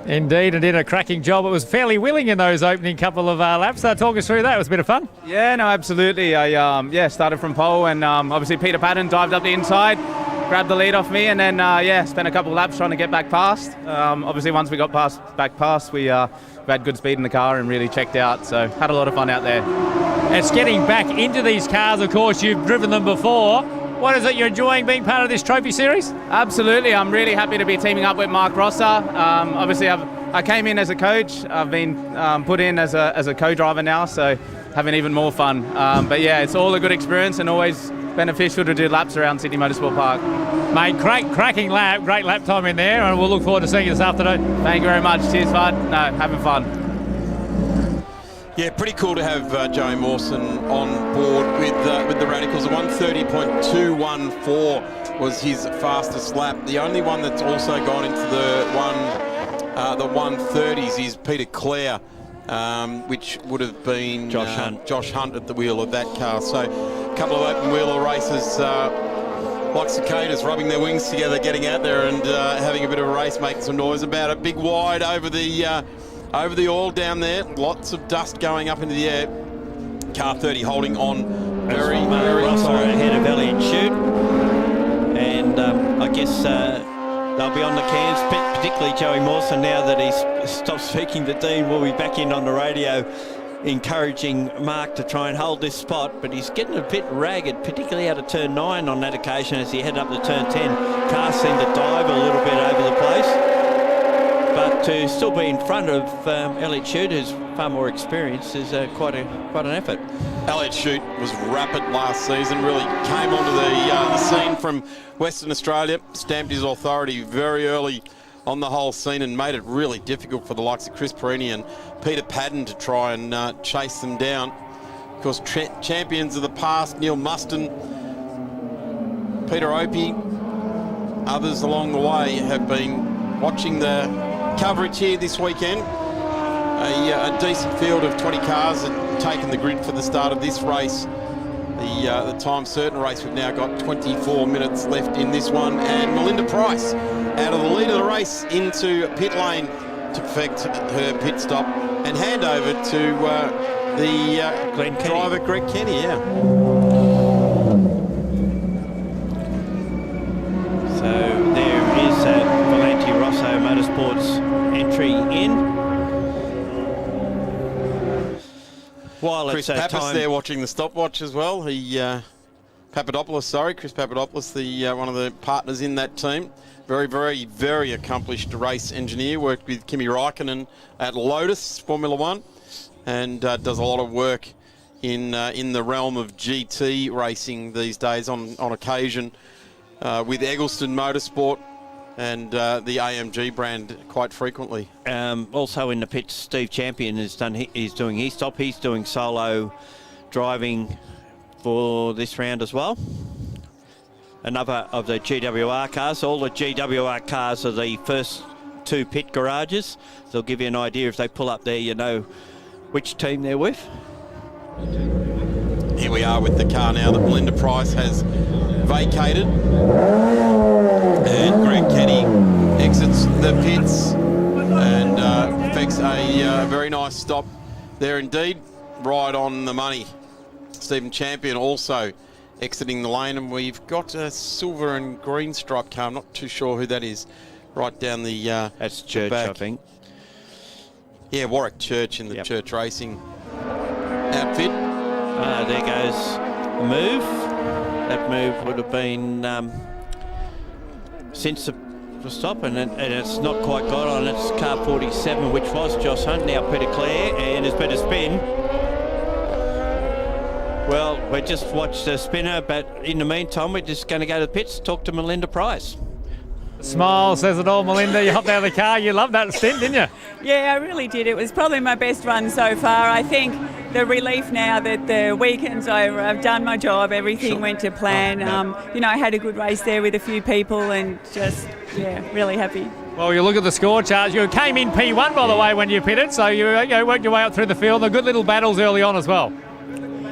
Indeed, and did a cracking job. It was fairly willing in those opening couple of laps. Talk us through that. It was a bit of fun. Yeah, no, absolutely. I started from pole, and obviously Peter Patton dived up the inside, grabbed the lead off me, and then spent a couple of laps trying to get back past. Obviously, once we got back past, we had good speed in the car and really checked out. So had a lot of fun out there. It's getting back into these cars. Of course, you've driven them before. What is it you're enjoying being part of this trophy series? Absolutely. I'm really happy to be teaming up with Mark Rosser. Obviously, I came in as a coach. I've been put in as a co-driver now, so having even more fun. But yeah, it's all a good experience and always beneficial to do laps around Sydney Motorsport Park. Mate, cracking lap, great lap time in there, and we'll look forward to seeing you this afternoon. Thank you very much. Cheers, bud. No, having fun. Yeah, pretty cool to have Joey Mawson on board with the Radicals. A 1:30.214 was his fastest lap. The only one that's also gone into the 1:30s is Peter Clare, which would have been Josh Hunt at the wheel of that car. So a couple of open wheeler races, like cicadas rubbing their wings together, getting out there and having a bit of a race, making some noise about it. Big wide over the oil down there. Lots of dust going up into the air. Car 30 holding on very tight. Ahead of Elliot Shute. And I guess they'll be on the cans, particularly Joey Mawson, now that he's stopped speaking to Dean. Will be back in on the radio encouraging Mark to try and hold this spot, but he's getting a bit ragged, particularly out of turn 9 on that occasion as he headed up to turn 10. Cars seem to dive a little bit over the place. But to still be in front of Elliot Shute, who's far more experienced, is quite an effort. Elliot Shute was rapid last season, really came onto the scene from Western Australia, stamped his authority very early on the whole scene and made it really difficult for the likes of Chris Perini and Peter Patton to try and chase them down. Of course, champions of the past, Neil Muston, Peter Opie, others along the way have been watching the coverage here this weekend. A decent field of 20 cars had taken the grid for the start of this race. The time certain race, we've now got 24 minutes left in this one, and Melinda Price out of the lead of the race into pit lane to perfect her pit stop and hand over to the driver Greg Kenny. So there is Valenti Rosso Motorsports entry in. While Chris it's Pappas time there watching the stopwatch as well. Chris Papadopoulos, the one of the partners in that team. Very, very, very accomplished race engineer. Worked with Kimi Räikkönen at Lotus Formula One, and does a lot of work in the realm of GT racing these days on occasion with Eggleston Motorsport and the AMG brand quite frequently. Also in the pits, Steve Champion he's doing his stop. He's doing solo driving for this round as well. Another of the GWR cars. All the GWR cars are the first 2 pit garages. So they'll give you an idea if they pull up there, you know which team they're with. Here we are with the car now that Melinda Price has vacated. And Greg Kenny exits the pits and effects a very nice stop there indeed. Right on the money. Stephen Champion also exiting the lane, and we've got a silver and green stripe car. I'm not too sure who that is. Right down the that's Church, back. I think. Yeah, Warwick Church in the Church Racing outfit. There goes the move. That move would have been since the stop, and it's not quite got on. It's car 47, which was Josh Hunt, now Peter Clare, and it's better spin. Well, we just watched the spinner, but in the meantime, we're just going to go to the pits, talk to Melinda Price. Smile says it all, Melinda. You hopped out of the car. You loved that stint, didn't you? Yeah, I really did. It was probably my best run so far. I think the relief now that the weekend's over, I've done my job, everything went to plan. You know, I had a good race there with a few people and just, yeah, really happy. Well, you look at the score charts. You came in P1, by the way, when you pitted, so you worked your way up through the field. The good little battles early on as well.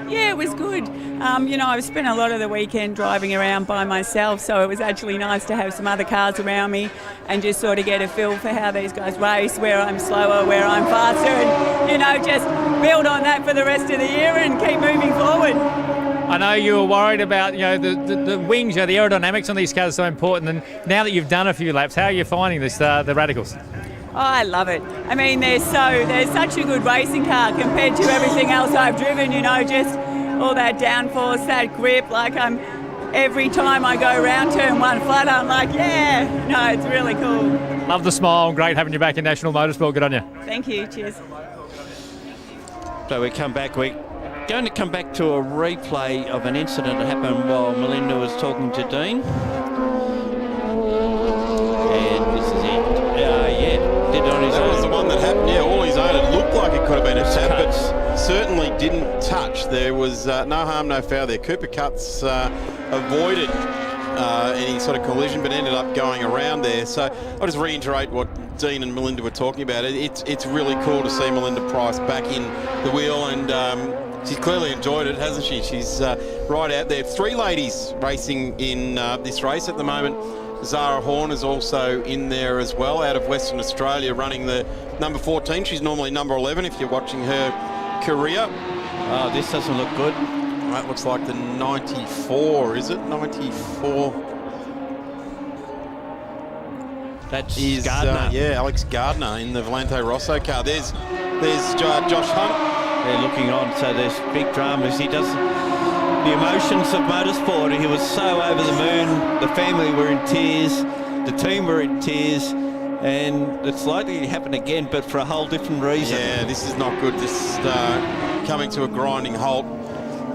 Yeah, it was good. You know, I've spent a lot of the weekend driving around by myself, so it was actually nice to have some other cars around me and just sort of get a feel for how these guys race, where I'm slower, where I'm faster, and, you know, just build on that for the rest of the year and keep moving forward. I know you were worried about, you know, the wings, the aerodynamics on these cars are so important, and now that you've done a few laps, how are you finding this, the Radicals? Oh, I love it. I mean, they're such a good racing car compared to everything else I've driven, you know, just all that downforce, that grip, like every time I go around turn one flat, I'm like, yeah, no, it's really cool. Love the smile, great having you back in National Motorsport, good on you. Thank you, cheers. So we come back, we're going to come back to a replay of an incident that happened while Melinda was talking to Dean. And this is it. That was the one that happened, all his own. It looked like it could have been a tap, but certainly didn't touch. There was no harm, no foul there. Cooper Cutts avoided any sort of collision, but ended up going around there. So I'll just reiterate what Dean and Melinda were talking about. It's really cool to see Melinda Price back in the wheel, and she's clearly enjoyed it, hasn't she? She's right out there. 3 ladies racing in this race at the moment. Zara Horn is also in there as well, out of Western Australia, running the number 14. She's normally number 11 if you're watching her career. Oh, this doesn't look good. That looks like the 94, is it? 94. That's is Gardner. Alex Gardner in the Volante Rosso car. There's Josh Hunt. They're looking on, so there's big dramas. He does the emotions of motorsport. He was so over the moon. The family were in tears. The team were in tears. And it's likely to happen again, but for a whole different reason. Yeah, this is not good. This is coming to a grinding halt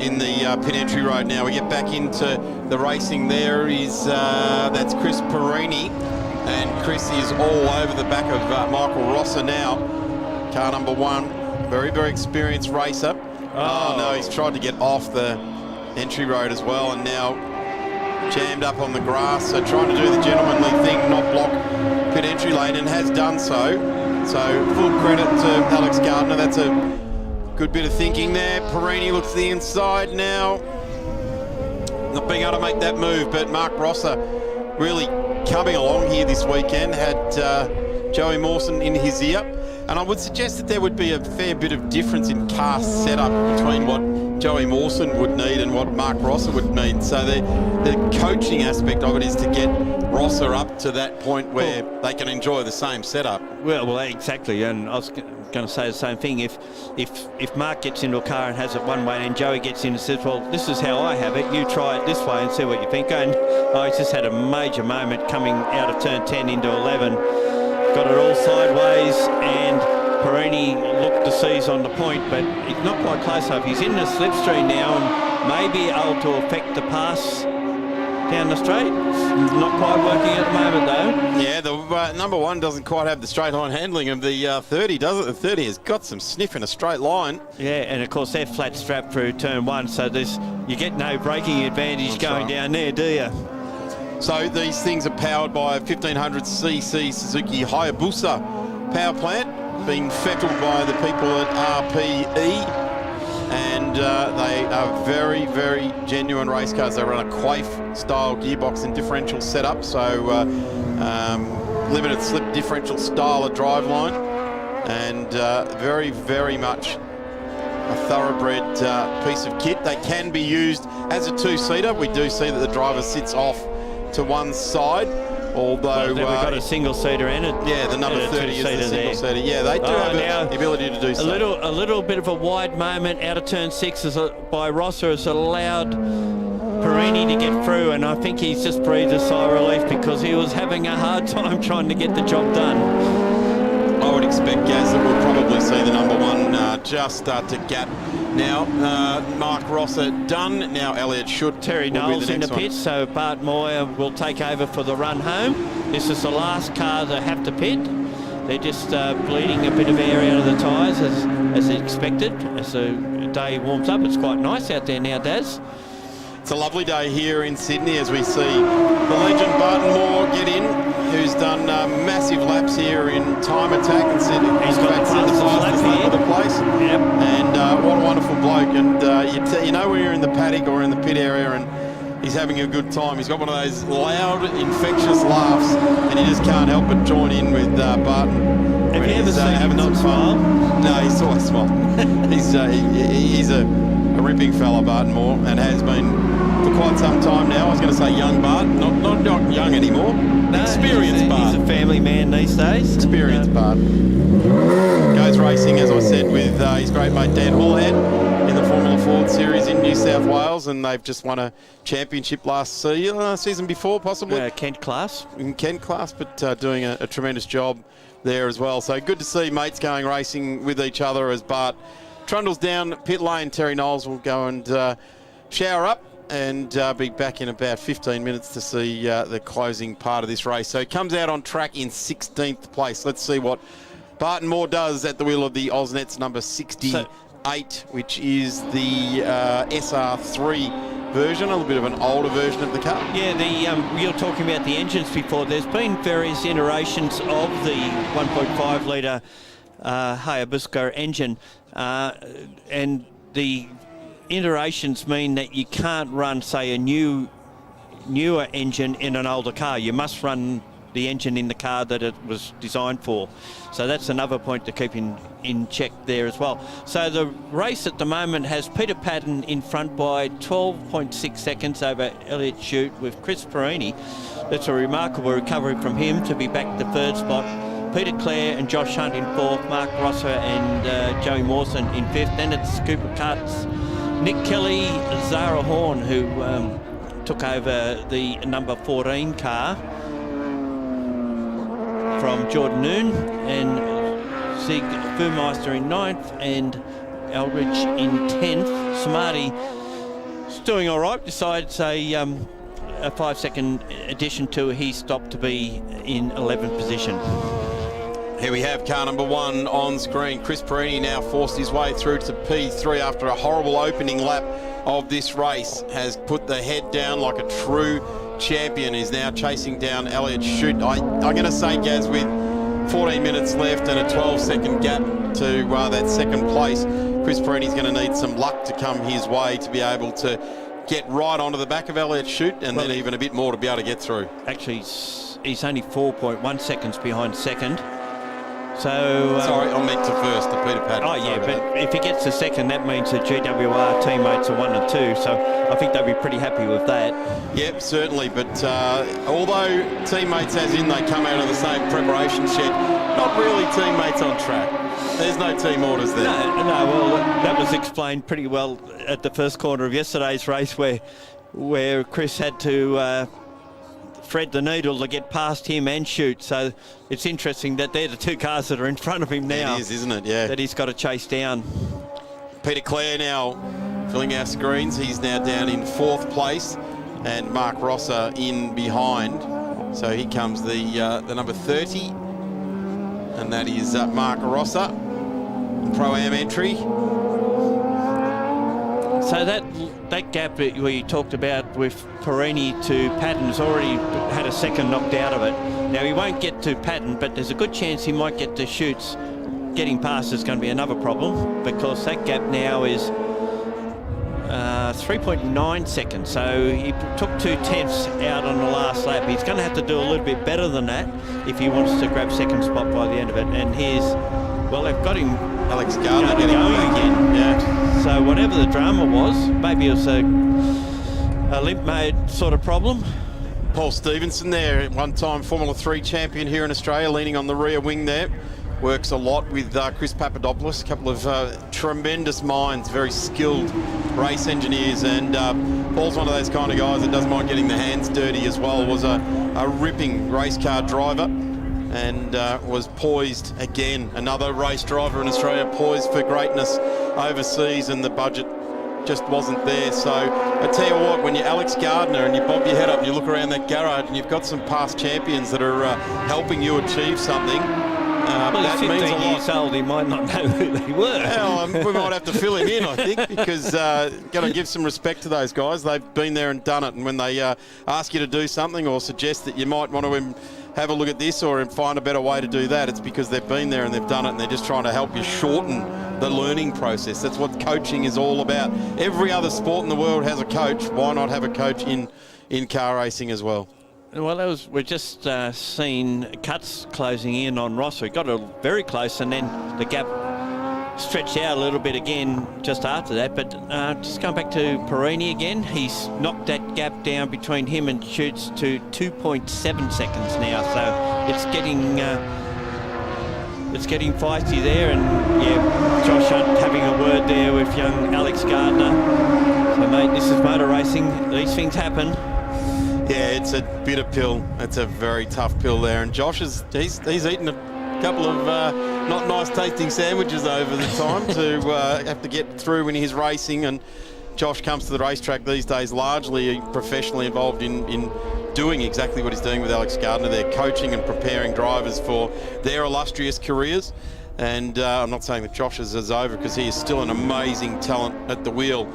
in the pit entry road now. We get back into the racing. There is, that's Chris Perini. And Chris is all over the back of Michael Rosser now. Car number 1. Very, very experienced racer. Oh, no, he's tried to get off the entry road as well, and now jammed up on the grass. So trying to do the gentlemanly thing, not block pit entry lane, and has done so. So full credit to Alex Gardner. That's a good bit of thinking there. Perini looks to the inside now. Not being able to make that move, but Mark Rosser really coming along here this weekend. Had Joey Mawson in his ear. And I would suggest that there would be a fair bit of difference in car setup between what Joey Mawson would need and what Mark Rosser would need. So the coaching aspect of it is to get Rosser up to that point where they can enjoy the same setup. Well, exactly, and I was going to say the same thing. If Mark gets into a car and has it one way and Joey gets in and says, well, this is how I have it, you try it this way and see what you think. And he's just had a major moment coming out of turn 10 into 11. Got it all sideways, and Perini looked to seize on the point, but he's not quite close enough. He's in the slipstream now and may be able to affect the pass down the straight. Not quite working at the moment, though. Yeah, the number one doesn't quite have the straight line handling of the 30, does it? The 30 has got some sniff in a straight line. Yeah, and of course they're flat strapped through turn one, so you get no braking advantage going down there, do you? So these things are powered by a 1500cc Suzuki Hayabusa power plant, being fettled by the people at RPE. And they are very, very genuine race cars. They run a Quaife-style gearbox and differential setup, so limited slip differential style of driveline, and very, very much a thoroughbred piece of kit. They can be used as a two-seater. We do see that the driver sits off to one side, although we've got a single-seater in it. Yeah, the number 30 is the single-seater. Yeah, they do have the ability to do so. A little bit of a wide moment out of turn 6 by Rosser has allowed Perini to get through, and I think he's just breathed a sigh of relief because he was having a hard time trying to get the job done. I would expect, Gaz, that we'll probably see the number one just start to gap. Now, Mark Rosser done. Now Elliott should. Terry Knowles in the pit, so Bart Moyer will take over for the run home. This is the last car that have to pit. They're just bleeding a bit of air out of the tyres as expected. As the day warms up, it's quite nice out there now, Daz. It's a lovely day here in Sydney as we see the legend Barton Moore get in, who's done massive laps here in time attack and Sydney. He's got the fastest lap of the place. Yep. And what a wonderful bloke. And you know when you're in the paddock or in the pit area and he's having a good time. He's got one of those loud, infectious laughs, and you just can't help but join in with Barton. Have you ever seen him not smile? No, he's always smiling. He's a ripping fella, Barton Moore, and has been for quite some time now. I was going to say young Bart, not young anymore. No, experienced Bart. He's a family man these days. Experienced Bart. Goes racing, as I said, with his great mate Dan Hallhead in the Formula Ford Series in New South Wales, and they've just won a championship last season before, possibly. Kent class. In Kent class, but doing a tremendous job there as well. So good to see mates going racing with each other as Bart trundles down pit lane. Terry Knowles will go and shower up and be back in about 15 minutes to see the closing part of this race. So he comes out on track in 16th place. Let's see what Barton Moore does at the wheel of the Osnets number 68, which is the SR3 version, a little bit of an older version of the car. Yeah, you were talking about the engines before. There's been various iterations of the 1.5 litre Hayabusa engine, and the iterations mean that you can't run, say, a newer engine in an older car. You must run the engine in the car that it was designed for. So that's another point to keep in check there as well. So the race at the moment has Peter Patton in front by 12.6 seconds over Elliott Shute with Chris Perini. That's a remarkable recovery from him to be back to third spot. Peter Clare and Josh Hunt in fourth, Mark Rosser and Joey Mawson in fifth. Then it's Cooper Cutts, Nick Kelly, Zara Horn, who took over the number 14 car from Jordan Noon, and Sig Fumeister in ninth and Eldridge in 10th. Smarty's doing all right, besides a 5-second addition to his stop to be in 11th position. Here we have car number one on screen. Chris Perini now forced his way through to P3 after a horrible opening lap of this race. Has put the head down like a true champion. Is now chasing down Elliott Shute. I'm going to say, Gaz, with 14 minutes left and a 12-second gap to that second place, Chris Perini's going to need some luck to come his way to be able to get right onto the back of Elliott Shute, and then even a bit more to be able to get through. Actually, he's only 4.1 seconds behind second. So Sorry, I meant to first, the Peter Patton. Oh yeah, but if he gets the second, that means the GWR teammates are 1 and 2. So I think they'll be pretty happy with that. Yep, certainly. But although teammates, as in they come out of the same preparation shed, not really teammates on track. There's no team orders there. No. Well, that was explained pretty well at the first corner of yesterday's race, where Chris had to thread the needle to get past him and shoot. So it's interesting that they're the two cars that are in front of him now. It is, isn't it? Yeah. That he's got to chase down. Peter Clare now filling our screens. He's now down in 4th place, and Mark Rosser in behind. So here comes the number 30, and that is Mark Rosser, Pro-Am entry. So that gap that we talked about with Perini to Patton's already had a second knocked out of it. Now he won't get to Patton, but there's a good chance he might get to Shoots. Getting past is going to be another problem because that gap now is 3.9 seconds. So he took 2/10 out on the last lap. He's going to have to do a little bit better than that if he wants to grab second spot by the end of it. And here's, well, they've got him. Alex Gardner getting going again. Yeah. So whatever the drama was, maybe it was a limp mode sort of problem. Paul Stevenson there, one-time Formula 3 champion here in Australia, leaning on the rear wing there. Works a lot with Chris Papadopoulos, a couple of tremendous minds, very skilled race engineers, and Paul's one of those kind of guys that doesn't mind getting the hands dirty as well. Was a ripping race car driver and was poised again, another race driver in Australia, poised for greatness overseas, and the budget just wasn't there. So I tell you what, when you're Alex Gardner and you bob your head up and you look around that garage and you've got some past champions that are helping you achieve something, well, that he's means 15 a lot. years old, he might not know who they were. Well, we might have to fill him in, I think, because got to give some respect to those guys. They've been there and done it, and when they ask you to do something or suggest that you might want to have a look at this or find a better way to do that, it's because they've been there and they've done it, and they're just trying to help you shorten the learning process. That's what coaching is all about. Every other sport in the world has a coach. Why not have a coach in car racing as well? Well, we're just seen cuts closing in on Rosser. He got very close, and then the gap stretched out a little bit again just after that. But just going back to Perini again, he's knocked that gap down between him and Shoots to 2.7 seconds now. So it's getting feisty there, and yeah, Josh Hunt having a word there with young Alex Gardner. So mate, this is motor racing. These things happen. Yeah, it's a bitter pill. It's a very tough pill there. And Josh he's eaten a couple of not nice tasting sandwiches over the time to have to get through when he's racing. And Josh comes to the racetrack these days largely professionally involved in doing exactly what he's doing with Alex Gardner. They're coaching and preparing drivers for their illustrious careers. And I'm not saying that Josh's is over, because he is still an amazing talent at the wheel.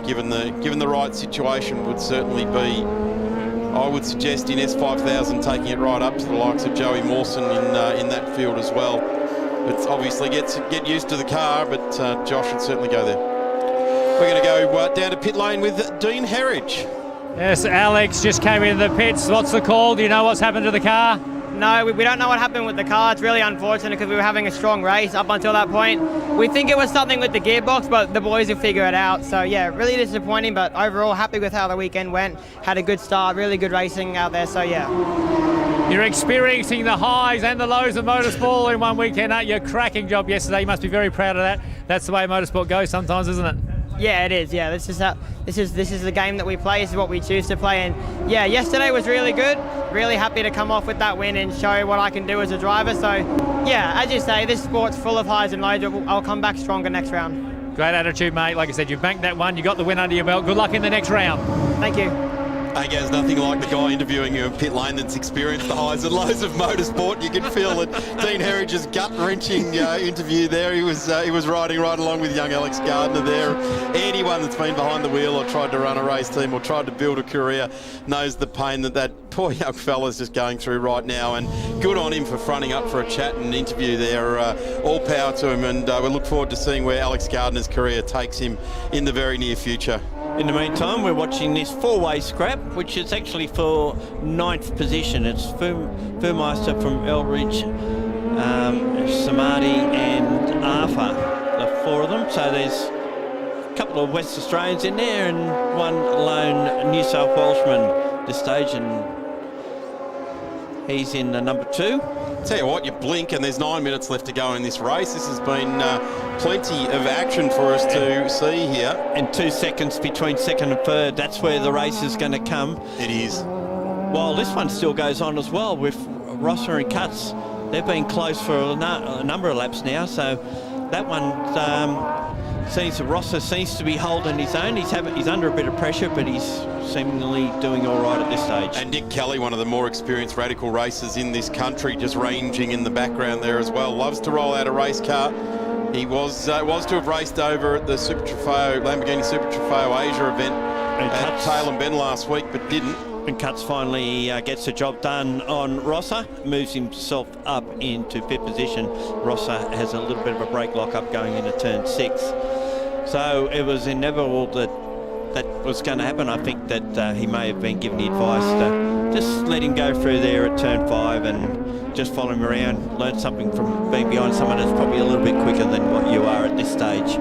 Given the right situation, would certainly be, I would suggest, in S5000, taking it right up to the likes of Joey Mawson in that field as well. But obviously get used to the car, but Josh should certainly go there. We're going to go down to pit lane with Dean Herridge. Yes, Alex just came into the pits. What's the call? Do you know what's happened to the car? No, we don't know what happened with the car. It's really unfortunate because we were having a strong race up until that point. We think it was something with the gearbox, but the boys will figure it out. So yeah, really disappointing, but overall happy with how the weekend went. Had a good start, really good racing out there, so yeah. You're experiencing the highs and the lows of motorsport in one weekend, aren't you? Cracking job yesterday. You must be very proud of that. That's the way motorsport goes sometimes, isn't it? Yeah, it is. Yeah, this is the game that we play. This is what we choose to play. And yeah, yesterday was really good. Really happy to come off with that win and show what I can do as a driver. So yeah, as you say, this sport's full of highs and lows. I'll come back stronger next round. Great attitude, mate. Like I said, you've banked that one. You got the win under your belt. Good luck in the next round. Thank you. Hey guys, nothing like the guy interviewing you in pit lane that's experienced the highs and lows of motorsport. You can feel that Dean Herridge's gut-wrenching interview there. He was riding right along with young Alex Gardner there. Anyone that's been behind the wheel or tried to run a race team or tried to build a career knows the pain that poor young fella's just going through right now. And good on him for fronting up for a chat and interview there. All power to him, and we look forward to seeing where Alex Gardner's career takes him in the very near future. In the meantime, we're watching this four-way scrap, which is actually for 9th position. It's Furmeister from Elridge, Samadhi and Arthur, the four of them. So there's a couple of West Australians in there and one lone New South Welshman this stage, and he's in the number 2. Tell you what, you blink and there's 9 minutes left to go in this race. This has been plenty of action for us to see here. And 2 seconds between second and third. That's where the race is going to come. It is. While this one still goes on as well with Rosser and Cutts. They've been close for a number of laps now, so that one Rosser seems to be holding his own. He's under a bit of pressure, but he's seemingly doing all right at this stage. And Nick Kelly, one of the more experienced radical racers in this country, just ranging in the background there as well. Loves to roll out a race car. He was to have raced over at the Lamborghini Super Trofeo Asia event at Tail and Bend last week, but didn't. And Cutts finally gets the job done on Rosser, moves himself up into 5th position. Rosser has a little bit of a brake lock-up going into turn 6. So it was inevitable that was going to happen. I think that he may have been given the advice to just let him go through there at turn 5 and just follow him around, learn something from being behind someone that's probably a little bit quicker than what you are at this stage.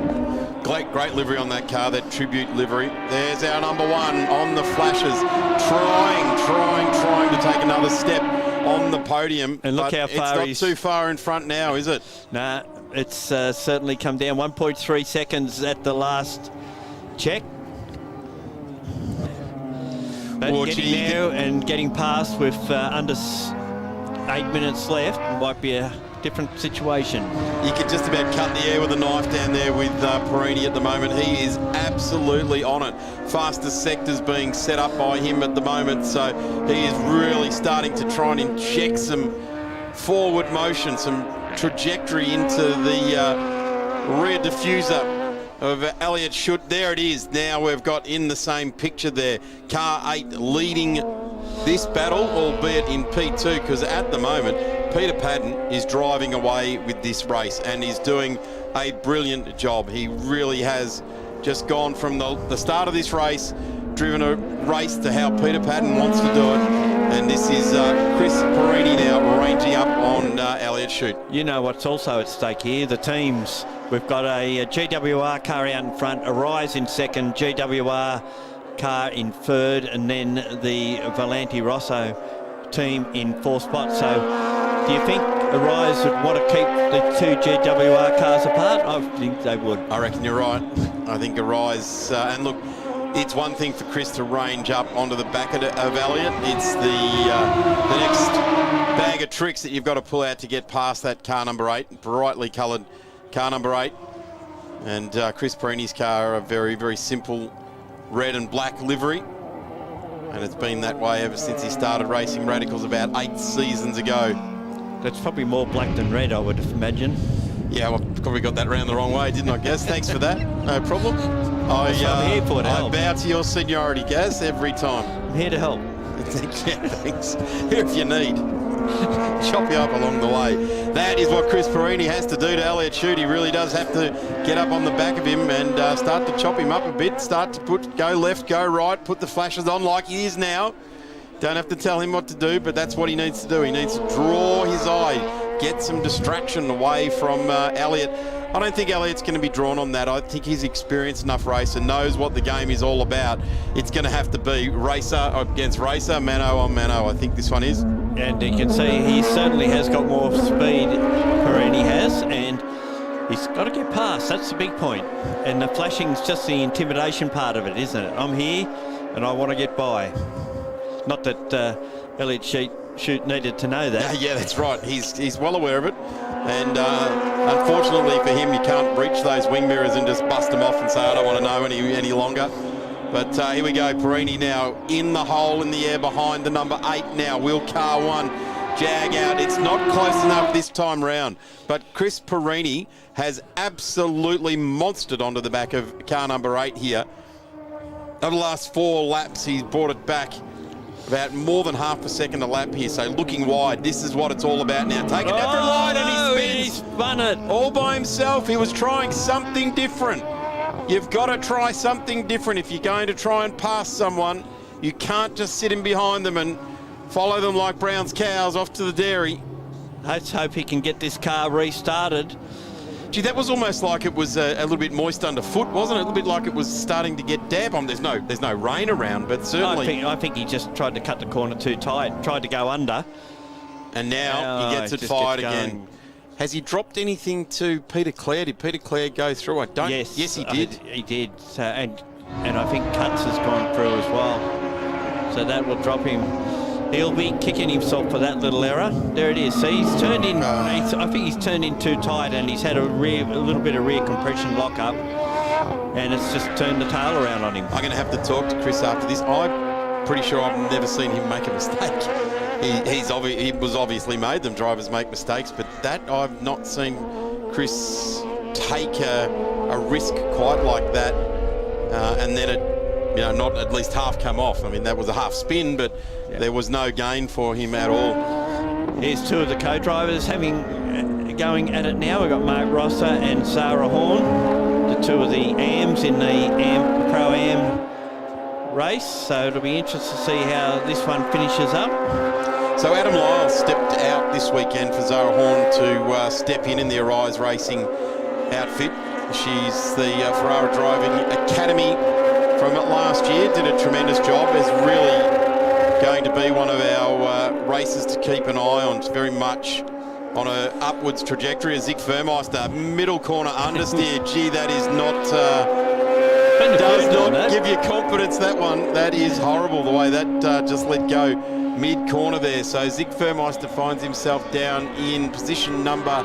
Great livery on that car, that tribute livery. There's our number 1 on the flashes, trying to take another step on the podium. And look how far it's not too far in front now, is it? Nah, it's certainly come down 1.3 seconds at the last check. But getting now and getting past with under 8 minutes left might be a different situation. You could just about cut the air with a knife down there with Perini at the moment. He is absolutely on it. Fastest sector's being set up by him at the moment, so he is really starting to try and inject some forward motion, some trajectory into the rear diffuser of Elliott Schutt. There it is. Now we've got in the same picture there. Car 8 leading this battle, albeit in P2, because at the moment Peter Patton is driving away with this race and is doing a brilliant job. He really has just gone from the start of this race, driven a race to how Peter Patton wants to do it. And this is Chris Perini now ranging up on Elliott Schutt. You know what's also at stake here, the teams. We've got a GWR car out in front, Arise in second, GWR car in third, and then the Valenti Rosso team in 4th spot. So do you think Arise would want to keep the 2 GWR cars apart? I think they would. I reckon you're right. I think Arise, and look, it's one thing for Chris to range up onto the back of Elliott. It's the next bag of tricks that you've got to pull out to get past that car number 8, brightly coloured car number 8. And Chris Perini's car, a very, very simple red and black livery. And it's been that way ever since he started racing radicals about 8 seasons ago. That's probably more black than red, I would imagine. Yeah, well, probably got that round the wrong way, didn't I, Gaz? Thanks for that. No problem. I'm here for it, I bow to your seniority, Gaz, every time. I'm here to help. Yeah, thanks. Here if you need. Chop you up along the way. That is what Chris Perini has to do to Elliott Schutt. He really does have to get up on the back of him and start to chop him up a bit, start to go left, go right, put the flashes on like he is now. Don't have to tell him what to do, but that's what he needs to do. He needs to draw his eye, get some distraction away from Elliott. I don't think Elliott's going to be drawn on that. I think he's experienced enough racer, knows what the game is all about. It's going to have to be racer against racer, mano on mano. I think this one is. And you can see he certainly has got more speed, Perini has, and he's got to get past. That's the big point. And the flashing's just the intimidation part of it, isn't it? I'm here and I want to get by. Not that Elliott Schutt needed to know that. Yeah, that's right. He's well aware of it. And unfortunately for him, you can't reach those wing mirrors and just bust them off and say, I don't want to know any longer. But here we go. Perini now in the hole in the air behind the number 8 now. Will car 1 jag out. It's not close enough this time round. But Chris Perini has absolutely monstered onto the back of car number 8 here. Over the last 4 laps, he's brought it back about more than half a second a lap here, so looking wide. This is what it's all about now. Take it down for a line and he spun it all by himself. He was trying something different. You've got to try something different. If you're going to try and pass someone, you can't just sit in behind them and follow them like Brown's cows off to the dairy. Let's hope he can get this car restarted. Gee, that was almost like it was a little bit moist underfoot, wasn't it? A little bit like it was starting to get damp. There's no rain around, but certainly... I think he just tried to cut the corner too tight, tried to go under. And now he gets it fired again. Has he dropped anything to Peter Clare? Did Peter Clare go through? I don't. Yes, he did. He did. So, and I think Cuts has gone through as well. So that will drop him. He'll be kicking himself for that little error. There it is. See, he's turned in. I think he's turned in too tight, and he's had a little bit of rear compression lock up, and it's just turned the tail around on him. I'm going to have to talk to Chris after this. I'm pretty sure I've never seen him make a mistake. He was obviously made them. Drivers make mistakes, but that I've not seen Chris take a risk quite like that, and then it. Not at least half come off. I mean, that was a half spin, but there was no gain for him at all. Here's two of the co-drivers going at it now. We've got Mark Rosser and Sarah Horn, the two of the AMs in the Pro-Am race. So it'll be interesting to see how this one finishes up. So Adam Lyle stepped out this weekend for Zara Horn to step in the Arise Racing outfit. She's the Ferrara Driving Academy from last year, did a tremendous job. Is really going to be one of our races to keep an eye on. It's very much on a upwards trajectory. Zig Vermeister, middle corner understeer. Gee, that is not does not give you confidence, that one. That is horrible, the way that just let go mid corner there. So Zig Vermeister finds himself down in position number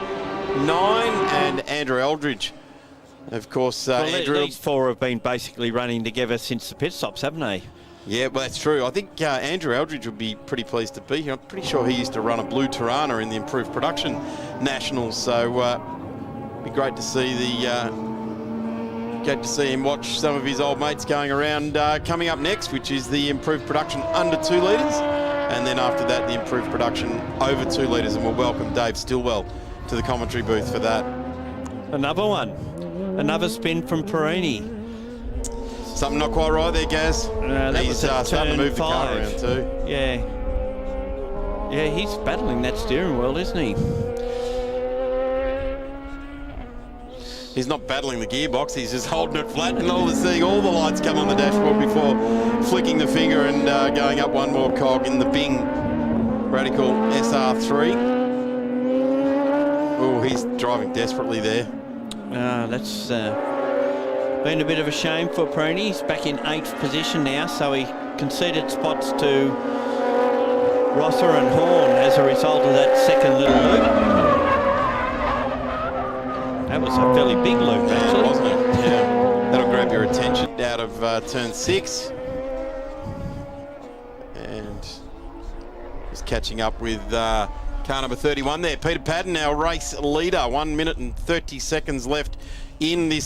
9, and Andrew Eldridge. Of course, Andrew... These four have been basically running together since the pit stops, haven't they? Yeah, well, that's true. I think Andrew Eldridge would be pretty pleased to be here. I'm pretty sure he used to run a blue Tirana in the Improved Production Nationals, so it'd be great to see him watch some of his old mates going around. Coming up next, which is the Improved Production under 2 litres, and then after that, the Improved Production over 2 litres, and we'll welcome Dave Stillwell to the commentary booth for that. Another one. Another spin from Perini. Something not quite right there, Gaz. He's starting to move the car around too. Yeah. Yeah, he's battling that steering wheel, isn't he? He's not battling the gearbox, he's just holding it flat, and seeing all the lights come on the dashboard before flicking the finger and going up one more cog in the Bing Radical SR3. Oh, he's driving desperately there. That's been a bit of a shame for Perini. He's back in 8th position now, so he conceded spots to Rosser and Horn as a result of that second little loop. That was a fairly big loop, actually. Wasn't it? Yeah. That'll grab your attention out of turn 6. And just catching up with car number 31 there, Peter Padden, our race leader. 1 minute and 30 seconds left in this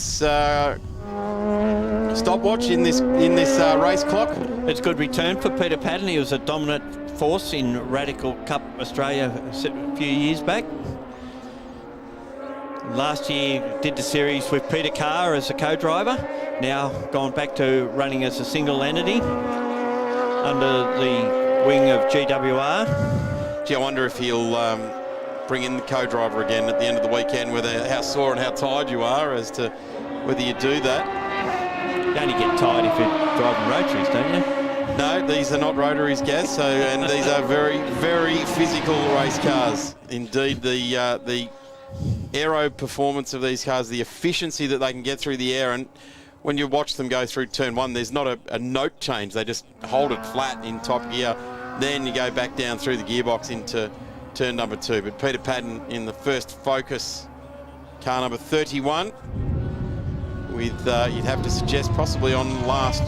stopwatch, in this race clock. It's a good return for Peter Padden. He was a dominant force in Radical Cup Australia a few years back. Last year did the series with Peter Carr as a co-driver. Now gone back to running as a single entity under the wing of GWR. Gee, I wonder if he'll bring in the co-driver again at the end of the weekend, whether how sore and how tired you are as to whether you do that. You only get tired if you're driving rotaries, don't you? No, these are not rotaries, Gaz, and these are very, very physical race cars. Indeed, the aero performance of these cars, the efficiency that they can get through the air, and when you watch them go through turn 1, there's not a note change. They just hold it flat in top gear. Then you go back down through the gearbox into turn number 2. But Peter Padden in the first focus, car number 31, with, you'd have to suggest, possibly on last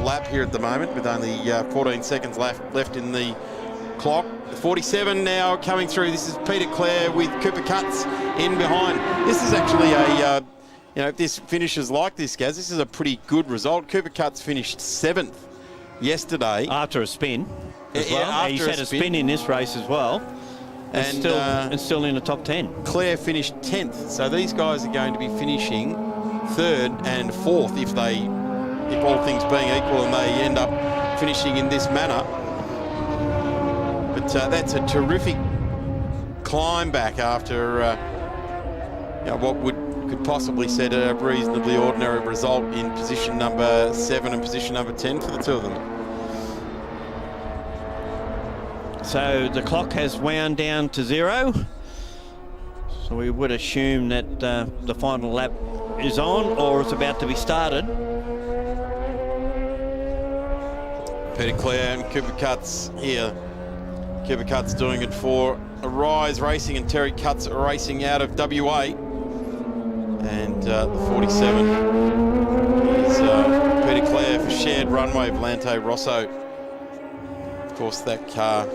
lap here at the moment, with only 14 seconds left in the clock. 47 now coming through. This is Peter Clare with Cooper Cutts in behind. This is actually if this finishes like this, Gaz, this is a pretty good result. Cooper Cutts finished 7th yesterday. After a spin. Yeah, he's had a spin in this race as well, and still in the top 10. Claire finished 10th, so these guys are going to be finishing 3rd and 4th if all things being equal and they end up finishing in this manner. But that's a terrific climb back after what could possibly set a reasonably ordinary result in position number 7 and position number 10 for the two of them. So the clock has wound down to 0. So we would assume that the final lap is on or is about to be started. Peter Clare and Cooper Cutts here. Cooper Cutts doing it for Arise Racing, and Terry Cutts racing out of WA. And the 47 is Peter Clare for Shared Runway, Volante Rosso. Of course, that car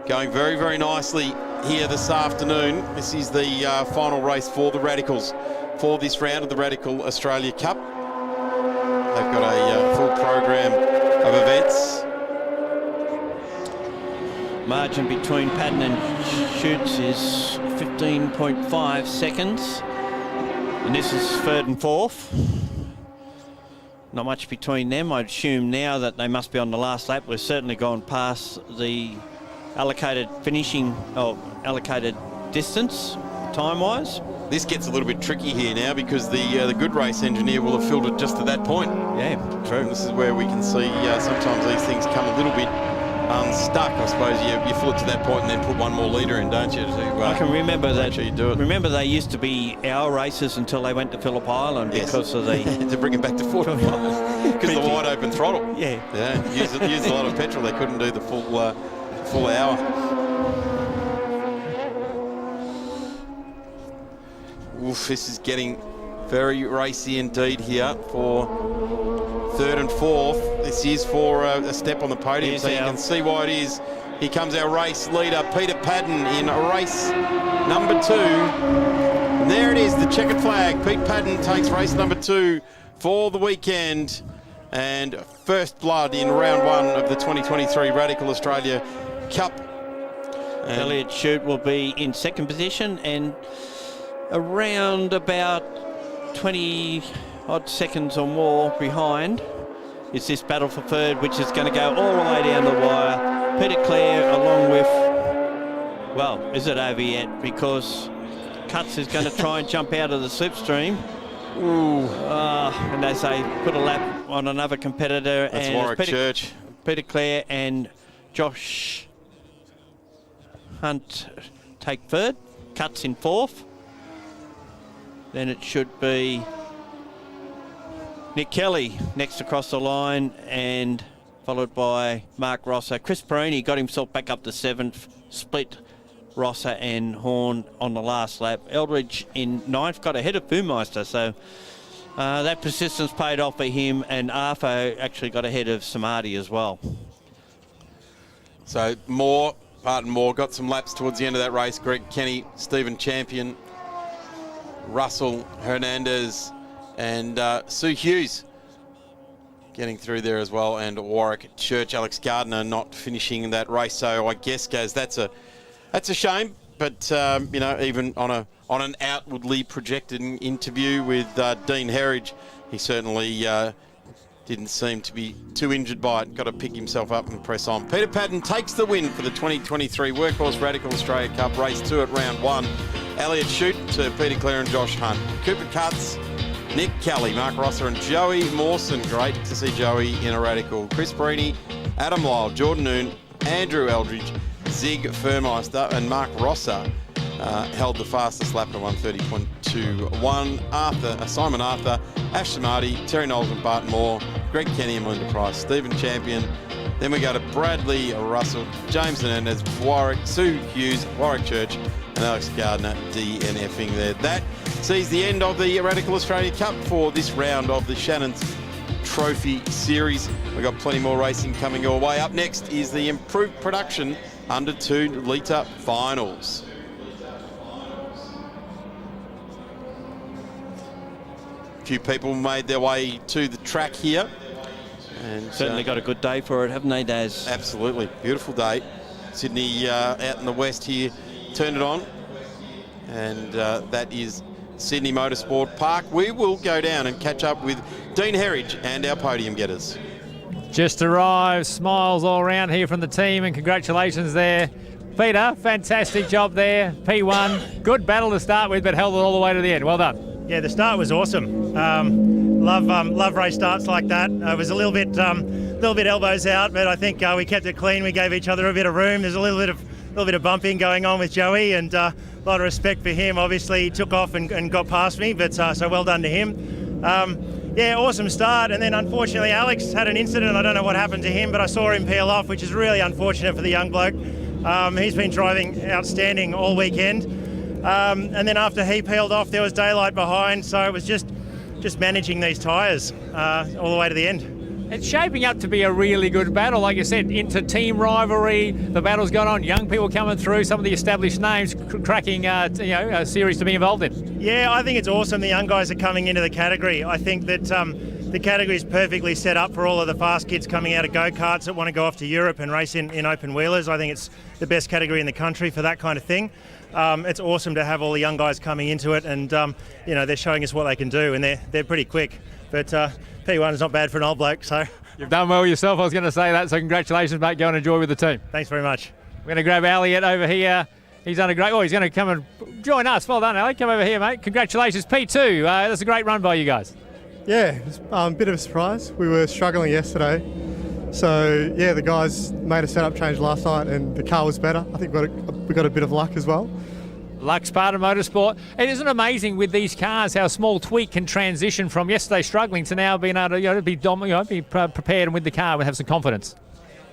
going very, very nicely here this afternoon. This is the final race for the Radicals for this round of the Radical Australia Cup. They've got a full program of events. Margin between Patton and Shoots is 15.5 seconds. And this is 3rd and 4th. Not much between them. I'd assume now that they must be on the last lap. We've certainly gone past the allocated allocated distance time-wise. This gets a little bit tricky here now because the good race engineer will have filled it just to that point. Yeah, true. And this is where we can see sometimes these things come a little bit unstuck. I suppose you fill it to that point and then put one more litre in, don't you? I can remember that. Sure you do it. Remember they used to be our races until they went to Phillip Island because of the to bring it back to 45 because the wide open throttle. Yeah. Used a lot of petrol. They couldn't do the full hour. Oof, this is getting very racy indeed here for 3rd and 4th. This is for a step on the podium, so you can see why it is. Here comes our race leader, Peter Padden, in race number 2. And there it is, the checkered flag. Pete Padden takes race number 2 for the weekend. And first blood in round 1 of the 2023 Radical Australia Cup. And Elliot Shute will be in 2nd position, and around about 20 odd seconds or more behind is this battle for 3rd, which is going to go all the way down the wire. Peter Clare along with, well, is it over yet? Because Cutts is going to try and jump out of the slipstream. Ooh. And they say put a lap on another competitor. That's and Warwick Church. Peter Clare and Josh Hunt take 3rd. Cutts in 4th. Then it should be Nick Kelly next across the line, and followed by Mark Rosser. Chris Perini got himself back up to 7th, split Rosser and Horn on the last lap. Eldridge in 9th, got ahead of Boomeister, so that persistence paid off for him, and Arthur actually got ahead of Samadhi as well. So Barton Moore got some laps towards the end of that race. Greg Kenny, Stephen Champion, Russell Hernandez and Sue Hughes getting through there as well, and Warwick Church. Alex Gardner not finishing that race, so I guess goes that's a shame, but even on an outwardly projected interview with Dean Herridge, he certainly didn't seem to be too injured by it. Got to pick himself up and press on. Peter Padden takes the win for the 2023 Workhorse Radical Australia Cup Race 2 at round 1. Elliot Shute to Peter Clare and Josh Hunt. Cooper Cutts, Nick Kelly, Mark Rosser and Joey Mawson. Great to see Joey in a Radical. Chris Perini, Adam Lyle, Jordan Noon, Andrew Eldridge, Zig Furmeister and Mark Rosser held the fastest lap at 1:30.21. Simon Arthur, Ash Samadhi, Terry Knowles and Barton Moore, Greg Kenny and Melinda Price, Stephen Champion. Then we go to Bradley Russell, James Hernandez, Warwick, Sue Hughes, Warwick Church and Alex Gardner DNFing there. That sees the end of the Radical Australia Cup for this round of the Shannons Trophy Series. We've got plenty more racing coming your way. Up next is the improved production under 2 litre finals. A few people made their way to the track here. And certainly got a good day for it, haven't they, Daz? Absolutely. Beautiful day. Sydney out in the west here turned it on. And that is Sydney Motorsport Park. We will go down and catch up with Dean Herridge and our podium getters. Just arrived, smiles all around here from the team, and congratulations there. Peter, fantastic job there. P1, good battle to start with, but held it all the way to the end. Well done. Yeah, the start was awesome. Love race starts like that. It was a little bit elbows out, but I think we kept it clean. We gave each other a bit of room. There's a little bit of bumping going on with Joey, and a lot of respect for him. Obviously, he took off and got past me, but so well done to him. Yeah, awesome start, and then unfortunately Alex had an incident. I don't know what happened to him, but I saw him peel off, which is really unfortunate for the young bloke. He's been driving outstanding all weekend, and then after he peeled off, there was daylight behind, so it was just managing these tyres all the way to the end. It's shaping up to be a really good battle, like you said, inter-team rivalry. The battle's gone on. Young people coming through, some of the established names cracking, a series to be involved in. Yeah, I think it's awesome. The young guys are coming into the category. I think that the category is perfectly set up for all of the fast kids coming out of go-karts that want to go off to Europe and race in open wheelers. I think it's the best category in the country for that kind of thing. It's awesome to have all the young guys coming into it, and they're showing us what they can do, and they're pretty quick. But P1 is not bad for an old bloke, so. You've done well yourself, I was going to say that, so congratulations, mate. Go and enjoy with the team. Thanks very much. We're going to grab Elliot over here. He's done a great, he's going to come and join us. Well done, Elliot. Come over here, mate. Congratulations, P2. That's a great run by you guys. Yeah, it's a bit of a surprise. We were struggling yesterday. So, yeah, the guys made a setup change last night and the car was better. I think we got a bit of luck as well. Luck's part of motorsport. It isn't amazing with these cars how a small tweak can transition from yesterday struggling to now being able to be prepared and with the car and have some confidence.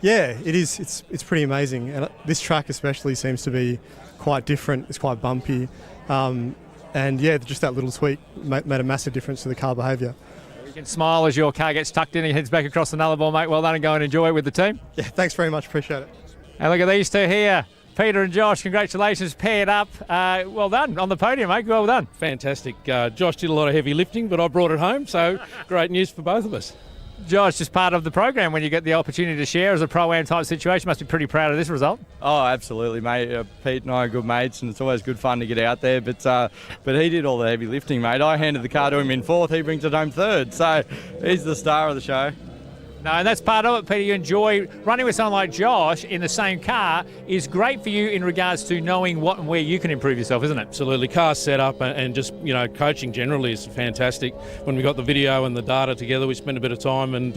Yeah, it is. It's pretty amazing. And this track especially seems to be quite different. It's quite bumpy. And yeah, just that little tweak made a massive difference to the car behaviour. You can smile as your car gets tucked in and heads back across the nullarbor, mate. Well done, and go and enjoy it with the team. Yeah, thanks very much. Appreciate it. And look at these two here. Peter and Josh, congratulations, paired up. Well done on the podium, mate. Well done. Fantastic. Josh did a lot of heavy lifting, but I brought it home, so great news for both of us. Josh, just part of the program when you get the opportunity to share as a pro-am type situation. Must be pretty proud of this result. Oh, absolutely, mate. Pete and I are good mates, and it's always good fun to get out there. But he did all the heavy lifting, mate. I handed the car to him in fourth. He brings it home third. So he's the star of the show. No, and that's part of it, Peter. You enjoy running with someone like Josh in the same car is great for you in regards to knowing what and where you can improve yourself, isn't it? Absolutely. Car setup and just, coaching generally is fantastic. When we got the video and the data together, we spent a bit of time and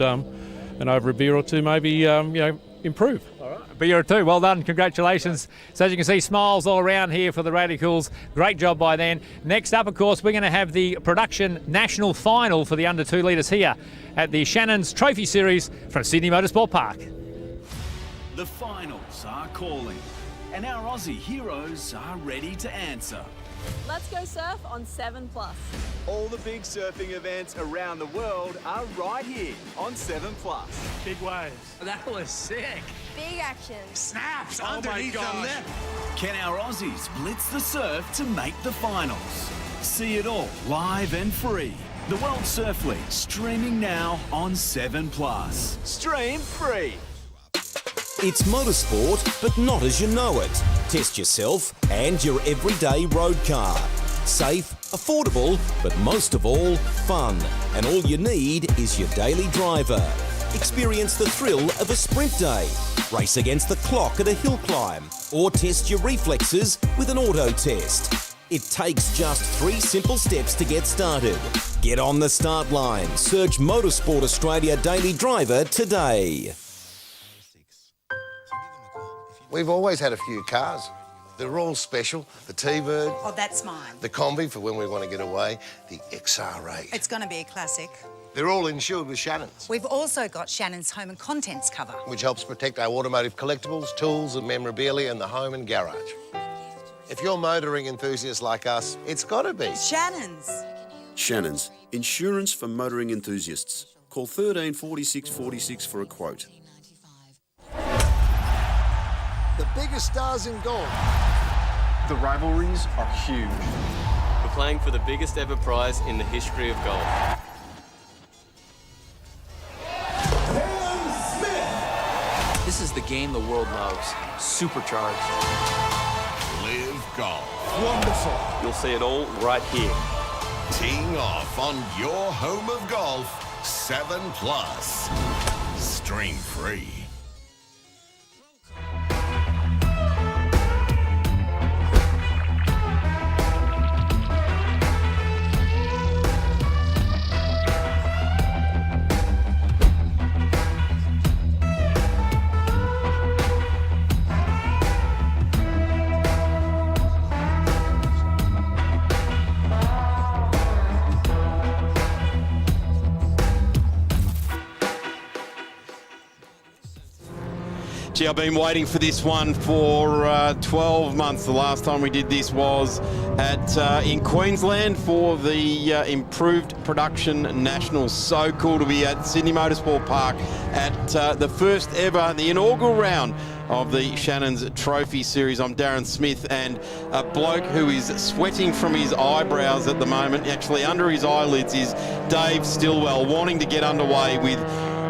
over a beer or two maybe, improve. All right. A beer or two. Well done. Congratulations. So as you can see, smiles all around here for the Radicals. Great job by then. Next up, of course, we're going to have the production national final for the under 2 litres here at the Shannons Trophy Series from Sydney Motorsport Park. The finals are calling, and our Aussie heroes are ready to answer. Let's go surf on 7 Plus. All the big surfing events around the world are right here on 7 Plus. Big waves. That was sick. Big action. Snaps underneath the lip. Can our Aussies blitz the surf to make the finals? See it all live and free. The World Surf League streaming now on 7 Plus. Stream free. It's motorsport, but not as you know it. Test yourself and your everyday road car. Safe, affordable, but most of all, fun. And all you need is your daily driver. Experience the thrill of a sprint day. Race against the clock at a hill climb. Or test your reflexes with an auto test. It takes just 3 simple steps to get started. Get on the start line. Search Motorsport Australia Daily Driver today. We've always had a few cars. They're all special. The T-Bird. Oh, that's mine. The Combi for when we want to get away. The XR8. It's going to be a classic. They're all insured with Shannons, We've also got Shannons Home and Contents cover, which helps protect our automotive collectibles, tools and memorabilia in the home and garage. If you're motoring enthusiasts like us, it's got to be Shannons. Shannons, insurance for motoring enthusiasts. Call 13 46 46 for a quote. the biggest stars in golf. The rivalries are huge. We're playing for the biggest ever prize in the history of golf. This is the game the world loves. Supercharged. Live golf. Wonderful. You'll see it all right here. Teeing off on your home of golf, 7+. Stream free. Gee, I've been waiting for this one for 12 months. The last time we did this was in Queensland for the Improved Production Nationals. So cool to be at Sydney Motorsport Park at the first ever, the inaugural round of the Shannons Trophy Series. I'm Darren Smith, and a bloke who is sweating from his eyebrows at the moment, actually under his eyelids, is Dave Stillwell, wanting to get underway with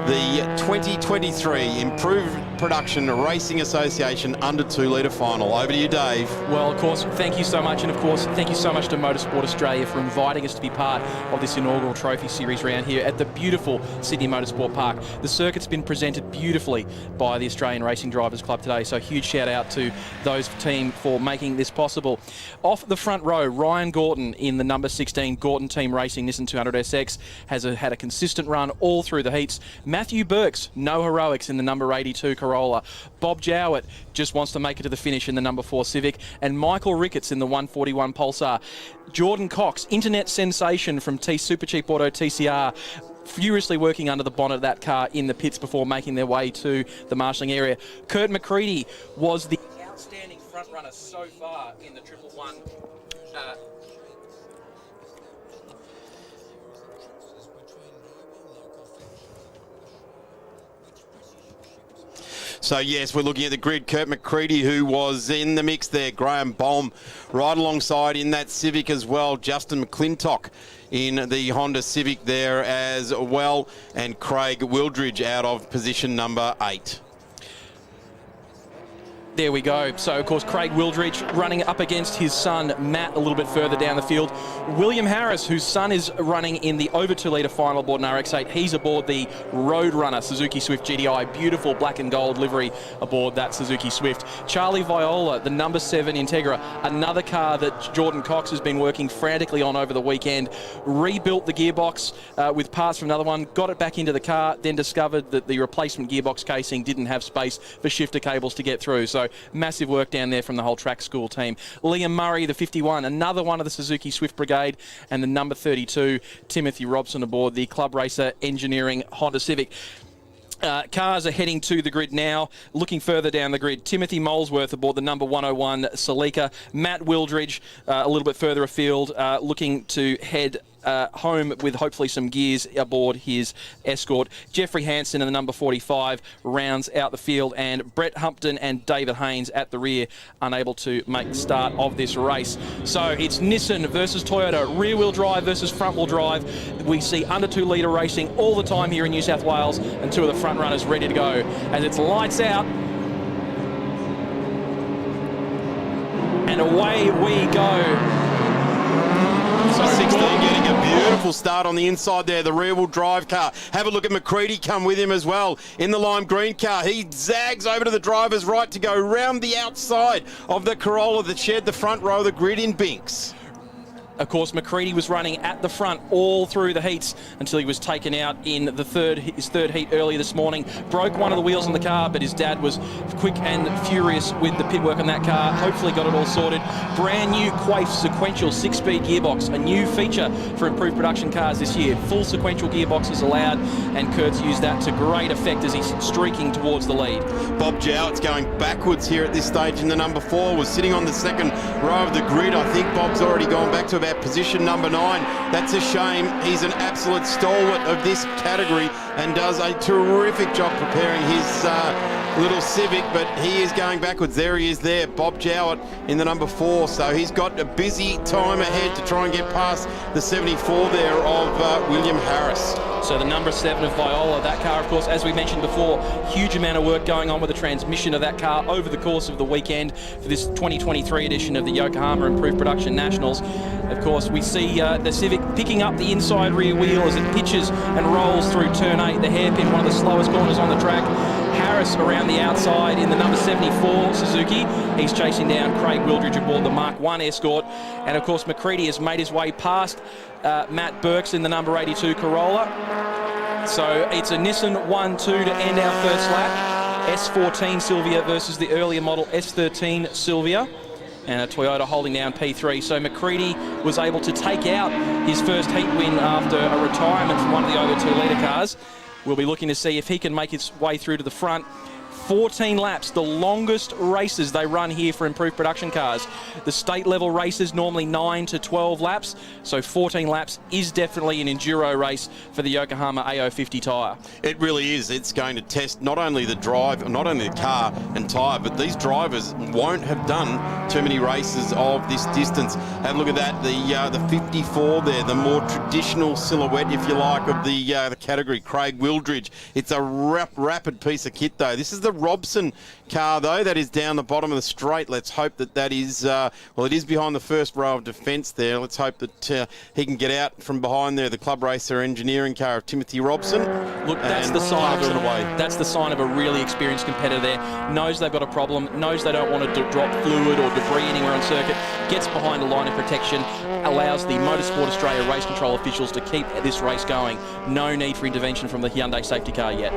the 2023 Improved Production Racing Association Under 2 Litre Final. Over to you, Dave. Well, of course, thank you so much. And of course, thank you so much to Motorsport Australia for inviting us to be part of this inaugural Trophy Series round here at the beautiful Sydney Motorsport Park. The circuit's been presented beautifully by the Australian Racing Drivers Club today, so huge shout out to those team for making this possible. Off the front row, Ryan Gorton in the number 16 Gorton Team Racing Nissan 200SX has had a consistent run all through the heats. Matthew Burks, no heroics in the number 82 Corolla. Bob Jowett just wants to make it to the finish in the number 4 Civic. And Michael Ricketts in the 141 Pulsar. Jordan Cox, internet sensation from Super Cheap Auto TCR, furiously working under the bonnet of that car in the pits before making their way to the marshalling area. Kurt McCready was the outstanding front runner so far in the 111. So yes, we're looking at the grid. Kurt McCready, who was in the mix there. Graham Baum right alongside in that Civic as well. Justin McClintock in the Honda Civic there as well. And Craig Wildridge out of position number 8. There we go. So, of course, Craig Wildridge running up against his son, Matt, a little bit further down the field. William Harris, whose son is running in the over 2 litre final aboard an RX-8. He's aboard the Roadrunner Suzuki Swift GDI. Beautiful black and gold livery aboard that Suzuki Swift. Charlie Viola, the number 7 Integra, another car that Jordan Cox has been working frantically on over the weekend. Rebuilt the gearbox with parts from another one, got it back into the car, then discovered that the replacement gearbox casing didn't have space for shifter cables to get through. So massive work down there from the whole track school team. Liam Murray, the 51, another one of the Suzuki Swift Brigade, and the number 32, Timothy Robson aboard the Club Racer Engineering Honda Civic. Cars are heading to the grid now. Looking further down the grid, Timothy Molesworth aboard the number 101 Celica. Matt Wildridge a little bit further afield, looking to head home with hopefully some gears aboard his Escort. Jeffrey Hansen in the number 45 rounds out the field, and Brett Humpton and David Haynes at the rear, unable to make the start of this race. So it's Nissan versus Toyota, rear-wheel drive versus front-wheel drive. We see under 2 litre racing all the time here in New South Wales, and 2 of the front runners ready to go as it's lights out. And away we go. So 16 getting a beautiful start on the inside there, the rear-wheel drive car. Have a look at McCready come with him as well in the lime green car. He zags over to the driver's right to go round the outside of the Corolla that shared the front row of the grid in Binks. Of course, McCready was running at the front all through the heats until he was taken out in his third heat earlier this morning. Broke one of the wheels on the car, but his dad was quick and furious with the pit work on that car. Hopefully got it all sorted. Brand new Quaife sequential 6-speed gearbox, a new feature for improved production cars this year. Full sequential gearbox is allowed, and Kurt's used that to great effect as he's streaking towards the lead. Bob Jowett's going backwards here at this stage in the number 4, was sitting on the second row of the grid. I think Bob's already gone back to about position number 9. That's a shame. He's an absolute stalwart of this category and does a terrific job preparing his little Civic, but he is going backwards. There he is there, Bob Jowett in the number 4. So he's got a busy time ahead to try and get past the 74 there of William Harris. So the number 7 of Viola, that car, of course, as we mentioned before, huge amount of work going on with the transmission of that car over the course of the weekend for this 2023 edition of the Yokohama Improved Production Nationals. Of course, we see the Civic picking up the inside rear wheel as it pitches and rolls through turn 8, the hairpin, one of the slowest corners on the track. Harris around the outside in the number 74 Suzuki. He's chasing down Craig Wildridge aboard the Mark 1 Escort. And of course, McCready has made his way past Matt Burks in the number 82 Corolla. So it's a Nissan 1-2 to end our first lap. S14 Silvia versus the earlier model S13 Silvia. And a Toyota holding down P3. So McCready was able to take out his first heat win after a retirement from one of the over 2 litre cars. We'll be looking to see if he can make his way through to the front. 14 laps, the longest races they run here for improved production cars. The state level races normally 9 to 12 laps, so 14 laps is definitely an enduro race for the Yokohama AO50 tyre. It really is. It's going to test not only the drive, not only the car and tyre, but these drivers won't have done too many races of this distance. Have a look at that, the 54 there, the more traditional silhouette, if you like, of the category, Craig Wildridge. It's a rapid piece of kit, though. This is the Robson car, though, that is down the bottom of the straight. Let's hope that that is, well, it is behind the first row of defence there. Let's hope that he can get out from behind there, the Club Racer engineering car of Timothy Robson. Look, that's the sign of that's the sign of a really experienced competitor there. Knows they've got a problem, knows they don't want to drop fluid or debris anywhere on circuit, gets behind a line of protection, allows the Motorsport Australia race control officials to keep this race going. No need for intervention from the Hyundai safety car yet.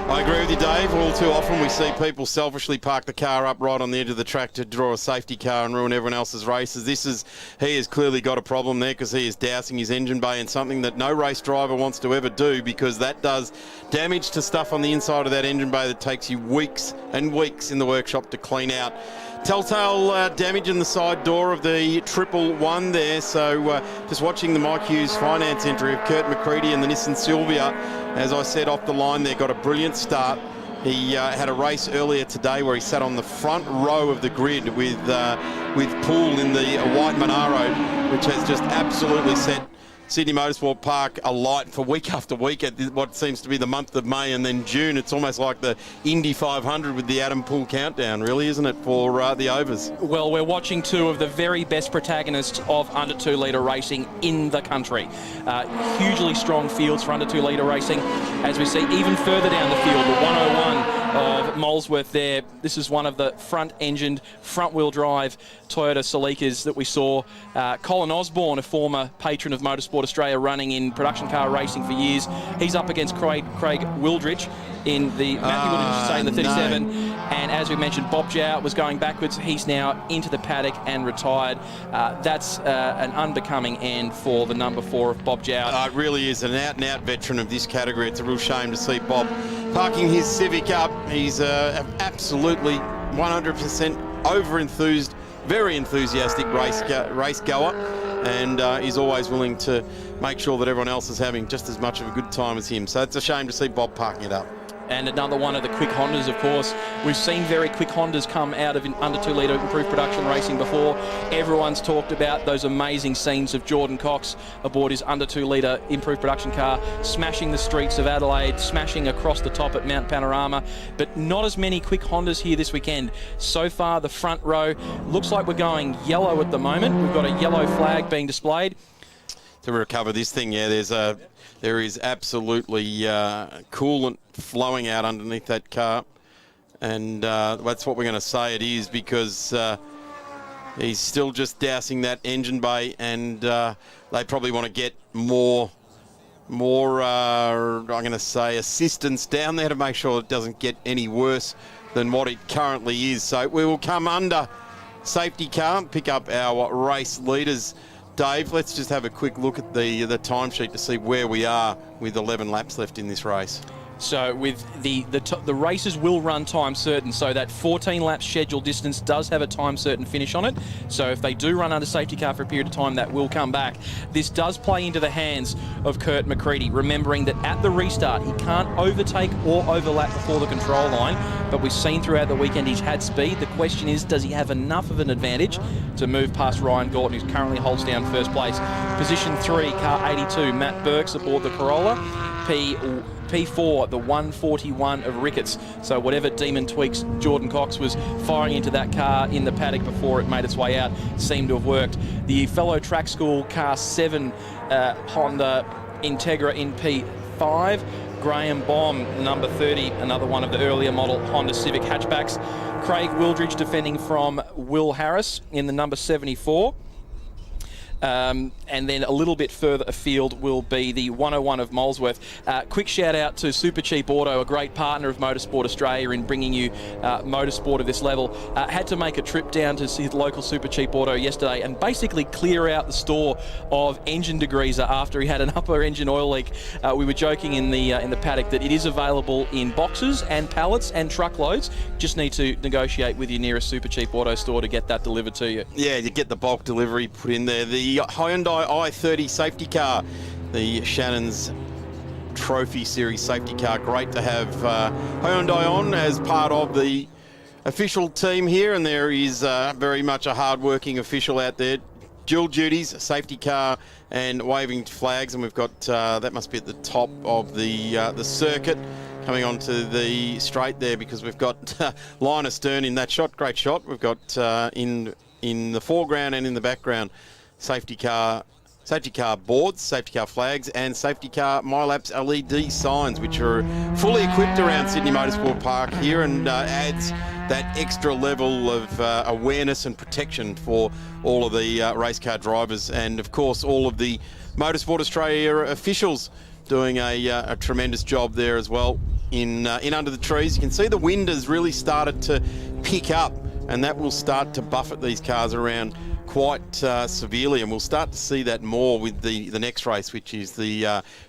I agree with you, Dave. All too often we see people selfishly park the car up right on the edge of the track to draw a safety car and ruin everyone else's races. He has clearly got a problem there because he is dousing his engine bay in something that no race driver wants to ever do, because that does damage to stuff on the inside of that engine bay that takes you weeks and weeks in the workshop to clean out. Telltale damage in the side door of the 111 there, so just watching the Mike Hughes finance entry of Kurt McCready and the Nissan Silvia, as I said off the line there, got a brilliant start. He had a race earlier today where he sat on the front row of the grid with Poole in the white Monaro, which has just absolutely set Sydney Motorsport Park alight for week after week at what seems to be the month of May, and then June. It's almost like the Indy 500 with the Adam Poole countdown, really, isn't it, for the overs? Well, we're watching two of the very best protagonists of under 2 litre racing in the country. Hugely strong fields for under 2 litre racing. As we see even further down the field, the 101 of Molesworth there. This is one of the front-engined, front-wheel drive Toyota Celicas that we saw. Colin Osborne, a former patron of Motorsport Australia, running in production car racing for years. He's up against Craig Wildridge in the Matthew Wildridge, I should say, in the 37. No. And as we mentioned, Bob Jow was going backwards. He's now into the paddock and retired. That's an unbecoming end for the number 4 of Bob Jow. It really is an out-and-out veteran of this category. It's a real shame to see Bob parking his Civic up. He's absolutely 100% over-enthused, very enthusiastic race goer, and he's always willing to make sure that everyone else is having just as much of a good time as him. So it's a shame to see Bob parking it up. And another one of the quick Hondas, of course. We've seen very quick Hondas come out of under 2 litre improved production racing before. Everyone's talked about those amazing scenes of Jordan Cox aboard his under 2 litre improved production car, smashing the streets of Adelaide, smashing across the top at Mount Panorama. But not as many quick Hondas here this weekend. So far, the front row looks like we're going yellow at the moment. We've got a yellow flag being displayed. To recover this thing, yeah, there is absolutely coolant flowing out underneath that car, and that's what we're going to say it is, because he's still just dousing that engine bay, and they probably want to get more I'm going to say assistance down there to make sure it doesn't get any worse than what it currently is. So we will come under safety car, pick up our race leaders. Dave, let's just have a quick look at the timesheet to see where we are with 11 laps left in this race. So with the races will run time certain, so that 14 lap scheduled distance does have a time certain finish on it. So if they do run under safety car for a period of time, that will come back. This does play into the hands of Kurt McCready, remembering that at the restart he can't overtake or overlap before the control line, but we've seen throughout the weekend he's had speed. The question is, does he have enough of an advantage to move past Ryan Gorton, who currently holds down first place? Position 3, car 82, Matt Burks aboard the Corolla. P4, the 141 of Ricketts. So whatever demon tweaks Jordan Cox was firing into that car in the paddock before it made its way out seemed to have worked. The fellow track school car 7 Honda Integra in P5. Graham Baum, number 30, another one of the earlier model Honda Civic hatchbacks. Craig Wildridge defending from Will Harris in the number 74. and then a little bit further afield will be the 101 of Molesworth. Quick shout out to Super Cheap Auto, a great partner of Motorsport Australia in bringing you motorsport of this level. Had to make a trip down to see the local Super Cheap Auto yesterday and basically clear out the store of engine degreaser after he had an upper engine oil leak. We were joking in the paddock that it is available in boxes and pallets and truckloads. Just need to negotiate with your nearest Super Cheap Auto store to get that delivered to you. Yeah, you get the bulk delivery put in there. The Hyundai i30 safety car, the Shannons Trophy Series safety car. Great to have Hyundai on as part of the official team here, and there is very much a hard-working official out there. Dual duties, safety car and waving flags, and we've got that must be at the top of the circuit, coming onto the straight there, because we've got Liner Stern in that shot. Great shot. We've got in the foreground and in the background safety car boards, safety car flags, and safety car MyLaps LED signs, which are fully equipped around Sydney Motorsport Park here, and adds that extra level of awareness and protection for all of the race car drivers, and of course all of the Motorsport Australia officials doing a tremendous job there as well. In under the trees, you can see the wind has really started to pick up, and that will start to buffet these cars around quite severely, and we'll start to see that more with the next race, which is the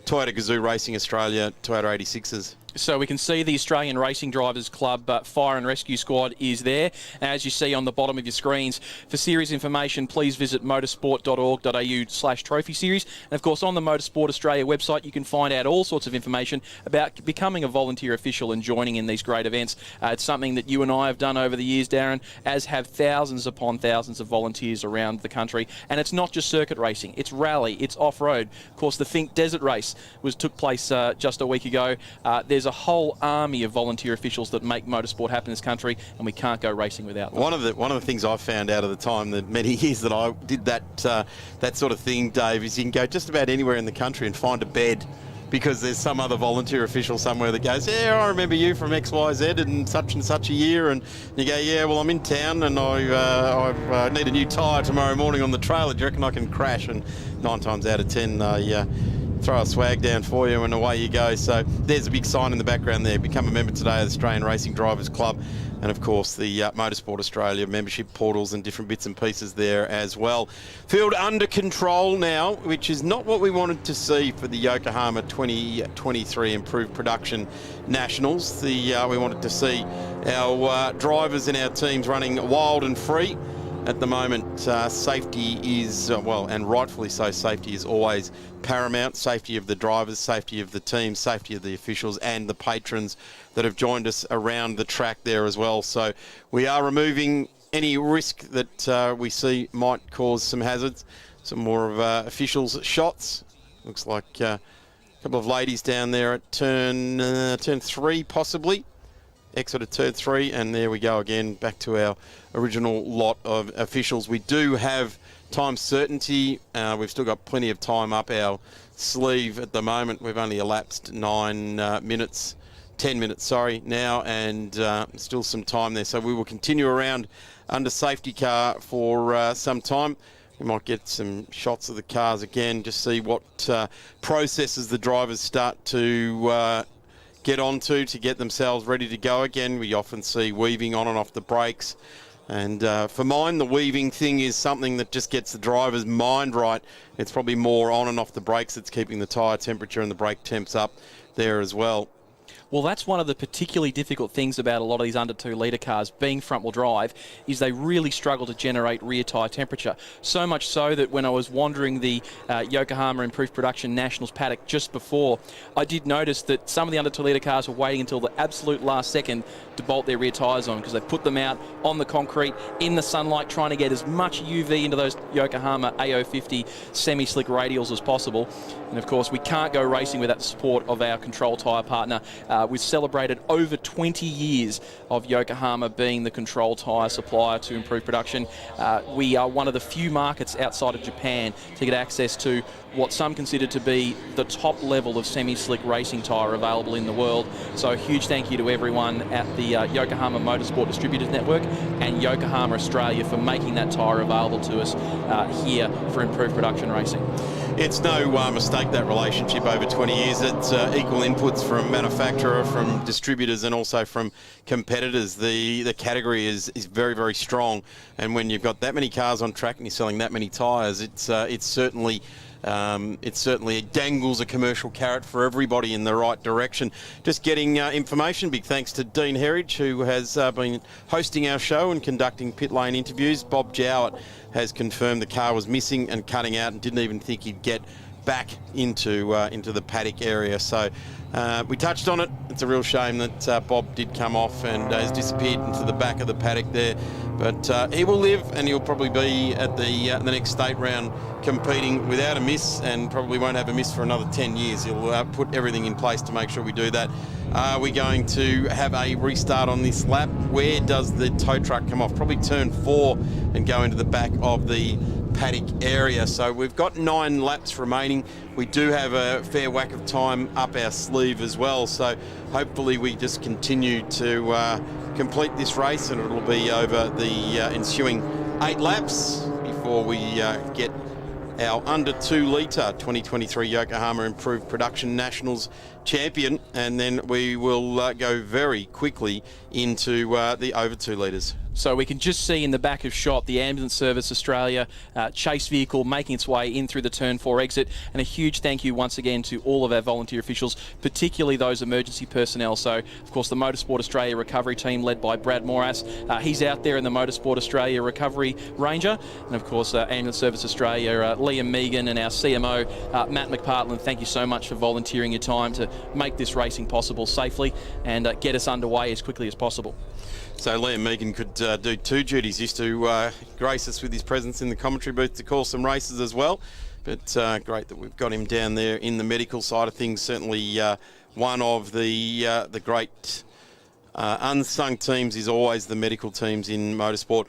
Toyota Gazoo Racing Australia Toyota 86s. So we can see the Australian Racing Drivers Club Fire and Rescue Squad is there, as you see on the bottom of your screens. For series information, please visit motorsport.org.au/trophy series. And of course, on the Motorsport Australia website, you can find out all sorts of information about becoming a volunteer official and joining in these great events. It's something that you and I have done over the years, Darren, as have thousands upon thousands of volunteers around the country. And it's not just circuit racing, it's rally, it's off-road. Of course, the Think Desert Race took place just a week ago. There's a whole army of volunteer officials that make motorsport happen in this country, and we can't go racing without them. One of the things I found out of the time, that many years that I did that sort of thing, Dave, is you can go just about anywhere in the country and find a bed, because there's some other volunteer official somewhere that goes, yeah, I remember you from XYZ and such a year, and you go, yeah, well, I'm in town and I need a new tyre tomorrow morning on the trailer. Do you reckon I can crash? And 9 times out of 10, throw a swag down for you and away you go. So there's a big sign in the background there. Become a member today of the Australian Racing Drivers Club, and of course the Motorsport Australia membership portals and different bits and pieces there as well. Field under control now, which is not what we wanted to see for the Yokohama 2023 Improved Production Nationals. We wanted to see our drivers and our teams running wild and free. At the moment, safety is, and rightfully so, safety is always paramount. Safety of the drivers, safety of the team, safety of the officials and the patrons that have joined us around the track there as well. So we are removing any risk that we see might cause some hazards. Some more of officials' shots. Looks like a couple of ladies down there at turn 3 possibly. Exit of turn 3, and there we go again, back to our original lot of officials. We do have time certainty. We've still got plenty of time up our sleeve at the moment. We've only elapsed 10 minutes now, and still some time there. So we will continue around under safety car for some time. We might get some shots of the cars again, just see what processes the drivers start to get onto to get themselves ready to go again. We often see weaving on and off the brakes, and for mine, the weaving thing is something that just gets the driver's mind right. It's probably more on and off the brakes that's keeping the tyre temperature and the brake temps up there as well. Well, that's one of the particularly difficult things about a lot of these under 2 litre cars being front-wheel drive, is they really struggle to generate rear tyre temperature. So much so that when I was wandering the Yokohama Improved Production Nationals paddock just before, I did notice that some of the under 2 litre cars were waiting until the absolute last second to bolt their rear tyres on, because they put them out on the concrete in the sunlight, trying to get as much UV into those Yokohama AO50 semi-slick radials as possible. And of course, we can't go racing without the support of our control tyre partner, We've celebrated over 20 years of Yokohama being the control tyre supplier to improve production. We are one of the few markets outside of Japan to get access to what some consider to be the top level of semi-slick racing tyre available in the world. So a huge thank you to everyone at the Yokohama Motorsport Distributors Network and Yokohama Australia for making that tyre available to us here for improved production racing. It's no mistake, that relationship over 20 years. It's equal inputs from manufacturer, from distributors, and also from competitors. The category is very, very strong. And when you've got that many cars on track and you're selling that many tyres, it certainly dangles a commercial carrot for everybody in the right direction. Just getting information, big thanks to Dean Herridge, who has been hosting our show and conducting pit lane interviews. Bob Jowett has confirmed the car was missing and cutting out and didn't even think he'd get back into the paddock area. So we touched on it. It's a real shame that Bob did come off and has disappeared into the back of the paddock there. But he will live, and he'll probably be at the next state round competing without a miss, and probably won't have a miss for another 10 years. He'll put everything in place to make sure we do that. Are we going to have a restart on this lap? Where does the tow truck come off? Probably turn 4 and go into the back of the paddock area. So we've got 9 laps remaining. We do have a fair whack of time up our sleeve as well. So hopefully we just continue to complete this race, and it'll be over the ensuing 8 laps before we get our under 2 litre 2023 Yokohama Improved Production Nationals champion, and then we will go very quickly into the over 2 litres. So we can just see in the back of shot the Ambulance Service Australia chase vehicle making its way in through the Turn 4 exit. And a huge thank you once again to all of our volunteer officials, particularly those emergency personnel. So, of course, the Motorsport Australia recovery team led by Brad Moras. He's out there in the Motorsport Australia Recovery Ranger. And, of course, Ambulance Service Australia, Liam Megan, and our CMO, Matt McPartland, thank you so much for volunteering your time to make this racing possible safely and get us underway as quickly as possible. So Liam Megan could do 2 duties. He used to grace us with his presence in the commentary booth to call some races as well. But great that we've got him down there in the medical side of things. Certainly one of the great unsung teams is always the medical teams in motorsport.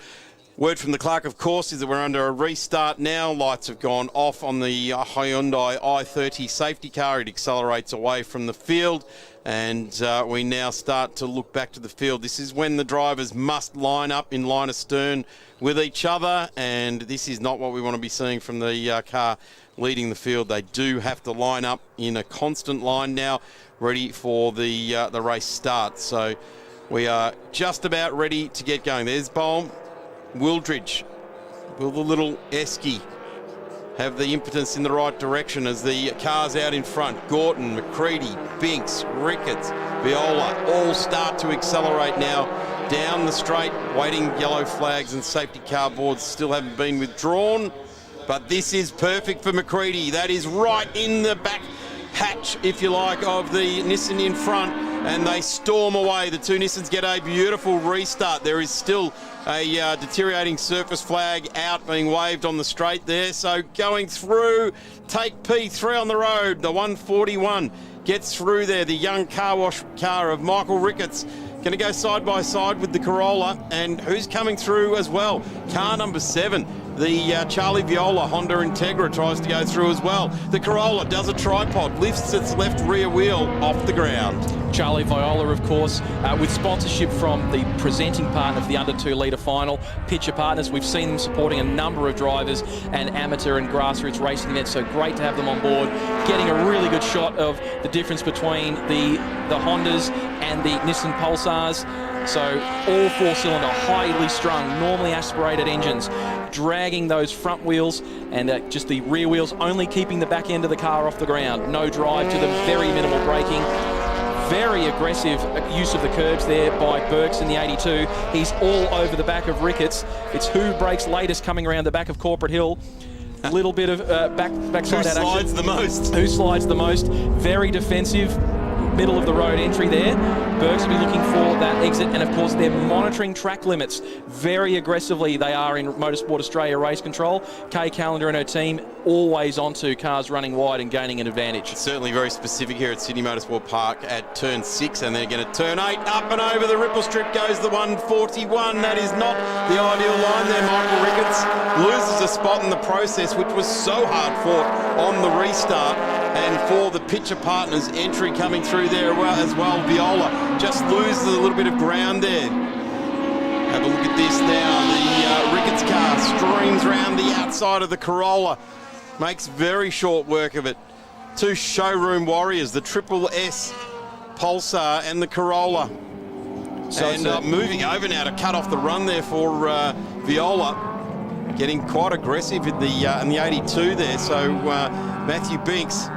Word from the clerk, of course, is that we're under a restart now. Lights have gone off on the Hyundai i30 safety car. It accelerates away from the field, and we now start to look back to the field. This is when the drivers must line up in line astern with each other, and this is not what we want to be seeing from the car leading the field. They do have to line up in a constant line now, ready for the race start. So we are just about ready to get going. There's Bohm. Wildridge, will the little Esky have the impotence in the right direction as the cars out in front? Gorton, McCready, Binks, Ricketts, Viola all start to accelerate now down the straight, waiting yellow flags and safety car boards still haven't been withdrawn. But this is perfect for McCready. That is right in the back hatch, if you like, of the Nissan in front, and they storm away. The 2 Nissans get a beautiful restart. There is still a deteriorating surface flag out being waved on the straight there. So going through, take P3 on the road. The 141 gets through there. The young car wash car of Michael Ricketts going to go side by side with the Corolla. And who's coming through as well? Car number 7. The Charlie Viola Honda Integra tries to go through as well. The Corolla does a tripod, lifts its left rear wheel off the ground. Charlie Viola, of course, with sponsorship from the presenting partner of the under 2 litre final, Pitcher Partners. We've seen them supporting a number of drivers and amateur and grassroots racing events, so great to have them on board. Getting a really good shot of the difference between the Hondas and the Nissan Pulsars. So all 4-cylinder, highly strung, normally aspirated engines, dragging those front wheels and just the rear wheels only keeping the back end of the car off the ground. No drive to them, very minimal braking. Very aggressive use of the curbs there by Burks in the 82. He's all over the back of Ricketts. It's who brakes latest coming around the back of Corporate Hill. A little bit of backside out action. Who slides the most? Who slides the most? Very defensive. middle of the road entry there. Burks will be looking for that exit, and of course they're monitoring track limits very aggressively. They are in Motorsport Australia Race Control. Kay Callender and her team always onto cars running wide and gaining an advantage. It's certainly very specific here at Sydney Motorsport Park at turn 6, and they're going to turn 8. Up and over the ripple strip goes the 141. That is not the ideal line there. Michael Ricketts loses a spot in the process, which was so hard fought on the restart. And for the picture partners, entry coming through there as well. Viola just loses a little bit of ground there. Have a look at this now. The Ricketts car streams around the outside of the Corolla. Makes very short work of it. Two showroom warriors, the Triple S Pulsar and the Corolla. And moving over now to cut off the run there for Viola. Getting quite aggressive in the 82 there. So Matthew Binks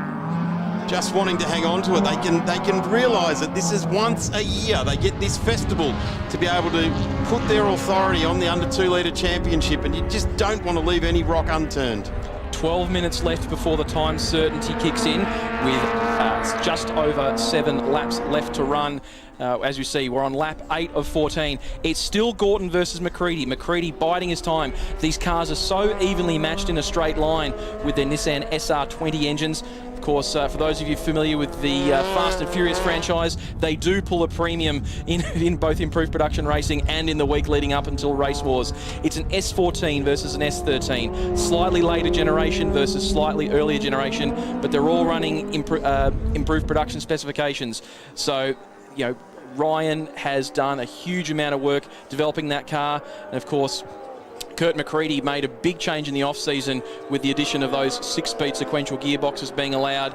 just wanting to hang on to it. They can realise that this is once a year. They get this festival to be able to put their authority on the under 2 litre championship, and you just don't want to leave any rock unturned. 12 minutes left before the time certainty kicks in, with just over 7 laps left to run. As you see, we're on lap 8 of 14. It's still Gorton versus McCready. McCready biding his time. These cars are so evenly matched in a straight line with their Nissan SR20 engines. Of course, for those of you familiar with the Fast and Furious franchise, they do pull a premium in both improved production racing and in the week leading up until Race Wars. It's an S14 versus an S13. Slightly later generation versus slightly earlier generation, but they're all running improved production specifications. So, you know, Ryan has done a huge amount of work developing that car, and of course Kurt McCready made a big change in the off-season with the addition of those 6-speed sequential gearboxes being allowed.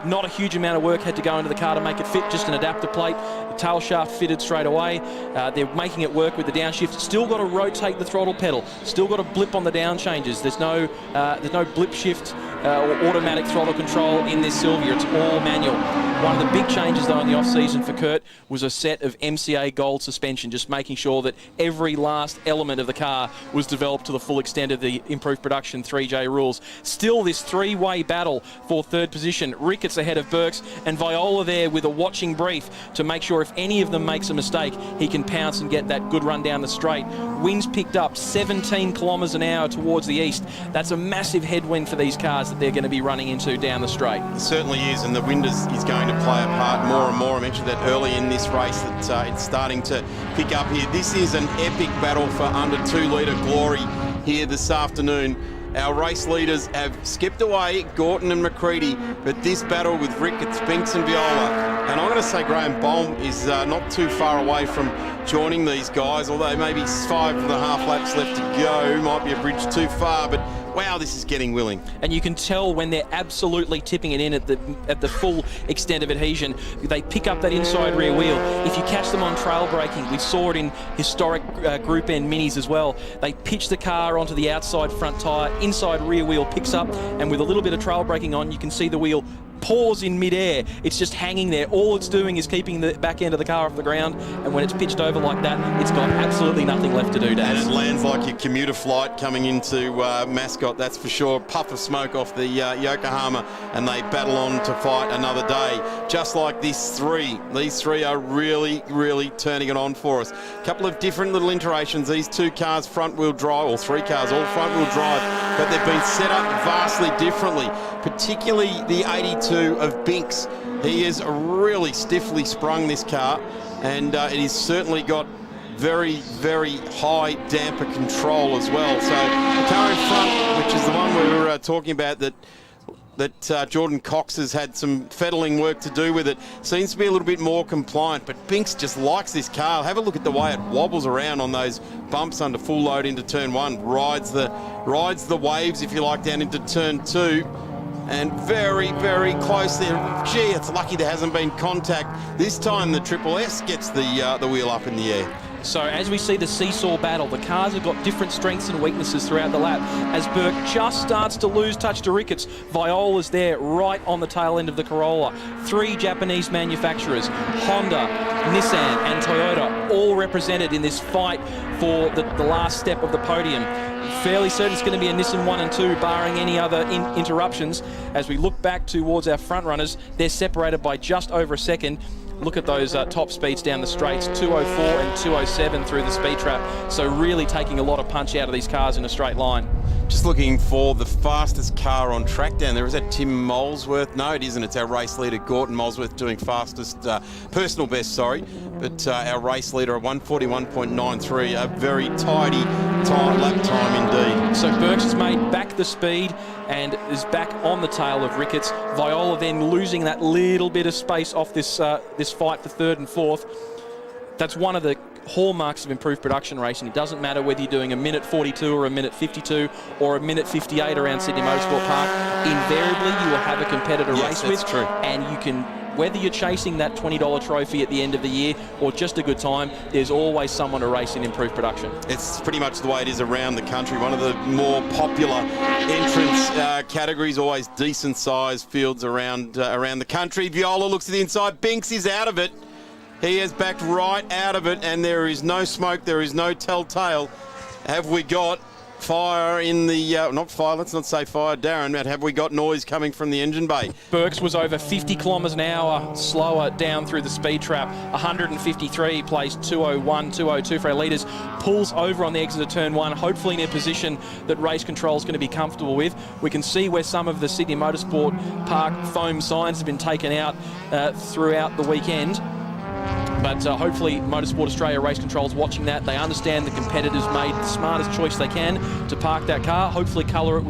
Not a huge amount of work had to go into the car to make it fit, just an adapter plate. The tail shaft fitted straight away. They're making it work with the downshift. Still got to rotate the throttle pedal. Still got to blip on the down changes. There's no blip shift or automatic throttle control in this Silvia. It's all manual. One of the big changes though in the off-season for Kurt was a set of MCA Gold suspension, just making sure that every last element of the car was developed to the full extent of the improved production 3J rules. Still this 3-way battle for third position. Ricketts ahead of Burks, and Viola there with a watching brief to make sure if any of them makes a mistake, he can pounce and get that good run down the straight. Winds picked up 17 kilometres an hour towards the east. That's a massive headwind for these cars that they're going to be running into down the straight. It certainly is, and the wind is going to play a part more and more. I mentioned that early in this race that it's starting to pick up here. This is an epic battle for under 2 litre glory here this afternoon. Our race leaders have skipped away, Gorton and McCready, but this battle with Ricketts, Binks and Viola, and I'm going to say Graham Bolm is not too far away from joining these guys, although maybe 5.5 laps left to go, might be a bridge too far, but wow, this is getting willing. And you can tell when they're absolutely tipping it in at the full extent of adhesion. They pick up that inside rear wheel. If you catch them on trail braking, we saw it in historic Group N minis as well. They pitch the car onto the outside front tyre, inside rear wheel picks up, and with a little bit of trail braking on, you can see the wheel pause in midair. It's just hanging there. All it's doing is keeping the back end of the car off the ground, and when it's pitched over like that, it's got absolutely nothing left to do, Dan. And it lands like your commuter flight coming into Mascot, that's for sure. Puff of smoke off the Yokohama, and they battle on to fight another day. Just like these three are really, really turning it on for us. A couple of different little iterations. These 2 cars front-wheel drive, or 3 cars all front-wheel drive, but they've been set up vastly differently, particularly the 82 of Binks. He has really stiffly sprung this car, and it has certainly got very, very high damper control as well. So the car in front, which is the one we were talking about, that Jordan Cox has had some fettling work to do with it, seems to be a little bit more compliant, but Binks just likes this car. Have a look at the way it wobbles around on those bumps under full load into turn 1, rides the waves, if you like, down into turn 2, and very, very close there. Gee, it's lucky there hasn't been contact. This time the Triple S gets the wheel up in the air. So as we see the seesaw battle, the cars have got different strengths and weaknesses throughout the lap. As Burke just starts to lose touch to Ricketts, Viola's there right on the tail end of the Corolla. 3 Japanese manufacturers, Honda, Nissan and Toyota, all represented in this fight for the last step of the podium. Fairly certain it's going to be a Nissan 1 and 2, barring any other interruptions. As we look back towards our front runners, they're separated by just over a second. Look at those top speeds down the straights, 204 and 207 through the speed trap. So really taking a lot of punch out of these cars in a straight line. Just looking for the fastest car on track down there. Is that Tim Molesworth? No, it isn't. It's our race leader, Gordon Molesworth, doing fastest, personal best, sorry. But our race leader, a 141.93, a very tidy lap time indeed. So Burks has made back the speed and is back on the tail of Ricketts. Viola then losing that little bit of space off this fight for 3rd and 4th. That's one of the hallmarks of improved production racing. It doesn't matter whether you're doing a minute 42 or a minute 52 or a minute 58 around Sydney Motorsport Park. Invariably, you will have a competitor race with. That's true. And you can, whether you're chasing that $20 trophy at the end of the year or just a good time, there's always someone to race in improved production. It's pretty much the way it is around the country. One of the more popular entrance categories, always decent sized fields around the country. Viola looks to the inside. Binks is out of it. He has backed right out of it, and there is no smoke, there is no telltale. Have we got fire in the, not fire, let's not say fire, Darren, but have we got noise coming from the engine bay? Burks was over 50 kilometres an hour slower down through the speed trap. 153, plays 201, 202 for our leaders. Pulls over on the exit of turn 1, hopefully in a position that race control is going to be comfortable with. We can see where some of the Sydney Motorsport Park foam signs have been taken out throughout the weekend. But hopefully Motorsport Australia Race Control's watching that. They understand the competitors made the smartest choice they can to park that car. Hopefully cover it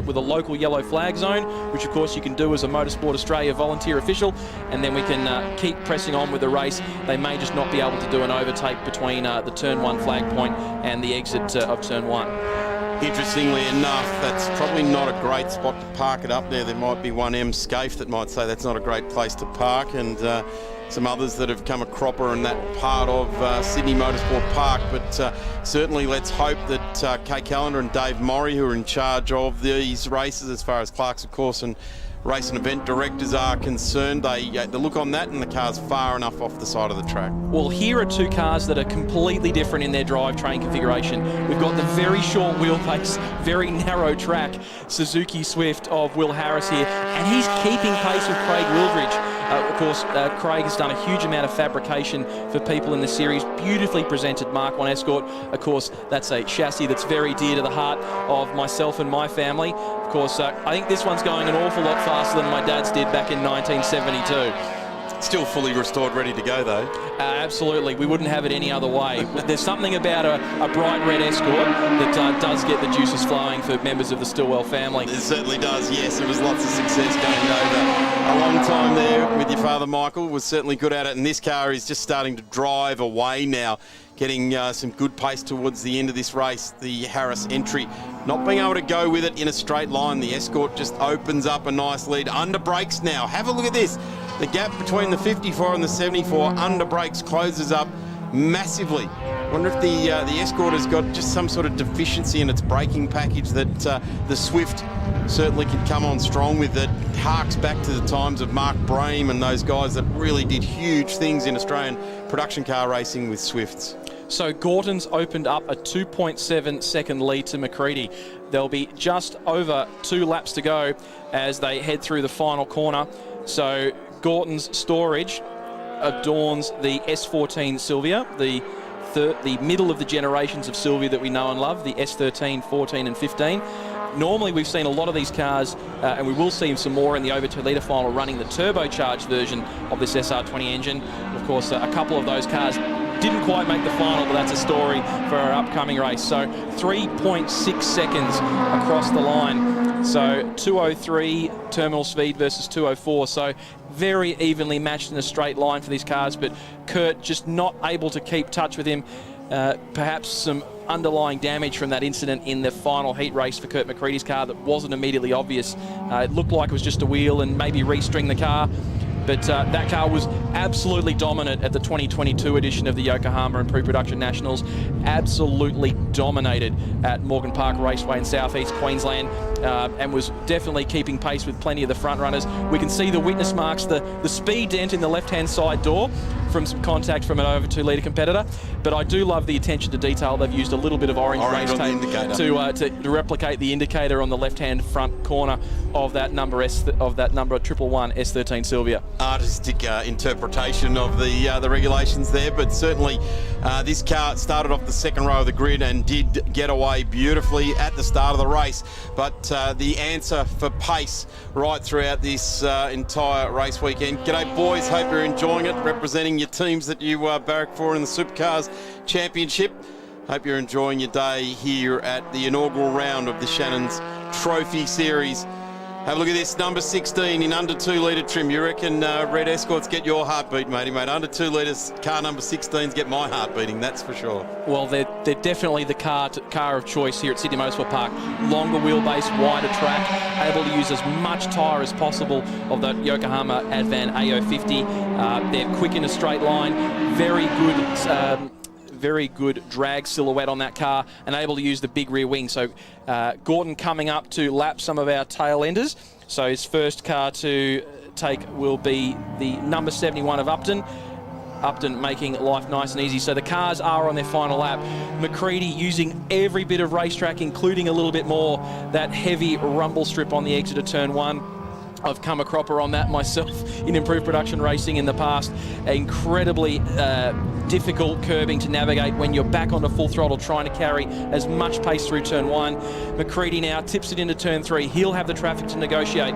with a local yellow flag zone, which of course you can do as a Motorsport Australia volunteer official, and then we can keep pressing on with the race. They may just not be able to do an overtake between the turn 1 flag point and the exit of turn 1. Interestingly enough, that's probably not a great spot to park it up there. There might be one M Scaife that might say that's not a great place to park, and some others that have come a cropper in that part of Sydney Motorsport Park. But certainly let's hope that Kay Callender and Dave Morrie, who are in charge of these races as far as clerks of course and race and event directors are concerned, they look on that and the car's far enough off the side of the track. Well, here are 2 cars that are completely different in their drivetrain configuration. We've got the very short wheelbase, very narrow track Suzuki Swift of Will Harris here, and he's keeping pace with Craig Wildridge. Of course, Craig has done a huge amount of fabrication for people in the series. Beautifully presented Mark 1 Escort. Of course, that's a chassis that's very dear to the heart of myself and my family. Of course, I think this one's going an awful lot faster than my dad's did back in 1972. Still fully restored, ready to go though. Absolutely, we wouldn't have it any other way. There's something about a bright red Escort that does get the juices flowing for members of the Stillwell family. It certainly does, yes. There was lots of success going over a long time there with your father Michael, was certainly good at it, and this car is just starting to drive away now, getting some good pace towards the end of this race. The Harris entry not being able to go with it in a straight line. The Escort just opens up a nice lead. Under brakes now. Have a look at this. The gap between the 54 and the 74 under brakes closes up massively. Wonder if the Escort has got just some sort of deficiency in its braking package that the Swift certainly can come on strong with. That harks back to the times of Mark Brame and those guys that really did huge things in Australian production car racing with Swifts. So Gorton's opened up a 2.7 second lead to McCready. There'll be just over 2 laps to go as they head through the final corner. So Gorton's storage adorns the S14 Silvia, the middle of the generations of Silvia that we know and love, the S13, 14 and 15. Normally we've seen a lot of these cars, and we will see some more in the over 2 litre final, running the turbocharged version of this SR20 engine. Of course, a couple of those cars didn't quite make the final, but that's a story for our upcoming race. So 3.6 seconds across the line. So 203 terminal speed versus 204. So very evenly matched in a straight line for these cars, but Kurt just not able to keep touch with him. Perhaps some underlying damage from that incident in the final heat race for Kurt McCready's car that wasn't immediately obvious. It looked like it was just a wheel and maybe restring the car. But that car was absolutely dominant at the 2022 edition of the Yokohama Improved Production Nationals. Absolutely dominated at Morgan Park Raceway in southeast Queensland, and was definitely keeping pace with plenty of the front runners. We can see the witness marks, the speed dent in the left-hand side door from some contact from an over 2 litre competitor. But I do love the attention to detail. They've used a little bit of orange race tape to replicate the indicator on the left-hand front corner of that number 111 S13 Sylvia. Artistic interpretation of the regulations there, but certainly this car started off the second row of the grid and did get away beautifully at the start of the race. But the answer for pace right throughout this entire race weekend. G'day boys, hope you're enjoying it, representing your teams that you barrack for in the Supercars Championship. Hope you're enjoying your day here at the inaugural round of the Shannons Trophy Series. Have a look at this, number 16 in under 2 litre trim. You reckon Red Escorts get your heartbeat, matey, mate? Under 2 litres, car number 16s get my heart beating, that's for sure. Well, they're definitely the car of choice here at Sydney Motorsport Park. Longer wheelbase, wider track, able to use as much tyre as possible of that Yokohama Advan AO50. They're quick in a straight line, very good drag silhouette on that car, and able to use the big rear wing. So Gordon coming up to lap some of our tail enders. So his first car to take will be the number 71 of Upton. Upton making life nice and easy. So the cars are on their final lap. McCready using every bit of racetrack, including a little bit more, that heavy rumble strip on the exit of turn 1. I've come a cropper on that myself in improved production racing in the past. Incredibly difficult curbing to navigate when you're back onto full throttle trying to carry as much pace through turn 1. McCready now tips it into turn 3. He'll have the traffic to negotiate.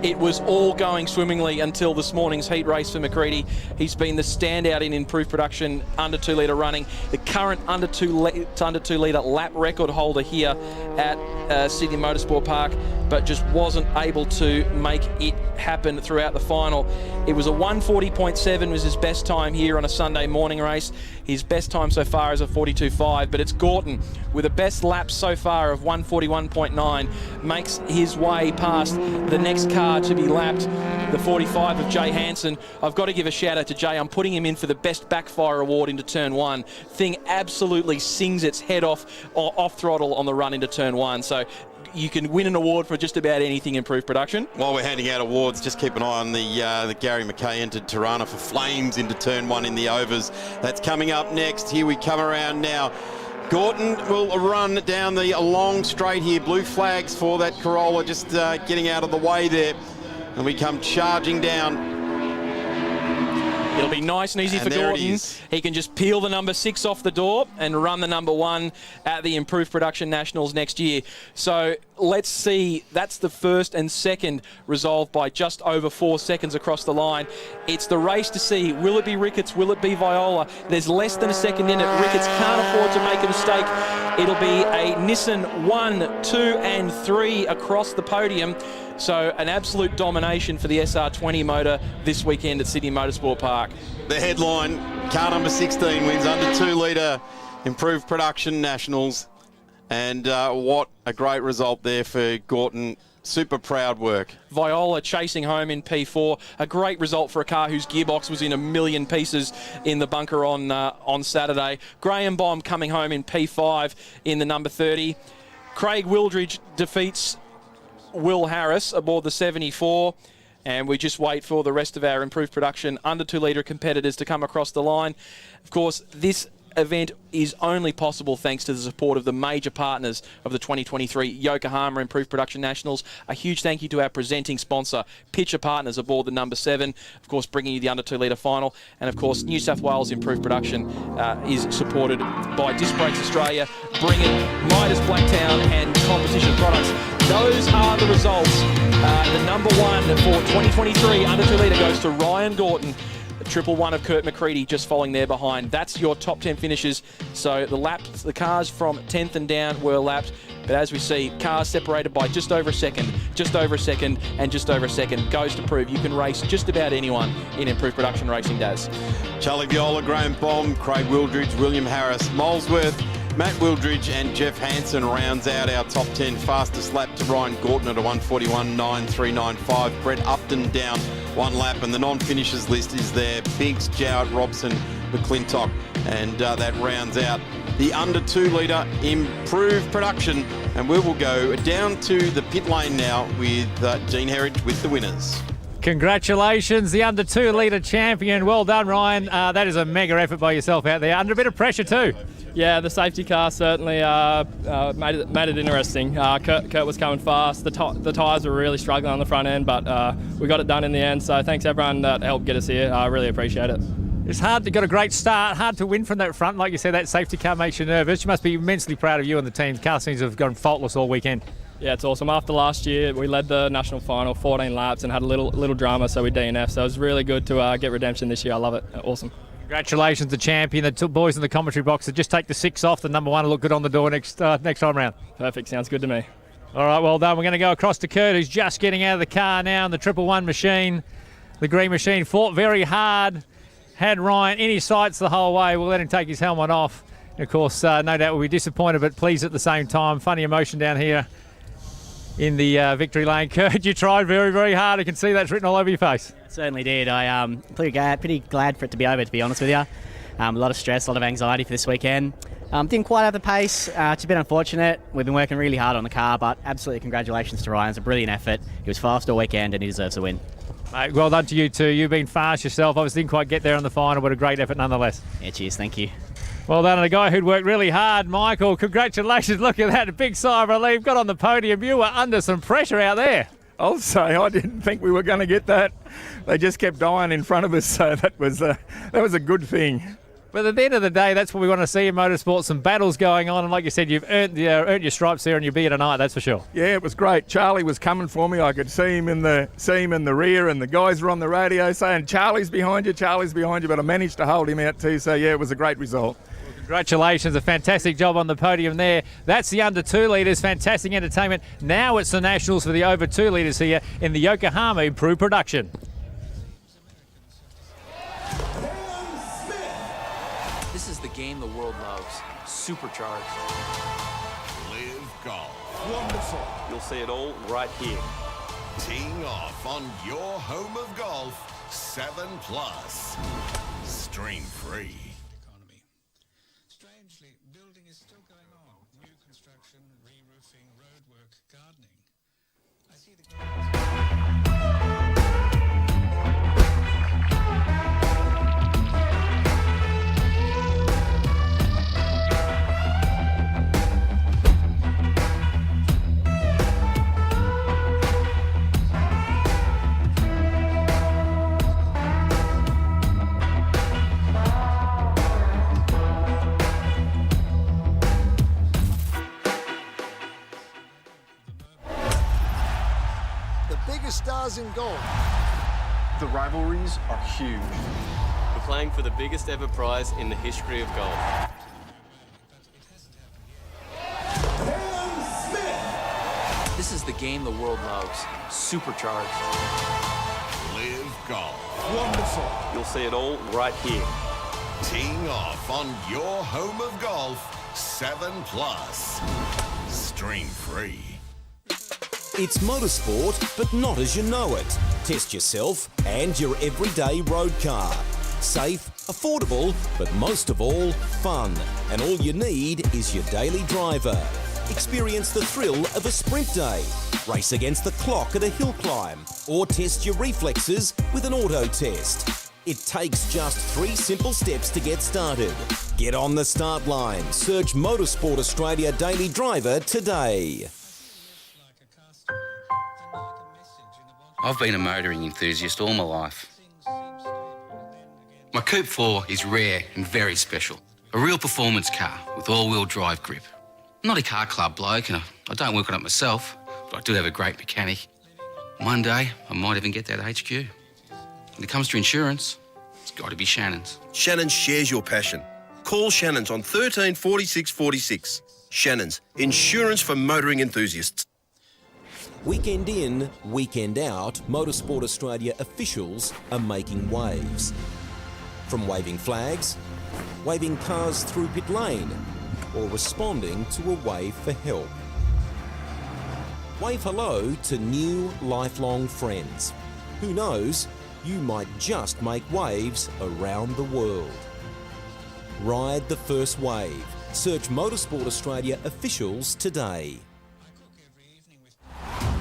It was all going swimmingly until this morning's heat race for McCready. He's been the standout in improved production under 2 litre running. The current under 2 litre lap record holder here at Sydney Motorsport Park, but just wasn't able to make it happen throughout the final. It was a 1:40.7 was his best time here on a Sunday morning race. His best time so far is a 42.5, but it's Gorton with a best lap so far of 1:41.9, makes his way past the next car to be lapped, the 45 of Jay Hansen. I've got to give a shout out to Jay. I'm putting him in for the best backfire award into turn 1. Thing absolutely sings its head off throttle on the run into turn 1. So you can win an award for just about anything improved production. While we're handing out awards, just keep an eye on the Gary McKay entered Tirana for Flames into turn 1 in the overs. That's coming up next. Here we come around now. Gorton will run down the long straight here. Blue flags for that Corolla, just getting out of the way there. And we come charging down. It'll be nice and easy for Gordon. He can just peel the number 6 off the door and run the number 1 at the Improved Production Nationals next year. So let's see. That's the first and second resolved by just over 4 seconds across the line. It's the race to see. Will it be Ricketts? Will it be Viola? There's less than a second in it. Ricketts can't afford to make a mistake. It'll be a Nissan 1, 2 and 3 across the podium. So an absolute domination for the SR20 motor this weekend at Sydney Motorsport Park. The headline, car number 16 wins under 2 litre Improved Production Nationals. And what a great result there for Gorton. Super proud work. Viola chasing home in P4. A great result for a car whose gearbox was in a million pieces in the bunker on Saturday. Graham Bomb coming home in P5 in the number 30. Craig Wildridge defeats Will Harris aboard the 74, and we just wait for the rest of our improved production under 2 litre competitors to come across the line. Of course, this event is only possible thanks to the support of the major partners of the 2023 Yokohama Improved Production Nationals. A huge thank you to our presenting sponsor, Pitcher Partners aboard the number 7, of course bringing you the under 2 litre final, and of course New South Wales Improved Production is supported by Disc Brakes Australia, Bring It, Midas Blacktown and Competition Products. Those are the results. The number 1 for 2023 under 2 litre goes to Ryan Gorton. Triple 1 of Kurt McCready just following there behind. That's your top 10 finishes. So the cars from 10th and down were lapped. But as we see, cars separated by just over a second, just over a second, and just over a second. Goes to prove you can race just about anyone in improved production racing, Daz. Charlie Viola, Graham Bomb, Craig Wildridge, William Harris, Molesworth, Matt Wildridge and Jeff Hansen rounds out our top 10. Fastest lap to Ryan Gorton at a 1:41.9395. Brett Upton down 1 lap, and the non-finishers list is there. Biggs, Jowett, Robson, McClintock, and that rounds out the under 2 litre improved production. And we will go down to the pit lane now with Dean Herridge with the winners. Congratulations, the under 2 litre champion. Well done, Ryan. That is a mega effort by yourself out there, under a bit of pressure too. Yeah, the safety car certainly made it interesting. Kurt was coming fast. The tyres were really struggling on the front end, but we got it done in the end. So thanks everyone that helped get us here. I really appreciate it. It's hard to get a great start, hard to win from that front. Like you said, that safety car makes you nervous. You must be immensely proud of you and the team. Car seems to have gone faultless all weekend. Yeah, it's awesome. After last year, we led the national final 14 laps and had a little drama, so we DNF. So it was really good to get redemption this year. I love it. Awesome. Congratulations, the champion. The two boys in the commentary box that just take the 6 off. The number 1 will look good on the door next time round. Perfect. Sounds good to me. All right, well done. We're going to go across to Kurt, who's just getting out of the car now in the 111 machine. The green machine fought very hard. Had Ryan in his sights the whole way. We'll let him take his helmet off. And of course, no doubt we'll be disappointed but pleased at the same time. Funny emotion down here in the victory lane. Kurt, you tried very, very hard. I can see that's written all over your face. Certainly did. I pretty glad for it to be over, to be honest with you. A lot of stress, a lot of anxiety for this weekend. Didn't quite have the pace. It's a bit unfortunate. We've been working really hard on the car, but absolutely congratulations to Ryan. It's a brilliant effort. He was fast all weekend and he deserves a win. Mate, well done to you too. You've been fast yourself. Obviously didn't quite get there in the final, but a great effort nonetheless. Yeah, cheers. Thank you. Well done, and a guy who'd worked really hard, Michael. Congratulations. Look at that. A big sigh of relief. Got on the podium. You were under some pressure out there. I'll say I didn't think we were going to get that. They just kept dying in front of us, so that was a good thing. But at the end of the day, that's what we want to see in motorsport, some battles going on. And like you said, you've earned your stripes there and you'll be here tonight, that's for sure. Yeah, it was great. Charlie was coming for me. I could see him in the rear, and the guys were on the radio saying, Charlie's behind you, but I managed to hold him out too. So, yeah, it was a great result. Well, congratulations. A fantastic job on the podium there. That's the under 2 litres. Fantastic entertainment. Now it's the Nationals for the over 2 litres here in the Yokohama Improved Production. This is the game the world loves. Supercharged. Live golf. Wonderful. You'll see it all right here. Teeing off on your home of golf, 7 Plus. Stream free. Strangely, building is still going on. New construction, re-roofing, roadwork, gardening. I see the... Stars in golf. The rivalries are huge. We're playing for the biggest ever prize in the history of golf. This is the game the world loves. Supercharged. Live golf. Wonderful. You'll see it all right here. Teeing off on your home of golf, 7 Plus. Stream free. It's motorsport, but not as you know it. Test yourself and your everyday road car. Safe, affordable, but most of all, fun. And all you need is your daily driver. Experience the thrill of a sprint day. Race against the clock at a hill climb. Or test your reflexes with an auto test. It takes just 3 simple steps to get started. Get on the start line. Search Motorsport Australia Daily Driver today. I've been a motoring enthusiast all my life. My Coupe 4 is rare and very special. A real performance car with all-wheel drive grip. I'm not a car club bloke and I don't work on it myself, but I do have a great mechanic. One day, I might even get that HQ. When it comes to insurance, it's got to be Shannons. Shannons shares your passion. Call Shannons on 13 46 46. Shannons, insurance for motoring enthusiasts. Weekend in, weekend out, Motorsport Australia officials are making waves. From waving flags, waving cars through pit lane, or responding to a wave for help. Wave hello to new lifelong friends. Who knows, you might just make waves around the world. Ride the first wave. Search Motorsport Australia officials today.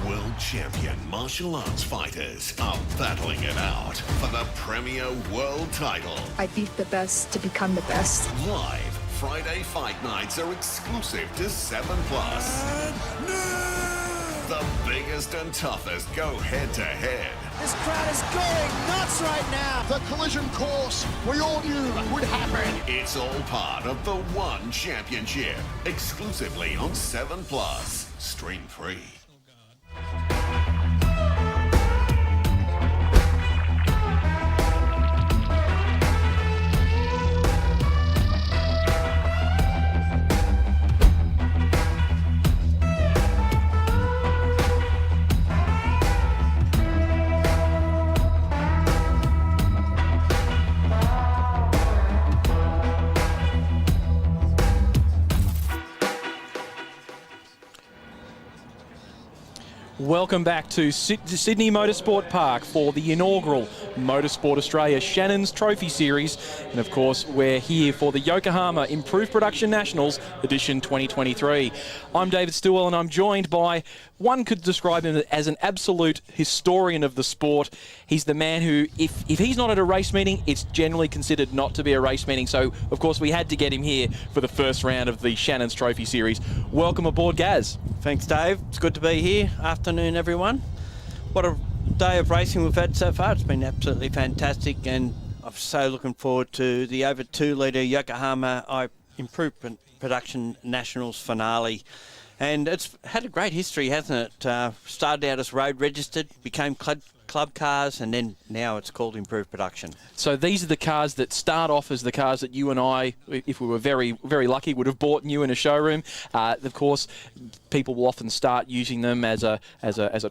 World champion martial arts fighters are battling it out for the premier world title. I beat the best to become the best. Live Friday fight nights are exclusive to 7+. The biggest and toughest go head-to-head. This crowd is going nuts right now. The collision course we all knew would happen. It's all part of the One Championship, exclusively on 7+. Stream free. Welcome back to Sydney Motorsport Park for the inaugural Motorsport Australia Shannons Trophy Series. And of course, we're here for the Yokohama Improved Production Nationals Edition 2023. I'm David Stillwell and I'm joined by, one could describe him as an absolute historian of the sport. He's the man who, if he's not at a race meeting, it's generally considered not to be a race meeting. So, of course, we had to get him here for the first round of the Shannons Trophy Series. Welcome aboard, Gaz. Thanks, Dave. It's good to be here. Afternoon, everyone. What a day of racing we've had so far. It's been absolutely fantastic, and I'm so looking forward to the over 2 litre Yokohama Improved Production Nationals finale. And it's had a great history, hasn't it? Started out as road registered, became club cars, and then now it's called Improved Production. So these are the cars that start off as the cars that you and I, if we were very, very lucky, would have bought new in a showroom. Of course, people will often start using them as a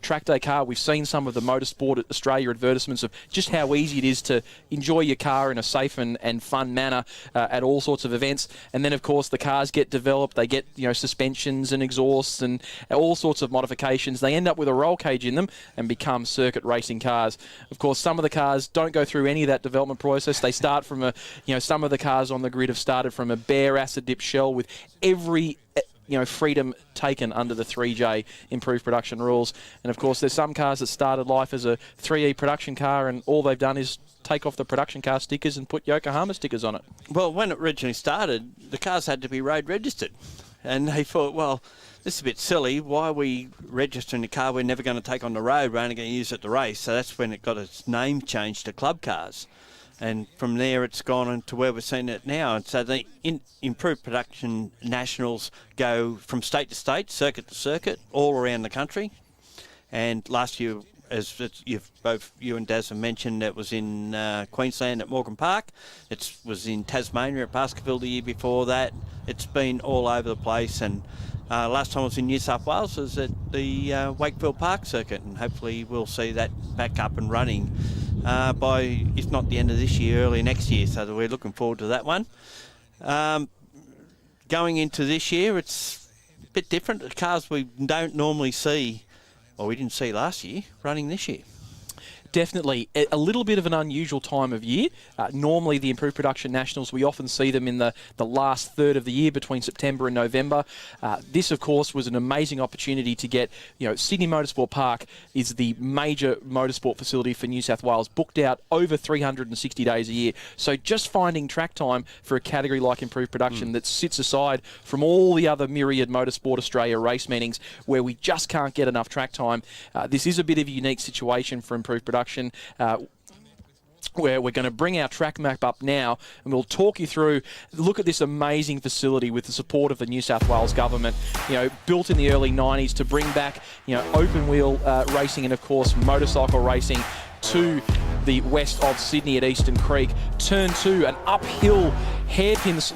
track day car. We've seen some of the Motorsport Australia advertisements of just how easy it is to enjoy your car in a safe and fun manner at all sorts of events. And then, of course, the cars get developed. They get suspensions and exhausts and all sorts of modifications. They end up with a roll cage in them and become circuit racing cars. Of course, some of the cars don't go through any of that development process. They start from some of the cars on the grid have started from a bare acid dip shell with every freedom taken under the 3J improved production rules. And of course, there's some cars that started life as a 3E production car, and all they've done is take off the production car stickers and put Yokohama stickers on it. Well, when it originally started, the cars had to be road registered, and they thought, well, this is a bit silly. Why are we registering a car we're never going to take on the road? We're only going to use it at the race. So that's when it got its name changed to club cars. And from there, it's gone into where we're seeing it now. And so the Improved Production Nationals go from state to state, circuit to circuit, all around the country. And last year, as both you and Daz have mentioned, it was in Queensland at Morgan Park. It was in Tasmania at Baskerville the year before that. It's been all over the place. And last time I was in New South Wales was at the Wakefield Park circuit, and hopefully we'll see that back up and running by, if not the end of this year, early next year. So we're looking forward to that one. Going into this year, it's a bit different. The cars we don't normally see, or we didn't see last year, running this year. Definitely a little bit of an unusual time of year. Normally the Improved Production Nationals, we often see them in the last third of the year between September and November. This, of course, was an amazing opportunity to get, Sydney Motorsport Park is the major motorsport facility for New South Wales, booked out over 360 days a year. So just finding track time for a category like Improved Production that sits aside from all the other myriad Motorsport Australia race meetings where we just can't get enough track time. This is a bit of a unique situation for Improved Production. Where we're going to bring our track map up now and we'll talk you through, look at this amazing facility with the support of the New South Wales government, built in the early 90s to bring back, open wheel racing and of course motorcycle racing to the west of Sydney at Eastern Creek. Turn 2, an uphill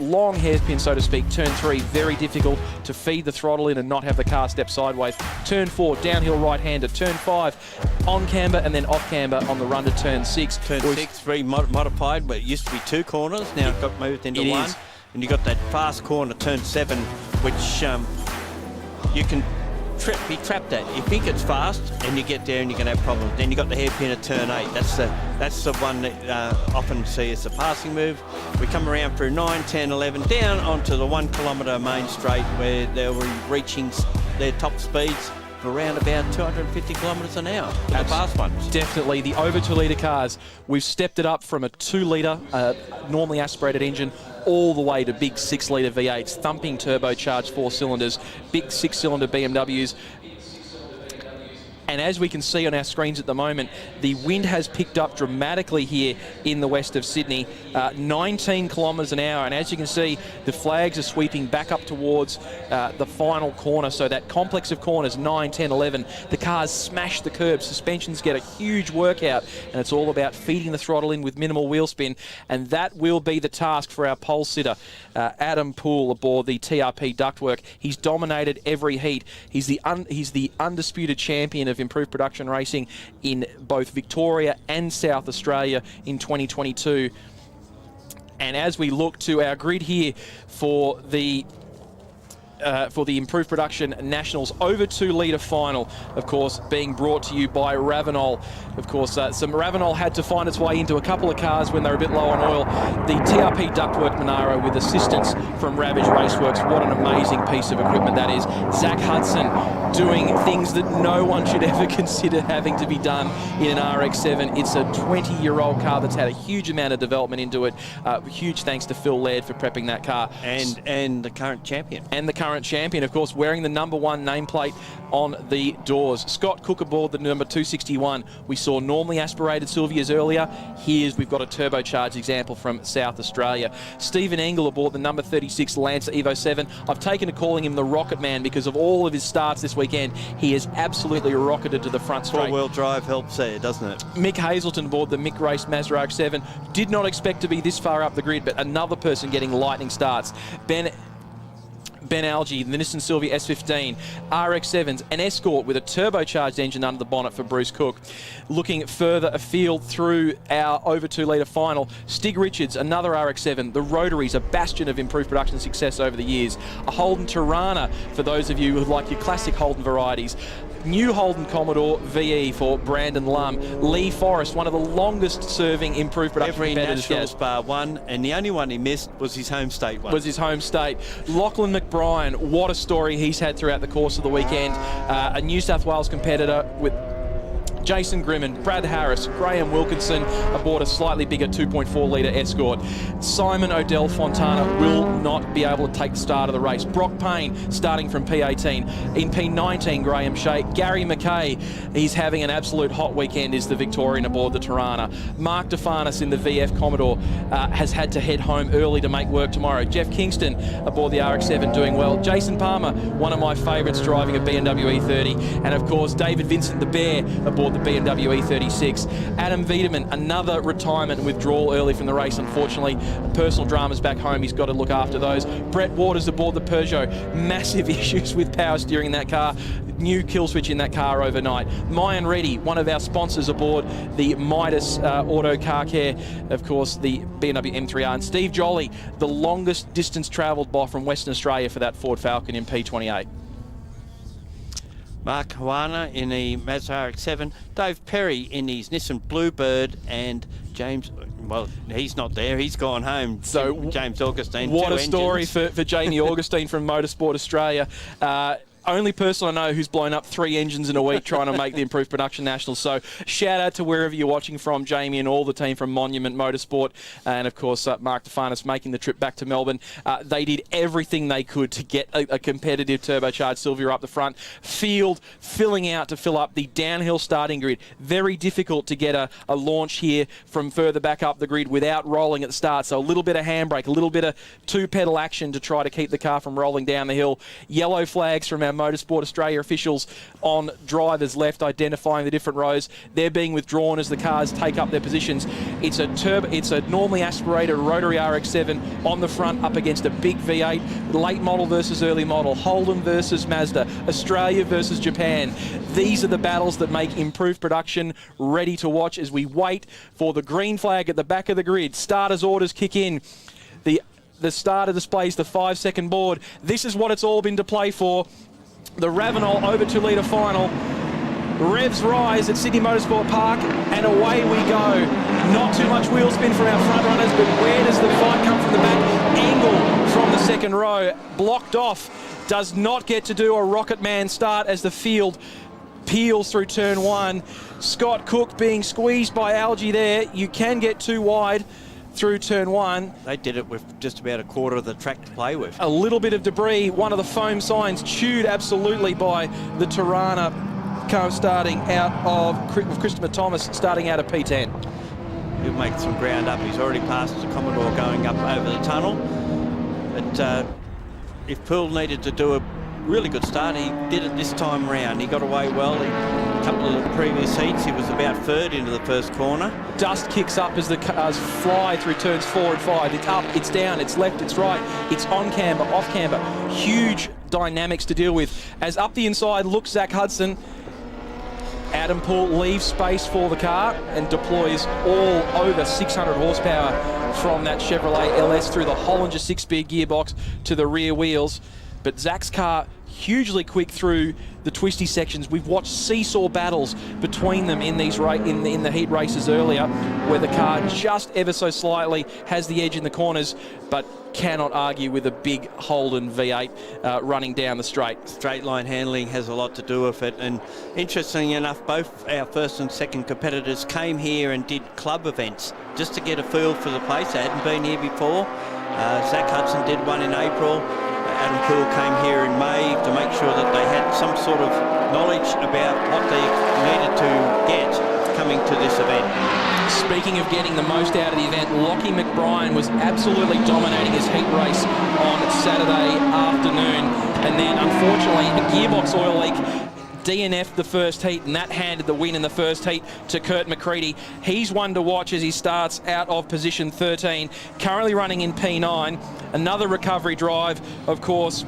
long hairpin, so to speak. Turn 3, very difficult to feed the throttle in and not have the car step sideways. Turn 4, downhill right-hander. Turn 5, on camber and then off camber on the run to turn 6. Turn 6, very modified, but it used to be 2 corners. Now it got moved into 1. and you got that fast corner, turn 7, which you can be trapped at. If he gets fast and you get there and you're going to have problems, then you got the hairpin at turn 8. That's the one that often see as a passing move. We come around through 9, 10, 11, down onto the 1 kilometre main straight where they were reaching their top speeds for around about 250 kilometres an hour for the fast ones. Definitely. The over 2 litre cars, we've stepped it up from a 2 litre normally aspirated engine all the way to big 6 litre V8s, thumping turbocharged 4 cylinders, big 6 cylinder BMWs. And as we can see on our screens at the moment, the wind has picked up dramatically here in the west of Sydney, 19 kilometres an hour. And as you can see, the flags are sweeping back up towards the final corner. So that complex of corners, 9, 10, 11, the cars smash the curb. Suspensions get a huge workout, and it's all about feeding the throttle in with minimal wheel spin. And that will be the task for our pole sitter, Adam Poole, aboard the TRP ductwork. He's dominated every heat. He's the undisputed champion of improved production racing in both Victoria and South Australia in 2022. And as we look to our grid here for the Improved Production Nationals over 2 litre final, of course, being brought to you by Ravenol. Of course, some Ravenol had to find its way into a couple of cars when they were a bit low on oil. The TRP ductwork Monaro with assistance from Ravage Raceworks. What an amazing piece of equipment that is. Zach Hudson doing things that no one should ever consider having to be done in an RX-7. It's a 20-year-old car that's had a huge amount of development into it. Huge thanks to Phil Laird for prepping that car. And the current champion. And the current champion, of course, wearing the number 1 nameplate on the doors. Scott Cook aboard the number 261. We saw normally aspirated Sylvias earlier. We've got a turbocharged example from South Australia. Stephen Engel aboard the number 36 Lancer Evo 7. I've taken to calling him the Rocket Man because of all of his starts this weekend. He has absolutely rocketed to the front straight. Four-wheel drive helps there, doesn't it? Mick Hazelton aboard the Mick Race Mazda RX-7. Did not expect to be this far up the grid, but another person getting lightning starts. Ben Algie, the Nissan Sylvia S15, RX-7s, an Escort with a turbocharged engine under the bonnet for Bruce Cook. Looking further afield through our over 2 litre final, Stig Richards, another RX-7, the Rotaries, a bastion of improved production success over the years. A Holden Tirana for those of you who like your classic Holden varieties. New Holden Commodore VE for Brandon Lum. Lee Forrest, one of the longest serving improved production competitors. Every nationals bar one, and the only one he missed was his home state one. Lachlan McBrien, what a story he's had throughout the course of the weekend. A New South Wales competitor with Jason Grimman, Brad Harris, Graham Wilkinson aboard a slightly bigger 2.4 litre Escort. Simon Odell Fontana will not be able to take the start of the race. Brock Payne starting from P18. In P19, Graham Shea. Gary McKay, he's having an absolute hot weekend, is the Victorian aboard the Tirana. Mark DeFarnis in the VF Commodore has had to head home early to make work tomorrow. Jeff Kingston aboard the RX-7 doing well. Jason Palmer, one of my favourites, driving a BMW E30. And of course, David Vincent the Bear aboard the BMW E36. Adam Wiedemann, another retirement withdrawal early from the race, unfortunately. Personal dramas back home, he's got to look after those. Brett Waters aboard the Peugeot, massive issues with power steering in that car. New kill switch in that car overnight. Mayan Reddy, one of our sponsors aboard the Midas Auto Car Care, of course, the BMW M3R. And Steve Jolly, the longest distance travelled by from Western Australia for that Ford Falcon in P28. Mark Hawana in the Mazda RX-7, Dave Perry in his Nissan Bluebird, and James, well, he's not there, he's gone home. So James Augustine. What a story for Jamie Augustine from Motorsport Australia. Only person I know who's blown up 3 engines in a week trying to make the Improved Production Nationals. So shout out to wherever you're watching from, Jamie, and all the team from Monument Motorsport. And of course, Mark DeFarnis making the trip back to Melbourne. They did everything they could to get a competitive turbocharged Sylvia up the front. Field filling out to fill up the downhill starting grid. Very difficult to get a launch here from further back up the grid without rolling at the start. So a little bit of handbrake, a little bit of 2-pedal action to try to keep the car from rolling down the hill. Yellow flags from our Motorsport Australia officials on drivers left, identifying the different rows. They're being withdrawn as the cars take up their positions. It's a normally aspirated rotary RX-7 on the front up against a big V8. Late model versus early model. Holden versus Mazda. Australia versus Japan. These are the battles that make Improved Production ready to watch as we wait for the green flag at the back of the grid. Starters orders kick in. The the starter displays the 5-second board. This is what it's all been to play for. The Ravenel over 2 litre final. Revs rise at Sydney Motorsport Park, and away we go. Not too much wheel spin from our front runners, but where does the fight come from the back? Angle from the second row, blocked off, does not get to do a rocket man start as the field peels through turn 1. Scott Cook being squeezed by Algie there. You can get too wide through turn 1. They did it with just about a quarter of the track to play with. A little bit of debris, one of the foam signs chewed absolutely by the Tirana car starting out of Christopher Thomas starting out of P10. He'll make some ground up. He's already passed the Commodore going up over the tunnel. But if Poole needed to do a really good start, he did it this time round. He got away well. A couple of the previous heats, he was about third into the first corner. Dust kicks up as the cars fly through turns 4 and 5. It's up, it's down, it's left, it's right. It's on camber, off camber. Huge dynamics to deal with. As up the inside looks Zach Hudson, Adam Poole leaves space for the car and deploys all over 600 horsepower from that Chevrolet LS through the Hollinger 6-speed gearbox to the rear wheels. But Zach's car hugely quick through the twisty sections. We've watched seesaw battles between them in these in the heat races earlier, where the car just ever so slightly has the edge in the corners, but cannot argue with a big Holden V8 running down the straight. Straight line handling has a lot to do with it, and interestingly enough, both our first and second competitors came here and did club events just to get a feel for the place. They hadn't been here before. Zach Hudson did one in April. Adam Poole came here in May to make sure that they had some sort of knowledge about what they needed to get coming to this event. Speaking of getting the most out of the event, Lockie McBrien was absolutely dominating his heat race on Saturday afternoon. And then, unfortunately, a gearbox oil leak DNF'd the first heat, and that handed the win in the first heat to Kurt McCready. He's one to watch as he starts out of position 13, currently running in P9. Another recovery drive, of course,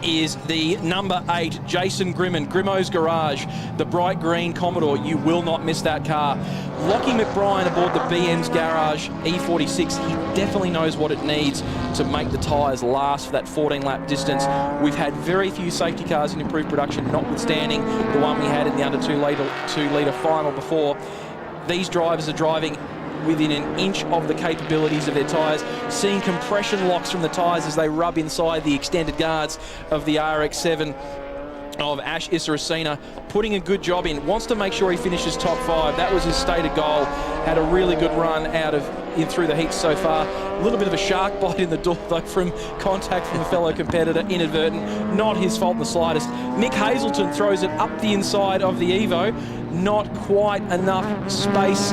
is the number 8, Jason Grimman, Grimmo's Garage, the bright green Commodore. You will not miss that car. Lockie McBrien aboard the BM's Garage E46. He definitely knows what it needs to make the tyres last for that 14-lap distance. We've had very few safety cars in improved production, notwithstanding the one we had in the under 2 litre final before. These drivers are driving within an inch of the capabilities of their tyres, seeing compression locks from the tyres as they rub inside the extended guards of the RX-7 of Ash Isaracina, putting a good job in. Wants to make sure he finishes top 5. That was his stated goal. Had a really good run through the heats so far. A little bit of a shark bite in the door though from contact from a fellow competitor, inadvertent. Not his fault in the slightest. Nick Hazelton throws it up the inside of the Evo. Not quite enough space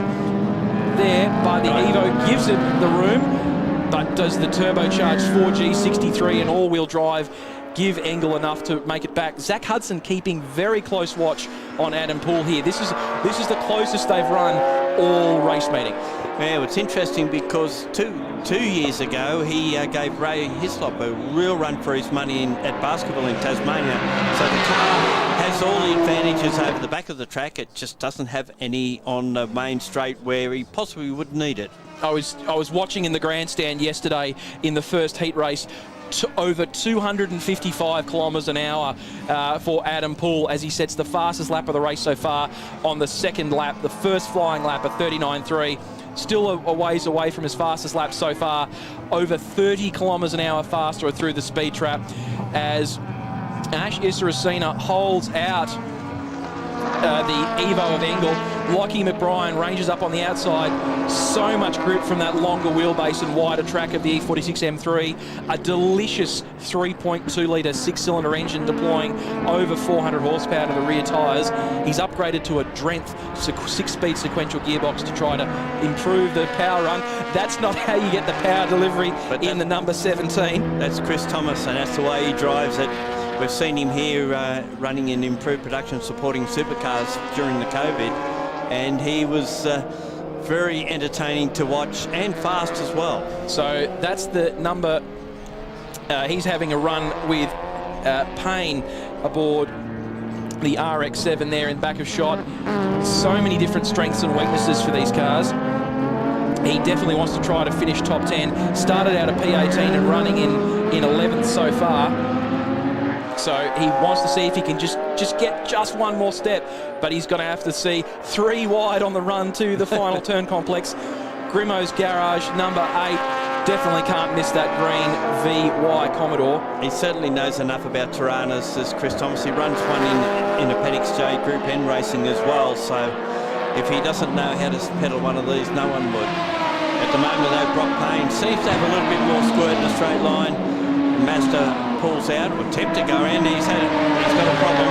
there, but the Evo gives it the room. But does the turbocharged 4G63 and all-wheel drive give Engel enough to make it back? Zach Hudson keeping very close watch on Adam Poole here. This is the closest they've run all race meeting. Yeah, it's interesting because two years ago he gave Ray Hislop a real run for his money at Basketball in Tasmania. So the car has all the advantages over the back of the track. It just doesn't have any on the main straight where he possibly would need it. I was watching in the grandstand yesterday in the first heat race. Over 255 kilometres an hour for Adam Poole as he sets the fastest lap of the race so far on the second lap, the first flying lap of 39.3. Still a ways away from his fastest lap so far. Over 30 kilometres an hour faster through the speed trap as Ash Isaracina holds out the Evo of Engel. Lockie McBrien ranges up on the outside. So much grip from that longer wheelbase and wider track of the E46 M3. A delicious 3.2 litre 6-cylinder engine deploying over 400 horsepower to the rear tyres. He's upgraded to a Drenth 6-speed sequential gearbox to try to improve the power run. That's not how you get the power delivery in the number 17. That's Chris Thomas, and that's the way he drives it. We've seen him here running in improved production, supporting supercars during the COVID, and he was very entertaining to watch and fast as well. So that's the number. He's having a run with Payne aboard the RX-7 there in back of shot. So many different strengths and weaknesses for these cars. He definitely wants to try to finish top 10. Started out at P18 and running in 11th so far. So he wants to see if he can just get just one more step, but he's going to have to see 3 wide on the run to the final turn complex. Grimo's Garage, number 8, definitely can't miss that green VY Commodore. He certainly knows enough about Tiranas as Chris Thomas. He runs one in a Pedix J Group N racing as well, so if he doesn't know how to pedal one of these, no one would. At the moment though, Brock Payne seems to have a little bit more squirt in a straight line. Mazda pulls out, or attempt to go in, he's got a problem.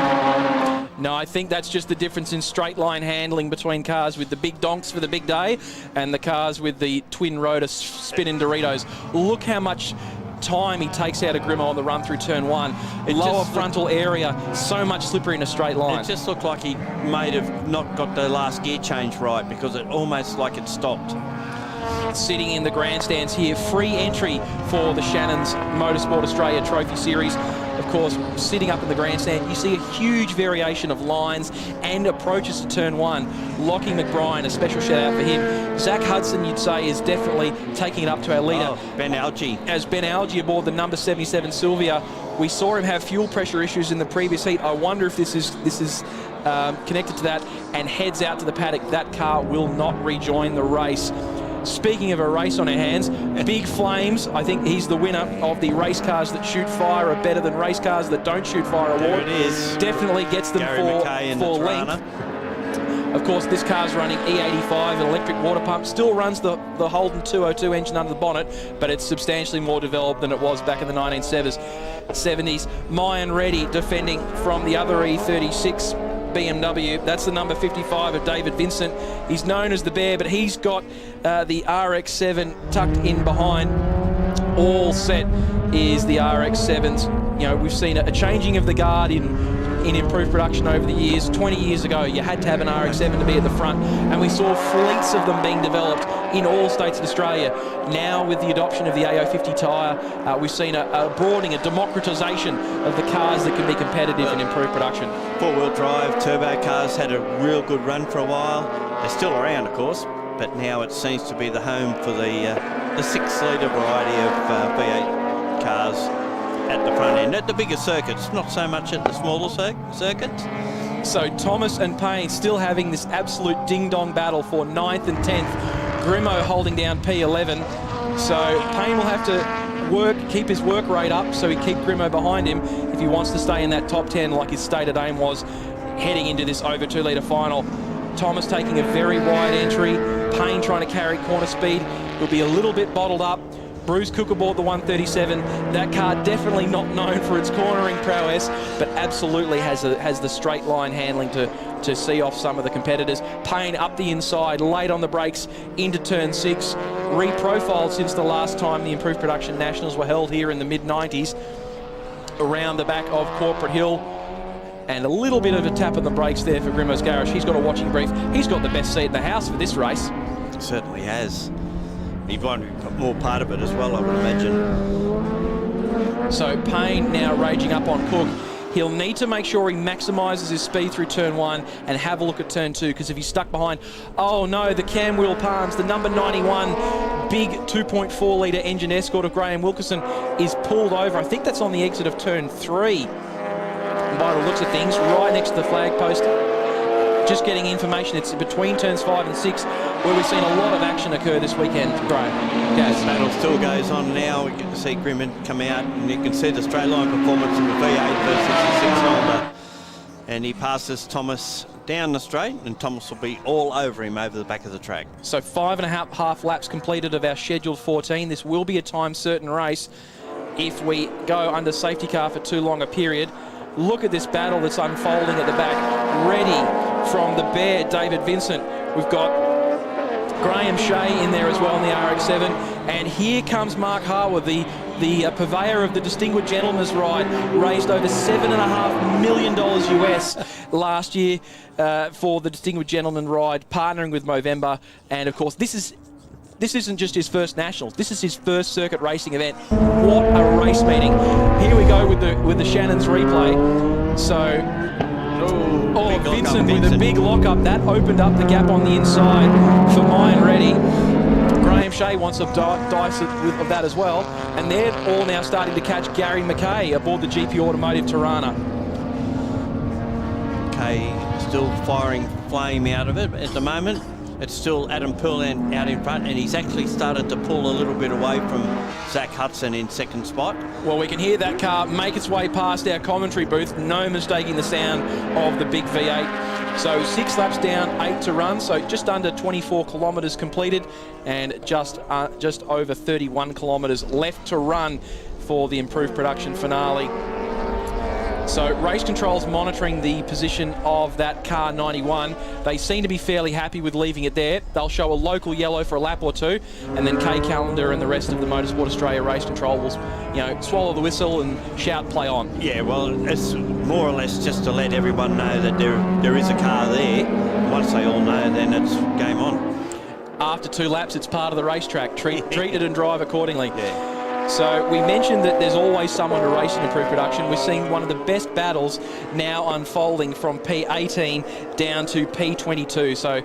No, I think that's just the difference in straight line handling between cars with the big donks for the big day and the cars with the twin rotor spinning Doritos. Look how much time he takes out of Grimo on the run through turn 1. Lower frontal area, so much slippery in a straight line. It just looked like he may have not got the last gear change right, because it almost like it stopped. Sitting in the grandstands here, free entry for the Shannons Motorsport Australia Trophy Series. Of course, sitting up in the grandstand, you see a huge variation of lines and approaches to turn 1. Lockie McBrien, a special shout out for him. Zach Hudson, you'd say, is definitely taking it up to our leader. Oh, Ben Algie. As Ben Algie aboard the number 77 Sylvia. We saw him have fuel pressure issues in the previous heat. I wonder if this is connected to that, and heads out to the paddock. That car will not rejoin the race. Speaking of a race on our hands, Big Flames, I think he's the winner of the race cars that shoot fire are better than race cars that don't shoot fire award. There it is. Definitely gets them for length. Of course, this car's running E85, an electric water pump. Still runs the Holden 202 engine under the bonnet, but it's substantially more developed than it was back in the 1970s. Mayan Reddy defending from the other E36 BMW. That's the number 55 of David Vincent. He's known as the Bear, but he's got the RX-7 tucked in behind. All set is the RX-7s. You know, we've seen a changing of the guard in improved production over the years. 20 years ago, you had to have an RX-7 to be at the front, and we saw fleets of them being developed in all states of Australia. Now, with the adoption of the AO50 tyre, we've seen a broadening, a democratisation of the cars that can be competitive and improve production. Four-wheel drive turbo cars had a real good run for a while. They're still around, of course, but now it seems to be the home for the 6-litre variety of V8 cars at the front end. At the bigger circuits, not so much at the smaller circuits. So Thomas and Payne still having this absolute ding-dong battle for 9th and 10th. Grimo holding down P11. So Payne will have to keep his work rate up so he keep Grimo behind him if he wants to stay in that top 10 like his stated aim was heading into this over 2-litre final. Thomas taking a very wide entry. Payne trying to carry corner speed. He'll be a little bit bottled up. Bruce Cook aboard the 137. That car definitely not known for its cornering prowess, but absolutely has the straight line handling to see off some of the competitors. Payne up the inside, late on the brakes into turn 6. Reprofiled since the last time the Improved Production Nationals were held here in the mid-90s. Around the back of Corporate Hill. And a little bit of a tap on the brakes there for Grimo's Garage. He's got a watching brief. He's got the best seat in the house for this race. Certainly has. He got more part of it as well, I would imagine. So Payne now raging up on Cook. He'll need to make sure he maximises his speed through turn 1 and have a look at turn 2, because if he's stuck behind, oh no, the cam wheel palms, the number 91 big 2.4-litre engine escort of Graham Wilkerson is pulled over. I think that's on the exit of turn 3. And by the looks of things, right next to the flag post. Just getting information, it's between turns 5 and 6 where we've seen a lot of action occur this weekend, Graham. This battle still goes on now. We get to see Grimmin come out, and you can see the straight line performance of the V8 versus the 6-cylinder. And he passes Thomas down the straight, and Thomas will be all over him over the back of the track. So 5.5 laps completed of our scheduled 14. This will be a time-certain race if we go under safety car for too long a period. Look at this battle that's unfolding at the back. Ready from the Bear, David Vincent. We've got Graham Shea in there as well in the RX-7. And here comes Mark Harwood, the purveyor of the Distinguished Gentleman's Ride. Raised over $7.5 million US last year for the Distinguished Gentleman Ride, partnering with Movember. And of course, this isn't just his first Nationals. This is his first circuit racing event. What a race meeting. Here we go with the Shannons replay. So, Vincent with a big lockup. That opened up the gap on the inside for Mayan Reddy. Graham Shea wants to dice of that as well. And they're all now starting to catch Gary McKay aboard the GP Automotive Tirana. McKay still firing flame out of it at the moment. It's still Adam Perland out in front, and he's actually started to pull a little bit away from Zach Hudson in second spot. Well, we can hear that car make its way past our commentary booth. No mistaking the sound of the big V8. So 6 laps down, 8 to run. So just under 24 kilometres completed, and just over 31 kilometres left to run for the improved production finale. So Race Control's monitoring the position of that car 91. They seem to be fairly happy with leaving it there. They'll show a local yellow for a lap or two, and then Kay Callender and the rest of the Motorsport Australia Race Control will, swallow the whistle and shout play on. Yeah, well, it's more or less just to let everyone know that there is a car there. Once they all know, then it's game on. After 2 laps, it's part of the racetrack. Treat it and drive accordingly. Yeah. So we mentioned that there's always someone to race in improved production. We're seeing one of the best battles now unfolding from P18 down to P22. So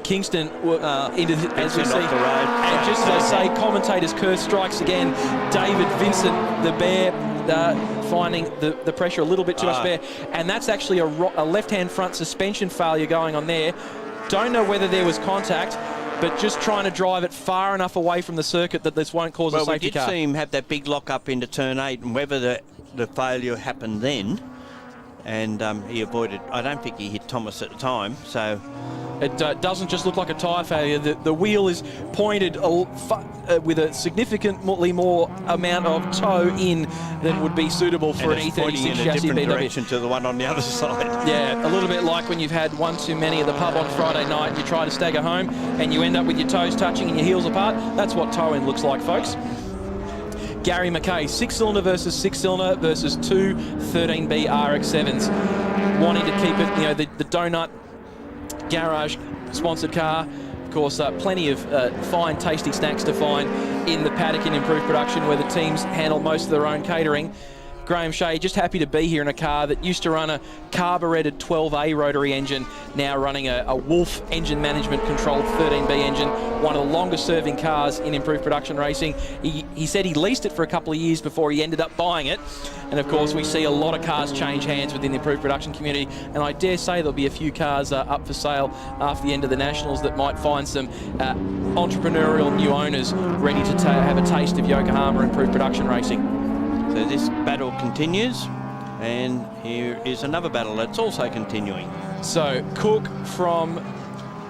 Kingston, as we see, and just as I say, commentators curse strikes again. David Vincent, the Bear, finding the pressure a little bit too much there. And that's actually a left-hand front suspension failure going on there. Don't know whether there was contact, but just trying to drive it far enough away from the circuit that this won't cause a safety car. Well, we did see him have that big lock up into turn 8, and whether the failure happened then, and he avoided. I don't think he hit Thomas at the time, so. It doesn't just look like a tyre failure. The wheel is pointed with a significantly more amount of toe in than would be suitable for an E36 chassis different BMW. direction to the one on the other side. Yeah, a little bit like when you've had one too many at the pub on Friday night and you try to stagger home and you end up with your toes touching and your heels apart. That's what toe in looks like, folks. Gary McKay, 6-cylinder versus 6-cylinder versus 2 13B RX-7s. Wanting to keep it, the donut garage sponsored car. Of course, plenty of fine, tasty snacks to find in the paddock in improved production where the teams handle most of their own catering. Graham Shea just happy to be here in a car that used to run a carburetted 12A rotary engine, now running a Wolf engine management controlled 13B engine, one of the longest serving cars in improved production racing. He said he leased it for a couple of years before he ended up buying it. And of course, we see a lot of cars change hands within the improved production community. And I dare say there'll be a few cars up for sale after the end of the Nationals that might find some entrepreneurial new owners ready to have a taste of Yokohama improved production racing. So this battle continues, and here is another battle that's also continuing. So Cook from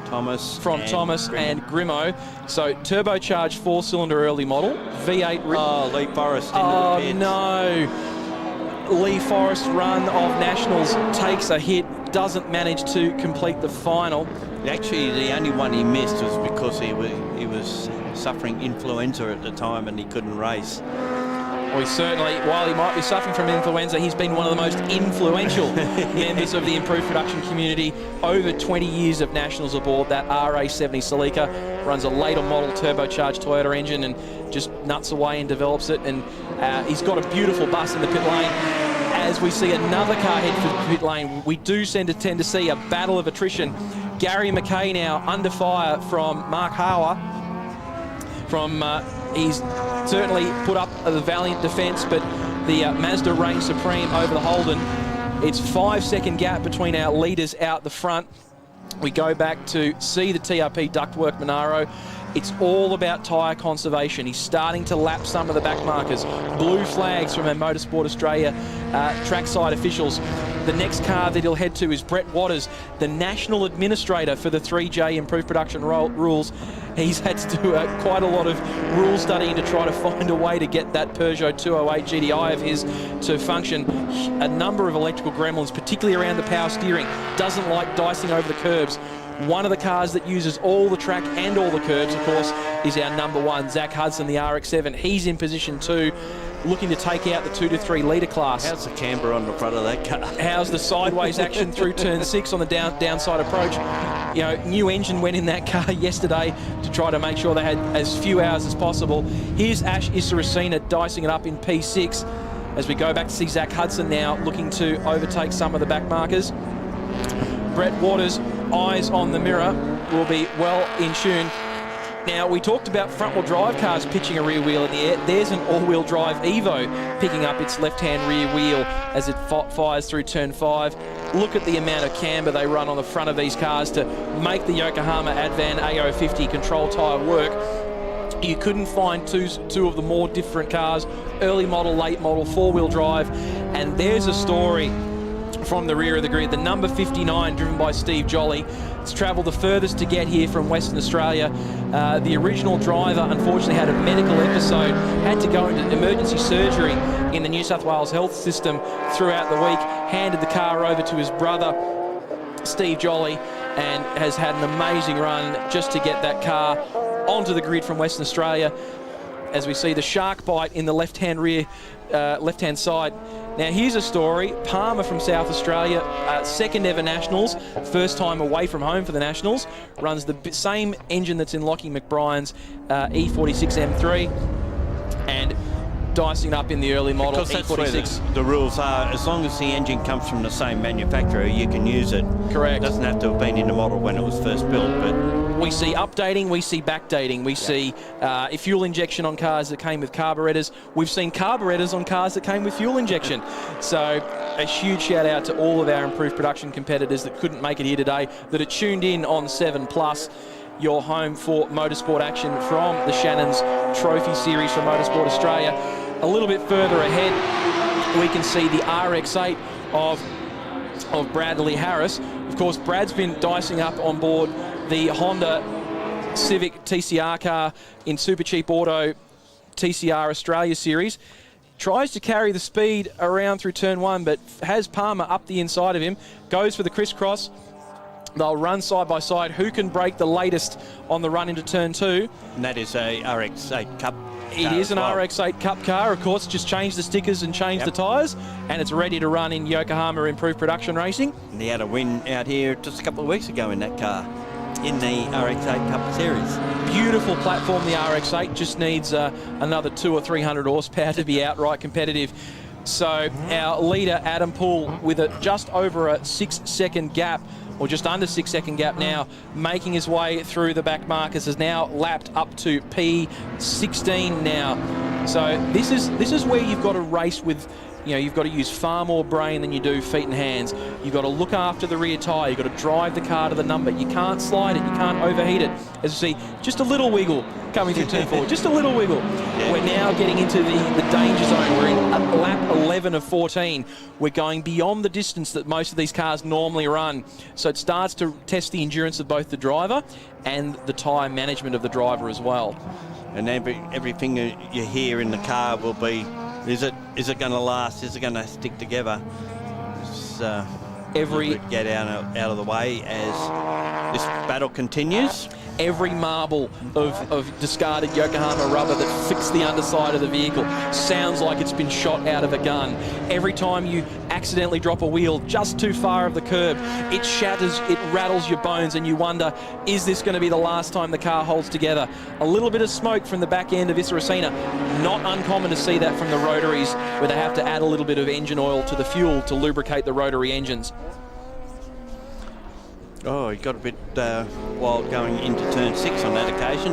Thomas and Grimo. So turbocharged 4-cylinder early model, V8. Lee Forrest into the pits. No. Lee Forrest run of Nationals takes a hit, doesn't manage to complete the final. Actually, the only one he missed was because he was suffering influenza at the time and he couldn't race. Well, he certainly, while he might be suffering from influenza, he's been one of the most influential members of the improved production community. Over 20 years of Nationals aboard that RA70 Celica. Runs a later model turbocharged Toyota engine and just nuts away and develops it. And he's got a beautiful bus in the pit lane. As we see another car head for the pit lane, we do tend to see a battle of attrition. Gary McKay now under fire from Mark Hauer. He's certainly put up a valiant defence, but the Mazda reigns supreme over the Holden. It's 5-second gap between our leaders out the front. We go back to see the TRP ductwork Monaro. It's all about tyre conservation. He's starting to lap some of the back markers. Blue flags from our Motorsport Australia trackside officials. The next car that he'll head to is Brett Waters, the national administrator for the 3J improved production rules. He's had to do quite a lot of rule studying to try to find a way to get that Peugeot 208 GDI of his to function. A number of electrical gremlins, particularly around the power steering. Doesn't like dicing over the curbs. One of the cars that uses all the track and all the curbs, of course, is our number 1, Zach Hudson, the RX-7. He's in position 2, looking to take out the 2 to 3 litre class. How's the camber on the front of that car? How's the sideways action through turn 6 on the downside approach? New engine went in that car yesterday to try to make sure they had as few hours as possible. Here's Ash Isaracina dicing it up in P6 as we go back to see Zach Hudson now looking to overtake some of the back markers. Brett Waters, eyes on the mirror, will be well in tune. Now, we talked about front-wheel drive cars pitching a rear wheel in the air. There's an all-wheel drive Evo picking up its left-hand rear wheel as it fires through turn 5. Look at the amount of camber they run on the front of these cars to make the Yokohama Advan AO50 control tyre work. You couldn't find two of the more different cars, early model, late model, four-wheel drive. And there's a story from the rear of the grid. The number 59, driven by Steve Jolly, it's travelled the furthest to get here from Western Australia. The original driver unfortunately had a medical episode, had to go into emergency surgery in the New South Wales health system throughout the week, handed the car over to his brother, Steve Jolly, and has had an amazing run just to get that car onto the grid from Western Australia. As we see the shark bite in the left-hand side. Now here's a story. Palmer from South Australia, second ever Nationals, first time away from home for the Nationals, runs the same engine that's in Lockie McBrien's E46 M3, and dicing up in the early model because E46. that's where the rules are. As long as the engine comes from the same manufacturer, you can use it. Correct. It doesn't have to have been in the model when it was first built. But we see updating, we see backdating, we see fuel injection on cars that came with carburetors. We've seen carburetors on cars that came with fuel injection. So a huge shout out to all of our improved production competitors that couldn't make it here today, that are tuned in on 7+. Your home for motorsport action from the Shannons Trophy Series for Motorsport Australia. A little bit further ahead, we can see the RX-8 of Bradley Harris. Of course, Brad's been dicing up on board the Honda Civic TCR car in Super Cheap Auto TCR Australia Series. Tries to carry the speed around through turn 1, but has Palmer up the inside of him. Goes for the crisscross. They'll run side by side. Who can break the latest on the run into turn 2? And that is a RX-8 Cup. It is an RX-8 Cup car, of course. Just change the stickers and change the tyres, and it's ready to run in Yokohama Improved Production Racing. And he had a win out here just a couple of weeks ago in that car, in the RX-8 Cup Series. Beautiful platform, the RX-8. Just needs another 200 or 300 horsepower to be outright competitive. So our leader, Adam Poole, with just over a 6-second gap, or just under 6-second gap now, making his way through the back markers, has now lapped up to P16 now. So this is where you've got to race with, you've got to use far more brain than you do feet and hands. You've got to look after the rear tyre. You've got to drive the car to the number. You can't slide it. You can't overheat it. As you see, just a little wiggle coming through turn 4. Just a little wiggle. Yeah. We're now getting into the danger zone. We're in lap 11 of 14. We're going beyond the distance that most of these cars normally run. So it starts to test the endurance of both the driver and the tyre management of the driver as well. And everything you hear in the car will be, is it going to last? Is it going to stick together? Get out of the way as this battle continues. Every marble of discarded Yokohama rubber that fixed the underside of the vehicle sounds like it's been shot out of a gun. Every time you accidentally drop a wheel just too far of the curb, it shatters, it rattles your bones, and you wonder, is this going to be the last time the car holds together? A little bit of smoke from the back end of Isaracina. Not uncommon to see that from the rotaries, where they have to add a little bit of engine oil to the fuel to lubricate the rotary engines. Oh, he got a bit wild going into turn 6 on that occasion.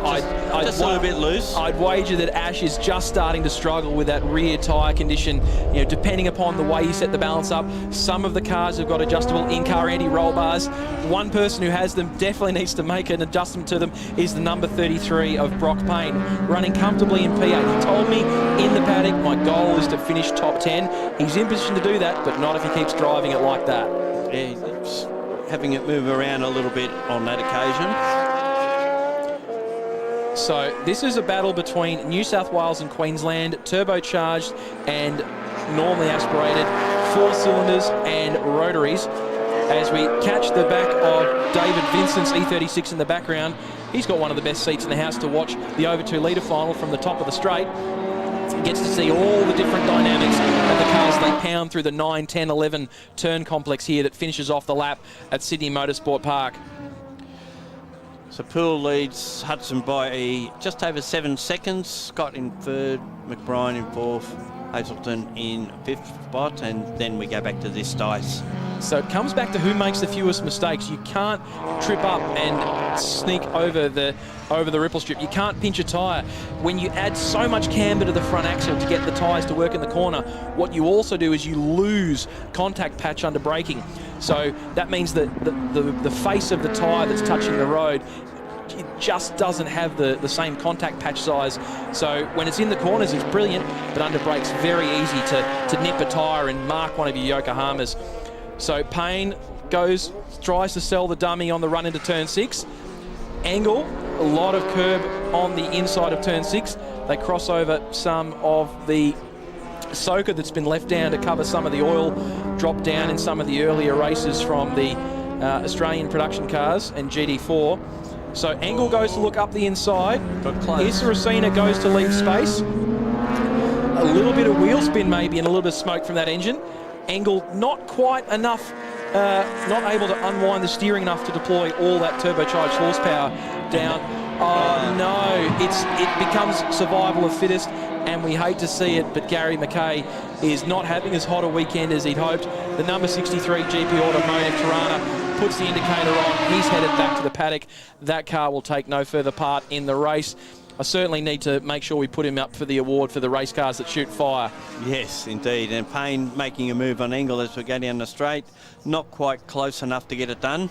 Just a little bit loose. I'd wager that Ash is just starting to struggle with that rear tyre condition. Depending upon the way you set the balance up, some of the cars have got adjustable in-car anti-roll bars. One person who has them definitely needs to make an adjustment to them is the number 33 of Brock Payne, running comfortably in P8. He told me in the paddock, my goal is to finish top 10. He's in position to do that, but not if he keeps driving it like that. Yeah, having it move around a little bit on that occasion. So this is a battle between New South Wales and Queensland, turbocharged and normally aspirated, 4 cylinders and rotaries. As we catch the back of David Vincent's E36 in the background, he's got one of the best seats in the house to watch the over 2 litre final from the top of the straight. Gets to see all the different dynamics of the cars they pound through the 9, 10, 11 turn complex here that finishes off the lap at Sydney Motorsport Park. So Poole leads Hudson by just over 7 seconds. Scott in 3rd, McBrien in 4th, Hazelton in 5th spot, and then we go back to this dice. So it comes back to who makes the fewest mistakes. You can't trip up and sneak over the ripple strip. You can't pinch a tyre. When you add so much camber to the front axle to get the tyres to work in the corner, what you also do is you lose contact patch under braking. So that means that the face of the tyre that's touching the road, it just doesn't have the same contact patch size. So when it's in the corners, it's brilliant, but under brakes, very easy to nip a tyre and mark one of your Yokohamas. So Payne tries to sell the dummy on the run into turn 6. Angle, a lot of curb on the inside of turn 6. They cross over some of the soaker that's been left down to cover some of the oil drop down in some of the earlier races from the Australian production cars and GT4. So Angle goes to look up the inside. Isaracina goes to leave space. A little bit of wheel spin maybe and a little bit of smoke from that engine. Angle not quite enough, not able to unwind the steering enough to deploy all that turbocharged horsepower down. Oh no, it becomes survival of fittest, and we hate to see it, but Gary McKay is not having as hot a weekend as he'd hoped. The number 63 GP Automotive Tirana puts the indicator on. He's headed back to the paddock. That car will take no further part in the race. I certainly need to make sure we put him up for the award for the race cars that shoot fire. Yes, indeed. And Payne making a move on Angle as we go down the straight. Not quite close enough to get it done.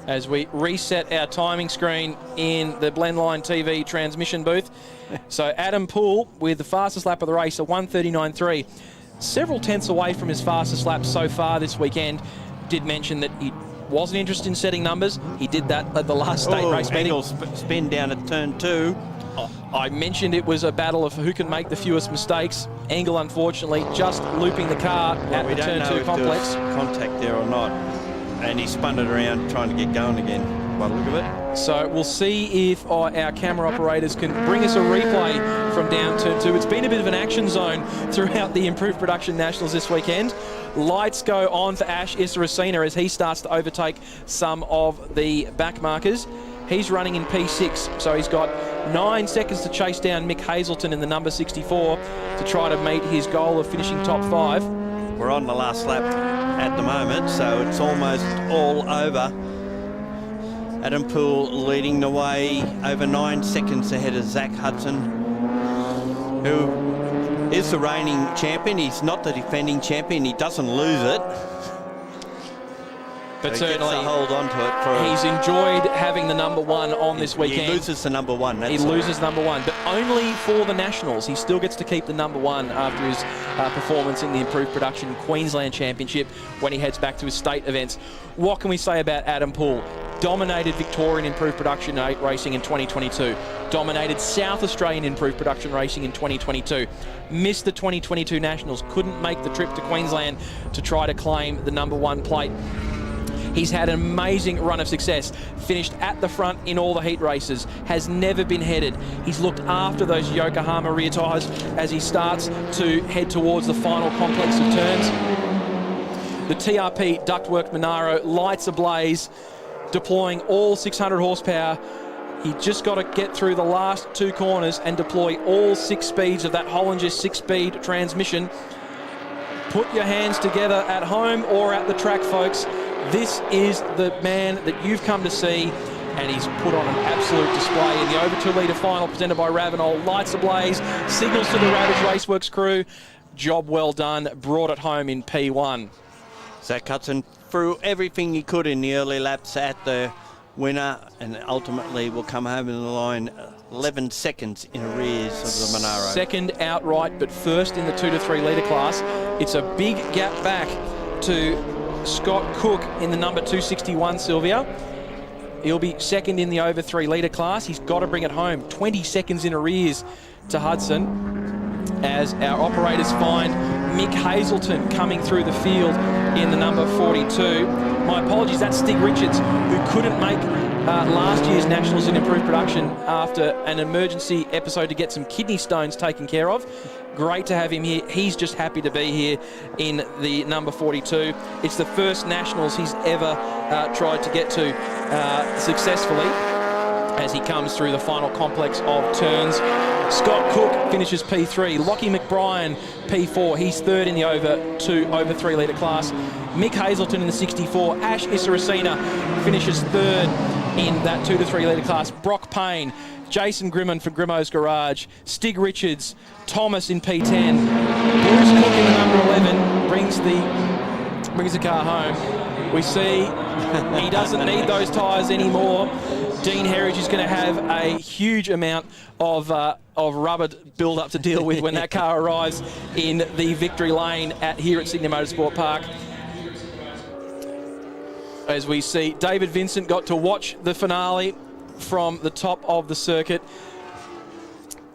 As we reset our timing screen in the Blendline TV transmission booth. So Adam Poole with the fastest lap of the race, a 1:39.3. Several tenths away from his fastest lap so far this weekend. Did mention that he wasn't interested in setting numbers. He did that at the last state race meeting. Angle spin down at turn 2. I mentioned it was a battle of who can make the fewest mistakes. Angle, unfortunately, just looping the car at the turn 2 complex. There was contact there or not. And he spun it around trying to get going again by the look of it. So we'll see if our camera operators can bring us a replay from down turn 2. It's been a bit of an action zone throughout the Improved Production Nationals this weekend. Lights go on for Ash Isaracina as he starts to overtake some of the back markers. He's running in P6, so he's got 9 seconds to chase down Mick Hazelton in the number 64 to try to meet his goal of finishing top 5. We're on the last lap at the moment, so it's almost all over. Adam Poole leading the way over 9 seconds ahead of Zach Hudson, who is the reigning champion. He's not the defending champion. He doesn't lose it. But certainly hold on to it. He's enjoyed having the number 1 on this weekend. He loses the number 1. He loses number 1, but only for the Nationals. He still gets to keep the number 1 after his performance in the Improved Production Queensland Championship when he heads back to his state events. What can we say about Adam Poole? Dominated Victorian Improved Production racing in 2022. Dominated South Australian Improved Production racing in 2022. Missed the 2022 Nationals. Couldn't make the trip to Queensland to try to claim the number 1 plate. He's had an amazing run of success, finished at the front in all the heat races, has never been headed. He's looked after those Yokohama rear tyres as he starts to head towards the final complex of turns. The TRP ductwork Monaro lights ablaze, deploying all 600 horsepower. He just got to get through the last 2 corners and deploy all 6 speeds of that Hollinger 6-speed transmission. Put your hands together at home or at the track, folks. This is the man that you've come to see, and he's put on an absolute display in the over 2 litre final presented by Ravenol. Lights ablaze, signals to the Ravage Raceworks crew. Job well done, brought it home in P1. Zach Hudson threw everything he could in the early laps at the winner, and ultimately will come home in the line 11 seconds in arrears of the Monaro. Second outright, but first in the 2 to 3 litre class. It's a big gap back to Scott Cook in the number 261, Sylvia. He'll be second in the over 3 litre class. He's got to bring it home. 20 seconds in arrears to Hudson as our operators find Mick Hazelton coming through the field in the number 42. My apologies, that's Stig Richards, who couldn't make last year's Nationals in Improved Production after an emergency episode to get some kidney stones taken care of. Great to have him here. He's just happy to be here in the number 42. It's the first Nationals he's ever tried to get to successfully. as he comes through the final complex of turns. Scott Cook finishes P3. Lockie McBrien, P4. He's third in the over 3 litre class. Mick Hazelton in the 64. Ash Isarasina finishes third in that 2 to 3 litre class. Brock Payne, Jason Grimman for Grimmo's Garage. Stig Richards, Thomas in P10. Bruce Cook in the number 11 brings the car home. We see he doesn't need those tyres anymore. Dean Herridge is going to have a huge amount of rubber build up to deal with when that car arrives in the victory lane here at Sydney Motorsport Park. As we see, David Vincent got to watch the finale from the top of the circuit,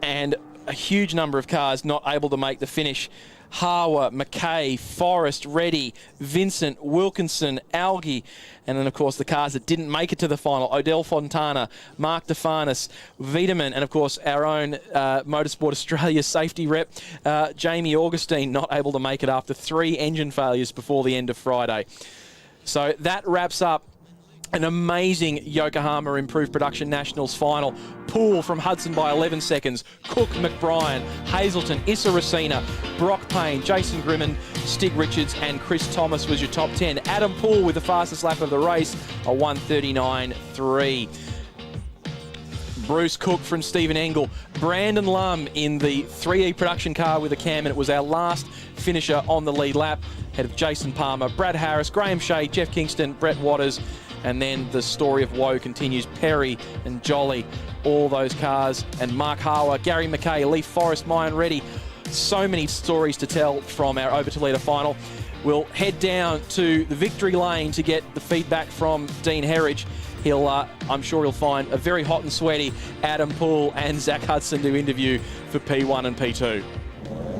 and a huge number of cars not able to make the finish. Harwer, McKay, Forrest, Reddy, Vincent, Wilkinson, Algie, and then of course the cars that didn't make it to the final: Odell Fontana, Mark DeFarnas, Wiedemann, and of course our own Motorsport Australia safety rep, Jamie Augustine, not able to make it after 3 engine failures before the end of Friday. So that wraps up an amazing Yokohama Improved Production Nationals final. Poole from Hudson by 11 seconds. Cook, McBrien, Hazelton, Isarasina, Brock Payne, Jason Grimman, Stig Richards and Chris Thomas was your top 10. Adam Poole with the fastest lap of the race, a 1:39.3. Bruce Cook from Stephen Engel. Brandon Lum in the 3E production car with a cam, and it was our last finisher on the lead lap, ahead of Jason Palmer, Brad Harris, Graham Shea, Jeff Kingston, Brett Waters. And then the story of woe continues. Perry and Jolly, all those cars, and Mark Harwer, Gary McKay, Lee Forrest, Mayan Reddy. So many stories to tell from our over 2 litre final. We'll head down to the victory lane to get the feedback from Dean Herridge. I'm sure he'll find a very hot and sweaty Adam Poole and Zach Hudson to interview for P1 and P2.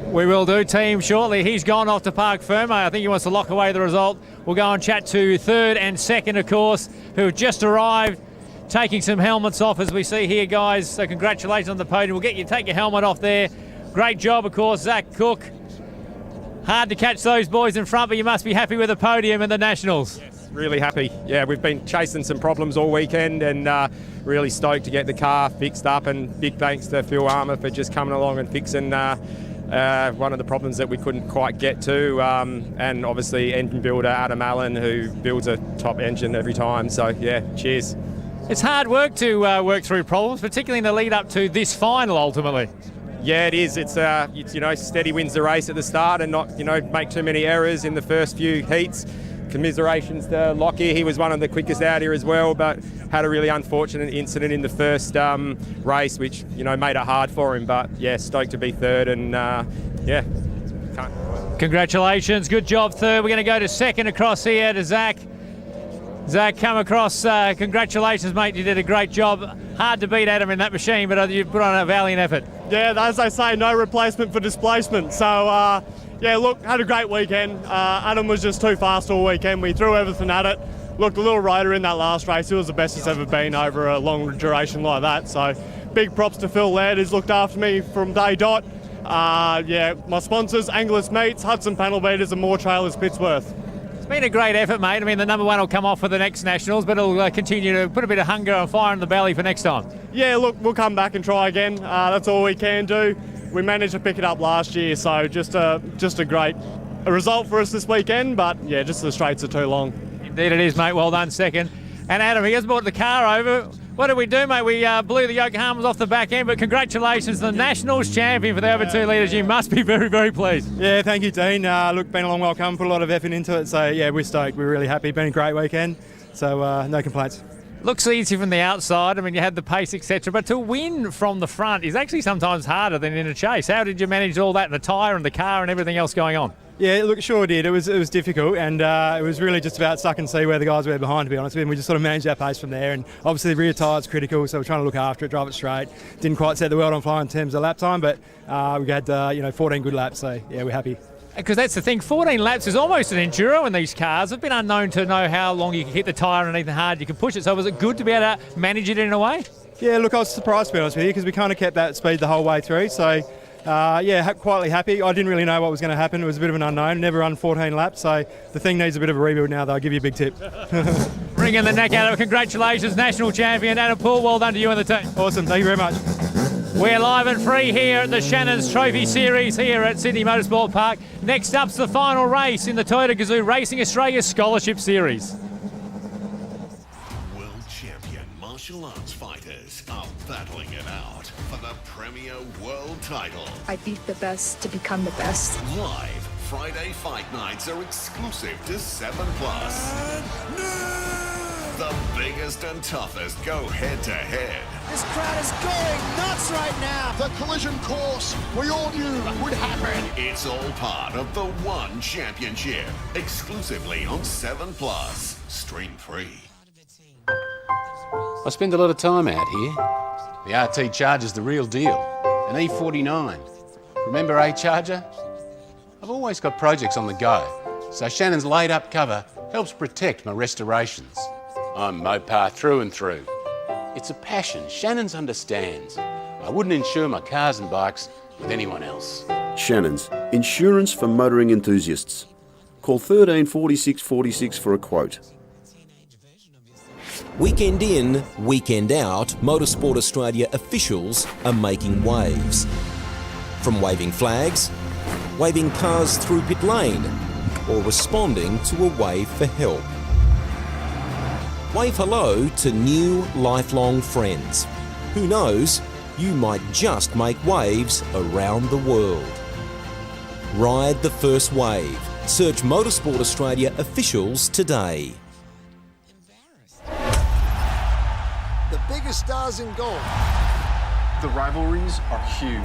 We will do, team, shortly. He's gone off to Parc Ferme. I think he wants to lock away the result. We'll go and chat to third and second, of course, who have just arrived, taking some helmets off, as we see here, guys. So congratulations on the podium. We'll get you to take your helmet off there. Great job, of course, Zach Cook. Hard to catch those boys in front, but you must be happy with the podium and the Nationals. Yes, really happy. Yeah, we've been chasing some problems all weekend, and really stoked to get the car fixed up. And big thanks to Phil Armour for just coming along and fixing one of the problems that we couldn't quite get to, and obviously engine builder Adam Allen, who builds a top engine every time. So yeah, cheers. It's hard work to work through problems, particularly in the lead up to this final ultimately. Yeah, it is. It's steady wins the race at the start, and not make too many errors in the first few heats. Commiserations to Lockie. He was one of the quickest out here as well, but had a really unfortunate incident in the first race, which made it hard for him. But yeah, stoked to be third, and yeah. Congratulations, good job third. We're going to go to second across here to Zach. Zach, come across. Congratulations, mate. You did a great job. Hard to beat Adam in that machine, but you put on a valiant effort. Yeah, as they say, no replacement for displacement. So. Yeah, look, had a great weekend. Adam was just too fast all weekend. We threw everything at it. Looked a little rotor in that last race. It was the best it's ever been over a long duration like that. So big props to Phil Laird, who's looked after me from day dot. Yeah, my sponsors, Anglers Meats, Hudson Panel Beaters and More Trailers Pittsworth. It's been a great effort, mate. I mean, the number one will come off for the next Nationals, but it'll continue to put a bit of hunger and fire in the belly for next time. Yeah, look, we'll come back and try again. That's all we can do. We managed to pick it up last year, so just a great result for us this weekend. But yeah, just the straights are too long. Indeed it is, mate. Well done, second. And Adam, he has brought the car over. What did we do, mate? We blew the Yokohamas off the back end, but congratulations, the Nationals champion for the over 2 litres. You must be very, very pleased. Yeah, thank you, Dean. Look, been a long welcome, put a lot of effort into it. So yeah, we're stoked. We're really happy. Been a great weekend. So no complaints. Looks easy from the outside. I mean, you had the pace, etc. But to win from the front is actually sometimes harder than in a chase. How did you manage all that, the tyre and the car and everything else going on? Yeah, look, it sure did. It was difficult, and it was really just about suck and see where the guys were behind, to be honest with you. We just sort of managed our pace from there, and obviously the rear tyre's critical, so we're trying to look after it, drive it straight. Didn't quite set the world on fire in terms of lap time, but we had 14 good laps, so yeah, we're happy. Because that's the thing, 14 laps is almost an enduro in these cars. It's been unknown to know how long you can hit the tyre underneath and hard you can push it. So was it good to be able to manage it in a way? Yeah, look, I was surprised, to be honest with you, because we kind of kept that speed the whole way through. So, yeah, quietly happy. I didn't really know what was going to happen. It was a bit of an unknown. Never run 14 laps. So the thing needs a bit of a rebuild now, though. I'll give you a big tip. Bringing the neck out of it. Congratulations, national champion Adam Poole. Well done to you and the team. Awesome, thank you very much. We're live and free here at the Shannons Trophy Series here at Sydney Motorsport Park. Next up's the final race in the Toyota Gazoo Racing Australia Scholarship Series. World champion martial arts fighters are battling it out for the Premier World title. I beat the best to become the best. Live Friday fight nights are exclusive to 7+. The biggest and toughest go head-to-head. This crowd is going nuts right now. The collision course we all knew would happen. It's all part of the One Championship. Exclusively on 7+. Stream free. I spend a lot of time out here. The RT Charger's the real deal. An E49. Remember A-Charger? I've always got projects on the go, so Shannon's laid-up cover helps protect my restorations. I'm Mopar through and through. It's a passion Shannon's understands. I wouldn't insure my cars and bikes with anyone else. Shannons, insurance for motoring enthusiasts. Call 13 46 46 for a quote. Weekend in, weekend out, Motorsport Australia officials are making waves. From waving flags, waving cars through pit lane, or responding to a wave for help. Wave hello to new lifelong friends. Who knows, you might just make waves around the world. Ride the first wave. Search Motorsport Australia officials today. The biggest stars in golf. The rivalries are huge.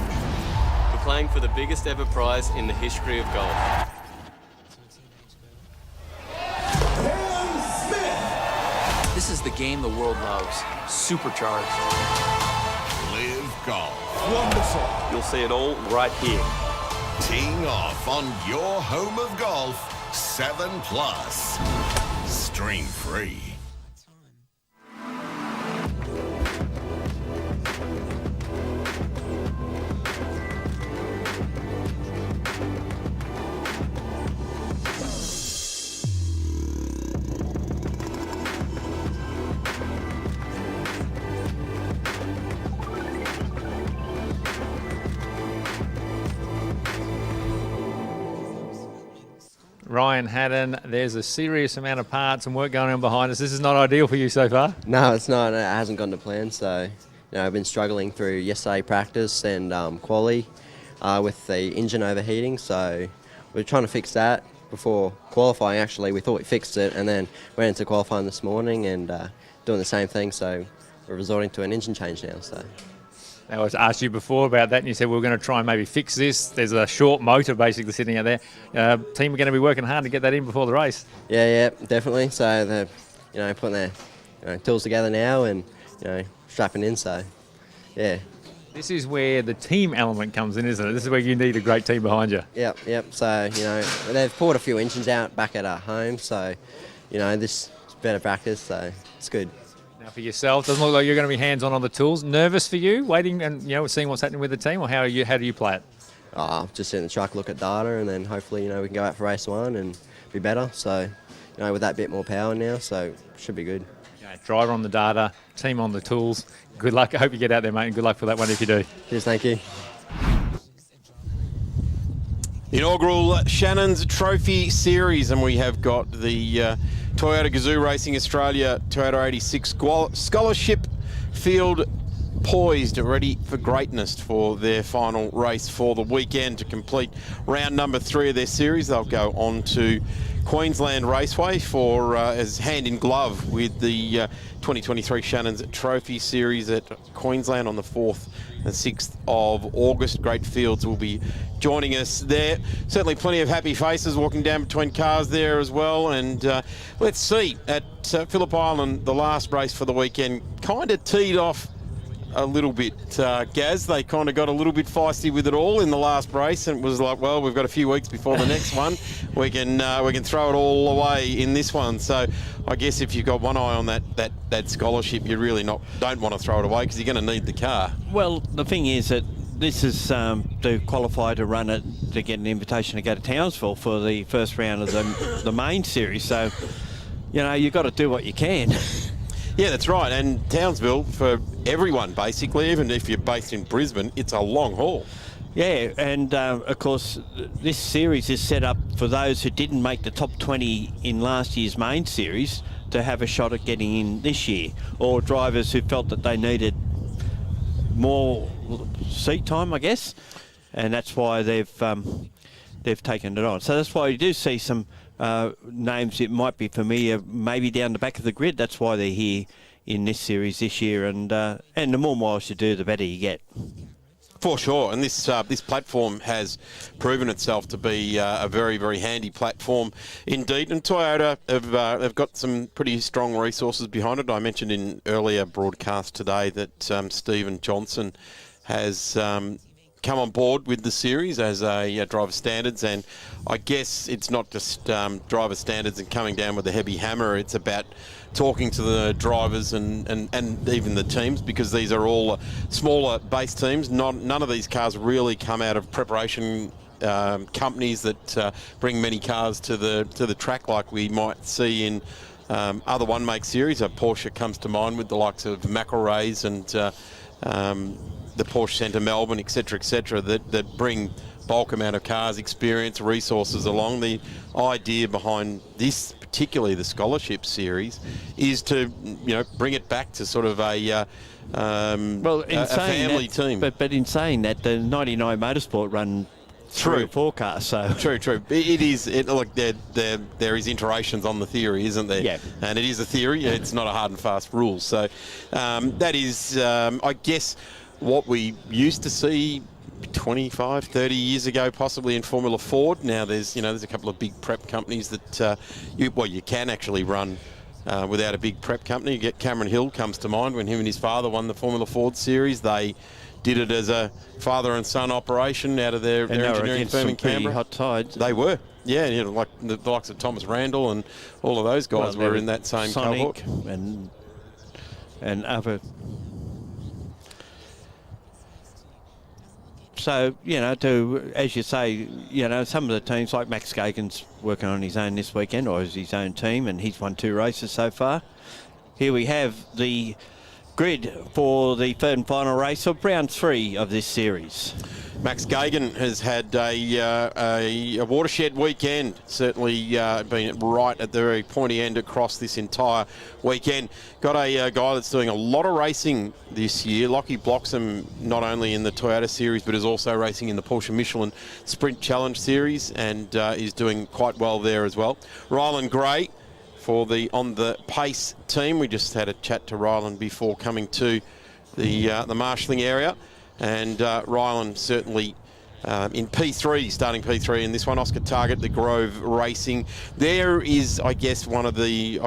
We're playing for the biggest ever prize in the history of golf. This is the game the world loves. Supercharged. Live golf. Wonderful. You'll see it all right here. Teeing off on your home of golf, 7+. Stream free. Ryan Haddon, there's a serious amount of parts and work going on behind us. This is not ideal for you so far. No, it's not. It hasn't gone to plan. So, I've been struggling through yesterday practice and quali with the engine overheating. So, we're trying to fix that before qualifying. Actually, we thought we fixed it, and then went into qualifying this morning and doing the same thing. So, we're resorting to an engine change now. So. Now, I asked you before about that, and you said we're going to try and maybe fix this. There's a short motor basically sitting out there. Team are going to be working hard to get that in before the race. Yeah, definitely. So they're, putting their tools together now and strapping in. So, yeah. This is where the team element comes in, isn't it? This is where you need a great team behind you. Yep. So they've poured a few engines out back at our home. So, this is better practice. So it's good. Now for yourself, doesn't look like you're going to be hands-on the tools. Nervous for you, waiting and seeing what's happening with the team, or how do you play it? Just sit in the truck, look at data, and then hopefully we can go out for race one and be better. So with that bit more power now, so should be good. Okay, driver on the data, team on the tools. Good luck. I hope you get out there, mate, and good luck for that one if you do. Cheers, thank you. Inaugural Shannons Trophy Series, and we have got the Toyota Gazoo Racing Australia Toyota 86 Scholarship Field poised, ready for greatness for their final race for the weekend to complete round number 3 of their series. They'll go on to Queensland Raceway for as hand in glove with the 2023 Shannons Trophy Series at Queensland on the 4th and 6th of August. Great fields will be joining us there. Certainly plenty of happy faces walking down between cars there as well. And let's see, at Phillip Island, the last race for the weekend kind of teed off a little bit, Gaz. They kind of got a little bit feisty with it all in the last race, and it was like, well, we've got a few weeks before the next one. We can throw it all away in this one. So I guess if you've got one eye on that scholarship, you really don't want to throw it away because you're going to need the car. Well, the thing is that this is to qualify to run it, to get an invitation to go to Townsville for the first round of the main series. So, you know, you've got to do what you can. Yeah, that's right. And Townsville, for everyone basically, even if you're based in Brisbane, it's a long haul. Yeah, and of course, this series is set up for those who didn't make the top 20 in last year's main series to have a shot at getting in this year, or drivers who felt that they needed more seat time, I guess, and that's why they've taken it on. So that's why you do see some names that might be familiar, maybe down the back of the grid. That's why they're here in this series this year, and the more miles you do, the better you get. For sure, and this platform has proven itself to be a very, very handy platform indeed. And Toyota have got some pretty strong resources behind it. I mentioned in earlier broadcast today that Stephen Johnson has come on board with the series as a driver standards, and I guess it's not just driver standards and coming down with a heavy hammer. It's about talking to the drivers and even the teams, because these are all smaller base teams. None of these cars really come out of preparation companies that bring many cars to the track like we might see in other one-make series. Porsche comes to mind with the likes of McElrays and the Porsche Centre Melbourne, etc., that bring bulk amount of cars, experience, resources along. The idea behind this, particularly the scholarship series, is to bring it back to sort of a family team. But in saying that, the 99 Motorsport run through a forecast, so true. It is. Look, there is iterations on the theory, isn't there? Yeah. And it is a theory. It's not a hard and fast rule. So that is, I guess, what we used to see 25, 30 years ago, possibly in Formula Ford. Now there's a couple of big prep companies that you can actually run without a big prep company. You get Cameron Hill comes to mind when him and his father won the Formula Ford series. They did it as a father and son operation out of their engineering firm in Canberra. Hot tides. They were. Yeah, like the likes of Thomas Randall and all of those guys were in that same Sonic cohort. And other. So, as you say, some of the teams, like Max Gagan's working on his own this weekend, or his own team, and he's won 2 races so far. Here we have the grid for the third and final race of round 3 of this series. Max Gagan has had a watershed weekend, certainly been right at the very pointy end across this entire weekend. Got a guy that's doing a lot of racing this year. Lockie Bloxham, not only in the Toyota Series, but is also racing in the Porsche Michelin Sprint Challenge Series, and is doing quite well there as well. Rylan Gray for the On The Pace team. We just had a chat to Rylan before coming to the marshalling area. And Rylan certainly in P3, starting P3 in this one. Oscar Target, the Grove Racing. There is, I guess, one of the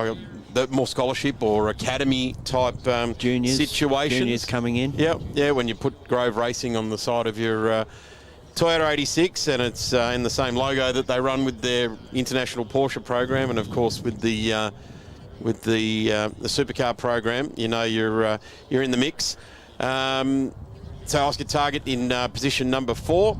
more scholarship or academy type situations. Juniors coming in. Yeah, when you put Grove Racing on the side of your Toyota 86, and it's in the same logo that they run with their international Porsche program, and of course with the supercar program, you're in the mix. So Oscar Target in position number 4.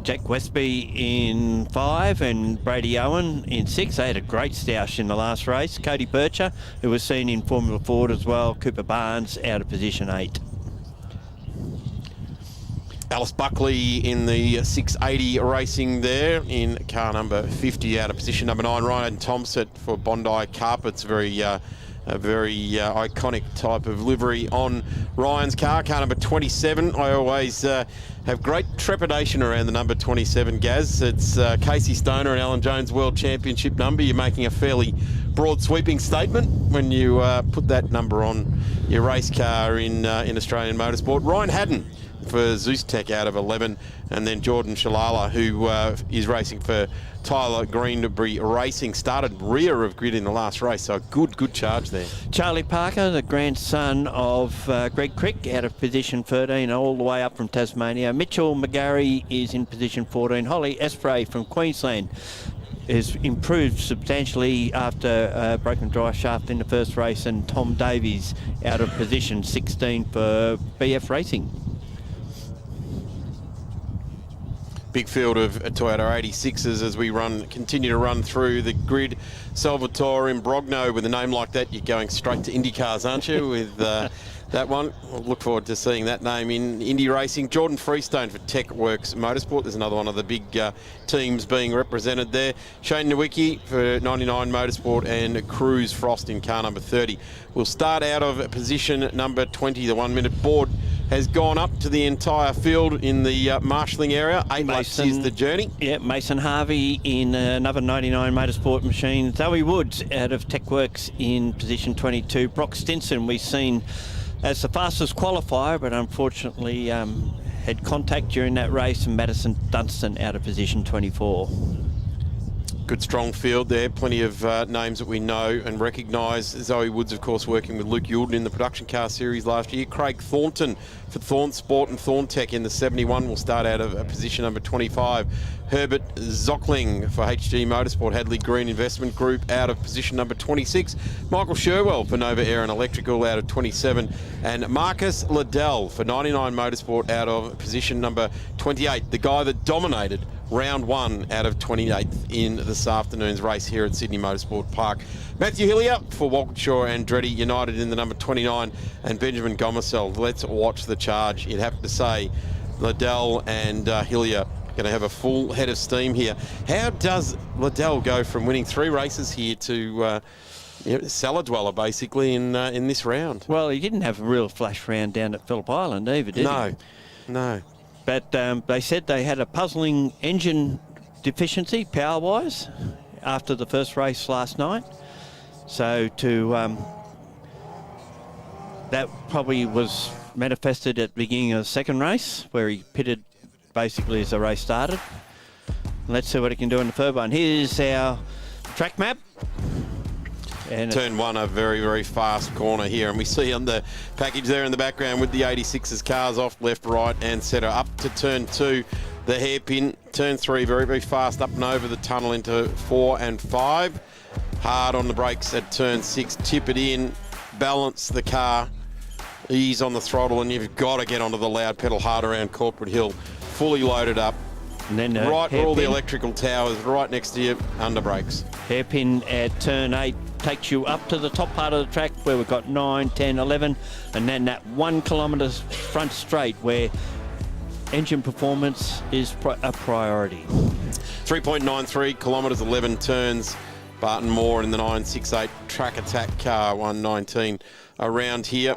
Jack Westby in 5 and Brady Owen in 6. They had a great stoush in the last race. Cody Bircher, who was seen in Formula Ford as well. Cooper Barnes out of position 8. Alice Buckley in the 680 racing there in car number 50 out of position number 9. Ryan Thompson for Bondi Carpets, a very iconic type of livery on Ryan's car number 27. I always have great trepidation around the number 27, Gaz. It's Casey Stoner and Alan Jones World Championship number. You're making a fairly broad sweeping statement when you put that number on your race car in Australian motorsport. Ryan Haddon for Zeus Tech out of 11, and then Jordan Shalala, who is racing for Tyler Greenbury Racing, started rear of grid in the last race, so good charge there. Charlie Parker, the grandson of Greg Crick, out of position 13, all the way up from Tasmania. Mitchell McGarry is in position 14. Holly Espray from Queensland has improved substantially after a broken drive shaft in the first race, and Tom Davies out of position 16 for BF Racing. big field of Toyota 86s as we continue to run through the grid. Salvatore Imbrogno, with a name like that, you're going straight to Indy cars, aren't you, with that one? We'll look forward to seeing that name in Indy racing. Jordan Freestone for TechWorks Motorsport. There's another one of the big teams being represented there. Shane Nowicki for 99 Motorsport, and Cruz Frost in car number 30. We'll start out of position number 20. The 1 minute board has gone up to the entire field in the marshalling area. 8 laps is the journey. Yeah, Mason Harvey in another 99 Motorsport machine. Zoe Woods out of TechWorks in position 22. Brock Stinson we've seen as the fastest qualifier, but unfortunately had contact during that race, and Madison Dunstan out of position 24. Good strong field there, plenty of names that we know and recognise. Zoe Woods, of course, working with Luke Youlden in the production car series last year. Craig Thornton for Thorn Sport and Thorntech in the 71 will start out of position number 25. Herbert Zockling for HG Motorsport, Hadley Green Investment Group, out of position number 26. Michael Sherwell for Nova Air and Electrical out of 27. And Marcus Liddell for 99 Motorsport out of position number 28. The guy that dominated round 1 out of 28th in this afternoon's race here at Sydney Motorsport Park. Matthew Hillier for Walkinshaw and Andretti United in the number 29, and Benjamin Gomersel. Let's watch the charge. You'd have to say Liddell and Hillier going to have a full head of steam here. How does Liddell go from winning 3 races here to cellar dweller basically in this round? Well, he didn't have a real flash round down at Phillip Island either, did he? No. But they said they had a puzzling engine deficiency, power-wise, after the first race last night. So that probably was manifested at the beginning of the second race, where he pitted basically as the race started. Let's see what he can do in the third one. Here's our track map. And Turn 1, a very, very fast corner here, and we see on the package there in the background with the 86's cars off, left, right and centre. Up to turn 2, the hairpin. Turn 3, very, very fast up and over the tunnel into 4 and 5. Hard on the brakes at turn 6, tip it in, balance the car, ease on the throttle, and you've got to get onto the loud pedal hard around Corporate Hill, fully loaded up. And then right where all the electrical towers, right next to your under brakes. Hairpin at turn 8 takes you up to the top part of the track where we've got 9, 10, 11, and then that 1 kilometre front straight where engine performance is a priority. 3.93 kilometres, 11 turns. Barton Moore in the 968 Track Attack car, 119 around here.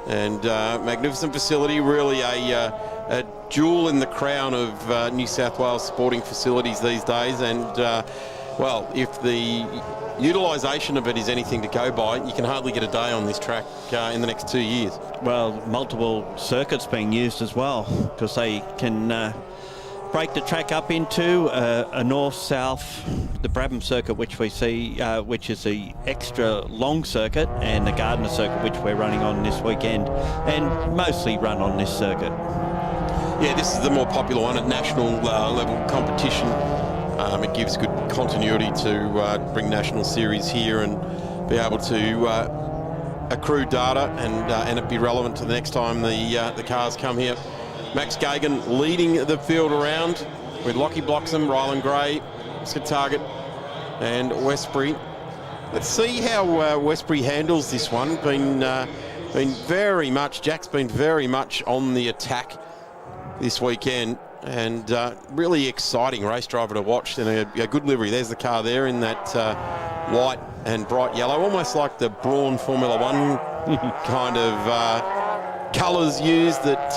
And magnificent facility, really a jewel in the crown of New South Wales sporting facilities these days. And, well, if the utilisation of it is anything to go by, you can hardly get a day on this track in the next 2 years. Well, multiple circuits being used as well, because they can break the track up into a north-south, the Brabham circuit, which we see, which is the extra long circuit, and the Gardner circuit, which we're running on this weekend, and mostly run on this circuit. Yeah, this is the more popular one at national level competition. It gives good continuity to bring national series here and be able to accrue data and it be relevant to the next time the cars come here. Max Gagan leading the field around with Lockie Bloxham, Ryland Gray, Scott Target and Westbury. Let's see how Westbury handles this one. Been very much, Jack's been very much on the attack this weekend, and really exciting race driver to watch, and a good livery. There's the car there in that white and bright yellow, almost like the Brawn Formula One kind of colours used that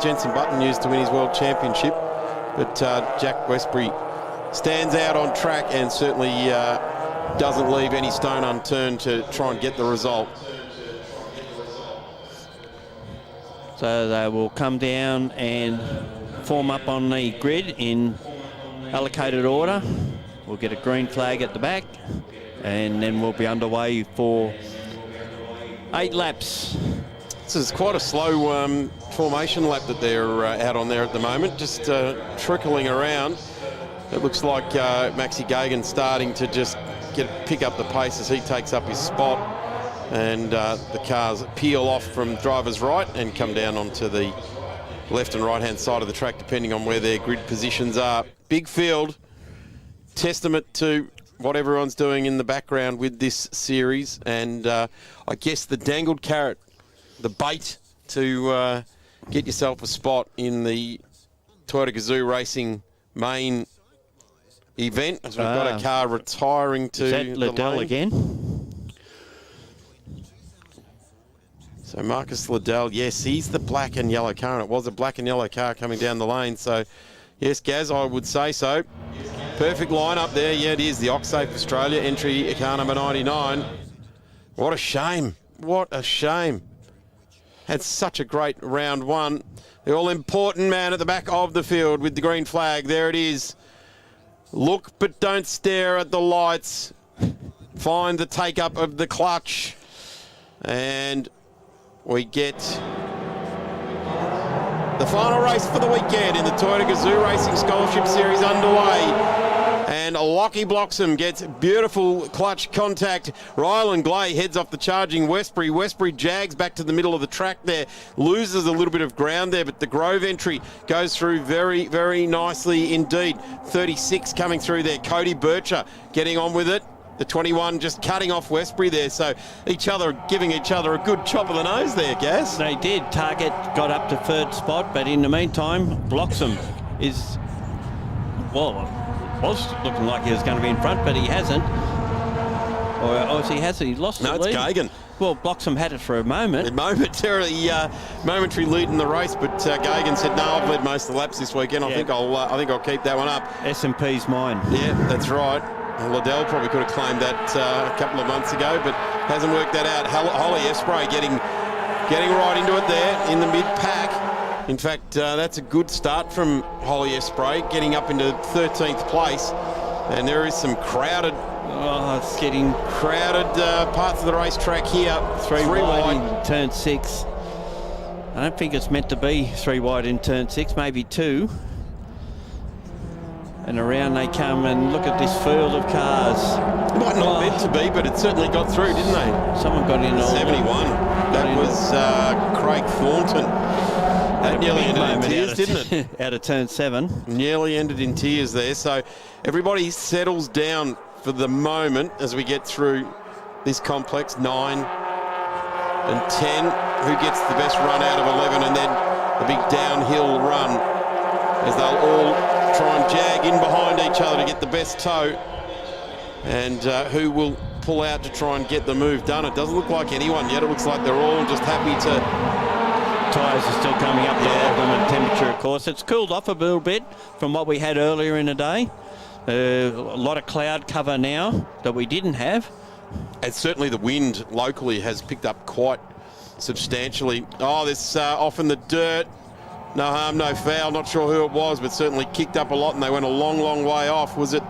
Jenson Button used to win his World Championship. But Jack Westbury stands out on track and certainly doesn't leave any stone unturned to try and get the result. So they will come down and form up on the grid in allocated order. We'll get a green flag at the back, and then we'll be underway for 8 laps. This is quite a slow formation lap that they're out on there at the moment, just trickling around. It looks like Maxi Gagan starting to just pick up the pace as he takes up his spot, and the cars peel off from driver's right and come down onto the left and right-hand side of the track, depending on where their grid positions are. Big field, testament to what everyone's doing in the background with this series, and I guess the dangled carrot, the bait to get yourself a spot in the Toyota Gazoo Racing main event, as we've got a car retiring to is that the Liddell lane. again? So Marcus Liddell, yes, he's the black and yellow car, and it was a black and yellow car coming down the lane. So, yes, Gaz, I would say so. Perfect lineup there. Yeah, it is. The Oxsafe Australia entry, car number 99. What a shame. What a shame. Had such a great round one. The all-important man at the back of the field with the green flag. There it is. Look but don't stare at the lights. Find the take-up of the clutch. And we get the final race for the weekend in the Toyota Gazoo Racing Scholarship Series underway. And Lockie Bloxham gets beautiful clutch contact. Rylan Glay heads off the charging Westbury. Westbury jags back to the middle of the track there. Loses a little bit of ground there, but the Grove entry goes through very, very nicely indeed. 36 coming through there. Cody Bircher getting on with it. The 21 just cutting off Westbury there, so giving each other a good chop of the nose there, Gaz. They did. Target got up to third spot, but in the meantime, Bloxham is, well, was looking like he was going to be in front, but he hasn't. Or he has, he lost the lead. No, it's Gagan. Well, Bloxham had it for a moment. Momentary lead in the race, but Gagan said, "No, I've led most of the laps this weekend. I think I'll keep that one up." S&P's mine. Yeah, that's right. Liddell probably could have claimed that a couple of months ago, but hasn't worked that out. Holly Espray getting right into it there in the mid-pack. In fact, that's a good start from Holly Espray, getting up into 13th place. And there is some crowded parts of the racetrack here. Three wide in turn 6. I don't think it's meant to be 3 wide in turn 6, maybe 2. And around they come, and look at this field of cars. It might not meant to be, but it certainly got through, didn't they? Someone got in. 71. That was Craig Thornton. That nearly ended in tears, didn't it? Out of turn 7. Nearly ended in tears there. So everybody settles down for the moment as we get through this complex. 9 and 10. Who gets the best run out of 11, and then the big downhill run as they'll all try and jag in behind each other to get the best tow, and who will pull out to try and get the move done. It doesn't look like anyone yet. It looks like they're all just happy to... Tyres are still coming up to optimum temperature, of course. It's cooled off a little bit from what we had earlier in the day. A lot of cloud cover now that we didn't have. And certainly the wind locally has picked up quite substantially. Oh, this off in the dirt. No harm, no foul. Not sure who it was, but certainly kicked up a lot, and they went a long, long way off. Was it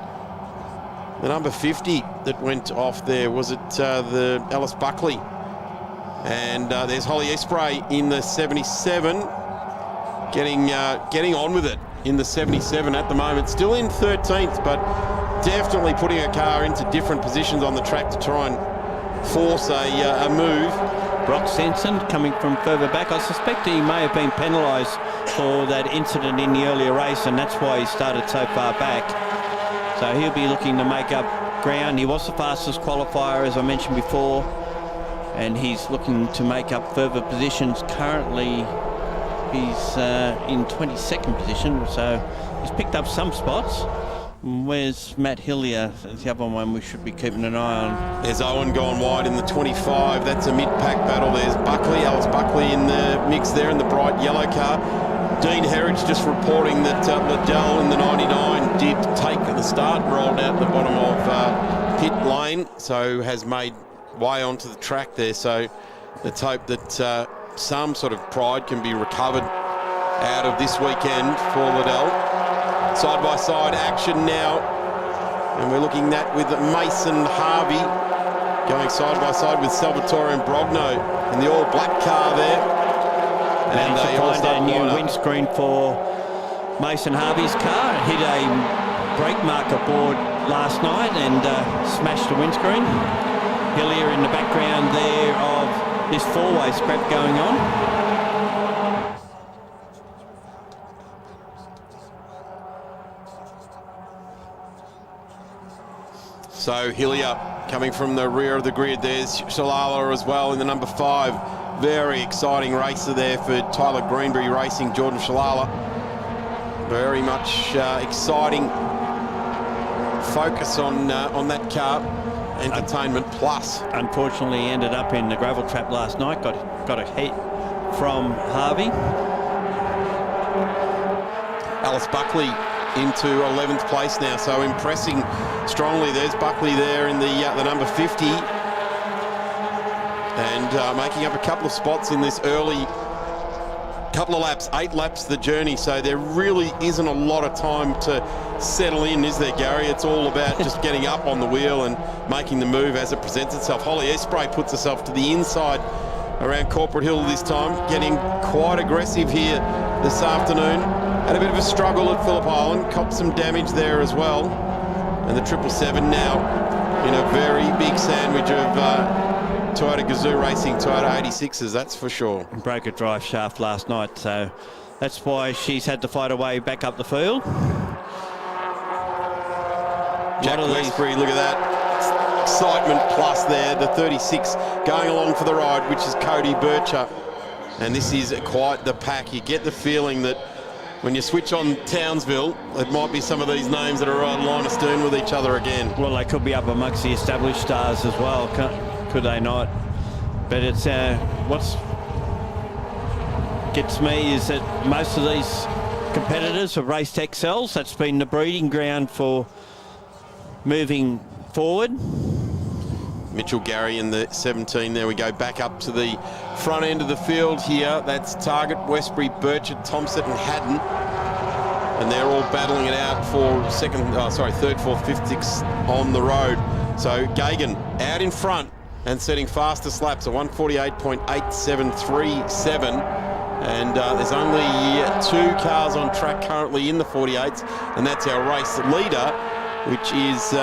the number 50 that went off there? Was it the Alice Buckley? And there's Holly Espray in the 77, getting on with it in the 77 at the moment. Still in 13th, but definitely putting a car into different positions on the track to try and force a move. Brock Sensen coming from further back. I suspect he may have been penalised for that incident in the earlier race, and that's why he started so far back. So he'll be looking to make up ground. He was the fastest qualifier, as I mentioned before, and he's looking to make up further positions. Currently, he's in 22nd position, so he's picked up some spots. Where's Matt Hillier? The other one we should be keeping an eye on. There's Owen going wide in the 25. That's a mid-pack battle. There's Buckley, Alice Buckley in the mix there in the bright yellow car. Dean Herridge just reporting that Liddell in the 99 did take the start, rolled out the bottom of pit lane, so has made way onto the track there. So let's hope that some sort of pride can be recovered out of this weekend for Liddell. Side-by-side action now, and we're looking at with Mason Harvey going side-by-side with Salvatore and Brogno in the all-black car there. And they all find a new windscreen for Mason Harvey's car. It hit a brake marker board last night and smashed the windscreen. Hillier in the background there of this four-way scrap going on. So Hillier coming from the rear of the grid. There's Shalala as well in the number 5. Very exciting racer there for Tyler Greenberry Racing, Jordan Shalala. Very much exciting focus on that car. Entertainment Plus. Unfortunately, ended up in the gravel trap last night. Got a hit from Harvey. Alice Buckley into 11th place now, so impressing strongly. There's Buckley there in the number 50, and making up a couple of spots in this early couple of laps, 8 laps the journey, so there really isn't a lot of time to settle in, is there, Gary? It's all about just getting up on the wheel and making the move as it presents itself. Holly Espray puts herself to the inside around Corporate Hill this time, getting quite aggressive here this afternoon. Had a bit of a struggle at Phillip Island, copped some damage there as well. And the 777 now in a very big sandwich of Toyota Gazoo Racing, Toyota 86s, that's for sure. Broke a drive shaft last night, so that's why she's had to fight her way back up the field. Jack Westbury, look at that. Excitement plus there, the 36 going along for the ride, which is Cody Bircher. And this is quite the pack. You get the feeling that when you switch on Townsville, it might be some of these names that are on line of stern with each other again. Well, they could be up amongst the established stars as well, could they not? But it's what gets me is that most of these competitors have raced XLs. That's been the breeding ground for moving forward. Mitchell Gary in the 17. There we go, back up to the front end of the field here. That's Target, Westbury, Birchett, Thompson and Haddon. And they're all battling it out for third, fourth, fifth, sixth on the road. So Gagan out in front and setting fastest laps, a 148.8737. And there's only 2 cars on track currently in the 48s, and that's our race leader, which is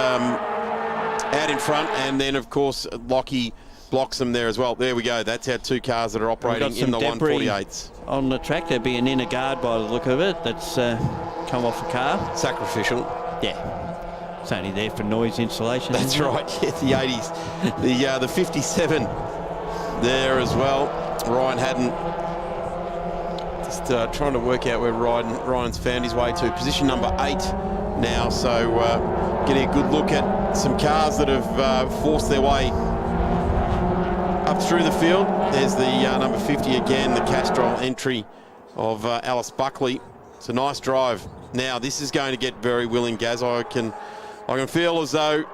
out in front, and then of course Lockie blocks them there as well. There we go, that's our 2 cars that are operating in the 148s. On the track, there'd be an inner guard by the look of it that's come off the car. Sacrificial. Yeah, it's only there for noise insulation. That's right, yeah, the 80s. The 57 there as well. Ryan Haddon just trying to work out where Ryan's found his way to. Position number 8 now, so getting a good look at some cars that have forced their way up through the field. There's the number 50 again, the Castrol entry of Alice Buckley. It's a nice drive. Now this is going to get very willing, Gaz. I can feel as though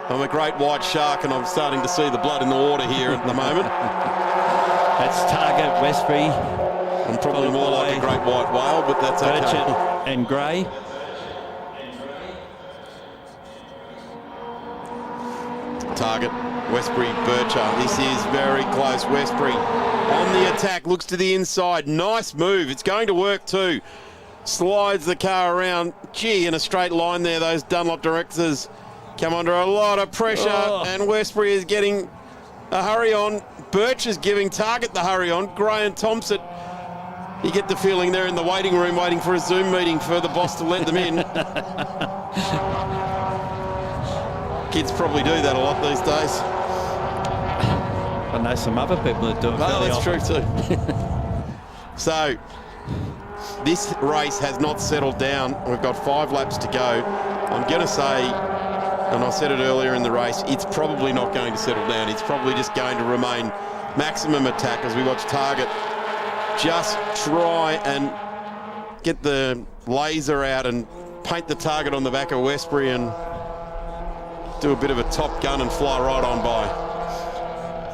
I'm a great white shark and I'm starting to see the blood in the water here at the moment. That's Target, Westbury. I'm probably more like a great white whale, but that's okay. Birchett and Gray. Target, Westbury, Bircher. This is very close. Westbury on the attack, looks to the inside. Nice move. It's going to work too. Slides the car around. Gee, in a straight line there, those Dunlop directors come under a lot of pressure, and Westbury is getting a hurry on. Birch is giving Target the hurry on. Gray and Thompson, you get the feeling they're in the waiting room waiting for a Zoom meeting for the boss to let them in. Kids probably do that a lot these days. I know some other people that do it. No, that's true too. So, this race has not settled down. We've got 5 laps to go. I'm going to say, and I said it earlier in the race, it's probably not going to settle down. It's probably just going to remain maximum attack as we watch Target just try and get the laser out and paint the target on the back of Westbury and do a bit of a Top Gun and fly right on by.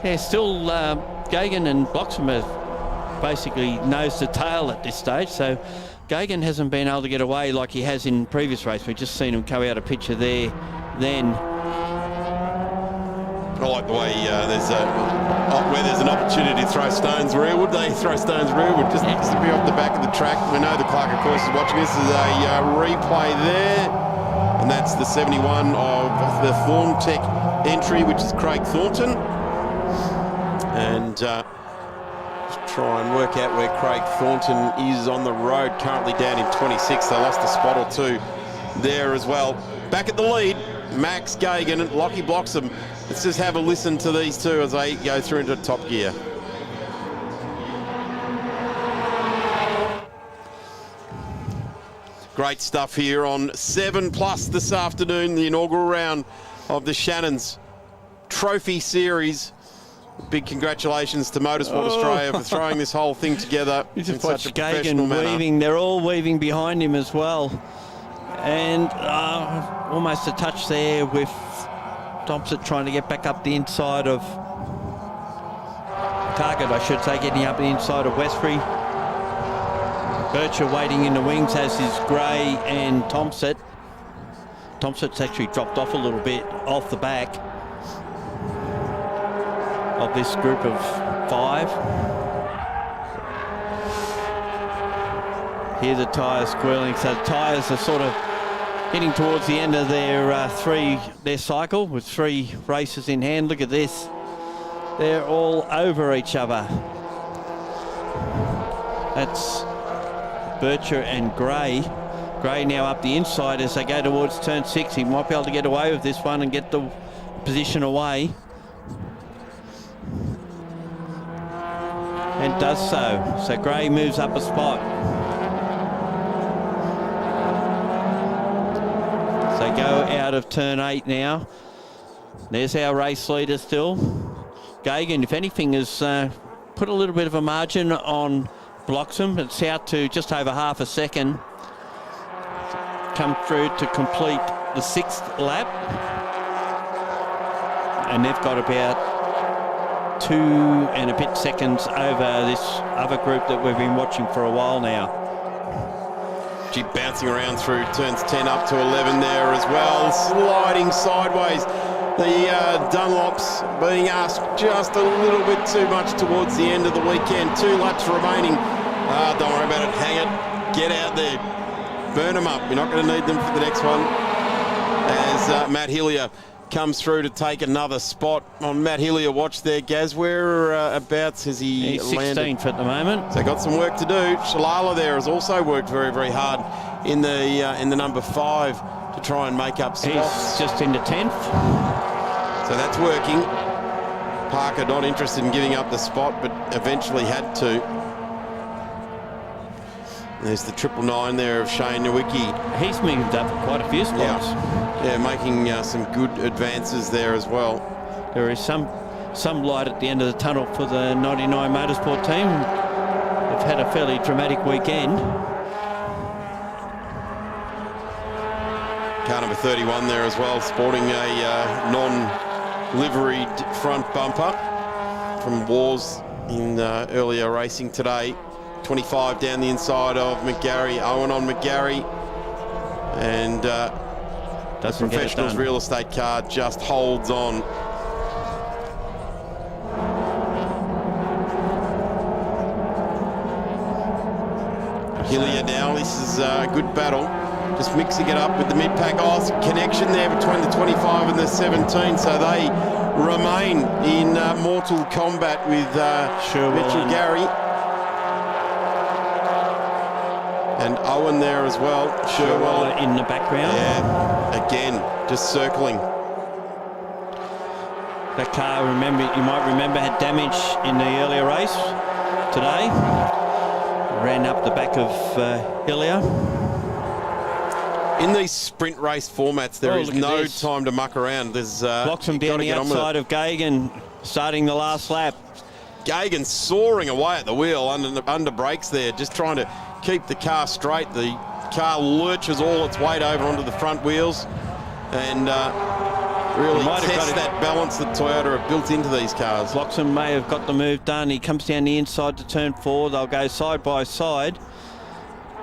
Yeah, still Gagan and Bloxham are basically nose to tail at this stage, so Gagan hasn't been able to get away like he has in previous race. We've just seen him come out of picture there then. I like the way where there's an opportunity to throw stones rearward, they throw stones rearward just to be off the back of the track. We know the Clark, of course, is watching this. There's a replay there, and that's the 71 of the Thorntech entry, which is Craig Thornton. And just try and work out where Craig Thornton is on the road, currently down in 26. They lost a spot or 2 there as well. Back at the lead, Max Gagan and Lockie Bloxham. Let's just have a listen to these two as they go through into top gear. Great stuff here on 7+ this afternoon, the inaugural round of the Shannons Trophy Series. Big congratulations to Motorsport Australia for throwing this whole thing together in such a professional manner. Weaving, they're all weaving behind him as well. And almost a touch there with Thompson trying to get back up the inside of Target, I should say, getting up the inside of Westbury. Bircher waiting in the wings, as is Gray and Thompson. Thompson's actually dropped off a little bit off the back of this group of 5. Here the tyres squealing, so the tyres are sort of getting towards the end of their cycle with 3 races in hand. Look at this. They're all over each other. That's Bircher and Gray. Gray now up the inside as they go towards turn 6. He might be able to get away with this one and get the position away. And does so. So Gray moves up a spot. So go out of turn 8 now. There's our race leader still. Gagan, if anything, has put a little bit of a margin on Bloxham. It's out to just over half a second. Come through to complete the 6th lap. And they've got about 2 and a bit seconds over this other group that we've been watching for a while now. Keep bouncing around through turns 10 up to 11 there as well. Sliding sideways. The Dunlops being asked just a little bit too much towards the end of the weekend. 2 laps remaining. Don't worry about it. Hang it. Get out there. Burn them up. You're not going to need them for the next one. As Matt Hillier comes through to take another spot. On Matt Hillier, watch there, Gaz. Whereabouts has he landed? He's 16th at the moment. So got some work to do. Shalala there has also worked very, very hard in the number 5 to try and make up spots. He's just into 10th. So that's working. Parker not interested in giving up the spot, but eventually had to. There's the 999 there of Shane Nowicki. He's moved up quite a few spots. Yeah, making some good advances there as well. There is some light at the end of the tunnel for the 99 Motorsport team. They've had a fairly dramatic weekend. Car number 31 there as well, sporting a non-liveried front bumper from Wars in earlier racing today. 25 down the inside of McGarry. Owen on McGarry. And the Professionals real estate car just holds on. Hillier now, this is a good battle. Just mixing it up with the mid-pack. Connection there between the 25 and the 17, so they remain in mortal combat with Mitchell Gary. And Owen there as well. Sherwell in the background. Yeah, again, just circling. That car, you might remember, had damage in the earlier race today. Ran up the back of Hillier. In these sprint race formats, there is no time to muck around. There's Bloxham down the outside of Gagan, starting the last lap. Gagan soaring away at the wheel under brakes there, just trying to keep the car straight. The car lurches all its weight over onto the front wheels and really tests that balance that Toyota have built into these cars. Bloxham may have got the move done. He comes down the inside to turn 4. They'll go side by side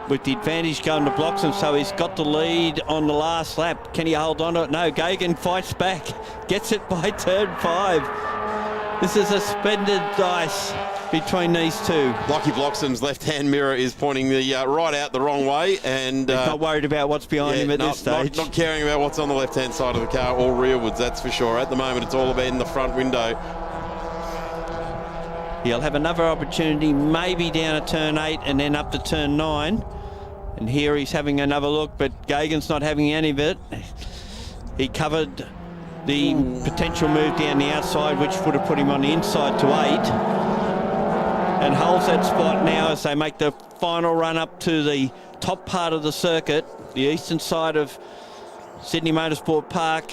with the advantage going to Bloxham, so he's got the lead on the last lap. Can he hold on to it? No, Gagan fights back, gets it by turn 5. This is a splendid dice between these two. Lockie Bloxham's left-hand mirror is pointing the right out the wrong way, and he's not worried about what's behind him at this stage. Not caring about what's on the left-hand side of the car or rearwards, that's for sure. At the moment, it's all about in the front window. He'll have another opportunity, maybe down at turn 8 and then up to turn 9. And here he's having another look, but Gagan's not having any of it. He covered the potential move down the outside, which would have put him on the inside to 8. And holds that spot now as they make the final run up to the top part of the circuit, the eastern side of Sydney Motorsport Park.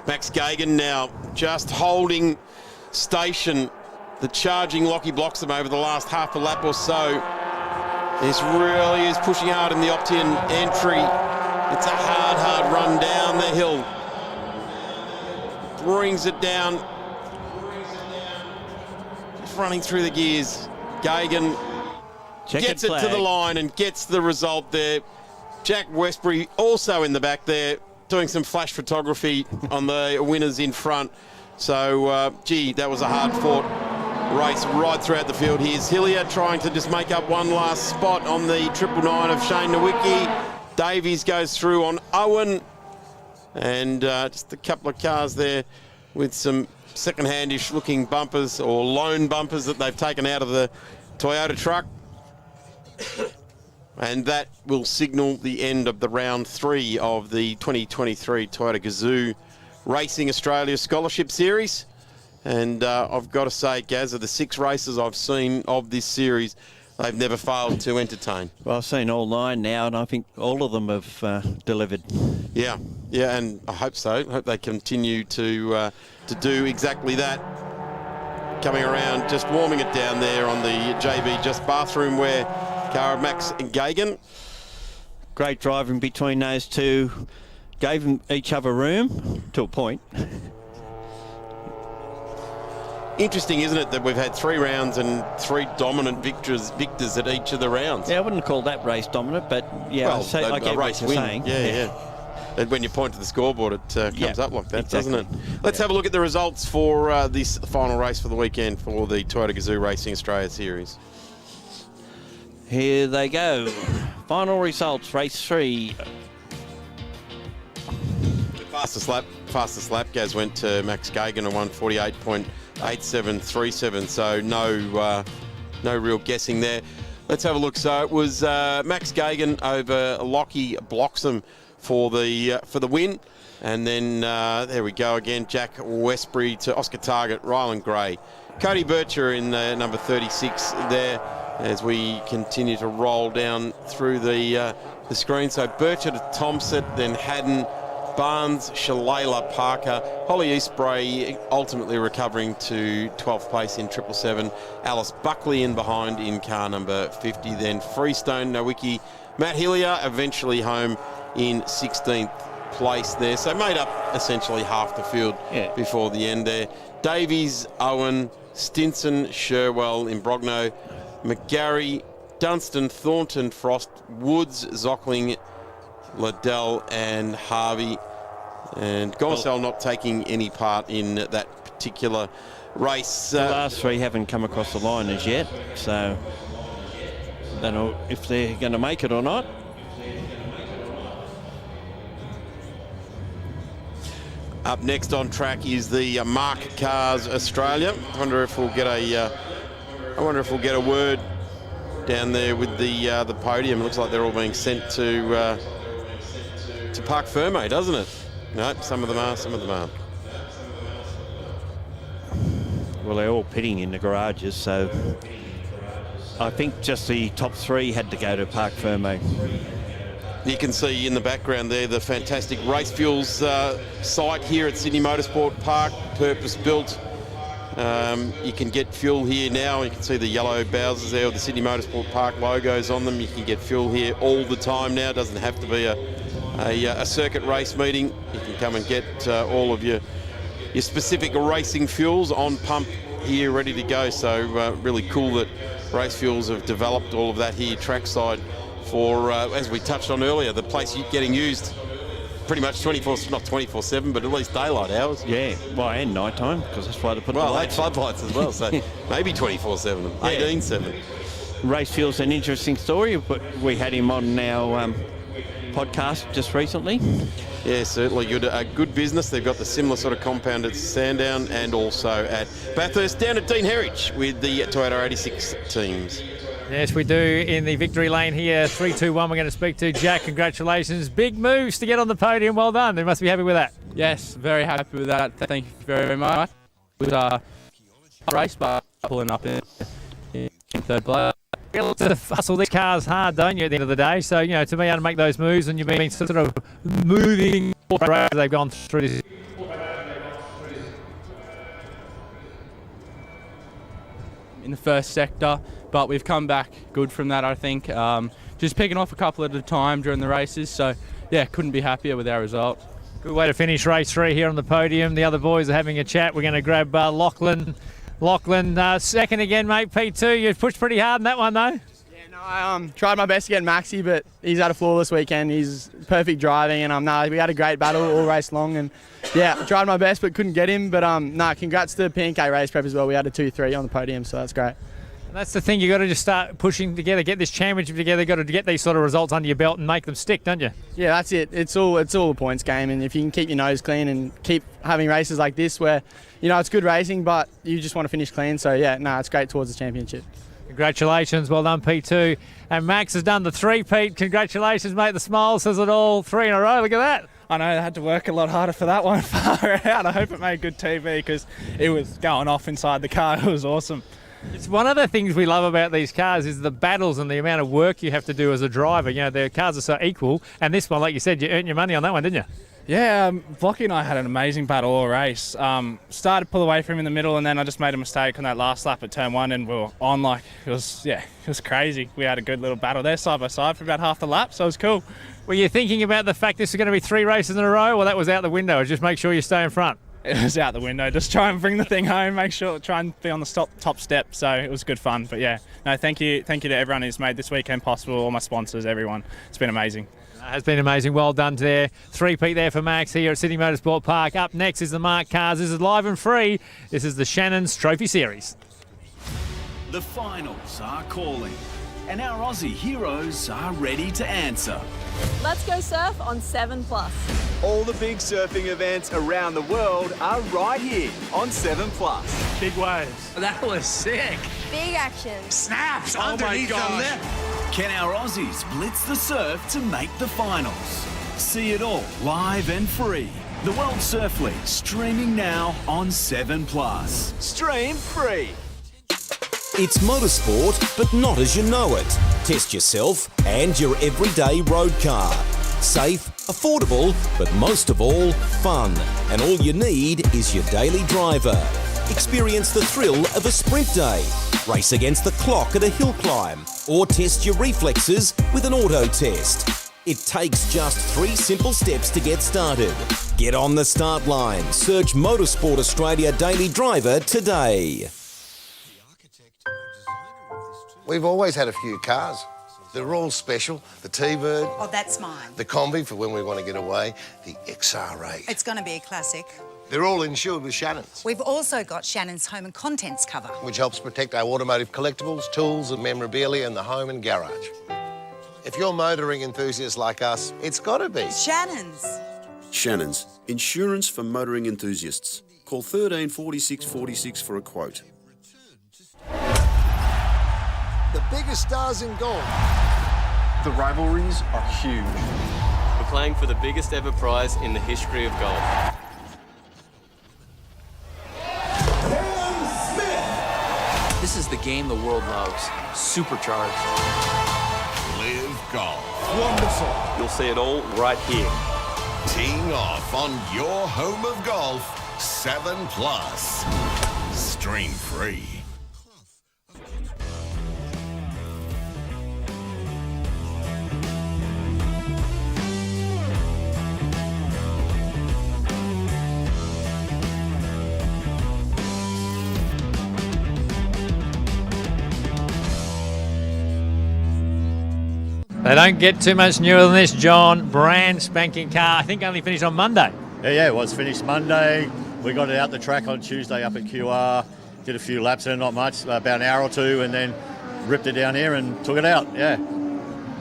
Max Gagan now just holding station. The charging Lockie Bloxham over the last half a lap or so. This really is pushing hard in the opt-in entry. It's a hard run down the hill. Brings it down. Just running through the gears. Gagan gets it to the line and gets the result there. Jack Westbury also in the back there, doing some flash photography on the winners in front. So, gee, that was a hard-fought race right throughout the field. Here's Hillier trying to just make up one last spot on the 999 of Shane Nowicki. Davies goes through on Owen. And just a couple of cars there with some second-handish looking bumpers or lone bumpers that they've taken out of the Toyota truck. And that will signal the end of the round 3 of the 2023 Toyota Gazoo Racing Australia Scholarship Series. And I've got to say, Gaz, of the 6 races I've seen of this series, they've never failed to entertain. Well, I've seen all 9 now, and I think all of them have delivered. Yeah, and I hope so. I hope they continue to do exactly that. Coming around, just warming it down there on the JB Just Bathroom Wear car of Max Gagan. Great driving between those two. Gave them each other room to a point. Interesting, isn't it, that we've had 3 rounds and 3 dominant victors at each of the rounds? Yeah, I wouldn't call that race dominant, but yeah, well, I get what you're saying. Yeah. And when you point to the scoreboard, it comes up like that, doesn't it? Let's have a look at the results for this final race for the weekend for the Toyota Gazoo Racing Australia Series. Here they go. Final results, race 3. Fastest lap, Gaz, went to Max Gagan, a 1:48.8737. So no real guessing there. Let's have a look. So it was Max Gagan over Lockie Bloxham for the win, and then there we go again. Jack Westbury to Oscar Target, Ryland Gray, Cody Bircher in number 36 there. As we continue to roll down through the screen, so Bircher to Thompson, then Haddon, Barnes, Shalala, Parker, Holly Eastbray ultimately recovering to 12th place in 777. Alice Buckley in behind in car number 50. Then Freestone, Nowicki, Matt Hillier eventually home in 16th place there. So made up essentially half the field before the end there. Davies, Owen, Stinson, Sherwell in Brogno, McGarry, Dunstan, Thornton, Frost, Woods, Zockling, Liddell and Harvey, and Gomersell not taking any part in that particular race. The last 3 haven't come across the line as yet, so don't know if they're going to make it or not. Up next on track is the Mark Cars Australia. I wonder if we'll get a word down there with the podium. It looks like they're all being sent to Parc Ferme, doesn't it? No, some of them are, some of them aren't. Well, they're all pitting in the garages, so I think just the top 3 had to go to Parc Ferme. You can see in the background there the fantastic Race Fuels site here at Sydney Motorsport Park, purpose-built. You can get fuel here now. You can see the yellow Bowsers there with the Sydney Motorsport Park logos on them. You can get fuel here all the time now. It doesn't have to be a circuit race meeting. You can come and get all of your specific racing fuels on pump here ready to go. So really cool that Race Fuels have developed all of that here trackside for, as we touched on earlier, the place getting used pretty much 24/7, but at least daylight hours. Yeah, well, and night time, because that's why they put the lights. Floodlights as well, so maybe 24/7, 18/7. Race Fuel's an interesting story, but we had him on our podcast just recently. Yeah, certainly a good business. They've got the similar sort of compound at Sandown and also at Bathurst, down at Dean Heritage with the Toyota 86 teams. Yes, we do in the victory lane here. 3-2-1, we're going to speak to Jack. Congratulations. Big moves to get on the podium. Well done. They must be happy with that. Yes, very happy with that. Thank you very much. With race bar pulling up in third place. You have to hustle these cars hard, don't you, at the end of the day? So, you know, to be able to make those moves, and you've been sort of moving as they've gone through this. In the first sector, but we've come back good from that, I think. Just picking off a couple at a time during the races, so yeah, couldn't be happier with our result. Good way to finish race 3 here on the podium. The other boys are having a chat. We're going to grab Lachlan. Lachlan, second again, mate. P2, you pushed pretty hard in that one, though. I tried my best to get Maxi, but he's had a flawless weekend. He's perfect driving, and we had a great battle all race long, and yeah, I tried my best but couldn't get him. But congrats to P&K Race Prep as well. We had a 2-3 on the podium, so that's great. And that's the thing, you got to just start pushing together, get this championship together. Got to get these sort of results under your belt and make them stick, don't you? Yeah, that's it. It's all a points game, and if you can keep your nose clean and keep having races like this where, you know, it's good racing, but you just want to finish clean. So yeah, it's great towards the championship. Congratulations, well done, P2. And Max has done the 3-peat. Congratulations, mate. The smile says it all. 3 in a row. Look at that. I know I had to work a lot harder for that one. Far out. I hope it made good TV because it was going off inside the car. It was awesome. It's one of the things we love about these cars is the battles and the amount of work you have to do as a driver. You know, the cars are so equal. And this one, like you said, you earned your money on that one, didn't you? Yeah, Blocky and I had an amazing battle all race. Started to pull away from him in the middle, and then I just made a mistake on that last lap at turn 1, and we were on it was crazy. We had a good little battle there side by side for about half the lap, so it was cool. Were you thinking about the fact this is going to be 3 races in a row, or that was out the window? Just make sure you stay in front. It was out the window. Just try and bring the thing home, try and be on the top step. So it was good fun. But yeah, no, thank you to everyone who's made this weekend possible, all my sponsors, everyone. It's been amazing. It has been amazing. Well done there. 3-peat there for Max here at Sydney Motorsport Park. Up next is the Mark Cars. This is live and free. This is the Shannons Trophy Series. The finals are calling, and our Aussie heroes are ready to answer. Let's go surf on 7+. All the big surfing events around the world are right here on 7+. Big waves. That was sick. Big action. Snaps underneath the lip. Can our Aussies blitz the surf to make the finals? See it all live and free. The World Surf League streaming now on 7+. Stream free. It's motorsport, but not as you know it. Test yourself and your everyday road car. Safe, affordable, but most of all, fun. And all you need is your daily driver. Experience the thrill of a sprint day. Race against the clock at a hill climb. Or test your reflexes with an auto test. It takes just 3 simple steps to get started. Get on the start line. Search Motorsport Australia Daily Driver today. We've always had a few cars. They're all special. The T-Bird. Oh, that's mine. The Combi for when we want to get away. The XR8. It's going to be a classic. They're all insured with Shannons, We've also got Shannons Home and Contents cover. which helps protect our automotive collectibles, tools and memorabilia in the home and garage. If you're motoring enthusiasts like us, it's got to be Shannons. Shannons, insurance for motoring enthusiasts. Call 13 46 46 for a quote. The biggest stars in golf. The rivalries are huge. We're playing for the biggest ever prize in the history of golf. This is the game the world loves. Supercharged. Live golf. Wonderful. You'll see it all right here. Teeing off on your home of golf, 7+. Stream free. They don't get too much newer than this, John. Brand spanking car. I think only finished on Monday. Yeah, it was finished Monday. We got it out the track on Tuesday up at QR. Did a few laps in it, not much, about an hour or two, and then ripped it down here and took it out, yeah.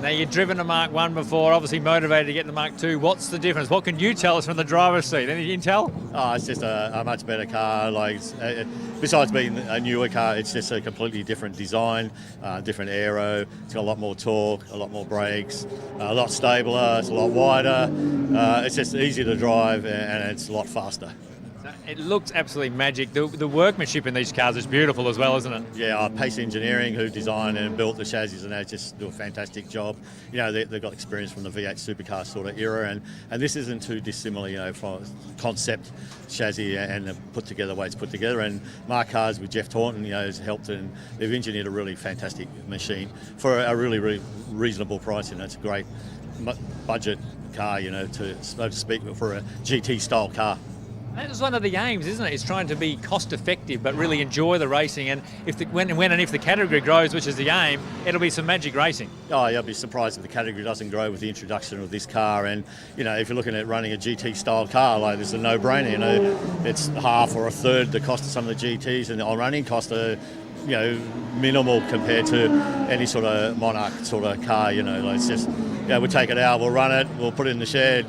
Now, you've driven a Mark 1 before, obviously motivated to get the Mark 2. What's the difference? What can you tell us from the driver's seat? Any intel? Oh, it's just a much better car. Like, besides being a newer car, it's just a completely different design, different aero. It's got a lot more torque, a lot more brakes, a lot stabler, it's a lot wider. It's just easier to drive and it's a lot faster. It looks absolutely magic. The workmanship in these cars is beautiful as well, isn't it? Yeah, Pace Engineering, who designed and built the chassis, and they just do a fantastic job. You know, they've got experience from the V8 supercar sort of era, and this isn't too dissimilar, you know, from concept chassis and the put together way it's put together. And Mark Cars with Jeff Taunton, you know, has helped, and they've engineered a really fantastic machine for a really, really reasonable price. You know, it's a great budget car, you know, so to speak, for a GT style car. That's one of the aims, isn't it? It's trying to be cost effective but really enjoy the racing, and when and if the category grows, which is the aim, it'll be some magic racing. Oh, yeah, I'd be surprised if the category doesn't grow with the introduction of this car. And, you know, if you're looking at running a GT style car, like, this is a no-brainer. You know, it's half or a third the cost of some of the GTs, and the on-running costs are, you know, minimal compared to any sort of Monarch sort of car. You know, like, it's just, yeah, we'll take it out, we'll run it, we'll put it in the shed,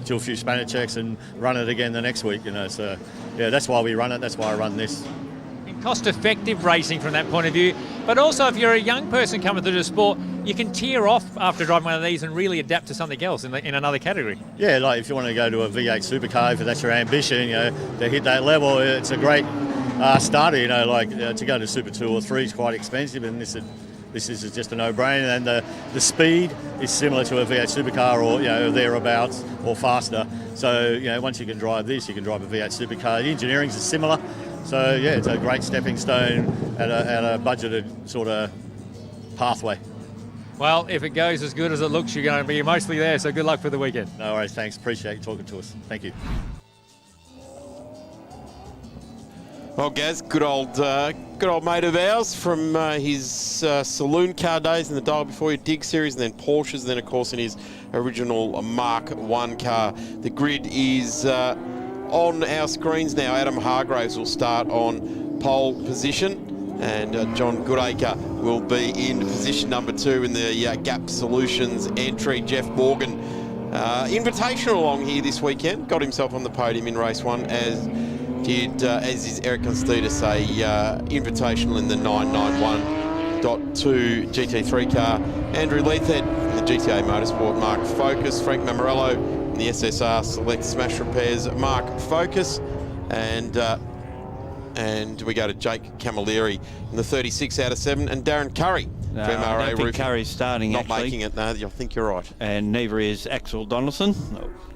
do a few spanner checks and run it again the next week, you know. So, yeah, that's why we run it. That's why I run this. Cost-effective racing from that point of view, but also if you're a young person coming through the sport, you can tear off after driving one of these and really adapt to something else in another category. Yeah, like if you want to go to a V8 supercar, if that's your ambition, you know, to hit that level, it's a great starter. You know, like to go to Super 2 or 3 is quite expensive, and this is just a no-brainer, and the speed is similar to a V8 supercar, or, you know, thereabouts, or faster. So, you know, once you can drive this, you can drive a V8 supercar. The engineering is similar, so yeah, it's a great stepping stone at a budgeted sort of pathway. Well, if it goes as good as it looks, you're going to be mostly there. So good luck for the weekend. No worries, thanks. Appreciate you talking to us. Thank you. Well, Gaz, good old mate of ours from his saloon car days in the Dial Before You Dig series, and then Porsches, and then of course in his original Mark 1 car. The grid is on our screens now. Adam Hargraves will start on pole position, and John Goodacre will be in position number 2 in the Gap Solutions entry. Jeff Morgan, invitational along here this weekend, got himself on the podium in race 1, as is Eric Constitus, a invitational in the 991.2 GT3 car. Andrew Leithhead in the GTA Motorsport Mark Focus. Frank Mammarello in the SSR Select Smash Repairs Mark Focus. And we go to Jake Camilleri in the 36 out of 7. And Darren Curry. No, I don't think Curry's starting, not actually. making it, no, I think you're right. And neither is Axel Donaldson,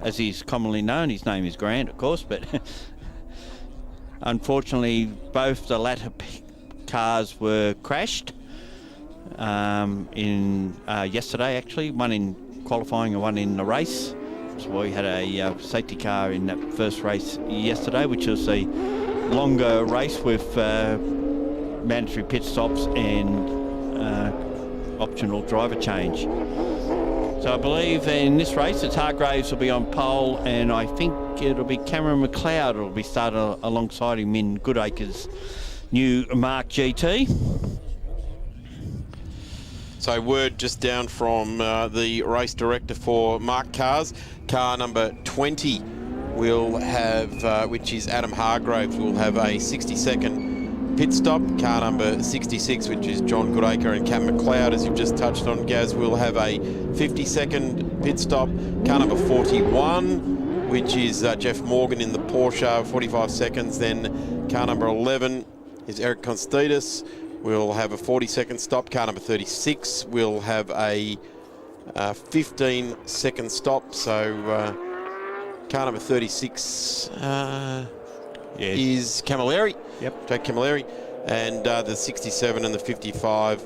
as he's commonly known. His name is Grant, of course, but unfortunately both the latter cars were crashed in yesterday, actually. One in qualifying and one in the race. So we had a safety car in that first race yesterday, which was a longer race with mandatory pit stops and optional driver change. So I believe in this race it's Hargraves will be on pole, and I think it'll be Cameron McLeod will be starting alongside him in Goodacre's new Mark GT. So word just down from the race director for Mark Cars, car number 20 will have, which is Adam Hargraves, will have a 60-second pit stop. Car number 66, which is John Goodacre and Cam McLeod, as you've just touched on, Gaz, will have a 50-second pit stop. Car number 41, which is Jeff Morgan in the Porsche, 45 seconds. Then car number 11 is Eric Constitus, will have a 40-second stop. Car number 36 will have a 15-second stop. So car number 36 is Camilleri. Yep. Jake Camilleri. And the 67 and the 55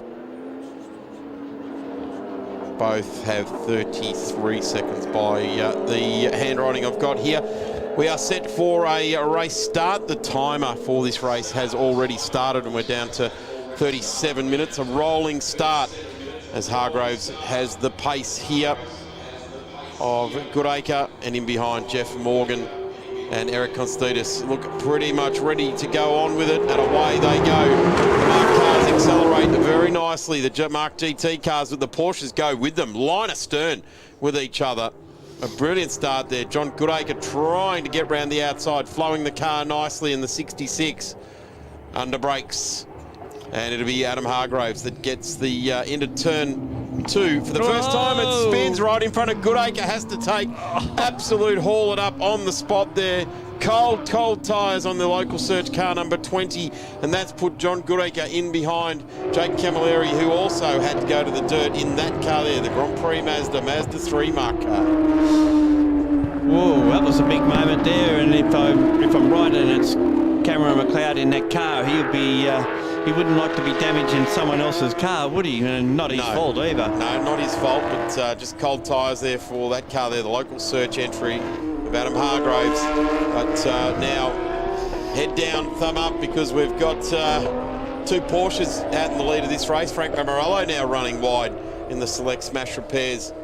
both have 33 seconds by the handwriting I've got here. We are set for a race start. The timer for this race has already started, and we're down to 37 minutes. A rolling start as Hargraves has the pace here of Goodacre, and in behind Jeff Morgan and Eric Constitus look pretty much ready to go on with it, and away they go. Mark Cars accelerate very nicely. nicely. The Mark GT cars with the Porsches go with them. Line astern with each other. A brilliant start there. John Goodacre trying to get round the outside, flowing the car nicely in the 66. Under brakes. And it'll be Adam Hargraves that gets the into turn 2 for the first time. It spins right in front of Goodacre. Has to take absolute haul it up on the spot there. Cold tyres on the local search car number 20. And that's put John Goodacre in behind Jake Camilleri, who also had to go to the dirt in that car there, the Grand Prix Mazda 3 mark car. Whoa, that was a big moment there. And if I'm right, and it's Cameron McLeod in that car, he'll be... he wouldn't like to be damaging someone else's car, would he? And not his fault either. No, not his fault, but just cold tyres there for that car there, the local search entry of Adam Hargraves. But now, head down, thumb up, because we've got 2 Porsches out in the lead of this race. Frank Morello now running wide in the Select Smash Repairs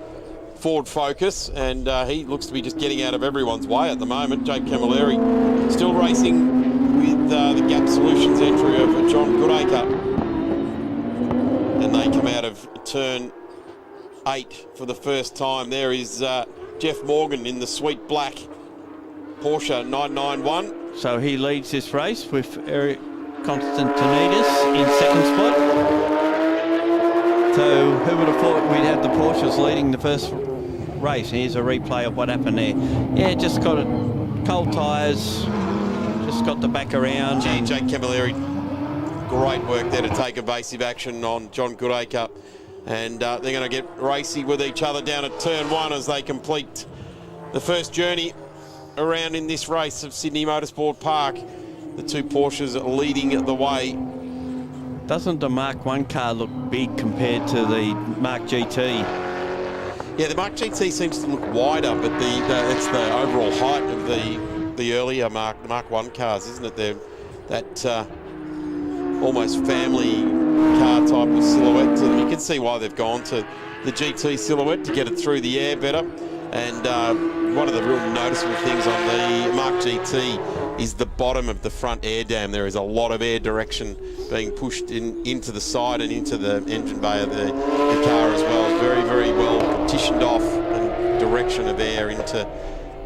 Ford Focus, and he looks to be just getting out of everyone's way at the moment. Jake Camilleri still racing with the Gap Solutions entry of John Goodacre. And they come out of turn 8 for the first time. There is Jeff Morgan in the sweet black Porsche 991. So he leads this race with Eric Constantinidis in second spot. So who would have thought we'd have the Porsches leading the first race? Here's a replay of what happened there. Yeah, just got cold tyres. Just got the back around. Jake Camilleri, great work there to take evasive action on John Goodacre. And they're going to get racy with each other down at turn 1 as they complete the first journey around in this race of Sydney Motorsport Park. The 2 Porsches leading the way. Doesn't the Mark 1 car look big compared to the Mark GT? Yeah, the Mark GT seems to look wider, but it's the overall height of the earlier Mark 1 cars, isn't it? They're that almost family car type of silhouette to them. You can see why they've gone to the GT silhouette to get it through the air better. And one of the real noticeable things on the Mark GT is the bottom of the front air dam. There is a lot of air direction being pushed into the side and into the engine bay of the car as well. Very, very well partitioned off, and direction of air into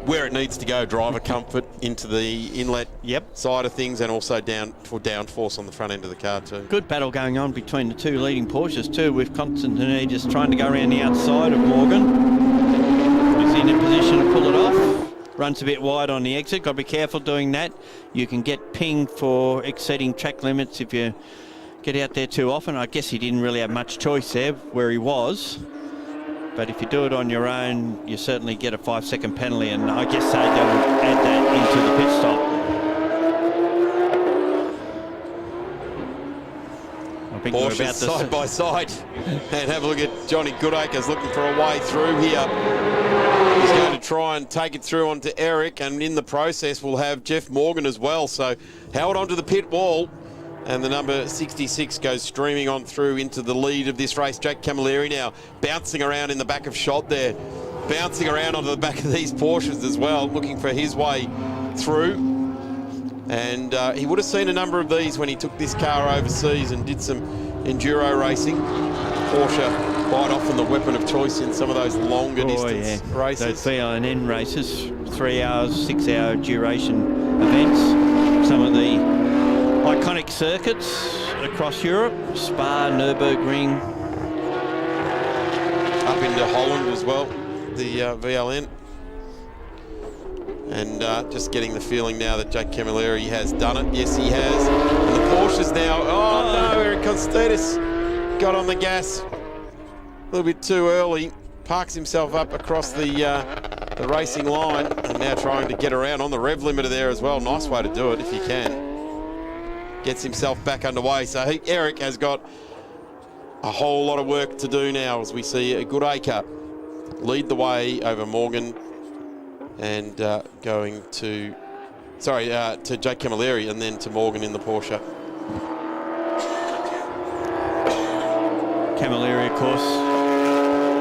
where it needs to go. Driver comfort into the inlet side of things, and also down for downforce on the front end of the car too. Good battle going on between the 2 leading Porsches too, with Constantine just trying to go around the outside of Morgan. He's in a position to pull it off. Runs a bit wide on the exit. Got to be careful doing that. You can get pinged for exceeding track limits if you get out there too often. I guess he didn't really have much choice there where he was. But if you do it on your own, you certainly get a 5-second penalty, and I guess they don't add that into the pit stop. I think we're about to side by side, and have a look at Johnny Goodacre's looking for a way through here. He's going to try and take it through onto Eric, and in the process we'll have Jeff Morgan as well. So held onto the pit wall, and the number 66 goes streaming on through into the lead of this race. Jake Camilleri now bouncing around in the back of shot there, bouncing around onto the back of these Porsches as well, looking for his way through. And he would have seen a number of these when he took this car overseas and did some enduro racing. Porsche quite often the weapon of choice in some of those longer distance races. Those VLN races, 3 hours, 6 hour duration events. Some of the iconic circuits across Europe, Spa, Nürburgring. Up into Holland as well, the VLN. And just getting the feeling now that Jake Camilleri has done it. Yes, he has. And the Porsches now. Oh no, Eric Constantinidis got on the gas a little bit too early. Parks himself up across the racing line, and now trying to get around on the rev limiter there as well. Nice way to do it if you can. Gets himself back underway. So Eric has got a whole lot of work to do now as we see Goodacre lead the way over Morgan. And going to, to Jake Camilleri, and then to Morgan in the Porsche. Camilleri, of course,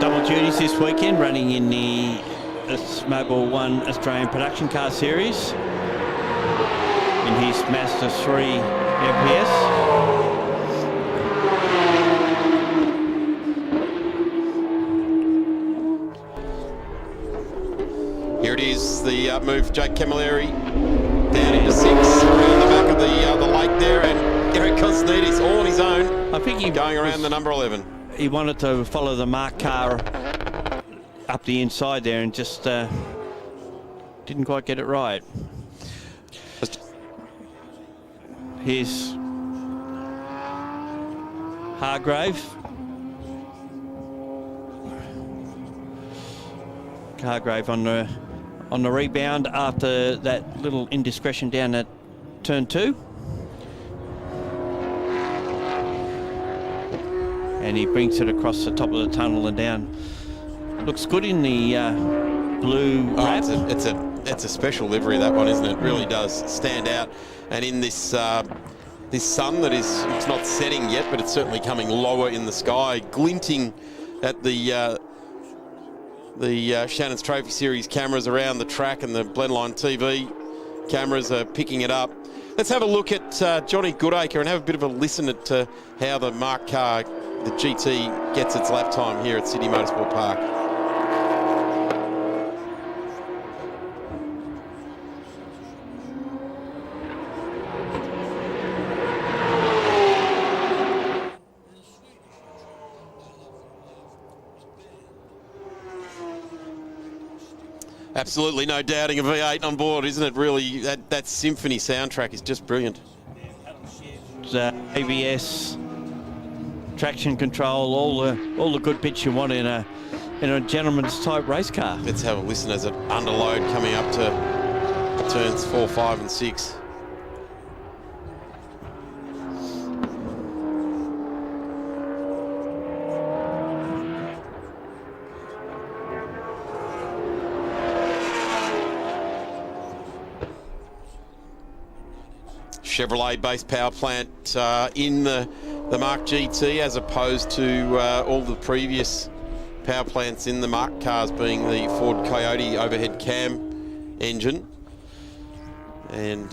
double duties this weekend, running in the Mobile 1 Australian Production Car Series in his Mazda 3 MPS. the move. Jake Camilleri down into 6, around the back of the lake there, and Eric Kosnidis all on his own. I think he going around the number 11. He wanted to follow the marked car up the inside there and just didn't quite get it right. Here's Hargrave. Hargrave on the rebound after that little indiscretion down at turn 2. And he brings it across the top of the tunnel and down. Looks good in the blue wrap. It's a special livery, that one, isn't it? It really does stand out. And in this this sun that is, it's not setting yet, but it's certainly coming lower in the sky, glinting at the Shannons Trophy Series cameras around the track, and the Blendline TV cameras are picking it up. Let's have a look at Johnny Goodacre and have a bit of a listen to how the marked car, the GT, gets its lap time here at Sydney Motorsport Park. Absolutely no doubting a V8 on board, isn't it? Really, that symphony soundtrack is just brilliant. ABS, traction control, all the good bits you want in a gentleman's type race car. Let's have a listen as it underload coming up to turns 4, 5 and 6. Chevrolet-based power plant in the Mark GT, as opposed to all the previous power plants in the Mark cars being the Ford Coyote overhead cam engine. And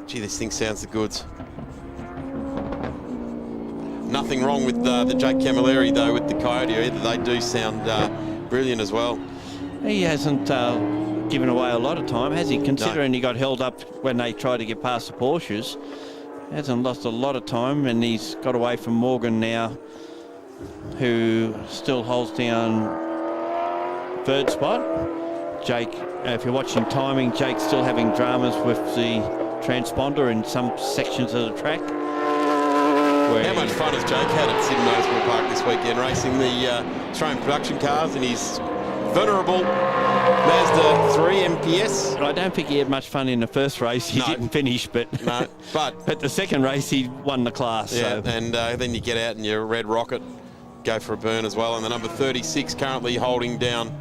gee, this thing sounds the goods. Nothing wrong with the Jake Camilleri though with the Coyote either. They do sound brilliant as well. He hasn't given away a lot of time, has he? Considering he got held up when they tried to get past the Porsches. Hasn't lost a lot of time, and he's got away from Morgan now, who still holds down third spot. Jake, if you're watching timing, Jake's still having dramas with the transponder in some sections of the track. How much fun has Jake had at Sydney Motorsport Park this weekend, racing the Australian production cars in his venerable Mazda 3 MPS. I don't think he had much fun in the first race. He didn't finish, but but the second race he won the class. Yeah, so. and then you get out and your Red Rocket go for a burn as well. And the number 36 currently holding down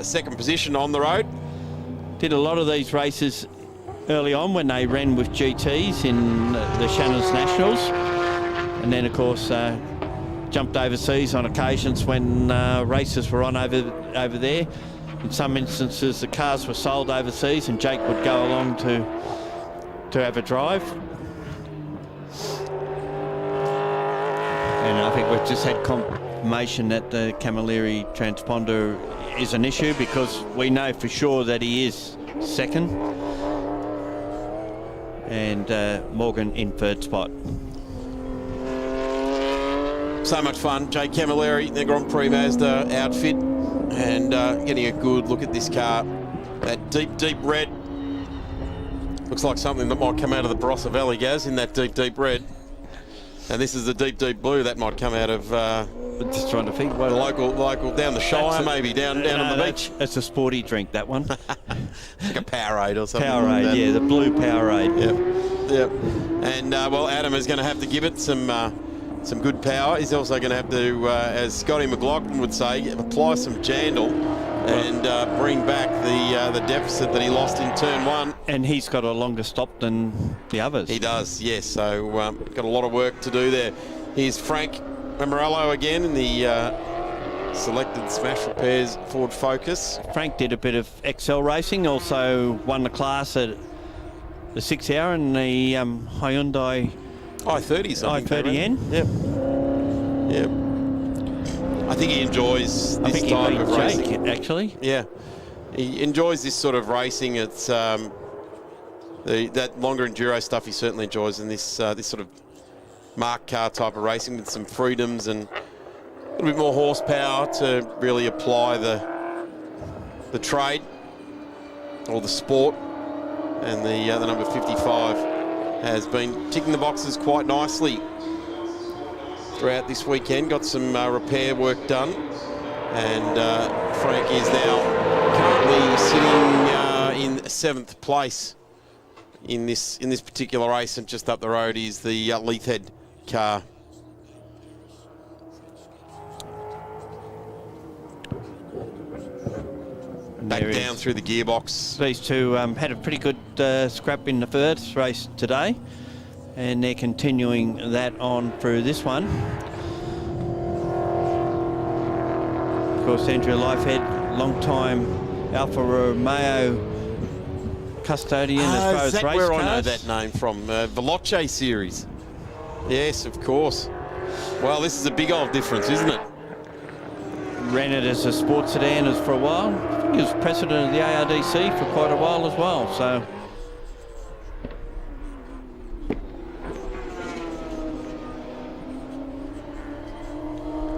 second position on the road. Did a lot of these races early on when they ran with GTs in the Shannons Nationals, and then of course jumped overseas on occasions when races were on over there. In some instances, the cars were sold overseas, and Jake would go along to have a drive. And I think we've just had confirmation that the Camilleri transponder is an issue, because we know for sure that he is second, and Morgan in third spot. So much fun. Jake Camilleri, the Grand Prix Mazda outfit, and getting a good look at this car. That deep, deep red. Looks like something that might come out of the Barossa Valley, Gaz, in that deep, deep red. And this is the deep, deep blue that might come out of just trying to think what local down the Shire, maybe down on the beach. It's a sporty drink, that one. Like a Powerade or something. Powerade, like yeah, the blue Powerade. Yep. And well, Adam is going to have to give it some good power. He's also going to have to, as Scotty McLaughlin would say, apply some jandle and bring back the deficit that he lost in turn 1. And he's got a longer stop than the others. He does, yes. So got a lot of work to do there. Here's Frank Mammarello again in the selected Smash Repairs Ford Focus. Frank did a bit of XL racing, also won the class at the 6 hour in the Hyundai i30N. Yep. I think he enjoys this time of racing. Jake, actually. Yeah. he enjoys this sort of racing. It's that longer enduro stuff he certainly enjoys, and this this sort of marked car type of racing with some freedoms and a little bit more horsepower to really apply the trade or the sport. And the number 55 has been ticking the boxes quite nicely throughout this weekend. Got some repair work done, and Frank is now currently sitting in 7th place in this particular race, and just up the road is the Leithhead car. Back down through the gearbox. These two had a pretty good scrap in the first race today, and they're continuing that on through this one. Of course, Andrew Leithhead, long-time Alfa Romeo custodian as far as that race where cars. I know that name from? Veloce series. Yes, of course. Well, this is a big old difference, isn't it? Ran it as a sports sedan for a while. I think he was president of the ARDC for quite a while as well. So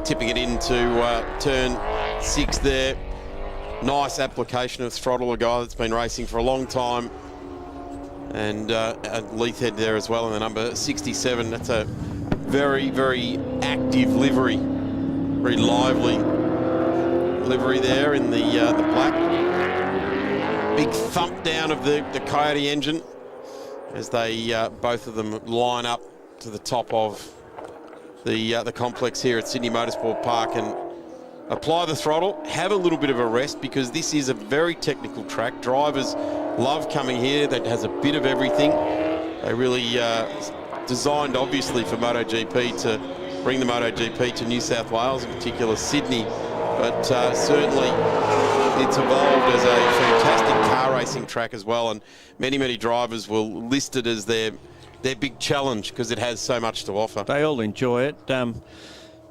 tipping it into turn 6 there. Nice application of throttle, a guy that's been racing for a long time. And Leithhead there as well in the number 67. That's a very, very active livery. Very lively livery there in the black. Big thump down of the Coyote engine as they both of them line up to the top of the complex here at Sydney Motorsport Park and apply the throttle, have a little bit of a rest, because this is a very technical track. Drivers love coming here. That has a bit of everything. They really designed, obviously, for MotoGP to bring the MotoGP to New South Wales, in particular Sydney. But certainly it's evolved as a fantastic car racing track as well, and many drivers will list it as their big challenge because it has so much to offer. they all enjoy it.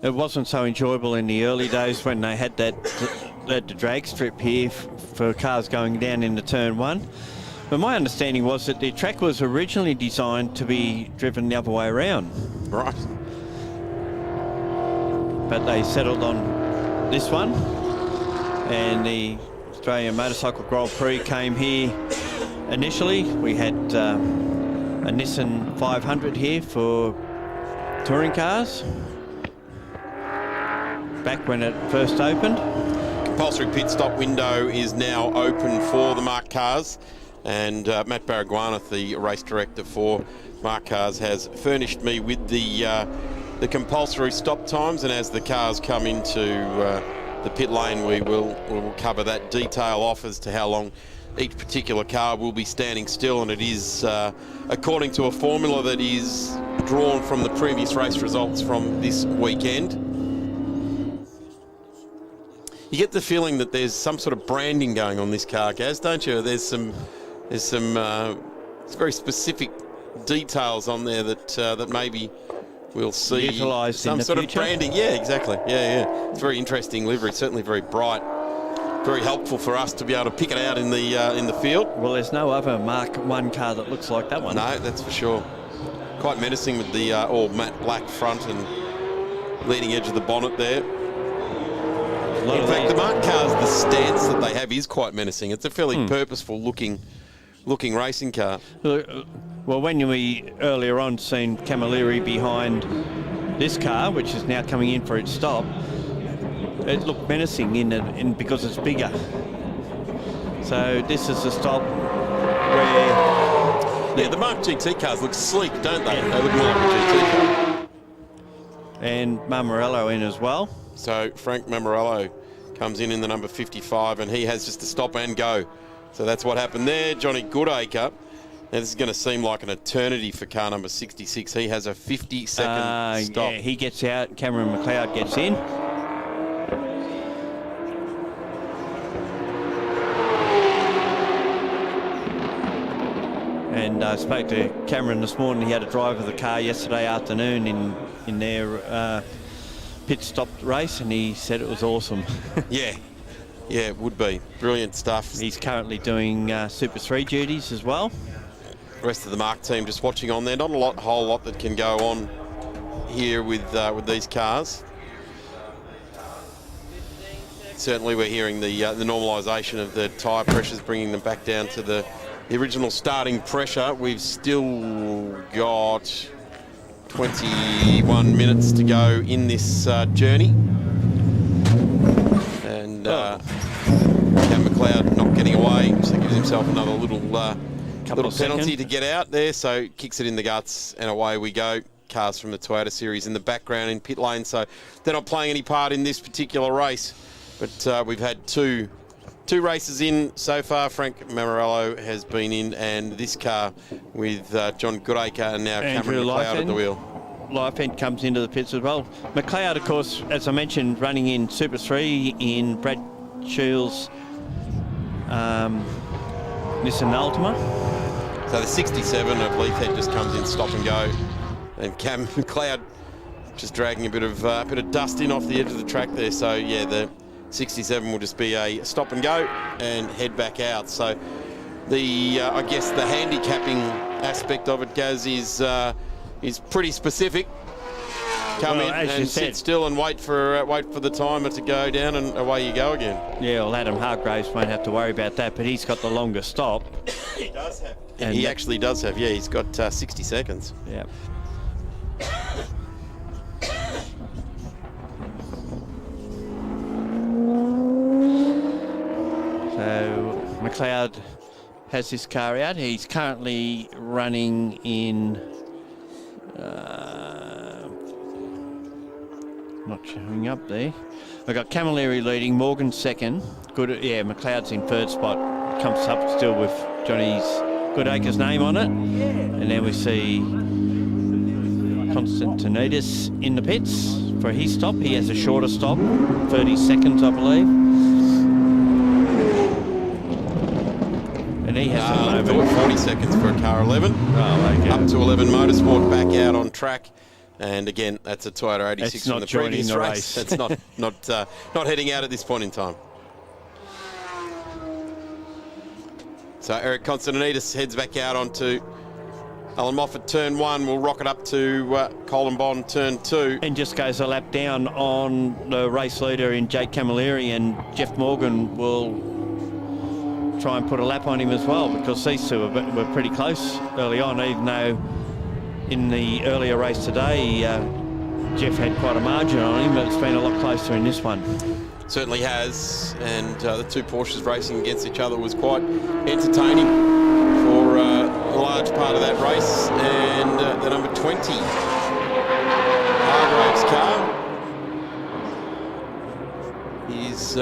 It wasn't so enjoyable in the early days when they had that drag strip here for cars going down into turn 1. But my understanding was that the track was originally designed to be driven the other way around. Right. But they settled on this one, and the Australian Motorcycle Grand Prix came here initially. We had a Nissan 500 here for touring cars back when it first opened. Compulsory pit stop window is now open for the Mark cars, and Matt Baragwanath, the race director for Mark Cars, has furnished me with the compulsory stop times, and as the cars come into the pit lane, we will cover that detail off as to how long each particular car will be standing still, and it is according to a formula that is drawn from the previous race results from this weekend. You get the feeling that there's some sort of branding going on this car, Gaz, don't you? There's some very specific details on there that maybe we'll see utilised some in the sort future. of branding. Yeah, exactly. Yeah. It's very interesting livery, certainly very bright, very helpful for us to be able to pick it out in the field. Well, there's no other Mark 1 car that looks like that one. No, that's for sure. Quite menacing with the all matte black front and leading edge of the bonnet there. In fact, the Mark cars, the stance that they have is quite menacing. It's a fairly purposeful looking racing car. Well, when we earlier on seen Camilleri behind this car, which is now coming in for its stop, it looked menacing in because it's bigger. So this is a stop where... Yeah, the Mark GT cars look sleek, don't they? They look more like a GT car. And Marmarello in as well. So Frank Marmarello comes in the number 55, and he has just a stop and go. So that's what happened there. Johnny Goodacre. Now this is going to seem like an eternity for car number 66. He has a 50-second stop. Yeah, he gets out. Cameron McLeod gets in. And I spoke to Cameron this morning. He had a drive of the car yesterday afternoon in their pit stop race, and he said it was awesome. Yeah. Yeah, it would be. Brilliant stuff. He's currently doing Super 3 duties as well. The rest of the Mark team just watching on there. Not a whole lot that can go on here with these cars. Certainly we're hearing the normalisation of the tyre pressures, bringing them back down to the original starting pressure. We've still got 21 minutes to go in this journey. And Cam McLeod not getting away, so gives himself another little penalty to get out there. So kicks it in the guts and away we go. Cars from the Toyota series in the background in pit lane, so they're not playing any part in this particular race. But we've had two races in so far. Frank Mammarello has been in, and this car with John Goodacre and now Cameron McLeod at the wheel. Lifeend comes into the pits as well. McLeod, of course, as I mentioned, running in Super 3 in Brad Shields' Nissan Altima. So the 67 of Leithhead just comes in stop and go, and Cam McLeod just dragging a bit of dust in off the edge of the track there. So yeah, the 67 will just be a stop and go and head back out. So the I guess the handicapping aspect of it, Gaz, is pretty specific. Come in and sit still and wait for the timer to go down, and away you go again. Yeah, well, Adam Hargraves won't have to worry about that, but he's got the longest stop. He does have. And he actually does have. Yeah, he's got 60 seconds. Yeah. So McLeod has his car out. He's currently running in. Not showing up there. We've got Camilleri leading, Morgan second. Good, yeah, McLeod's in third spot. Comes up still with Johnny's Goodacre's name on it. And then we see Constantinides in the pits for his stop. He has a shorter stop, 30 seconds, I believe. And he has 40 seconds for a car 11. Oh, okay. Up to 11 Motorsport back out on track. And again, that's a Toyota 86 from the previous race. That's not heading out at this point in time. So Eric Constantinides heads back out onto Alan Moffat turn 1. Will rocket up to Colin Bond turn 2. And just goes a lap down on the race leader in Jake Camilleri, and Jeff Morgan will try and put a lap on him as well, because these two were pretty close early on, even though in the earlier race today, Jeff had quite a margin on him, but it's been a lot closer in this one. Certainly has, and the two Porsches racing against each other was quite entertaining for a large part of that race. And the number 20, Hargraves' car, is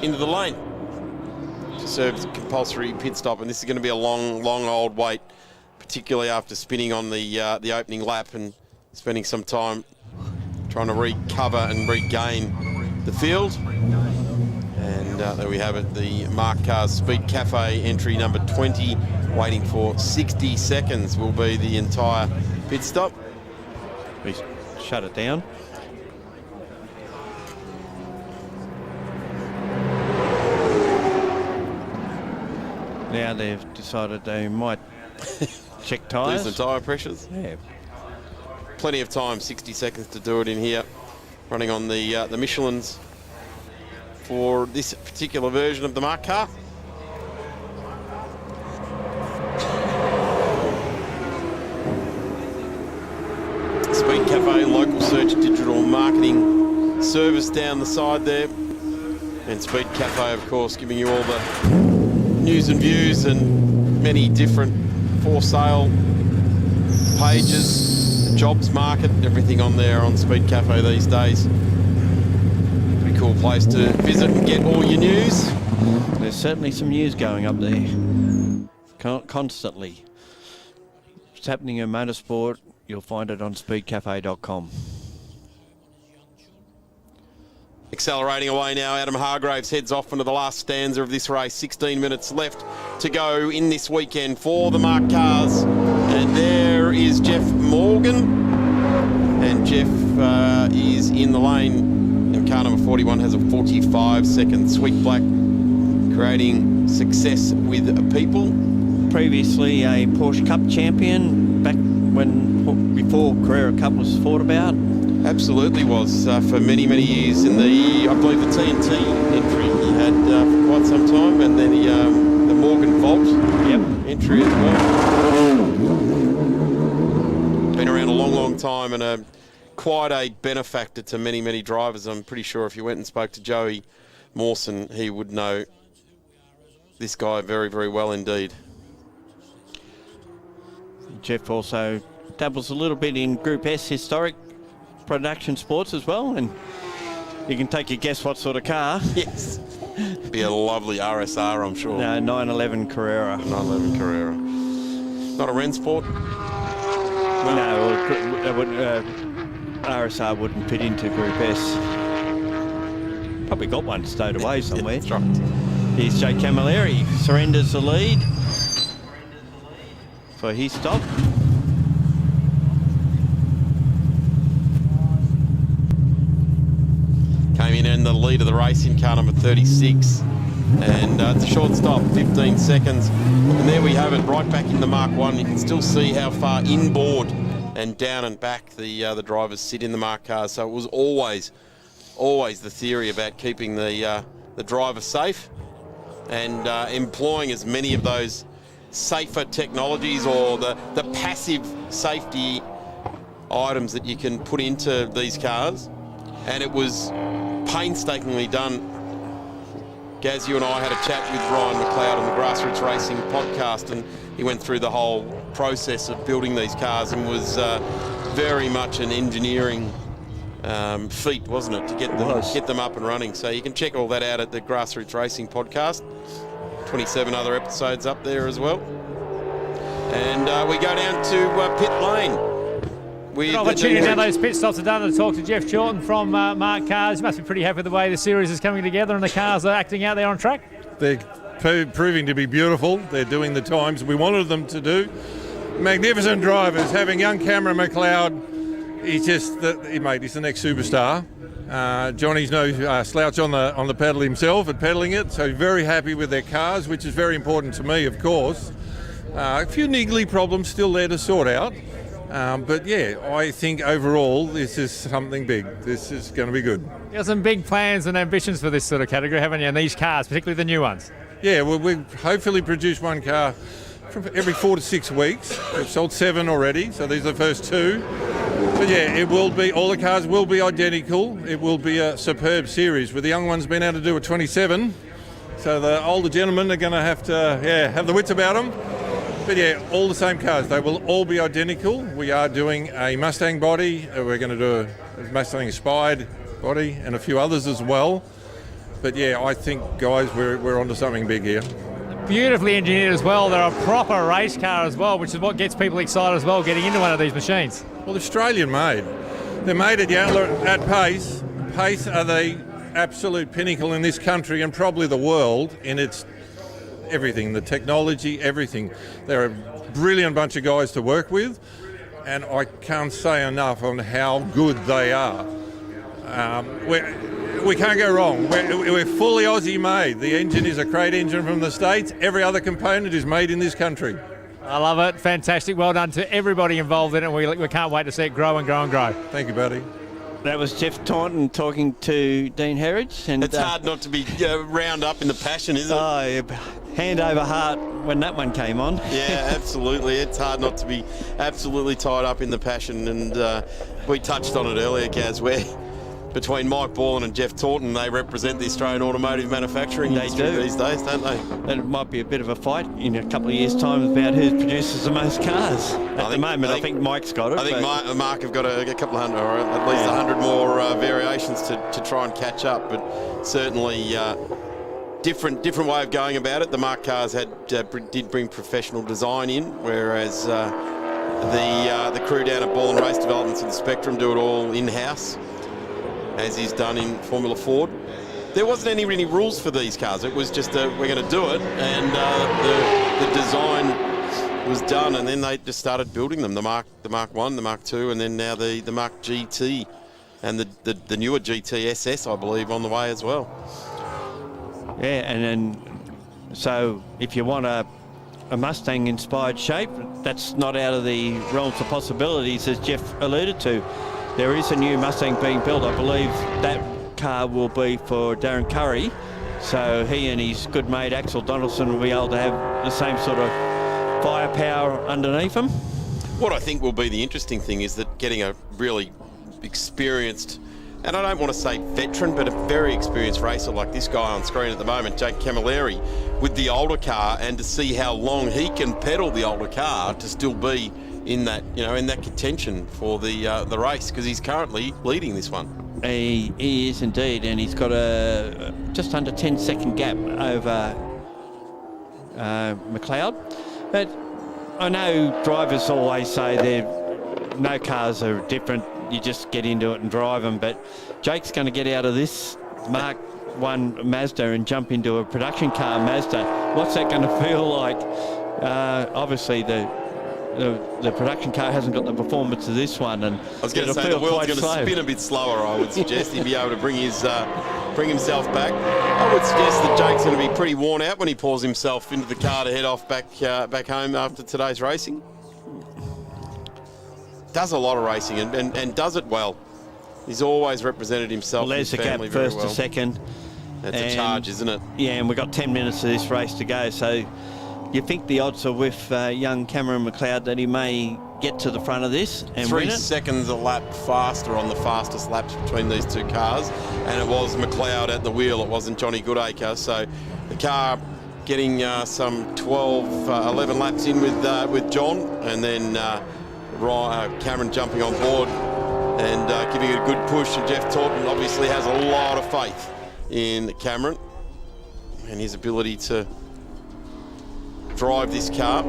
into the lane to serve as a compulsory pit stop, and this is going to be a long old wait, particularly after spinning on the opening lap and spending some time trying to recover and regain the field. And there we have it, the Mark Cars Speed Cafe entry number 20, waiting for 60 seconds will be the entire pit stop. We shut it down. Now they've decided they might check tyres. Do some tyre pressures. Yeah. Plenty of time, 60 seconds to do it in here. Running on the Michelins for this particular version of the Mark car. Speed Cafe, local search digital marketing service down the side there. And Speed Cafe, of course, giving you all the news and views and many different for sale pages, the jobs market, everything on there on Speed Cafe these days. Pretty cool place to visit and get all your news. There's certainly some news going up there constantly. What's happening in motorsport, you'll find it on speedcafe.com. Accelerating away now, Adam Hargraves heads off into the last stanza of this race. 16 minutes left to go in this weekend for the Mark cars. And there is Jeff Morgan. And Jeff is in the lane And car number 41 has a 45-second sweet black, creating success with people. Previously a Porsche Cup champion back before Carrera Cup was thought about. Absolutely was for many, many years in the, I believe, the TNT entry he had for quite some time, and then the Morgan Vault entry as well. Been around a long, long time, and quite a benefactor to many, many drivers. I'm pretty sure if you went and spoke to Joey Mawson, he would know this guy very, very well indeed. Jeff also dabbles a little bit in Group S historic production sports as well, and you can take your guess what sort of car. Yes. Be a lovely RSR, I'm sure. No, 911 Carrera. 911 Carrera. Not a Rennsport? No, RSR wouldn't fit into Group S. Probably got one stowed away somewhere. That's right. Here's Jake Camilleri, surrenders the lead for his stop. Came in the lead of the race in car number 36. And it's a short stop, 15 seconds. And there we have it, right back in the Mark 1. You can still see how far inboard and down and back the drivers sit in the Mark cars. So it was always the theory about keeping the driver safe and employing as many of those safer technologies or the passive safety items that you can put into these cars. And it was painstakingly done. Gaz, you and I had a chat with Ryan McLeod on the Grassroots Racing podcast, and he went through the whole process of building these cars and was very much an engineering feat, wasn't it, to get them up and running. So you can check all that out at the Grassroots Racing podcast. 27 other episodes up there as well. And we go down to pit lane. Good opportunity now those pit stops are done to talk to Jeff Chorlton from Mark Cars. You must be pretty happy with the way the series is coming together and the cars are acting out there on track. They're proving to be beautiful. They're doing the times we wanted them to do. Magnificent drivers. Having young Cameron McLeod, he's just, he's the next superstar. Johnny's no slouch on the pedal himself at pedaling it, so very happy with their cars, which is very important to me, of course. A few niggly problems still there to sort out. But yeah, I think overall this is something big. This is going to be good. You have some big plans and ambitions for this sort of category, haven't you? And these cars, particularly the new ones. Yeah, well, we hopefully produce one car from every 4 to 6 weeks. We've sold 7 already, so these are the first 2. But yeah, it will be, all the cars will be identical. It will be a superb series, with the young ones being able to do a 27. So the older gentlemen are going to have the wits about them. But yeah, all the same cars. They will all be identical. We are doing a Mustang body. We're going to do a Mustang Inspired body and a few others as well. But yeah, I think, guys, we're onto something big here. Beautifully engineered as well. They're a proper race car as well, which is what gets people excited as well, getting into one of these machines. Well, Australian made. They're made at Yandler at Pace. Pace are the absolute pinnacle in this country and probably the world in its everything, the technology, everything. They're a brilliant bunch of guys to work with, and I can't say enough on how good they are. We can't go wrong. We're fully Aussie made. The engine is a crate engine from the States. Every other component is made in this country. I love it. Fantastic. Well done to everybody involved in it. We can't wait to see it grow and grow and grow. Thank you, buddy. That was Jeff Taunton talking to Dean Herridge. And it's hard not to be round up in the passion, isn't it? Oh, yeah. Hand over heart when that one came on. Yeah, absolutely. It's hard not to be absolutely tied up in the passion. And we touched on it earlier, Gaz, where between Mike Borland and Jeff Taunton, they represent the Australian automotive manufacturing industry these days, don't they? And it might be a bit of a fight in a couple of years' time about who produces the most cars. At the moment, I think Mike's got it. I think Mark have got a couple of hundred, or at least 100 more variations to try and catch up. But certainly different way of going about it. The Mark cars did bring professional design in, whereas the crew down at Ball and Race Developments and Spectrum do it all in-house, as is done in Formula Ford. There wasn't any really rules for these cars. It was just we're going to do it, and the design was done, and then they just started building them. The Mark 1, the Mark 2, and then now the Mark GT and the newer GTSS, I believe, on the way as well. Yeah, and then so if you want a Mustang-inspired shape, that's not out of the realms of possibilities, as Jeff alluded to. There is a new Mustang being built. I believe that car will be for Darren Curry, so he and his good mate Axel Donaldson will be able to have the same sort of firepower underneath them. What I think will be the interesting thing is that getting a really experienced, and I don't want to say veteran, but a very experienced racer like this guy on screen at the moment, Jake Camilleri, with the older car, and to see how long he can pedal the older car to still be in that, in that contention for the race, because he's currently leading this one. He is indeed, and he's got a just under 10-second gap over McLeod. But I know drivers always say no cars are different, you just get into it and drive them, but Jake's going to get out of this Mark 1 Mazda and jump into a production car Mazda. What's that going to feel like? Obviously the production car hasn't got the performance of this one, and I was going to say the wheel's going to spin a bit slower. I would suggest he'd be able to bring himself back. I would suggest that Jake's going to be pretty worn out when he pours himself into the car to head off back home after today's racing. Does a lot of racing and does it well. He's always represented himself and his family very well. There's a gap first to second. That's a charge, isn't it? Yeah, and we've got 10 minutes of this race to go, so you think the odds are with young Cameron McLeod that he may get to the front of this and 3 win it? seconds a lap faster on the fastest laps between these two cars, and it was McLeod at the wheel, it wasn't Johnny Goodacre. So the car getting some 11 laps in with John, and then Cameron jumping on board and giving it a good push. And Jeff Taunton obviously has a lot of faith in Cameron and his ability to drive this car.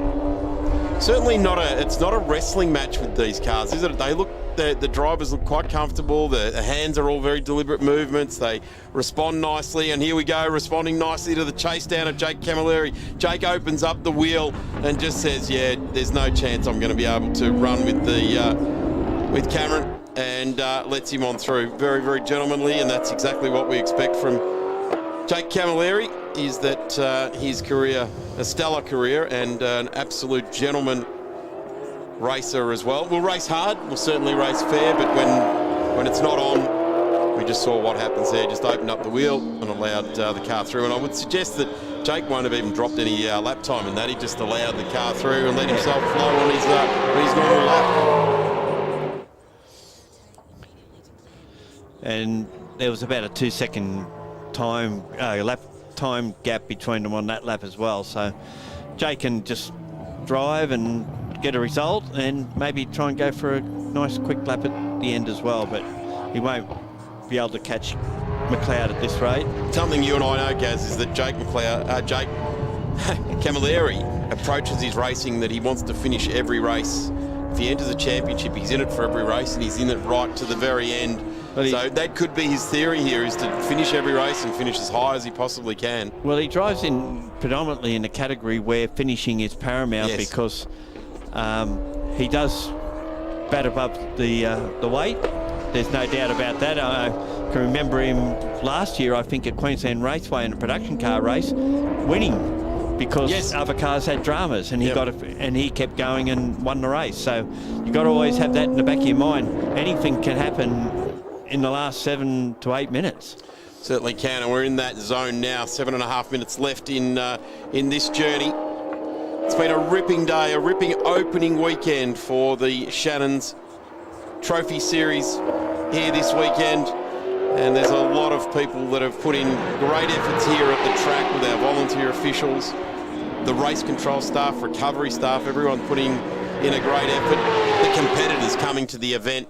Certainly it's not a wrestling match with these cars, is it? The drivers look quite comfortable. The hands are all very deliberate movements. They respond nicely, and here we go, responding nicely to the chase down of Jake Camilleri. Jake opens up the wheel and just says, yeah, there's no chance I'm going to be able to run with Cameron, and lets him on through. Very, very gentlemanly, and that's exactly what we expect from Jake Camilleri, is that his career, a stellar career, and an absolute gentleman racer as well. We'll race hard, we'll certainly race fair, but when it's not on, we just saw what happens there. Just opened up the wheel and allowed the car through. And I would suggest that Jake won't have even dropped any lap time in that. He just allowed the car through and let himself flow on his normal lap. And there was about a 2-second lap time gap between them on that lap as well. So Jake can just drive and get a result and maybe try and go for a nice quick lap at the end as well, but he won't be able to catch McLeod at this rate. Something you and I know, Gaz, is that Jake Camilleri approaches his racing that he wants to finish every race. If he enters a championship, he's in it for every race, and he's in it right to the very end. So that could be his theory here, is to finish every race and finish as high as he possibly can. Well, he drives in predominantly in a category where finishing is paramount, yes, because he does bat above the weight. There's no doubt about that. I can remember him last year, I think, at Queensland Raceway in a production car race, winning because, yes, other cars had dramas, and he kept going and won the race. So you've got to always have that in the back of your mind. Anything can happen in the last 7 to 8 minutes. Certainly can, and we're in that zone now. 7.5 minutes left in this journey. It's been a ripping day, a ripping opening weekend for the Shannons Trophy Series here this weekend. And there's a lot of people that have put in great efforts here at the track with our volunteer officials, the race control staff, recovery staff, everyone putting in a great effort. The competitors coming to the event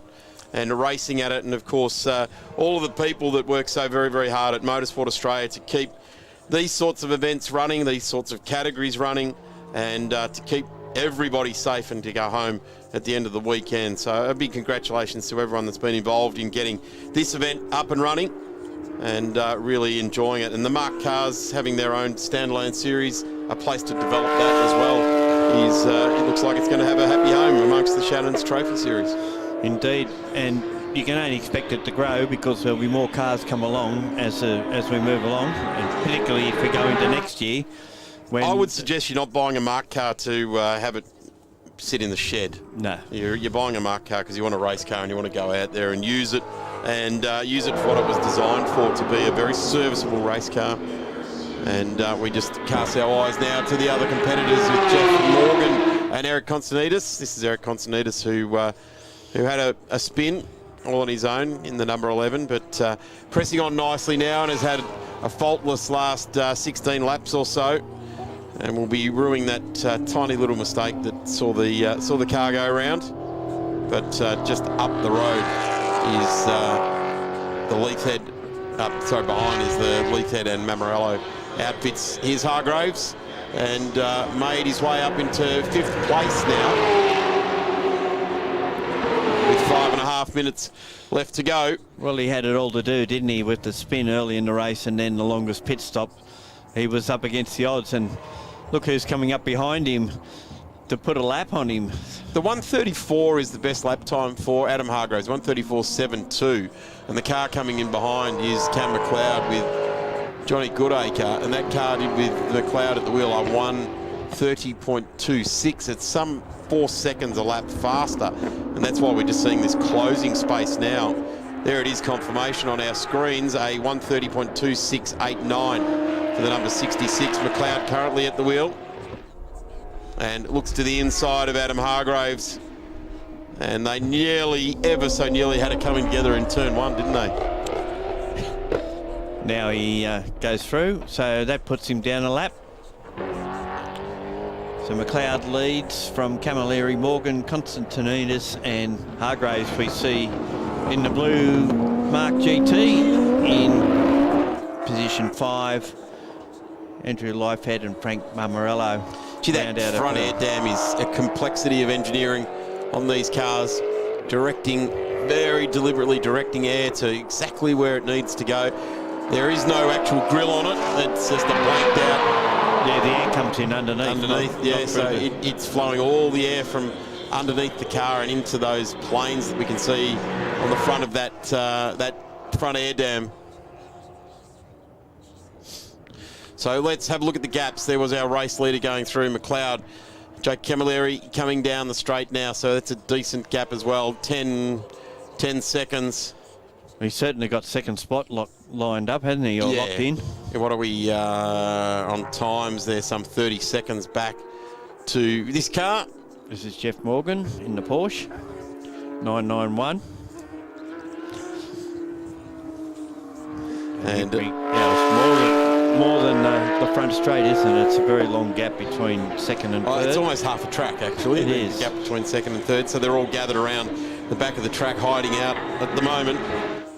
and racing at it, and of course all of the people that work so very, very hard at Motorsport Australia to keep these sorts of events running, these sorts of categories running, and to keep everybody safe and to go home at the end of the weekend. So a big congratulations to everyone that's been involved in getting this event up and running and really enjoying it. And the Mark cars having their own standalone series, a place to develop that as well, it looks like it's going to have a happy home amongst the Shannons Trophy Series. Indeed, and you can only expect it to grow because there'll be more cars come along as we move along, and particularly if we go into next year. I would suggest you're not buying a marked car to have it sit in the shed. No. You're buying a marked car because you want a race car and you want to go out there and use it, and use it for what it was designed for, to be a very serviceable race car. And we just cast our eyes now to the other competitors with Jeff Morgan and Eric Constantidis. This is Eric Constantidis who had a spin all on his own in the number 11, but pressing on nicely now and has had a faultless last 16 laps or so, and will be ruining that tiny little mistake that saw the car go around. But just up the road is the Leithhead. Behind is the Leithhead and Mamarello outfits. Here's Hargraves, and made his way up into 5th place now, with 5.5 minutes left to go. Well, he had it all to do, didn't he, with the spin early in the race and then the longest pit stop. He was up against the odds, and look who's coming up behind him to put a lap on him. The 1:34 is the best lap time for Adam Hargraves, 1:34.72. And the car coming in behind is Cam McLeod with Johnny Goodacre, and that car did with McLeod at the wheel a 1:30.26. It's some 4 seconds a lap faster, and that's why we're just seeing this closing space now. There it is, confirmation on our screens, a 1:30.2689 for the number 66. McLeod currently at the wheel, and looks to the inside of Adam Hargraves, and they ever so nearly had it coming together in turn 1, didn't they? Now he goes through, so that puts him down a lap. So McLeod leads from Camilleri, Morgan, Constantidis and Hargraves we see in the blue Mark GT in position 5. Andrew Leithhead and Frank Mamarello. Gee, that front air dam is a complexity of engineering on these cars, very deliberately directing air to exactly where it needs to go. There is no actual grill on it, it's just a blanked out. Yeah, the air comes in underneath. So it's flowing all the air from underneath the car and into those planes that we can see on the front of that front air dam. So let's have a look at the gaps. There was our race leader going through, McLeod. Jake Camilleri coming down the straight now, so that's a decent gap as well. 10 seconds. He's certainly got second spot lined up, hasn't he? Or locked in. Yeah, what are we on times there? Some 30 seconds back to this car. This is Jeff Morgan in the Porsche 991. And it's more than the front straight, isn't it? It's a very long gap between second and third. It's almost half a track, actually. It is. The gap between second and third, so they're all gathered around the back of the track, hiding out at the moment,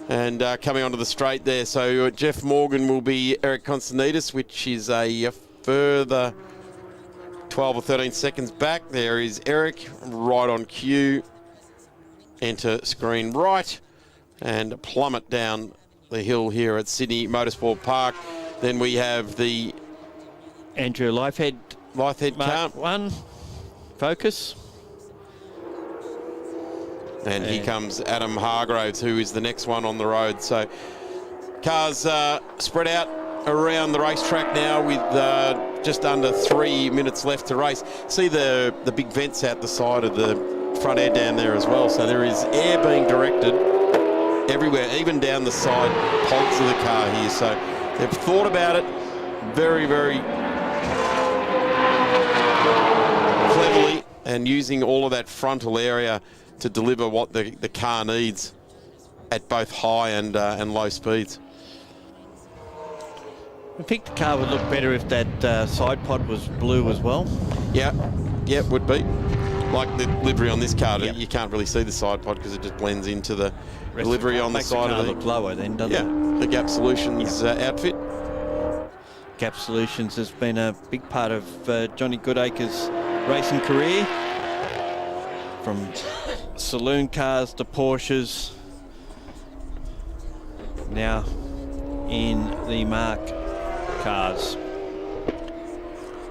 and coming onto the straight there. So Jeff Morgan will be Eric Constantidis, which is a further 12 or 13 seconds back. There is Eric, right on cue. Enter screen right, and plummet down the hill here at Sydney Motorsport Park. Then we have the Andrew Leithhead car. 1 Focus. And here comes Adam Hargraves, who is the next one on the road. So cars spread out around the racetrack now with just under 3 minutes left to race. See the big vents out the side of the front air down there as well. So there is air being directed everywhere, even down the side pods of the car here. So they've thought about it very, very cleverly, and using all of that frontal area to deliver what the car needs at both high and low speeds. I think the car would look better if that side pod was blue as well. Yeah, would be. Like the livery on this car, you can't really see the side pod because it just blends into the livery on the side of it. Look lower then, doesn't it? The Gap Solutions outfit. Gap Solutions has been a big part of Johnny Goodacre's racing career, from saloon cars to Porsches, now in the Mark cars.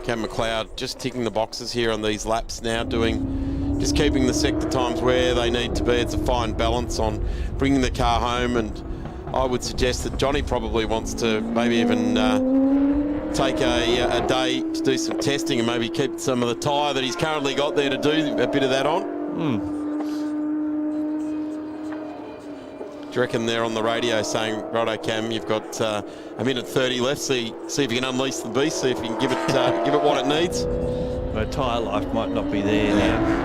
Cam McLeod just ticking the boxes here on these laps now, doing just keeping the sector times where they need to be. It's a fine balance on bringing the car home, and I would suggest that Johnny probably wants to maybe even take a day to do some testing and maybe keep some of the tyre that he's currently got there to do a bit of that on. Do you reckon they're on the radio saying, righto Cam, you've got a minute 30 left, see if you can unleash the beast, see if you can give it what it needs? The tyre life might not be there now.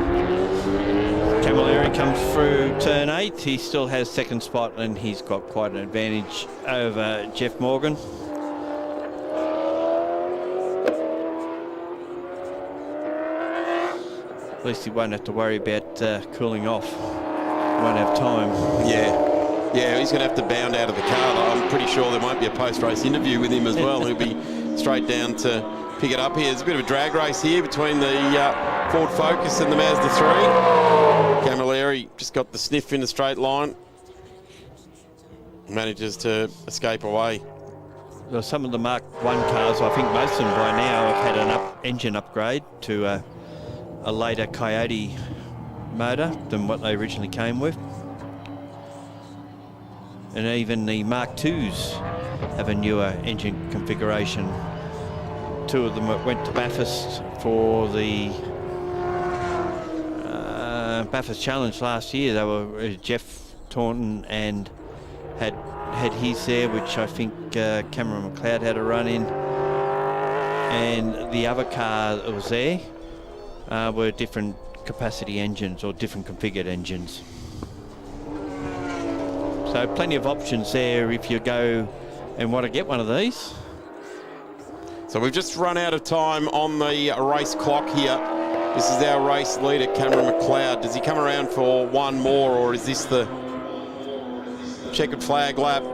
Camilleri comes through turn 8. He still has second spot, and he's got quite an advantage over Jeff Morgan. At least he won't have to worry about cooling off. Won't have time. Yeah, he's going to have to bound out of the car, though. I'm pretty sure there won't be a post-race interview with him as well. He'll be straight down to pick it up here. There's a bit of a drag race here between the Ford Focus and the Mazda 3. Camilleri just got the sniff in a straight line. Manages to escape away. Well, some of the Mark 1 cars, I think most of them by now have had an engine upgrade to a later Coyote motor than what they originally came with. And even the Mark 2s have a newer engine configuration. 2 of them went to Bathurst for the Bathurst Challenge last year. They were Jeff Taunton and had his there, which I think Cameron McLeod had a run in. And the other car that was there were different capacity engines or different configured engines. So plenty of options there if you go and want to get one of these. So we've just run out of time on the race clock here. This is our race leader, Cameron McLeod. Does he come around for one more, or is this the checkered flag lap?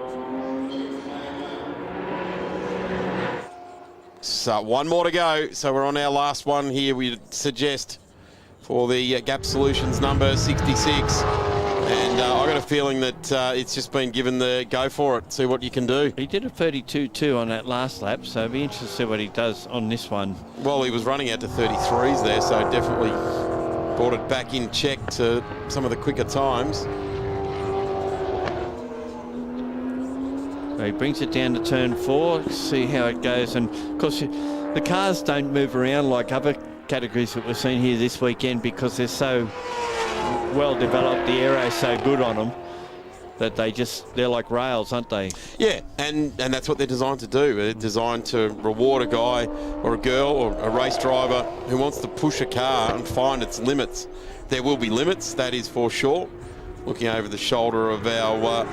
So one more to go. So we're on our last one here, we'd suggest, for the Gap Solutions number 66. And I've got a feeling that it's just been given the go for it. See what you can do. He did a 32.2 on that last lap, so it'll be interesting to see what he does on this one. Well, he was running out to 33s there, so definitely brought it back in check to some of the quicker times. So he brings it down to turn 4, see how it goes. And of course, the cars don't move around like other categories that we've seen here this weekend because they're so well developed, the aero's so good on them that they're like rails, aren't they? Yeah, and that's what they're designed to do. They're designed to reward a guy or a girl or a race driver who wants to push a car and find its limits. There will be limits, that is for sure. Looking over the shoulder of our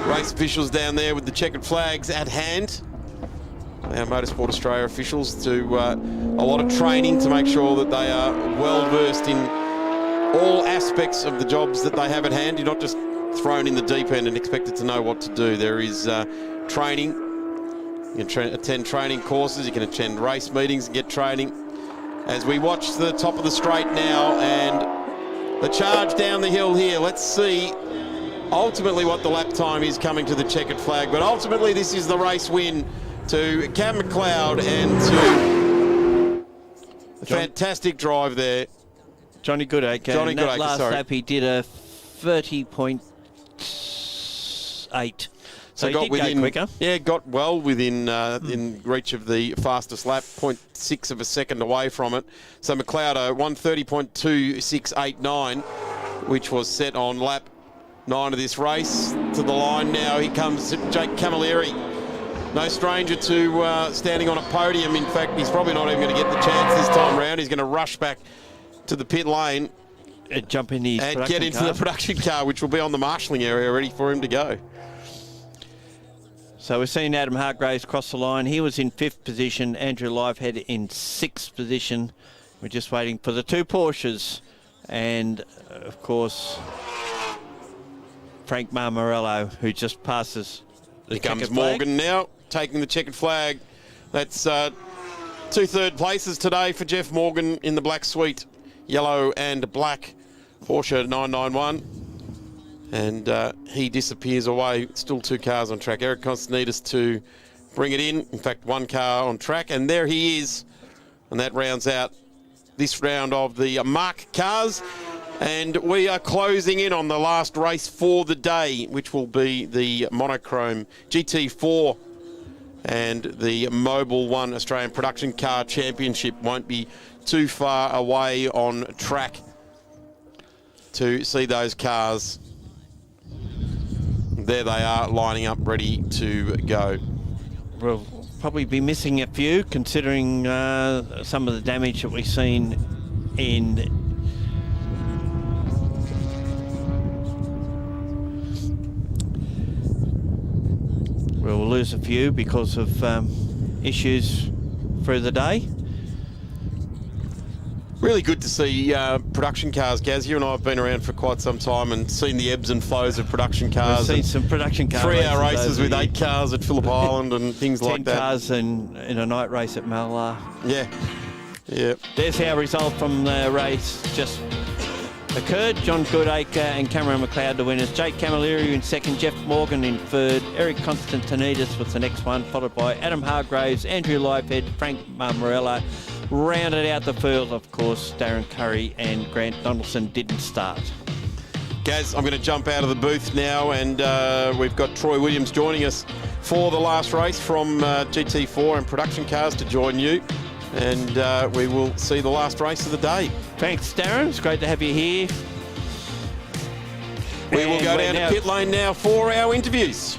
race officials down there with the checkered flags at hand. Our Motorsport Australia officials do a lot of training to make sure that they are well versed in all aspects of the jobs that they have at hand. You're not just thrown in the deep end and expected to know what to do. There is training. You can attend training courses, you can attend race meetings and get training. As we watch the top of the straight now and the charge down the hill here, let's see ultimately what the lap time is coming to the checkered flag. But ultimately this is the race win to Cam McLeod and to a fantastic drive there. Johnny Goodacre. Johnny Goodacre, last sorry. lap he did a 30.8. So he did go quicker. Yeah, got well within in reach of the fastest lap, 0.6 of a second away from it. So McLeod 1:30.2689, which was set on lap 9 of this race. To the line now, here comes Jake Camilleri. No stranger to standing on a podium. In fact, he's probably not even going to get the chance this time round. He's going to rush back to the pit lane and jump in his and get into the production car, which will be on the marshalling area ready for him to go. So we're seeing Adam Hargraves cross the line. He was in 5th position. Andrew Livehead in 6th position. We're just waiting for the 2 Porsches and, of course, Frank Marmarello, who just passes the Here comes checkered flag. Morgan now, taking the checkered flag. That's 2 third places today for Jeff Morgan in the black suite, yellow and black Porsche 991. And he disappears away. Still 2 cars on track. Eric Constantidis to bring it in. In fact, 1 car on track. And there he is. And that rounds out this round of the Mark cars. And we are closing in on the last race for the day, which will be the monochrome GT4 and the Mobile One Australian Production Car Championship. Won't be too far away on track to see those cars. There they are, lining up ready to go. We'll probably be missing a few, considering some of the damage that we've seen in we'll lose a few because of issues through the day. Really good to see production cars, Gaz. You and I have been around for quite some time and seen the ebbs and flows of production cars. We've seen some production car 3-hour races races with 8 cars at Phillip Island and things like that. 10 cars in a night race at Malar. Yeah. Yeah. There's our result from the race just occurred. John Goodacre and Cameron McLeod the winners. Jake Camilleri in second, Jeff Morgan in third, Eric Constantinidis was the next one, followed by Adam Hargraves, Andrew Liefeld, Frank Marmarella. Rounded out the field, of course, Darren Curry and Grant Donaldson didn't start. Gaz, I'm going to jump out of the booth now, and we've got Troy Williams joining us for the last race from GT4 and production cars to join you. And we will see the last race of the day. Thanks, Darren. It's great to have you here. We will go down to pit lane now for our interviews.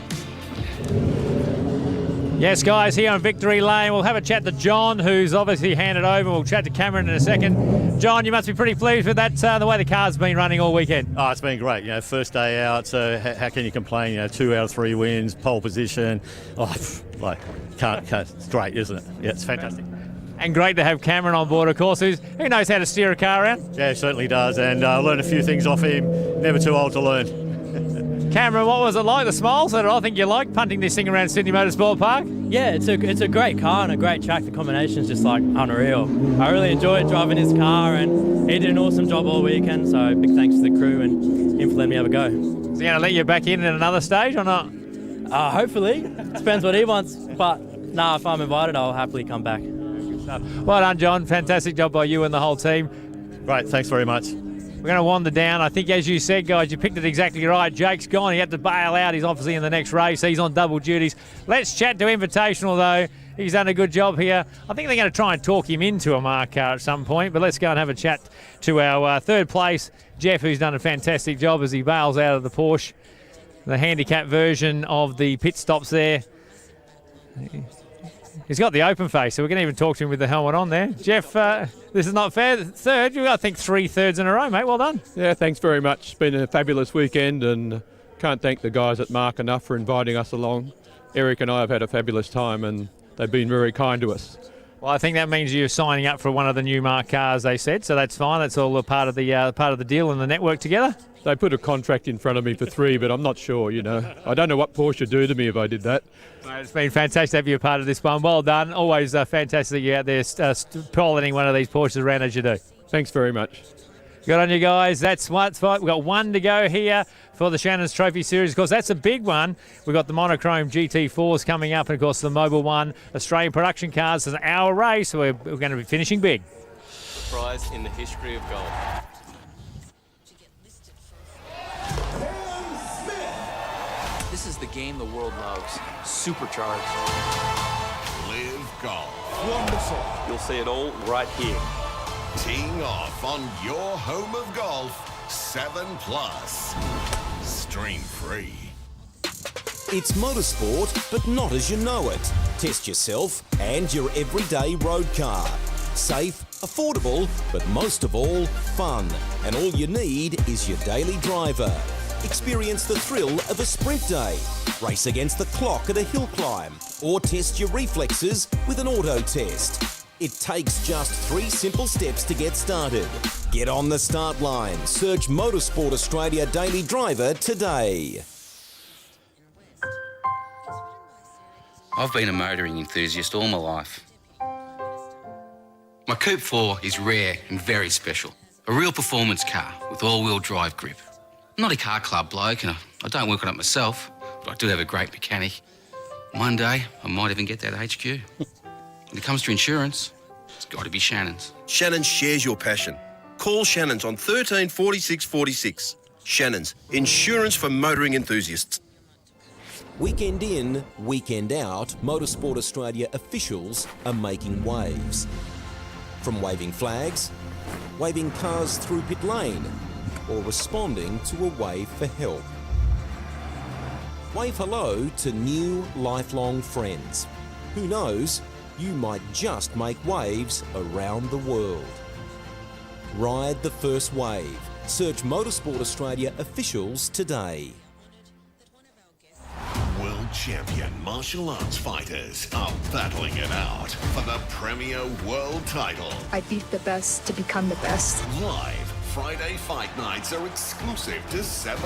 Yes, guys, here on Victory Lane, we'll have a chat to John, who's obviously handed over. We'll chat to Cameron in a second. John, you must be pretty pleased with that, the way the car's been running all weekend. Oh, it's been great. First day out, so how can you complain? 2 out of 3 wins, pole position. Oh, can't. It's great, isn't it? Yeah, it's fantastic. And great to have Cameron on board, of course, who knows how to steer a car around. Yeah, he certainly does, and I learned a few things off him. Never too old to learn. Cameron, what was it like? The smiles that I think you like punting this thing around Sydney Motorsport Park? Yeah, it's a great car and a great track. The combination's just like unreal. I really enjoyed driving his car, and he did an awesome job all weekend. So big thanks to the crew and him for letting me have a go. Is he going to let you back in at another stage or not? Hopefully. Depends what he wants. But no, if I'm invited, I'll happily come back. Well done, John. Fantastic job by you and the whole team. Great, thanks very much. We're going to wander down. I think, as you said, guys, you picked it exactly right. Jake's gone. He had to bail out. He's obviously in the next race. He's on double duties. Let's chat to Invitational, though. He's done a good job here. I think they're going to try and talk him into a mark car at some point, but let's go and have a chat to our third place, Jeff, who's done a fantastic job as he bails out of the Porsche, the handicap version of the pit stops there. He's got the open face, so we're going to even talk to him with the helmet on there. Jeff, this is not fair. Third, you've got, I think, 3 thirds in a row, mate. Well done. Yeah, thanks very much. It's been a fabulous weekend, and can't thank the guys at Mark enough for inviting us along. Eric and I have had a fabulous time, and they've been very kind to us. Well, I think that means you're signing up for one of the new Mark cars, they said, so that's fine. That's all a part of the deal and the network together. They put a contract in front of me for 3, but I'm not sure, I don't know what Porsche would do to me if I did that. Mate, it's been fantastic to have you a part of this one. Well done. Always fantastic you're out there piloting one of these Porsches around as you do. Thanks very much. Good on you guys. That's what's right. We've got one to go here for the Shannons Trophy Series. Of course, that's a big one. We've got the monochrome GT4s coming up, and of course the Mobile One Australian production cars. It's an hour race, so we're going to be finishing big. Prize in the history of golf. This is the game the world loves. Supercharged. Live golf. Wonderful. You'll see it all right here. Teeing off on your home of golf, 7 Plus. Stream free. It's motorsport, but not as you know it. Test yourself and your everyday road car. Safe, affordable, but most of all, fun. And all you need is your daily driver. Experience the thrill of a sprint day. Race against the clock at a hill climb. Or test your reflexes with an auto test. It takes just 3 simple steps to get started. Get on the start line. Search Motorsport Australia Daily Driver today. I've been a motoring enthusiast all my life. My Coupe 4 is rare and very special. A real performance car with all-wheel drive grip. I'm not a car club bloke and I don't work on it myself, but I do have a great mechanic. One day, I might even get that HQ. When it comes to insurance, it's got to be Shannons. Shannons shares your passion. Call Shannons on 13 46 46. Shannons, insurance for motoring enthusiasts. Weekend in, weekend out, Motorsport Australia officials are making waves. From waving flags, waving cars through pit lane, or responding to a wave for help. Wave hello to new lifelong friends. Who knows, you might just make waves around the world. Ride the first wave. Search Motorsport Australia officials today. World champion martial arts fighters are battling it out for the Premier World title. I beat the best to become the best. Live Friday fight nights are exclusive to 7+.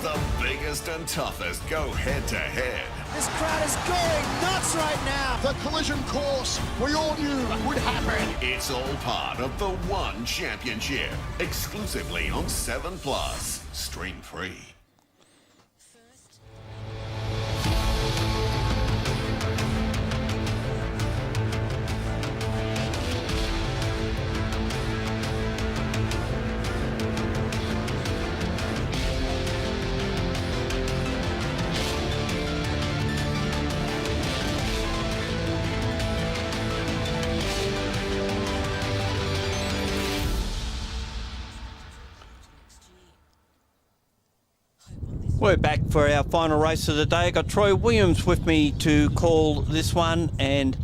The biggest and toughest go head-to-head. This crowd is going nuts right now. The collision course we all knew would happen. It's all part of the One Championship, exclusively on 7+. Stream free. We're back for our final race of the day. I've got Troy Williams with me to call this one, and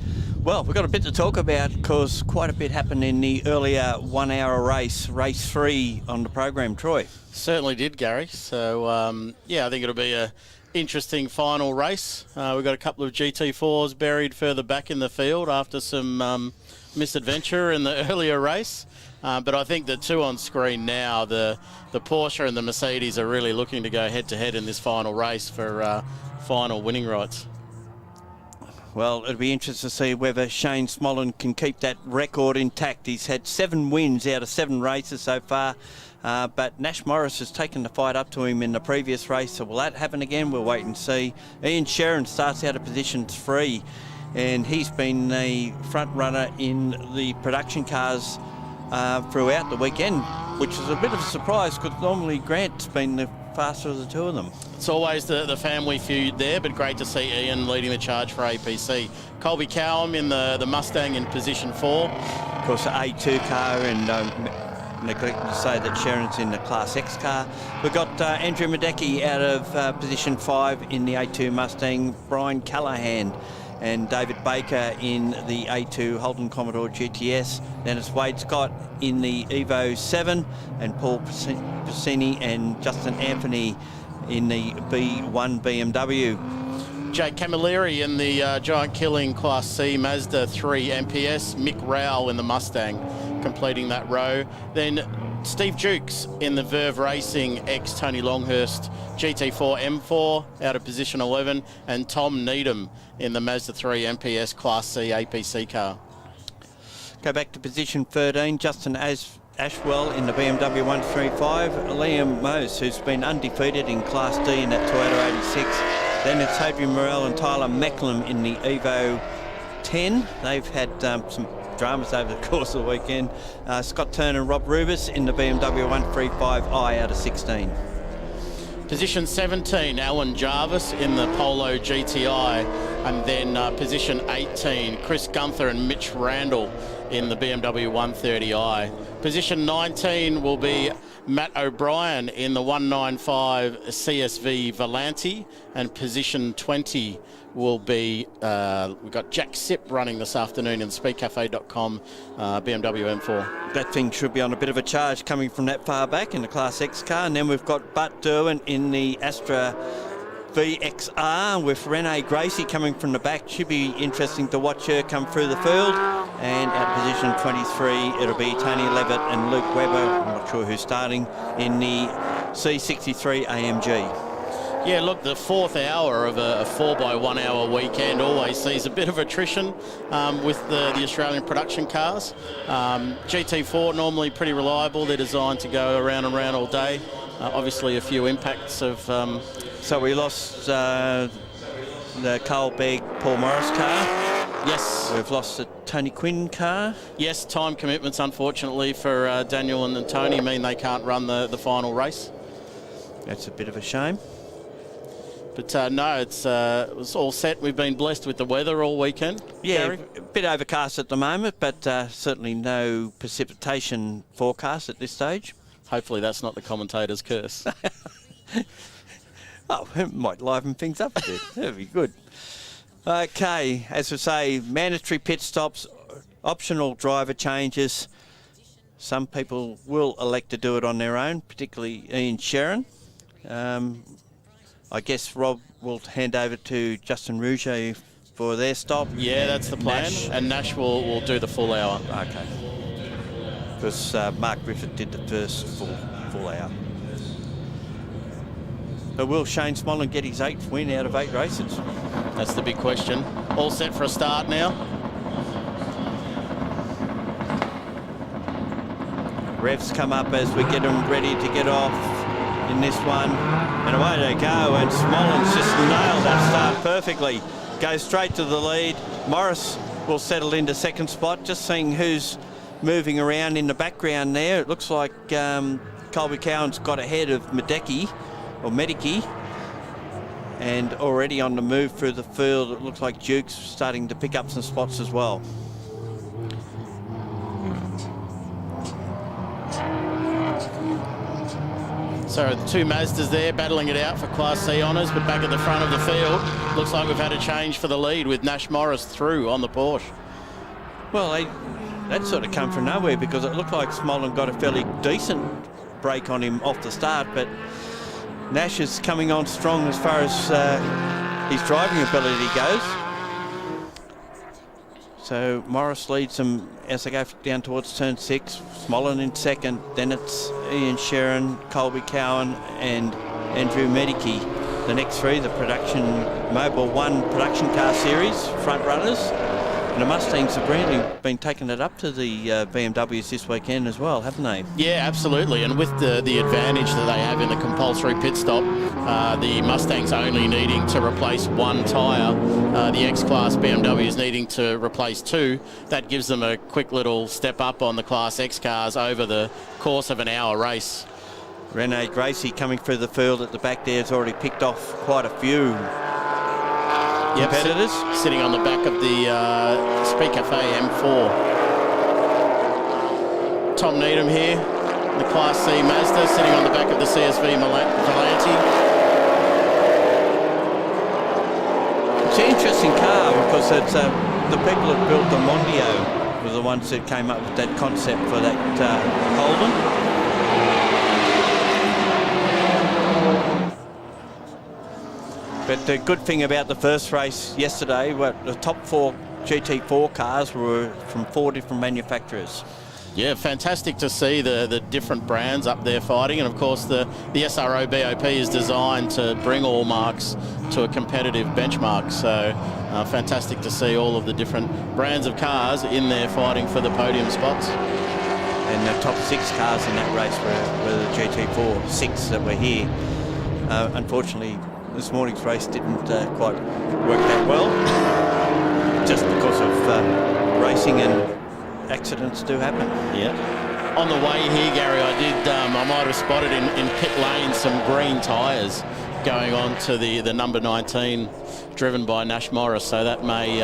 well, we've got a bit to talk about because quite a bit happened in the earlier 1 hour race, race 3 on the program. Troy. Certainly did, Gary. So yeah, I think it'll be a interesting final race. We've got a couple of GT4s buried further back in the field after some misadventure in the earlier race. But I think the two on screen now, the Porsche and the Mercedes, are really looking to go head-to-head in this final race for final winning rights. Well, it'll be interesting to see whether Shane Smollen can keep that record intact. He's had 7 wins out of 7 races so far, but Nash Morris has taken the fight up to him in the previous race, so will that happen again? We'll wait and see. Ian Sherrin starts out of position 3, and he's been the front runner in the production cars throughout the weekend, which is a bit of a surprise because normally Grant's been the faster of the two of them. It's always the family feud there, but great to see Ian leading the charge for APC. Colby Cowham in the Mustang in position 4. Of course, the A2 car, and neglecting to say that Sharon's in the Class X car. We've got Andrew Madecki out of position 5 in the A2 Mustang, Brian Callahan and David Baker in the A2 Holden Commodore GTS. Then it's Wade Scott in the Evo 7 and Paul Piscini and Justin Anthony in the B1 BMW. Jake Camilleri in the Giant Killing Class C Mazda 3 MPS. Mick Rowell in the Mustang completing that row. Then Steve Jukes in the Verve Racing ex-Tony Longhurst GT4 M4 out of position 11, and Tom Needham in the Mazda 3 MPS Class C APC car. Go back to position 13, Justin Ashwell in the BMW 135, Liam Mose, who's been undefeated in Class D in that Toyota 86. Then it's Adrian Morel and Tyler Mecklem in the Evo 10. They've had some dramas over the course of the weekend. Scott Turner and Rob Rubis in the BMW 135i out of 16. Position 17, Alan Jarvis in the Polo GTI, and then position 18, Chris Gunther and Mitch Randall in the BMW 130i. Position 19 will be Matt O'Brien in the 195 CSV Volanti, and position 20 will be, we've got Jack Sipp running this afternoon in speedcafe.com BMW M4. That thing should be on a bit of a charge coming from that far back in the Class X car. And then we've got Butt Derwin in the Astra VXR with Renee Gracie coming from the back. Should be interesting to watch her come through the field. And at position 23, it'll be Tony Levitt and Luke Webber, I'm not sure who's starting, in the C63 AMG. Yeah, look, the 4th hour of a 4x1 hour weekend always sees a bit of attrition with the Australian production cars. GT4 normally pretty reliable. They're designed to go around and around all day. Obviously a few impacts of... So we lost the Carl Begg Paul Morris car. Yes. We've lost the Tony Quinn car. Yes, time commitments, unfortunately, for Daniel and Tony mean they can't run the final race. That's a bit of a shame. But no, it was all set. We've been blessed with the weather all weekend. Yeah, Gary? a bit overcast at the moment, but certainly no precipitation forecast at this stage. Hopefully that's not the commentator's curse. Oh, it might liven things up a bit. That'd be good. Okay, as we say, mandatory pit stops, optional driver changes. Some people will elect to do it on their own, particularly Ian Sherrin. I guess Rob will hand over to Justin Rouget for their stop. Yeah, that's the plan. Nash. And Nash will do the full hour. Okay. Because Mark Griffith did the first full hour. But will Shane Smollen get his 8th win out of 8 races? That's the big question. All set for a start now. Revs come up as we get them ready to get off in this one. And away they go, and Smollen's just nailed that start perfectly. Goes straight to the lead. Morris will settle into second spot. Just seeing who's moving around in the background there. It looks like Colby Cowan's got ahead of Medicki. And already on the move through the field, it looks like Duke's starting to pick up some spots as well. So the two Mazdas there battling it out for Class C honours, but back at the front of the field, looks like we've had a change for the lead with Nash Morris through on the Porsche. Well, that sort of come from nowhere because it looked like Smollen got a fairly decent break on him off the start, but Nash is coming on strong as far as his driving ability goes. So Morris leads them as they go down towards turn 6. Smollen in second. Then it's Ian Sherrin, Colby Cowan and Andrew Medicki. The next three, the production Mobile 1 production car series front runners. And the Mustangs have really been taking it up to the BMWs this weekend as well, haven't they? Yeah, absolutely. And with the advantage that they have in the compulsory pit stop, the Mustangs only needing to replace one tyre, the X-Class BMWs needing to replace 2, that gives them a quick little step up on the Class X cars over the course of an hour race. Rene Gracie coming through the field at the back there has already picked off quite a few competitors. Sitting on the back of the Speed Cafe M4. Tom Needham here, the Class C Mazda, sitting on the back of the CSV Volante. It's an interesting car because it's the people that built the Mondio were the ones that came up with that concept for that Holden. But the good thing about the first race yesterday, the top 4 GT4 cars were from 4 different manufacturers. Yeah, fantastic to see the different brands up there fighting. And of course, the SRO BOP is designed to bring all marques to a competitive benchmark. So fantastic to see all of the different brands of cars in there fighting for the podium spots. And the top 6 cars in that race were the GT4 6 that were here. Unfortunately, this morning's race didn't quite work that well, just because of racing and accidents do happen. Yeah. On the way here, Gary, I might have spotted in pit lane some green tyres going on to the number 19, driven by Nash Morris. So that may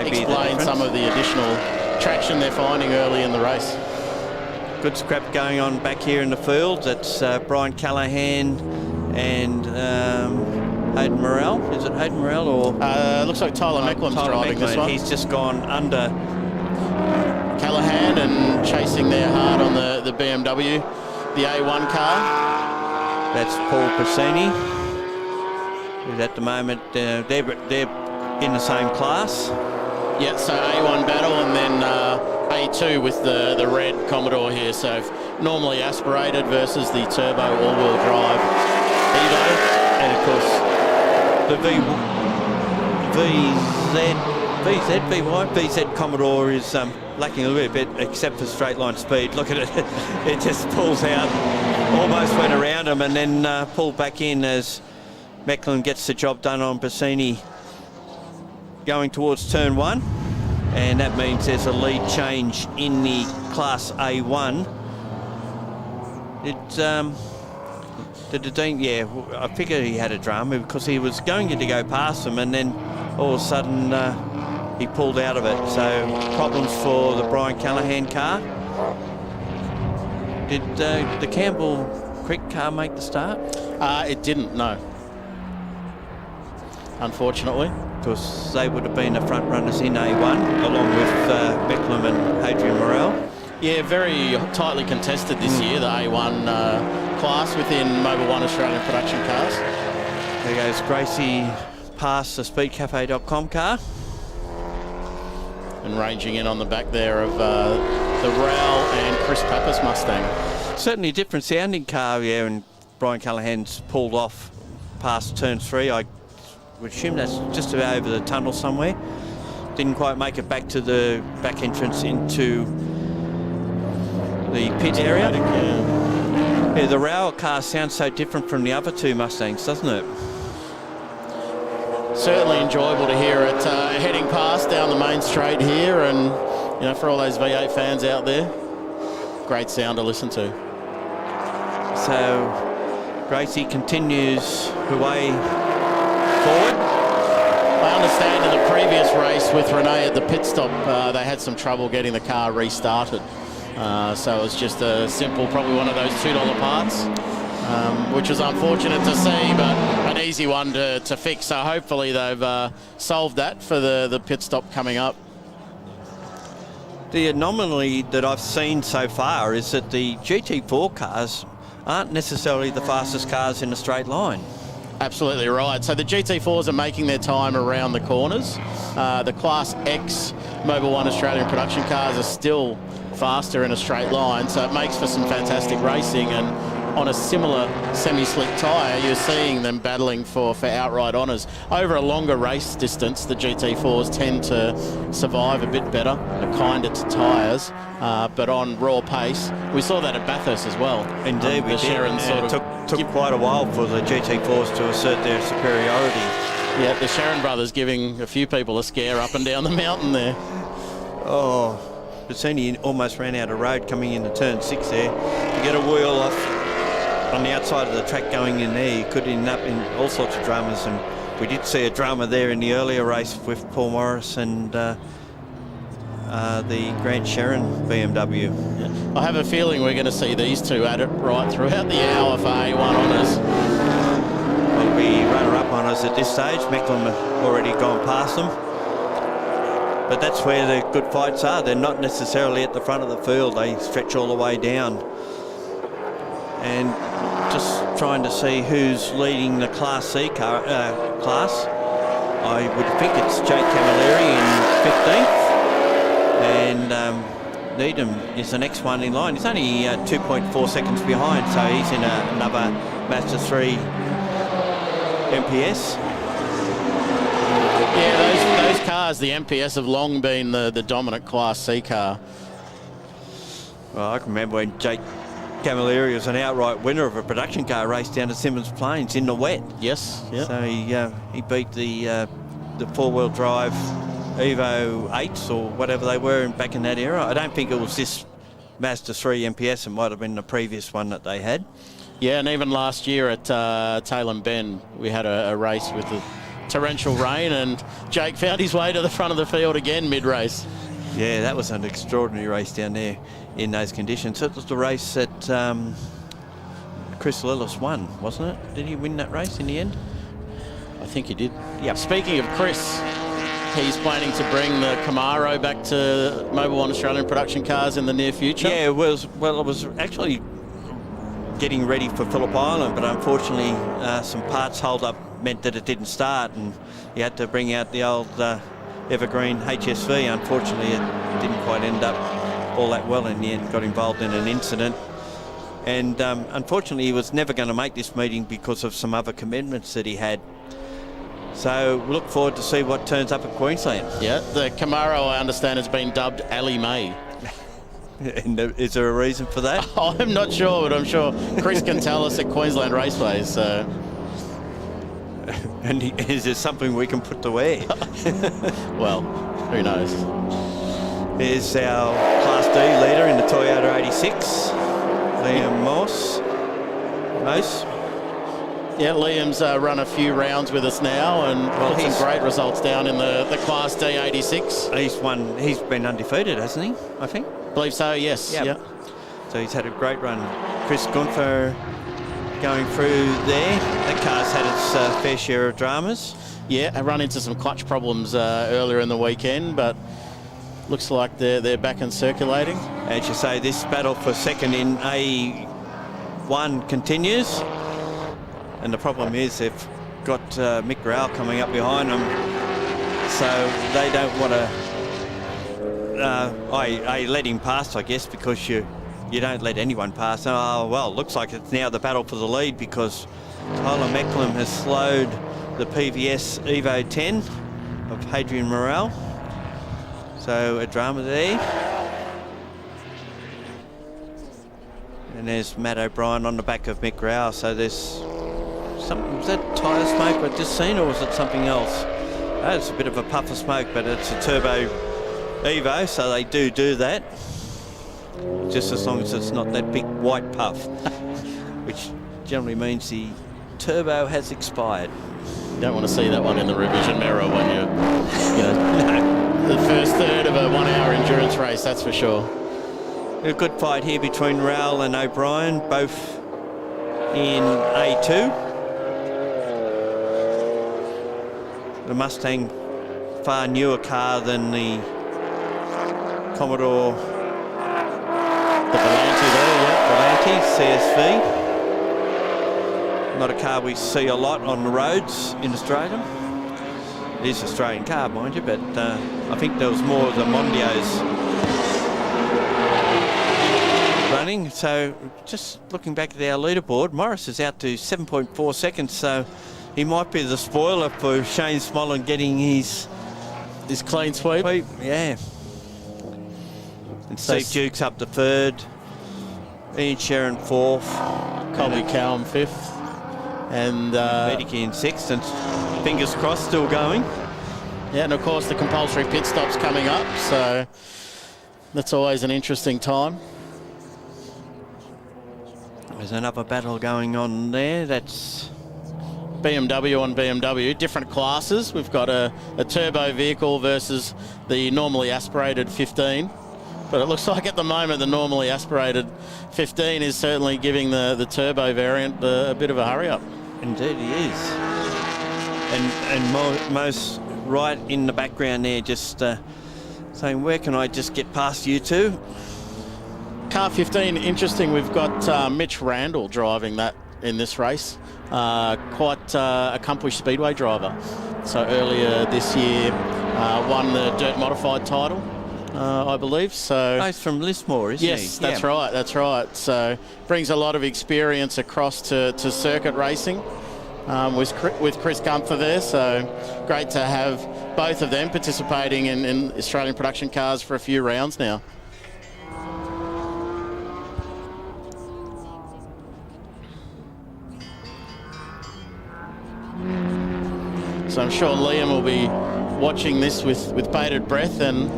explain some of the additional traction they're finding early in the race. Good scrap going on back here in the field. That's Brian Callahan and Hayden Morrell. Is it Hayden Morrell or? Looks like Tyler Mecklen's driving this one. He's just gone under Callahan and chasing there hard on the BMW, the A1 car. That's Paul Piscini, who's at the moment, they're in the same class. Yeah, so A1 battle and then A2 with the red Commodore here. So normally aspirated versus the turbo all-wheel drive Evo. And of course, the VZ Commodore is lacking a little bit, except for straight line speed. Look at it, it just pulls out, almost went around him and then pulled back in as Mecklin gets the job done on Bassini going towards turn 1. and that means there's a lead change in the Class A1. Did the Dean? Yeah, I figured he had a drama because he was going to go past them, and then all of a sudden he pulled out of it. So problems for the Brian Callahan car. Did the Campbell Creek car make the start? It didn't, no. Unfortunately. Because they would have been the front runners in A1, along with Beckham and Adrian Morel. Yeah, very tightly contested this year, the A1 class within Mobil 1 Australian production cars. There goes Gracie past the speedcafe.com car. And ranging in on the back there of the Rowell and Chris Pappas Mustang. Certainly a different sounding car, yeah, and Brian Callahan's pulled off past turn 3. I would assume that's just about over the tunnel somewhere. Didn't quite make it back to the back entrance into the pit area. Yeah, the Rowell car sounds so different from the other two Mustangs, doesn't it? Certainly enjoyable to hear it heading past down the main straight here, and you know, for all those V8 fans out there, great sound to listen to. So Gracie continues her way forward. I understand in the previous race with Renee at the pit stop, they had some trouble getting the car restarted. So it was just a simple, probably one of those $2 parts, which was unfortunate to see, but an easy one to fix. So hopefully they've solved that for the pit stop coming up. The anomaly that I've seen so far is that the GT4 cars aren't necessarily the fastest cars in a straight line. Absolutely right. So the GT4s are making their time around the corners. The Class X Mobil 1 Australian production cars are still faster in a straight line, so it makes for some fantastic racing. And on a similar semi-slick tyre, you're seeing them battling for outright honours. Over a longer race distance, the GT4s tend to survive a bit better, are kinder to tyres, but on raw pace, we saw that at Bathurst as well. Indeed, we did. It took quite a while for the GT4s to assert their superiority. Yeah, the Sherrin brothers giving a few people a scare up and down the mountain there. Oh, Bassini almost ran out of road coming into turn 6 there. To get a wheel off on the outside of the track going in there, you could end up in all sorts of dramas, and we did see a drama there in the earlier race with Paul Morris and the Grant Sherrin BMW. Yeah. I have a feeling we're going to see these two at it right throughout the hour for A1 honours. Will be runner-up honours at this stage. Mecklem have already gone past them. But that's where the good fights are. They're not necessarily at the front of the field. They stretch all the way down. And just trying to see who's leading the Class C class. I would think it's Jake Camilleri in 15th. And Needham is the next one in line. He's only 2.4 seconds behind, so he's in another Mazda 3 MPS. Yeah, those cars, the MPS, have long been the dominant Class C car. Well, I can remember when Jake Camilleri was an outright winner of a production car race down to Simmons Plains in the wet. Yes, yeah. So he beat the four-wheel drive Evo 8s or whatever they were back in that era. I don't think it was this Mazda 3 MPS. It might have been the previous one that they had. Yeah, and even last year at Tailem Bend, we had a race with the torrential rain, and Jake found his way to the front of the field again mid-race. Yeah, that was an extraordinary race down there in those conditions. It was the race that Chris Lillis won, wasn't it? Did he win that race in the end? I think he did. Yeah. Speaking of Chris, he's planning to bring the Camaro back to Mobil 1 Australian production cars in the near future. Yeah, it was actually getting ready for Phillip Island, but unfortunately some parts hold up meant that it didn't start, and you had to bring out the old Evergreen HSV. Unfortunately, it didn't quite end up all that well in the end, got involved in an incident. And unfortunately, he was never going to make this meeting because of some other commitments that he had. So we look forward to see what turns up at Queensland. Yeah, the Camaro, I understand, has been dubbed Ali May. And is there a reason for that? I'm not sure, but I'm sure Chris can tell us at Queensland Raceways. So. And is there something we can put to wear? Well, who knows? Here's our Class D leader in the Toyota 86, Liam Moss. Yeah, Liam's run a few rounds with us now and got some great results down in the Class D 86. He's been undefeated, hasn't he, I think? Believe so, yes. Yep. Yeah. So he's had a great run. Chris Gunther going through there. That car's had its fair share of dramas. Yeah, I run into some clutch problems earlier in the weekend, but looks like they're back and circulating. As you say, this battle for second in A1 continues. And the problem is they've got Mick Rowell coming up behind them. So they don't want to... I let him past, I guess, because you don't let anyone pass. Oh, well, looks like it's now the battle for the lead because Tyler Mecklem has slowed the PVS Evo 10 of Hadrian Morel. So a drama there. And there's Matt O'Brien on the back of Mick Rowell. So there's something, was that tyre smoke I've just seen, or was it something else? Oh, it's a bit of a puff of smoke, but it's a turbo Evo, so they do that. Just as long as it's not that big white puff, which generally means the turbo has expired. You don't want to see that one in the revision mirror when you're the first third of a 1 hour endurance race, that's for sure. A good fight here between Rowell and O'Brien, both in A2. The Mustang, far newer car than the Commodore. The Volante there, Volante, CSV. Not a car we see a lot on the roads in Australia. It is an Australian car, mind you, but I think there was more of the Mondios running. So just looking back at our leaderboard, Morris is out to 7.4 seconds, so he might be the spoiler for Shane Smollen getting his clean sweep. Yeah. And Steve Duke's up to third. Ian Sharon fourth. Colby Callum fifth. And Medicare in sixth. And fingers crossed, still going. Yeah, and of course the compulsory pit stop's coming up, so that's always an interesting time. There's another battle going on there. That's BMW on BMW, different classes. We've got a turbo vehicle versus the normally aspirated 15. But it looks like at the moment the normally aspirated 15 is certainly giving the turbo variant a bit of a hurry up. Indeed he is. And most right in the background there, just saying, where can I just get past you two? Car 15, interesting. We've got Mitch Randall driving that in this race. Quite accomplished speedway driver. So earlier this year won the Dirt Modified title, I believe. So he's from Lismore, isn't he? Yes, that's right, that's right. So brings a lot of experience across to circuit racing with Chris Gunther there. So great to have both of them participating in Australian production cars for a few rounds now. So I'm sure Liam will be watching this with bated breath, and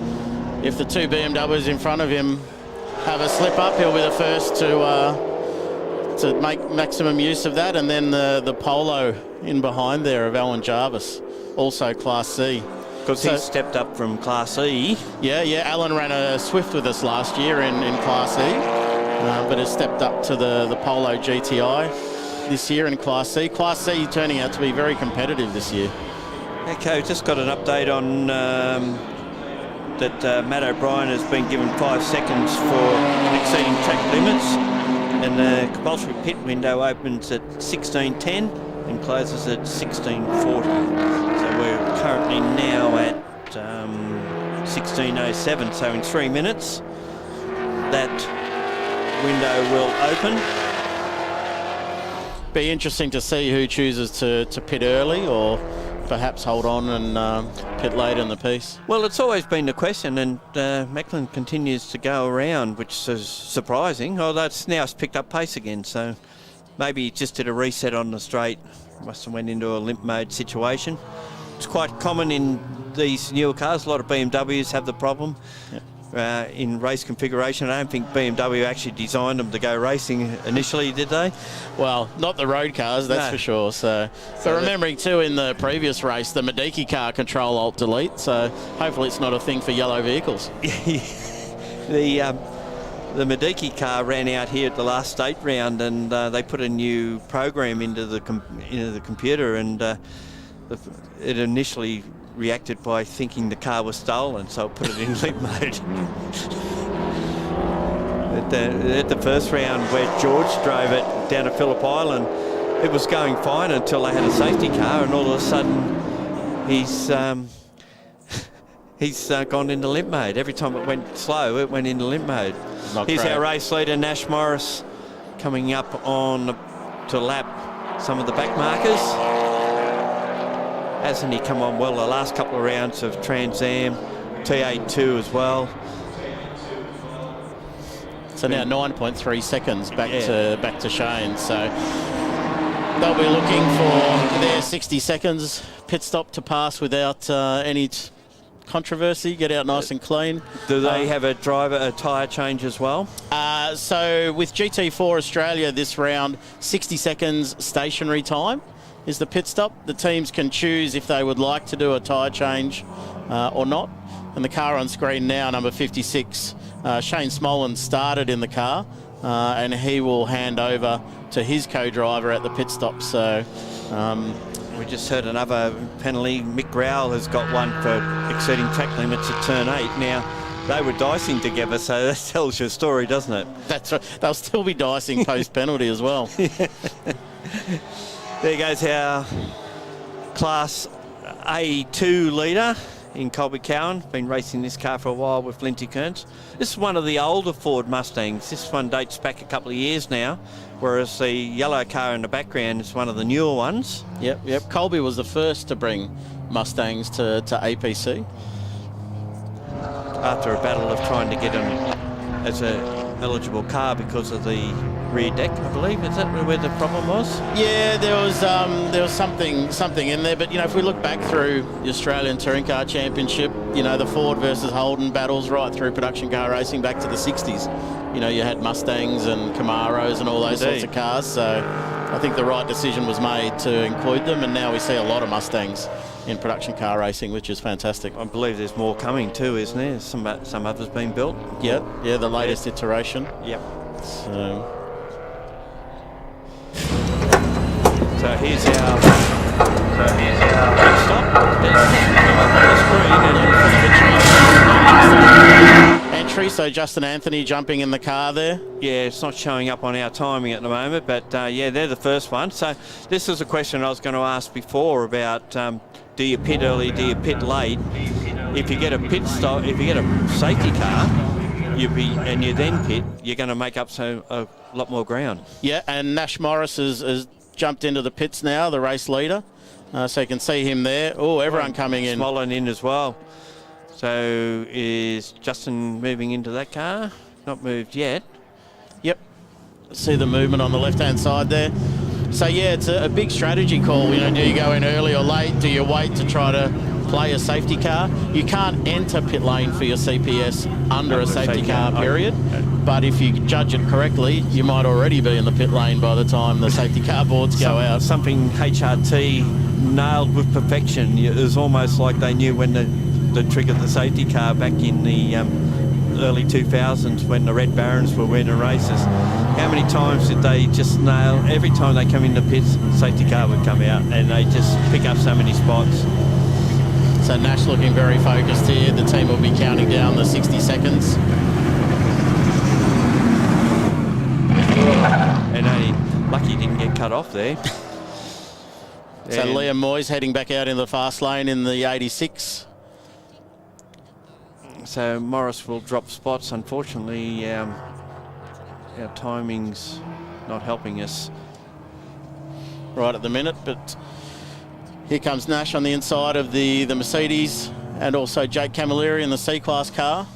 if the two BMWs in front of him have a slip up, he'll be the first to make maximum use of that. And then the Polo in behind there of Alan Jarvis, also Class C. Because he stepped up from Class E. Yeah, Alan ran a Swift with us last year in Class E, but has stepped up to the Polo GTI this year in Class C. Class C turning out to be very competitive this year. Okay, just got an update on that Matt O'Brien has been given 5 seconds for exceeding track limits, and the compulsory pit window opens at 16:10 and closes at 16:40. So we're currently now at 16:07. So in 3 minutes, that window will open. Be interesting to see who chooses to pit early or perhaps hold on and pit late in the piece. Well, it's always been the question, and Macklin continues to go around, which is surprising, although it's now picked up pace again. So maybe he just did a reset on the straight. Must have went into a limp mode situation. It's quite common in these newer cars. A lot of BMWs have the problem. In race configuration. I don't think BMW actually designed them to go racing initially, did they? Well, not the road cars, that's for sure. So remembering too, in the previous race, the Mediki car Control Alt Delete. So hopefully it's not a thing for yellow vehicles. The Mediki car ran out here at the last state round, and they put a new program into the computer, and it initially reacted by thinking the car was stolen, so it put it in limp mode. At the first round where George drove it down to Phillip Island, it was going fine until they had a safety car, and all of a sudden he's gone into limp mode. Every time it went slow, it went into limp mode. Here's our race leader, Nash Morris, coming up on to lap some of the back markers. Hasn't he come on well the last couple of rounds of Trans Am, T82 as well. So now 9.3 seconds back to Shane. So they'll be looking for their 60 seconds pit stop to pass without any controversy, get out nice and clean. Do they have a tyre change as well? So with GT4 Australia this round, 60 seconds stationary time is the pit stop. The teams can choose if they would like to do a tyre change or not. And the car on screen now, number 56, Shane Smolin started in the car, and he will hand over to his co-driver at the pit stop. So we just heard another penalty. Mick Growell has got one for exceeding track limits at turn 8. Now, they were dicing together, so that tells your story, doesn't it? That's right. They'll still be dicing post-penalty as well. There goes our Class A2 leader in Colby Cowan. Been racing this car for a while with Lindsay Kearns. This is one of the older Ford Mustangs. This one dates back a couple of years now, whereas the yellow car in the background is one of the newer ones. Yep. Colby was the first to bring Mustangs to APC. After a battle of trying to get them as a eligible car because of the rear deck, I believe. Is that where the problem was? Yeah, there was something in there. But you know, if we look back through the Australian Touring Car Championship, you know, the Ford versus Holden battles right through production car racing back to the 60s. You know, you had Mustangs and Camaros and all those sorts of cars. So I think the right decision was made to include them, and now we see a lot of Mustangs in production car racing, which is fantastic. I believe there's more coming too, isn't there? Some others being built. Yeah, the latest iteration. Yep. So here's our stop. Entry, so Justin Anthony jumping in the car there. Yeah, it's not showing up on our timing at the moment, but yeah, they're the first one. So this is a question I was going to ask before about do you pit early, do you pit late? If you get a pit stop, if you get a safety car, you then pit, you're going to make up a lot more ground. Yeah, and Nash Morris has jumped into the pits now, the race leader. So you can see him there. Oh, everyone coming in. Smolin in as well. So is Justin moving into that car? Not moved yet. Yep. See the movement on the left-hand side there. So yeah, it's a big strategy call. You know, do you go in early or late? Do you wait to try to play a safety car? You can't enter pit lane for your CPS under a safety car, period. But if you judge it correctly, you might already be in the pit lane by the time the safety car boards go out. Something HRT nailed with perfection. It was almost like they knew when to trigger the safety car back in the early 2000s when the Red Barons were winning races. How many times did they just nail? Every time they come in the pits, safety car would come out, and they just pick up so many spots. So Nash looking very focused here. The team will be counting down the 60 seconds. And only lucky he didn't get cut off there. So Liam Moyes heading back out in the fast lane in the 86. So Morris will drop spots. Unfortunately, our timing's not helping us right at the minute, but here comes Nash on the inside of the Mercedes, and also Jake Camilleri in the C-Class car.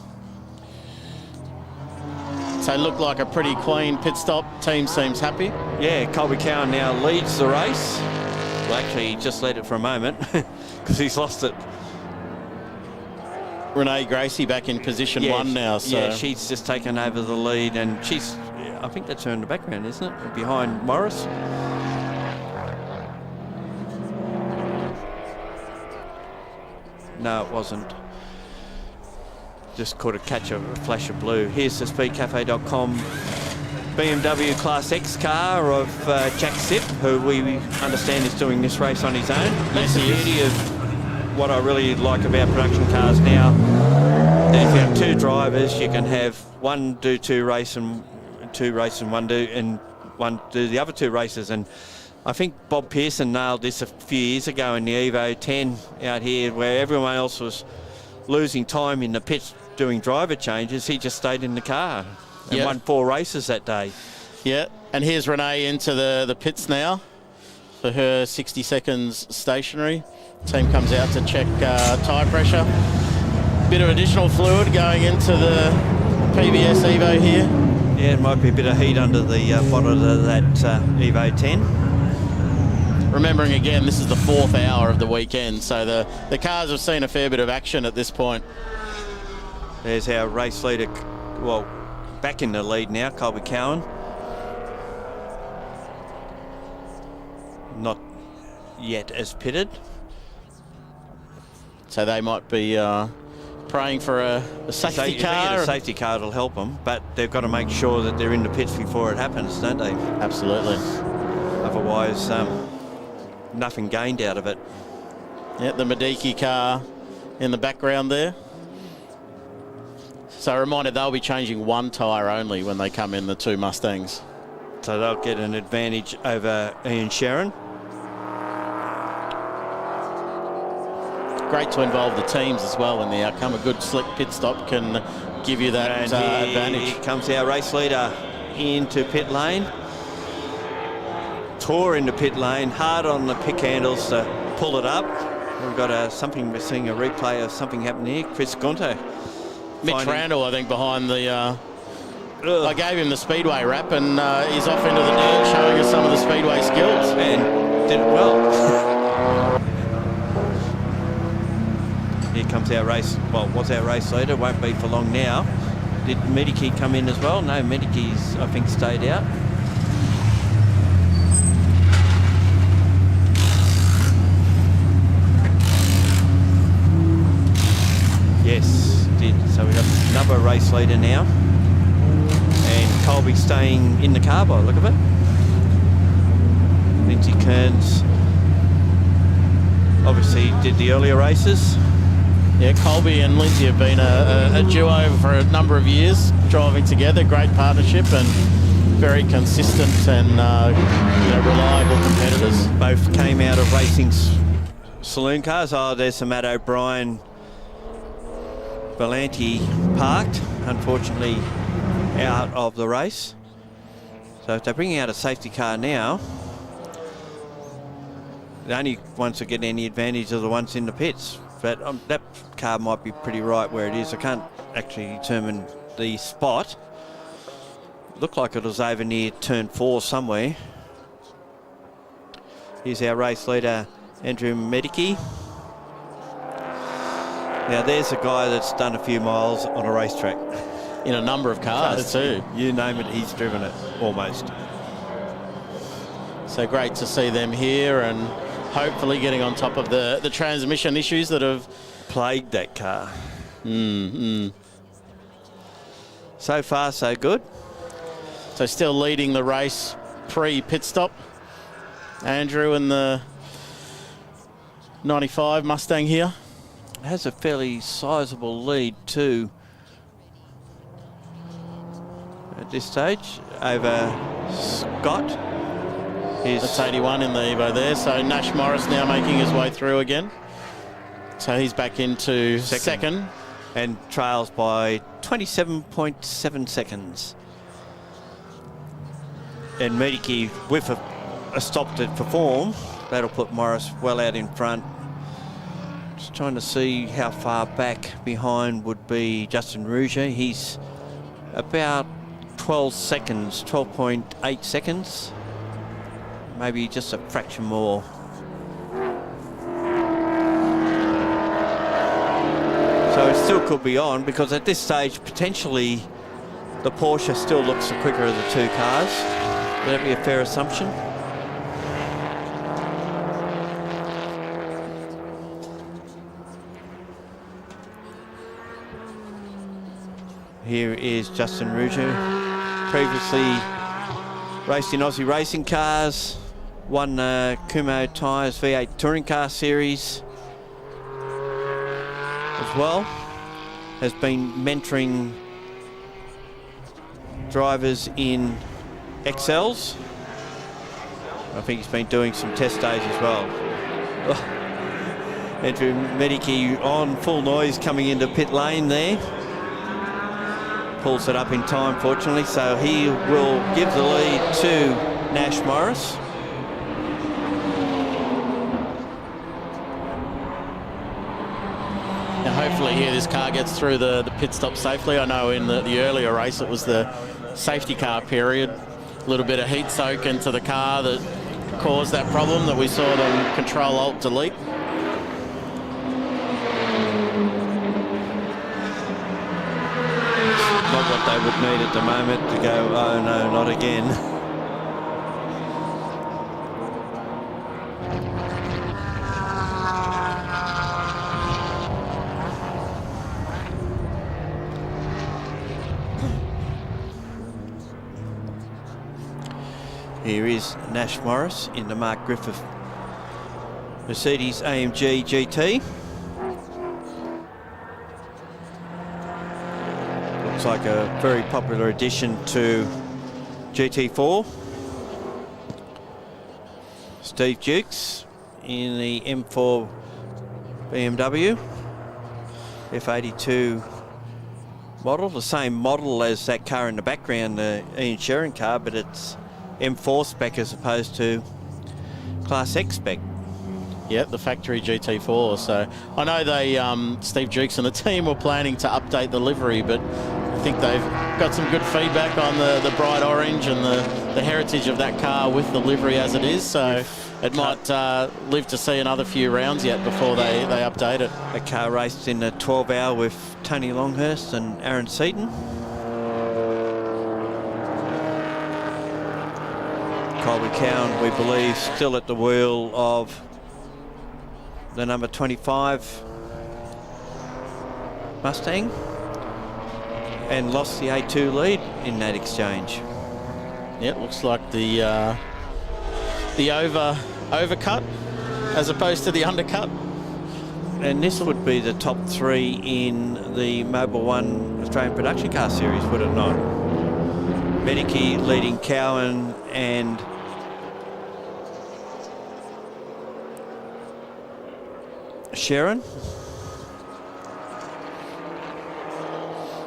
So it looked like a pretty clean pit stop. Team seems happy. Yeah, Colby Cowan now leads the race. Well, actually, he just led it for a moment because he's lost it. Renee Gracie back in position 1 now. So. Yeah, she's just taken over the lead, and she's, I think that's her in the background, isn't it? Behind Morris. No, it wasn't. Just caught a catch of a flash of blue. Here's the speedcafe.com BMW Class X car of Jack Sipp, who we understand is doing this race on his own. That's the beauty of what I really like about production cars now. That if you have two drivers, you can have one do two races and one do the other two races. And I think Bob Pearson nailed this a few years ago in the Evo 10 out here, where everyone else was losing time in the pits doing driver changes. He just stayed in the car and won 4 races that day. Yeah, and here's Renee into the pits now for her 60 seconds stationary. Team comes out to check tyre pressure. Bit of additional fluid going into the PBS Evo here. Yeah, it might be a bit of heat under the bottom of that Evo 10. Remembering again, this is the 4th hour of the weekend, so the cars have seen a fair bit of action at this point. There's our race leader, well, back in the lead now, Colby Cowan. Not yet as pitted. So they might be praying for a safety car. A safety car will help them, but they've got to make sure that they're in the pits before it happens, don't they? Absolutely. Otherwise, nothing gained out of it. Yeah, the Mediki car in the background there. So a reminder, they'll be changing one tyre only when they come in, the 2 Mustangs. So they'll get an advantage over Ian Sharon. Great to involve the teams as well in the outcome. A good slick pit stop can give you that advantage. Here comes our race leader into pit lane. Tore into pit lane, hard on the pick handles to pull it up. We've got we're seeing a replay of something happening here. Chris Gunter. Mitch Randall, I think, behind the... I gave him the speedway wrap, and he's off into the dirt showing us some of the speedway skills. And did it well. Here comes our race, was our race leader, won't be for long now. Did Mediki come in as well? No, Mediki's, I think, stayed out. Yes, did. So we've got another race leader now. And Colby staying in the car by the look of it. Lindsay Kearns obviously did the earlier races. Yeah, Colby and Lindsay have been a duo for a number of years, driving together. Great partnership and very consistent and reliable competitors. Both came out of racing saloon cars. Oh, there's some Matt O'Brien Valenti parked, unfortunately out of the race. So if they're bringing out a safety car now, the only ones that get any advantage are the ones in the pits. But that car might be pretty right where it is. I can't actually determine the spot. Looked like it was over near turn 4 somewhere. Here's our race leader, Andrew Mediki. Now there's a guy that's done a few miles on a racetrack. In a number of cars too. You name it, he's driven it, almost. So great to see them here and hopefully getting on top of the transmission issues that have plagued that car. So far, so good. So still leading the race pre-pit stop. Andrew in the 95 Mustang here. Has a fairly sizable lead too at this stage over Scott. That's 81 in the Evo there. So Nash Morris now making his way through again. So he's back into second. And trails by 27.7 seconds. And Mediki with a stop to perform. That'll put Morris well out in front. Just trying to see how far back behind would be Justin Rouger. He's about 12 seconds, 12.8 seconds maybe just a fraction more. So it still could be on, because at this stage, potentially, the Porsche still looks the quicker of the two cars. Would that be a fair assumption? Here is Justin Rougeau, previously raced in Aussie racing cars, won Kumo Tyres V8 Touring Car Series as well. Has been mentoring drivers in XLs. I think he's been doing some test days as well. Andrew Medicki on full noise coming into pit lane there. Pulls it up in time, fortunately, so he will give the lead to Nash Morris. Now hopefully here this car gets through the pit stop safely. I know in the earlier race it was the safety car period. A little bit of heat soak into the car that caused that problem that we saw them Control-Alt-Delete. Not what they would need at the moment to go, oh no, not again. Here is Nash Morris in the Mark Griffith Mercedes AMG GT. Looks like a very popular addition to GT4. Steve Dukes in the M4 BMW F82 model, the same model as that car in the background, the Ian Sherrin car, but it's M4 spec as opposed to Class X spec. Yeah, the factory GT4. So I know they, Steve Dukes and the team were planning to update the livery, but I think they've got some good feedback on the bright orange and the heritage of that car with the livery as it is. So it might live to see another few rounds yet before they update it. The car raced in a 12-hour with Tony Longhurst and Aaron Seaton. Colby Cowan, we believe, still at the wheel of the number 25 Mustang, and lost the A2 lead in that exchange. Yeah, it looks like the overcut as opposed to the undercut. And this would be the top three in the Mobile One Australian Production Car Series, would it not? Medicki leading Cowan and Sherrin.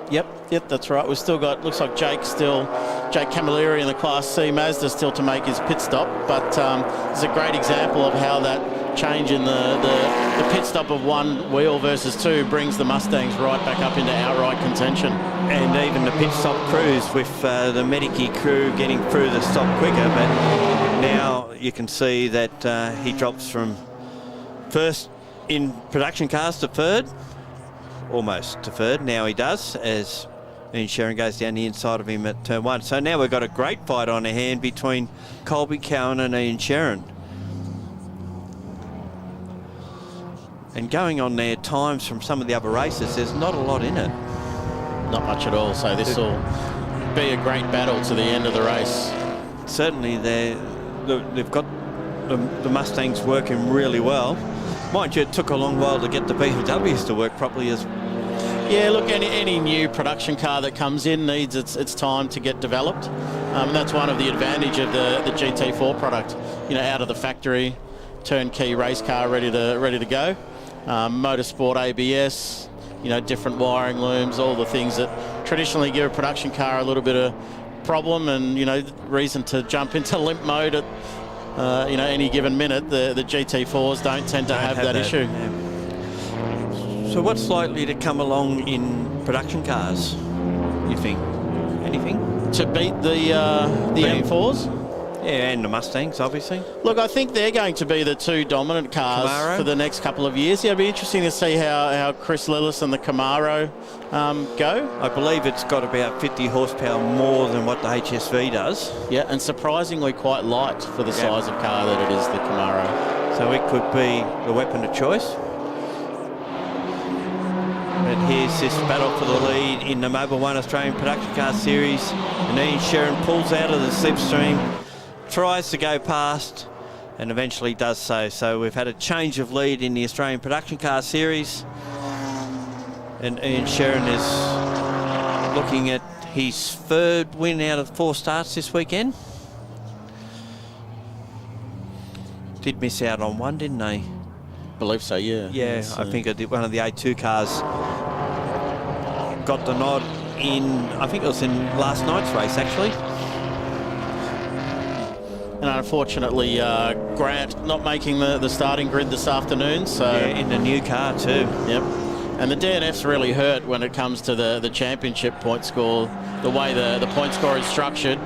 Yep, that's right. We've still got, looks like Jake Camilleri in the Class C Mazda still to make his pit stop, but it's a great example of how that change in the pit stop of one wheel versus two brings the Mustangs right back up into outright contention. And even the pit stop crews with the Medicki crew getting through the stop quicker, but now you can see that he drops from first in production cars to third, almost to third. Now he does, as Ian Sherrin goes down the inside of him at turn one. So now we've got a great fight on the hand between Colby Cowan and Ian Sherrin. And going on their times from some of the other races, there's not a lot in it. Not much at all, so this will be a great battle to the end of the race. Certainly they've got the Mustangs working really well. Mind you, it took a long while to get the BMWs to work properly as well. Yeah, look, any new production car that comes in needs its time to get developed. And that's one of the advantage of the GT4 product. You know, out of the factory, turnkey race car ready to go. Motorsport ABS, you know, different wiring looms, all the things that traditionally give a production car a little bit of problem and, you know, reason to jump into limp mode at you know, any given minute. The GT4s don't tend to have that issue. Yeah. So what's likely to come along in production cars, you think? Anything? To beat the M4s? Yeah, and the Mustangs, obviously. Look, I think they're going to be the two dominant cars Camaro. for the next couple of years. Yeah, it'll be interesting to see how Chris Lillis and the Camaro go. I believe it's got about 50 horsepower more than what the HSV does. Yeah, and surprisingly quite light for the size of car that it is, the Camaro. So it could be the weapon of choice. And here's this battle for the lead in the Mobil 1 Australian Production Car Series. And Ian Sherrin pulls out of the slipstream, tries to go past, and eventually does so. So we've had a change of lead in the Australian Production Car Series. And Ian Sherrin is looking at his third win out of 4 starts this weekend. Did miss out on one, didn't they? Believe so, yeah. Yeah, I think one of the A2 cars got the nod in, I think it was in last night's race, actually. And unfortunately, Grant not making the starting grid this afternoon. So yeah, in the new car too. Yep. And the DNF's really hurt when it comes to the championship point score. The way the point score is structured,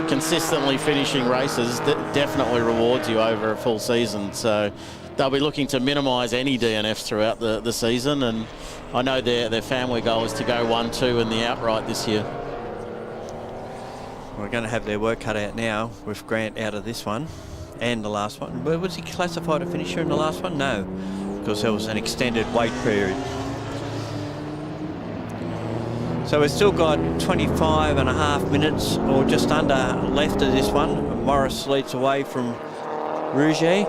consistently finishing races definitely rewards you over a full season. So they'll be looking to minimise any DNFs throughout the season. And I know their family goal is to go 1-2 in the outright this year. We're going to have their work cut out now with Grant out of this one and the last one. Was he classified a finisher in the last one? No, because there was an extended wait period. So we've still got 25.5 minutes or just under left of this one. Morris leads away from Rouget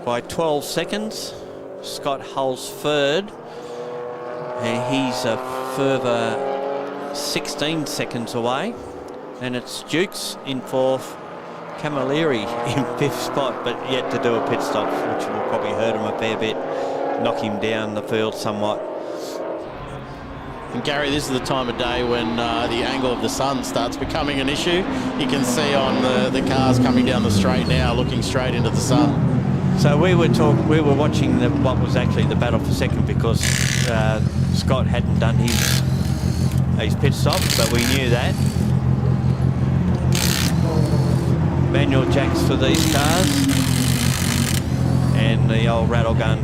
by 12 seconds. Scott Hull's third, and he's a further 16 seconds away. And it's Dukes in fourth, Camilleri in fifth spot, but yet to do a pit stop, which will probably hurt him a fair bit, knock him down the field somewhat. And Gary, this is the time of day when the angle of the sun starts becoming an issue. You can see on the cars coming down the straight now, looking straight into the sun. So we were watching what was actually the battle for second, because Scott hadn't done his pit stop, but we knew that. Manual jacks for these cars, and the old rattle gun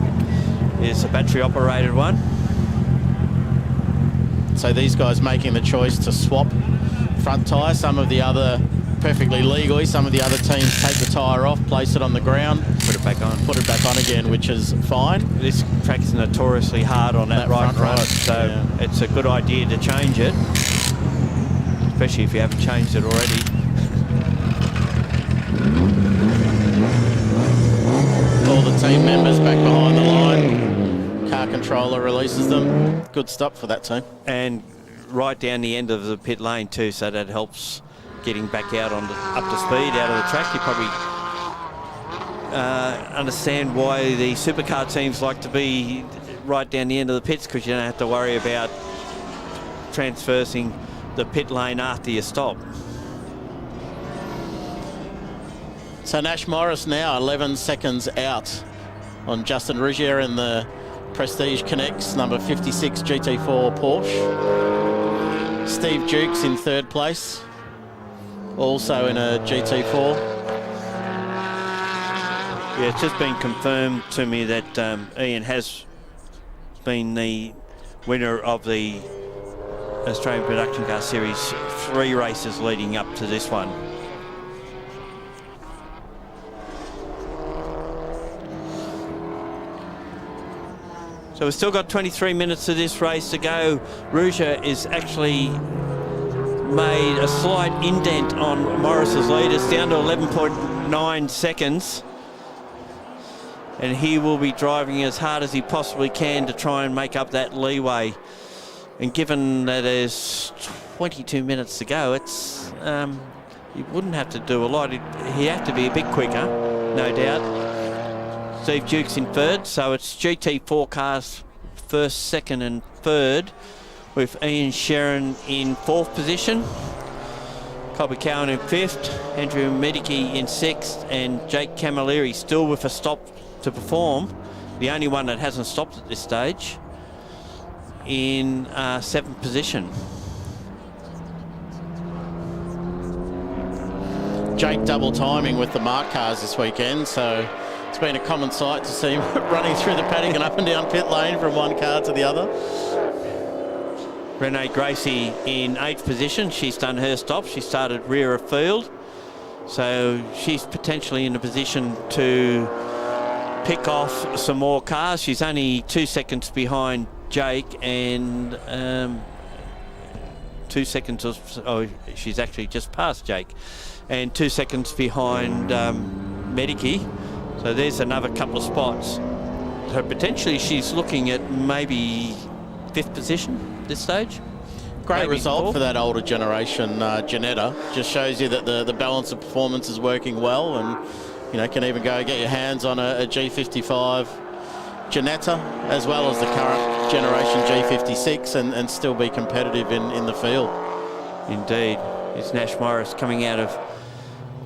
is a battery operated one. So these guys making the choice to swap front tyre. Some of the other, perfectly legally, some of the other teams take the tyre off, place it on the ground, put it back on again, which is fine. This track's notoriously hard on that right front, so yeah, it's a good idea to change it, especially if you haven't changed it already. All the team members back behind the line. Car controller releases them. Good stop for that team. And right down the end of the pit lane too, so that helps getting back out up to speed out of the track. You probably understand why the supercar teams like to be right down the end of the pits, because you don't have to worry about transversing the pit lane after you stop. So Nash Morris now 11 seconds out on Justin Rougier in the Prestige Connects number 56 GT4 Porsche. Steve Dukes in third place, also in a GT4. Yeah, it's just been confirmed to me that Ian has been the winner of the Australian Production Car Series 3 races leading up to this one. So we've still got 23 minutes of this race to go. Rougier is actually made a slight indent on Morris's lead. It's down to 11.9 seconds. And he will be driving as hard as he possibly can to try and make up that leeway. And given that there's 22 minutes to go, it's he wouldn't have to do a lot. He'd have to be a bit quicker, no doubt. Steve Dukes in third, so it's GT4 cars first, second and third, with Ian Sherrin in fourth position, Colby Cowan in fifth, Andrew Medicki in sixth, and Jake Camilleri still with a stop to perform, the only one that hasn't stopped at this stage, in seventh position. Jake double timing with the marked cars this weekend, so it's been a common sight to see him running through the paddock and up and down pit lane from one car to the other. Renee Gracie in 8th position. She's done her stop. She started rear of field. So she's potentially in a position to pick off some more cars. She's only 2 seconds behind Jake and 2 seconds she's actually just past Jake and 2 seconds behind Mediki. So there's another couple of spots. So potentially she's looking at maybe 5th position at this stage. Great Maybe result 4th. for that older generation, Janetta. Just shows you that the balance of performance is working well, and you know, can even go get your hands on a G55 Janetta as well as the current generation G56 and still be competitive in the field. Indeed. It's Nash Morris coming out of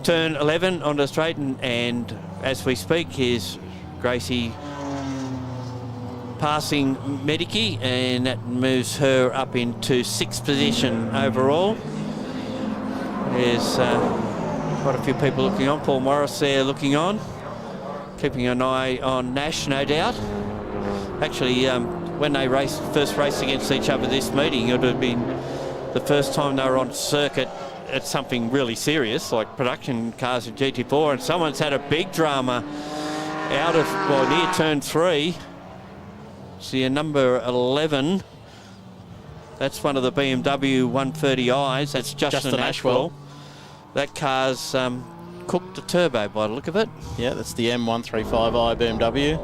turn 11 onto the straight, and as we speak, here's Gracie passing Mediki, and that moves her up into 6th position overall. There's quite a few people looking on. Paul Morris there looking on, keeping an eye on Nash, no doubt. Actually, when they first raced against each other this meeting, it would have been the first time they were on circuit at something really serious, like production cars in GT4, and someone's had a big drama out of, well, near turn 3. See a number 11. That's one of the BMW 130i's. That's Justin Ashwell. That car's cooked the turbo by the look of it. Yeah, that's the M135i BMW.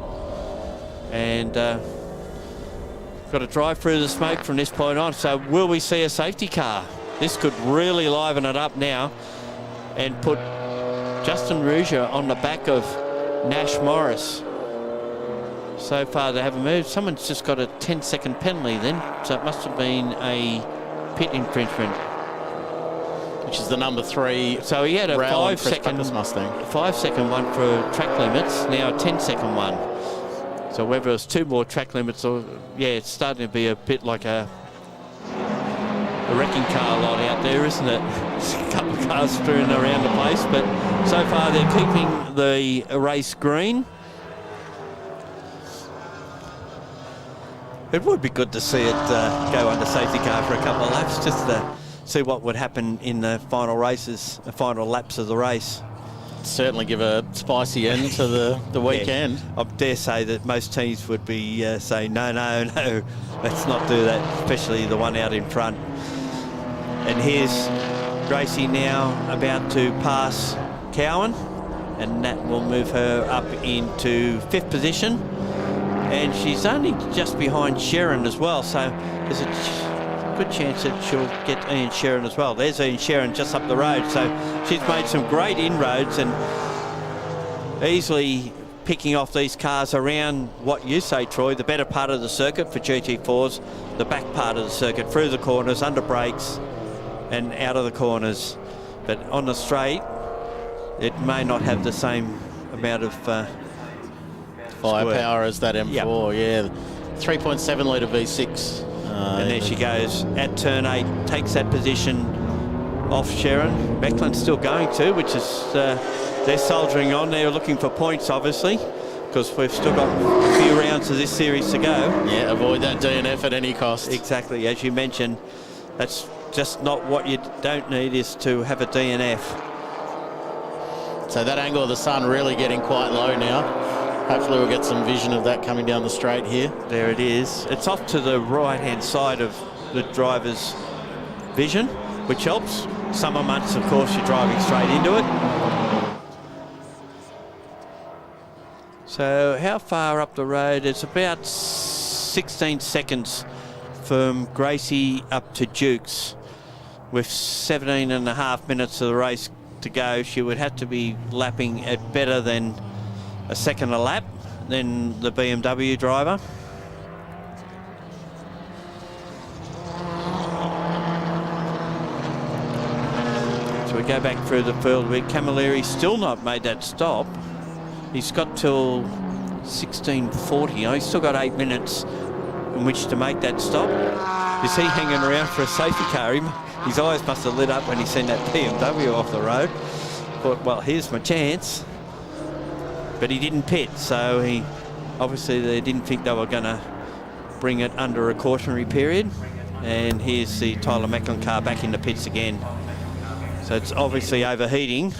And got to drive through the smoke from this point on. So will we see a safety car? This could really liven it up now and put Justin Ruger on the back of Nash Morris. So far they haven't moved. Someone's just got a 10-second penalty then, so it must have been a pit infringement. Which is the number 3. So he had a 5-second Mustang. 5-second one for track limits, now a 10-second one. So whether it's 2 more track limits or, yeah, it's starting to be a bit like a wrecking car lot out there, isn't it? There's a couple of cars strewn around the place, but so far they're keeping the race green. It would be good to see it go under safety car for a couple of laps, just to see what would happen in the final races, the final laps of the race. Certainly give a spicy end to the weekend. Yeah. I dare say that most teams would be saying, no, let's not do that, especially the one out in front. And here's Gracie now about to pass Cowan, and that will move her up into 5th position. And she's only just behind Sharon as well, so there's a good chance that she'll get Ian Sharon as well. There's Ian Sharon just up the road, so she's made some great inroads and easily picking off these cars around what you say, Troy, the better part of the circuit for GT4s, the back part of the circuit, through the corners, under brakes and out of the corners. But on the straight, it may not have the same amount of firepower as that M4, yeah. 3.7 litre V6. And there she goes at turn 8, takes that position off Sharon. Mecklen's still going to, which is, they're soldiering on. They're looking for points, obviously, because we've still got a few rounds of this series to go. Yeah, avoid that DNF at any cost. Exactly, as you mentioned, that's just not what you don't need, is to have a DNF. So that angle of the sun really getting quite low now. Hopefully we'll get some vision of that coming down the straight here. There it is. It's off to the right-hand side of the driver's vision, which helps. Summer months, of course, you're driving straight into it. So how far up the road? It's about 16 seconds from Gracie up to Dukes. With 17.5 minutes of the race to go, she would have to be lapping at better than a second a lap than the BMW driver. So we go back through the field where Camilleri still not made that stop. He's got till 16:40. He's still got 8 minutes in which to make that stop. Is he hanging around for a safety car? His eyes must have lit up when he seen that BMW off the road. thought, well, here's my chance. But he didn't pit, so he obviously they didn't think they were going to bring it under a cautionary period. And here's the Tyler Macklin car back in the pits again. So it's obviously overheating.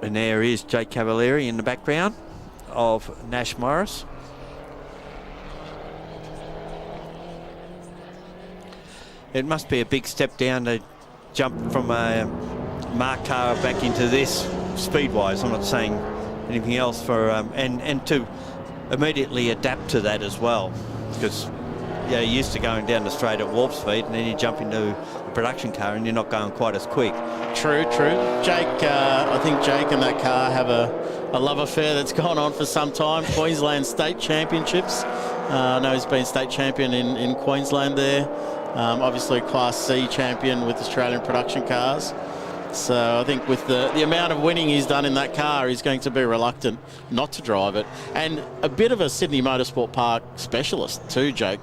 And there is Jake Cavalieri in the background of Nash Morris. It must be a big step down to jump from a marked car back into this speed-wise. I'm not saying anything else for and to immediately adapt to that as well, because you're used to going down the straight at warp speed, and then you jump into a production car and you're not going quite as quick. True. Jake, I think Jake and that car have a love affair that's gone on for some time. Queensland State Championships. I know he's been state champion in Queensland there. Obviously a Class C champion with Australian production cars. So I think with the amount of winning he's done in that car, he's going to be reluctant not to drive it. And a bit of a Sydney Motorsport Park specialist too, Jake.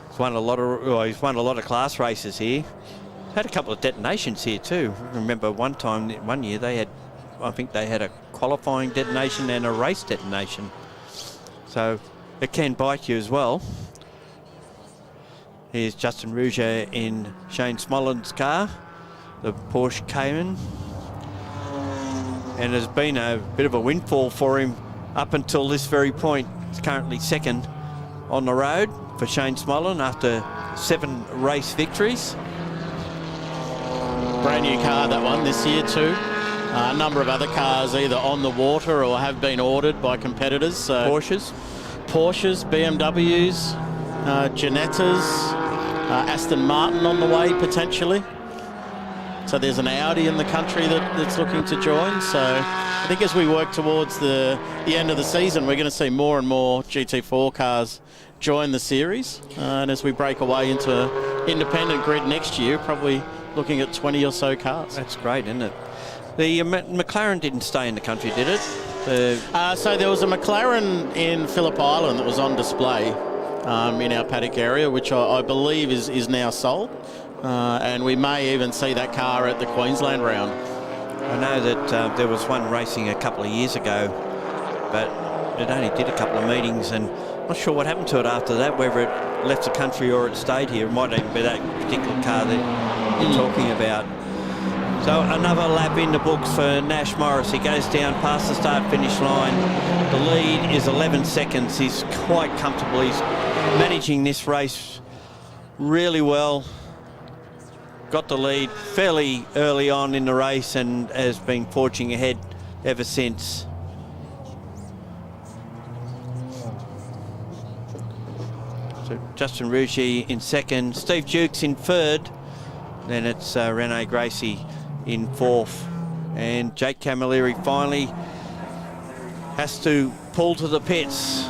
He's won a lot of class races here. Had a couple of detonations here too. I remember one year they had, I think they had a qualifying detonation and a race detonation. So it can bite you as well. Here's Justin Rougier in Shane Smollen's car, the Porsche Cayman. And it's been a bit of a windfall for him up until this very point. He's currently second on the road for Shane Smollen after 7 race victories. Brand new car, that one, this year too. A number of other cars either on the water or have been ordered by competitors. So Porsches, BMWs, Ginettas, Aston Martin on the way potentially. So there's an Audi in the country that's looking to join. So I think as we work towards the end of the season, we're going to see more and more GT4 cars join the series. And as we break away into independent grid next year, probably looking at 20 or so cars. That's great, isn't it? The McLaren didn't stay in the country, did it? So there was a McLaren in Phillip Island that was on display in our paddock area, which I believe is now sold. And we may even see that car at the Queensland round. I know that there was one racing a couple of years ago, but it only did a couple of meetings, and I'm not sure what happened to it after that, whether it left the country or it stayed here. It might even be that particular car that you're talking about. So another lap in the books for Nash Morris. He goes down past the start-finish line. The lead is 11 seconds. He's quite comfortable. He's managing this race really well. Got the lead fairly early on in the race and has been forging ahead ever since. So Justin Rougier in second, Steve Dukes in third, then it's Rene Gracie in fourth, and Jake Camilleri finally has to pull to the pits,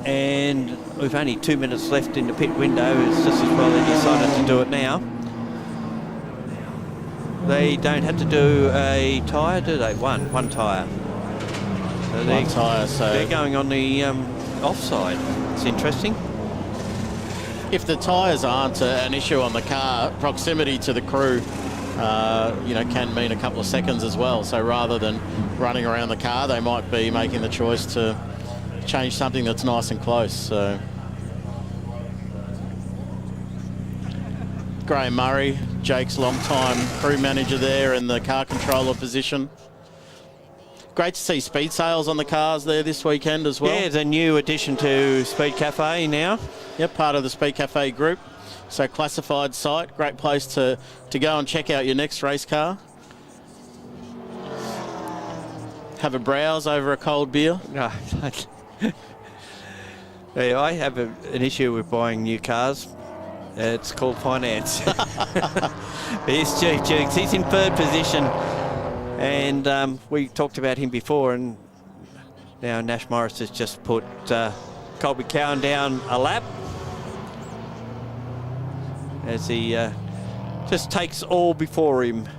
and with only 2 minutes left in the pit window, it's just as well they decided to do it now. They don't have to do a tyre, do they? One tyre. So one tyre, so they're going on the offside. It's interesting. If the tyres aren't an issue on the car, proximity to the crew, can mean a couple of seconds as well. So rather than running around the car, they might be making the choice to change something that's nice and close. So Graham Murray, Jake's long-time crew manager there in the car controller position. Great to see speed sales on the cars there this weekend as well. Yeah, it's a new addition to Speed Cafe now. Yep, part of the Speed Cafe group. So classified site, great place to go and check out your next race car. Have a browse over a cold beer. No, yeah, I have an issue with buying new cars. It's called finance. Here's Jake Jukes. He's in third position. And we talked about him before, and now Nash Morris has just put Colby Cowan down a lap as he just takes all before him.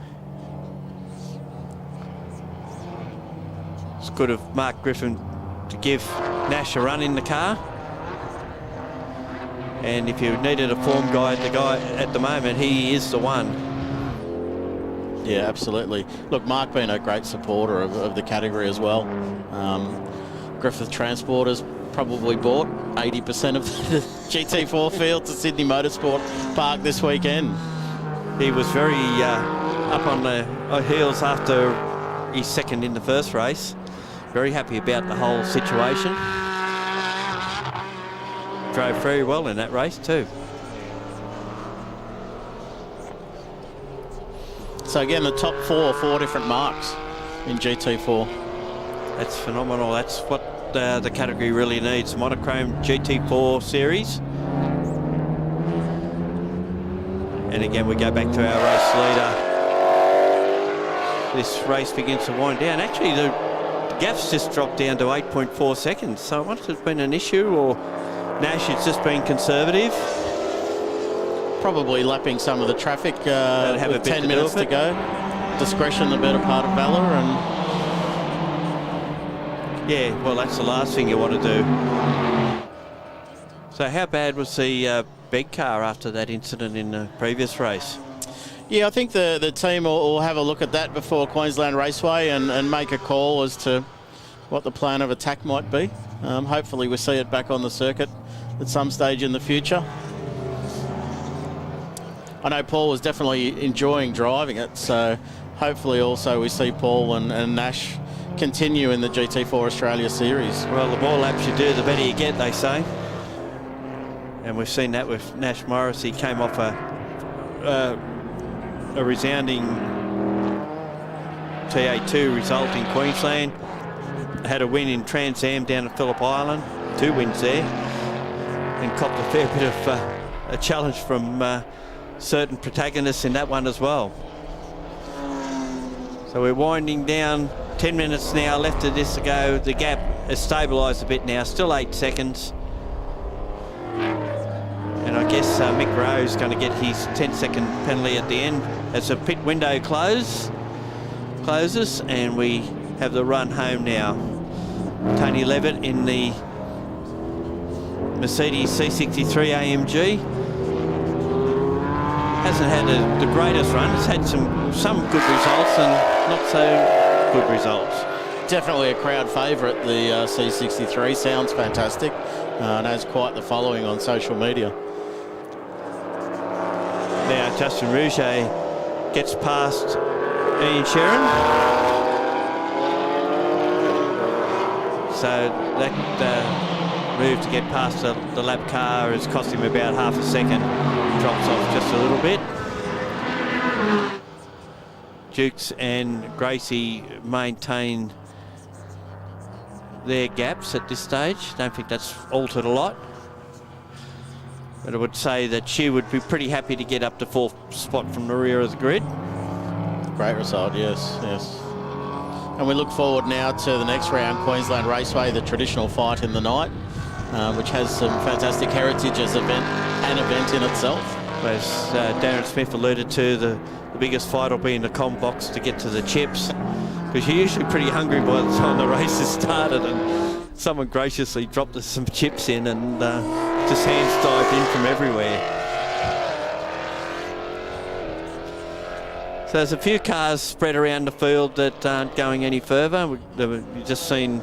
It's good of Mark Griffin to give Nash a run in the car. And if you needed a form guide, the guy at the moment, he is the one. Yeah, absolutely. Look, Mark being a great supporter of the category as well. Griffith Transporters probably bought 80% of the GT4 field to Sydney Motorsport Park this weekend. He was very up on the heels after his second in the first race. Very happy about the whole situation. Drove very well in that race too. So again, the top four different marks in GT4. That's phenomenal. That's what the category really needs. Monochrome GT4 series. And again, we go back to our race leader. This race begins to wind down. Actually, the gap's just dropped down to 8.4 seconds. So I wonder if there's been an issue, or Nash has just been conservative. Probably lapping some of the traffic have with 10 minutes to go. Discretion, the better part of valour. And yeah, well, that's the last thing you want to do. So how bad was the big car after that incident in the previous race? Yeah, I think the team will have a look at that before Queensland Raceway and make a call as to what the plan of attack might be. Hopefully we see it back on the circuit at some stage in the future. I know Paul was definitely enjoying driving it, so hopefully also we see Paul and Nash continue in the GT4 Australia Series. Well, the more laps you do, the better you get, they say. And we've seen that with Nash Morris. He came off a resounding TA2 result in Queensland. Had a win in Trans Am down at Phillip Island. 2 wins there. And copped a fair bit of a challenge from certain protagonists in that one as well. So we're winding down. 10 minutes now left of this to go. The gap has stabilised a bit now. Still 8 seconds. And I guess Mick Rowe's going to get his 10-second penalty at the end as the pit window closes, and we have the run home now. Tony Levitt in the Mercedes C63 AMG. Hasn't had the greatest run. It's had some good results and not so good results. Definitely a crowd favourite, the C63. Sounds fantastic and has quite the following on social media. Now Justin Rouget gets past Ian Sherrin. So that move to get past the lap car has cost him about half a second. Drops off just a little bit. Dukes and Gracie maintain their gaps at this stage. Don't think that's altered a lot. But I would say that she would be pretty happy to get up to 4th spot from the rear of the grid. Great result, yes. And we look forward now to the next round, Queensland Raceway, the traditional fight in the night, which has some fantastic heritage as an event in itself. As Darren Smith alluded to, the biggest fight will be in the comm box to get to the chips, because you're usually pretty hungry by the time the race has started, and someone graciously dropped us some chips in and just hands dived in from everywhere. So there's a few cars spread around the field that aren't going any further. We've just seen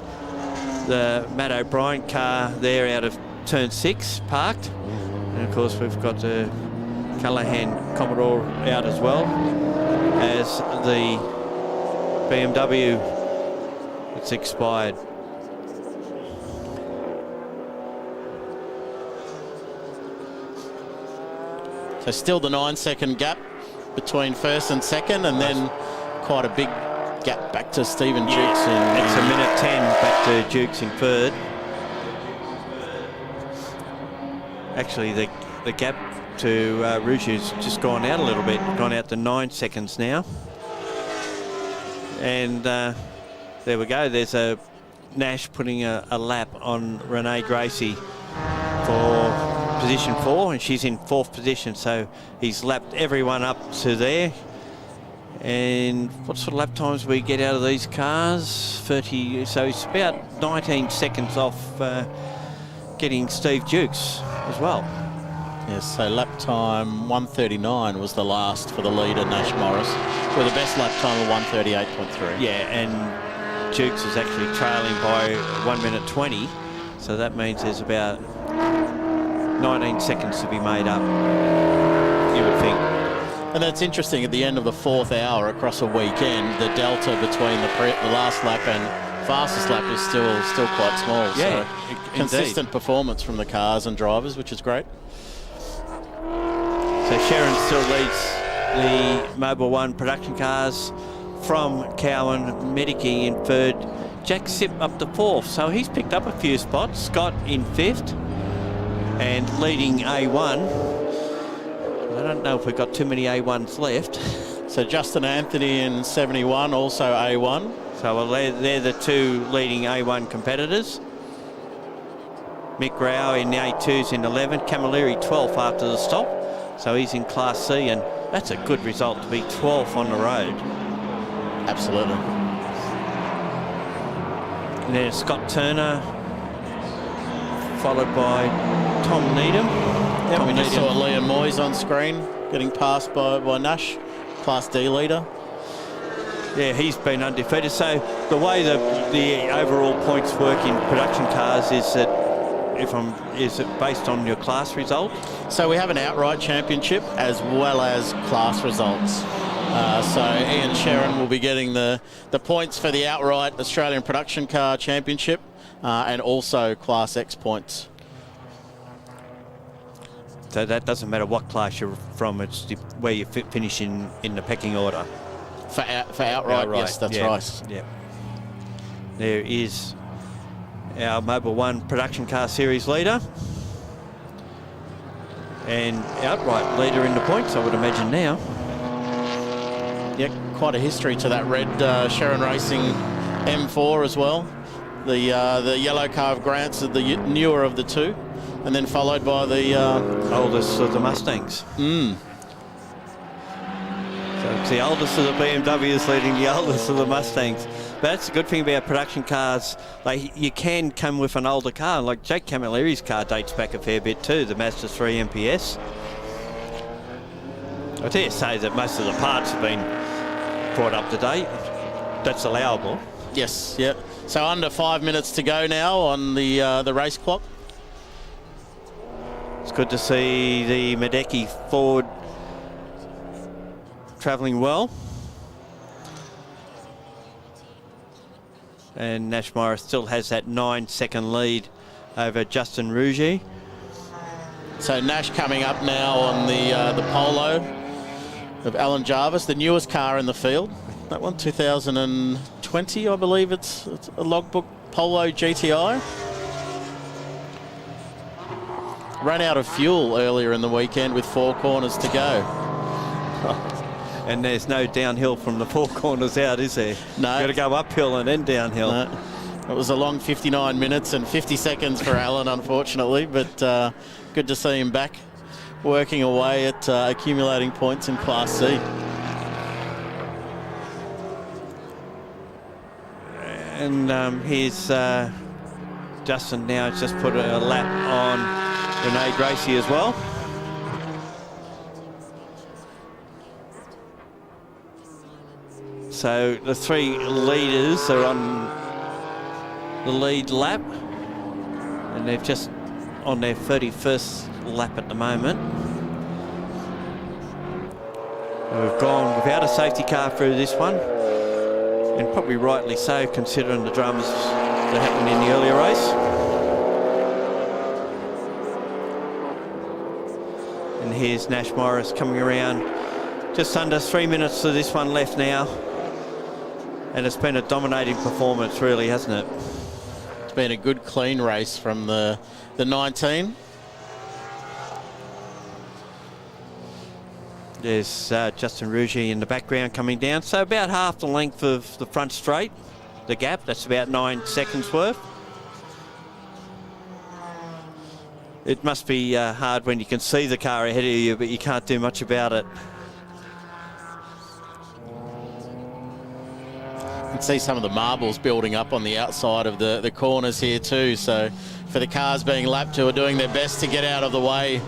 the Matt O'Brien car there out of turn 6 parked. And of course we've got the Callaghan Commodore out as well as the BMW. It's expired. So still the 9-second gap between first and second, and then quite a big gap back to Stephen Dukes. It's a minute 10 back to Dukes in third. Actually, the gap to Rouge's just gone out a little bit, gone out to 9 seconds now. And there we go. There's a Nash putting a lap on Renee Gracie for position 4, and she's in 4th position, so he's lapped everyone up to there. And what sort of lap times we get out of these cars? 30, so it's about 19 seconds off getting Steve Dukes as well. Yes, so lap time 1:39 was the last for the leader, Nash Morris, with the best lap time of 1:38.3. Yeah, and Dukes is actually trailing by 1 minute 20, so that means there's about 19 seconds to be made up, you would think. And that's interesting, at the end of the 4th hour across a weekend, the delta between the last lap and fastest lap is still quite small. Yeah, so consistent performance from the cars and drivers, which is great. So Sharon still leads the Mobile One production cars from Cowan, Medicke in 3rd, Jack Sipp up to 4th, so he's picked up a few spots. Scott in 5th and leading A1. I don't know if we've got too many A1s left. So Justin Anthony in 71, also A1. So well, they're the 2 leading A1 competitors. Mick Rao in the A2s in 11th, Camilleri 12th after the stop. So he's in Class C, and that's a good result to be 12th on the road. Absolutely. And then Scott Turner, followed by Tom Needham. Yep, we just saw Liam Moyes on screen, getting passed by Nash, Class D leader. Yeah, he's been undefeated. So the way the overall points work in production cars is that is it based on your class result? So we have an outright championship as well as class results. So Ian Sherrin will be getting the points for the outright Australian production car championship and also Class X points. So that doesn't matter what class you're from, it's where you finish in the pecking order. For outright, yes, that's right. Yeah. There is our Mobile One production car series leader and outright leader in the points, I would imagine now. Yeah, quite a history to that red Sherrin Racing M4 as well. The yellow car of Grant's the newer of the 2, and then followed by the oldest of the Mustangs. So it's the oldest of the BMWs leading the oldest of the Mustangs. But that's the good thing about production cars. Like, you can come with an older car. Like Jake Camilleri's car dates back a fair bit too, the Mazda 3 MPS. I dare say that most of the parts have been brought up to date. That's allowable. Yes, yeah. So under 5 minutes to go now on the race clock. It's good to see the Medicke Ford travelling well. And Nash Morris still has that 9-second lead over Justin Rouget. So Nash coming up now on the Polo of Alan Jarvis, the newest car in the field. That one, 2020, I believe it's a logbook Polo GTI. Ran out of fuel earlier in the weekend with 4 corners to go. And there's no downhill from the 4 corners out, is there? No. You've got to go uphill and then downhill. No. It was a long 59 minutes and 50 seconds for Alan, unfortunately, but good to see him back working away at accumulating points in Class C. And here's Justin now has just put a lap on Renee Gracie as well. So the 3 leaders are on the lead lap, and they're just on their 31st lap at the moment. We've gone without a safety car through this one, and probably rightly so considering the dramas that happened in the earlier race. And here's Nash Morris coming around. Just under 3 minutes to this one left now. And it's been a dominating performance, really, hasn't it? It's been a good, clean race from the 19. There's Justin Rouget in the background coming down. So about half the length of the front straight, the gap. That's about 9 seconds worth. It must be hard when you can see the car ahead of you, but you can't do much about it. You can see some of the marbles building up on the outside of the corners here too. So for the cars being lapped, who are doing their best to get out of the way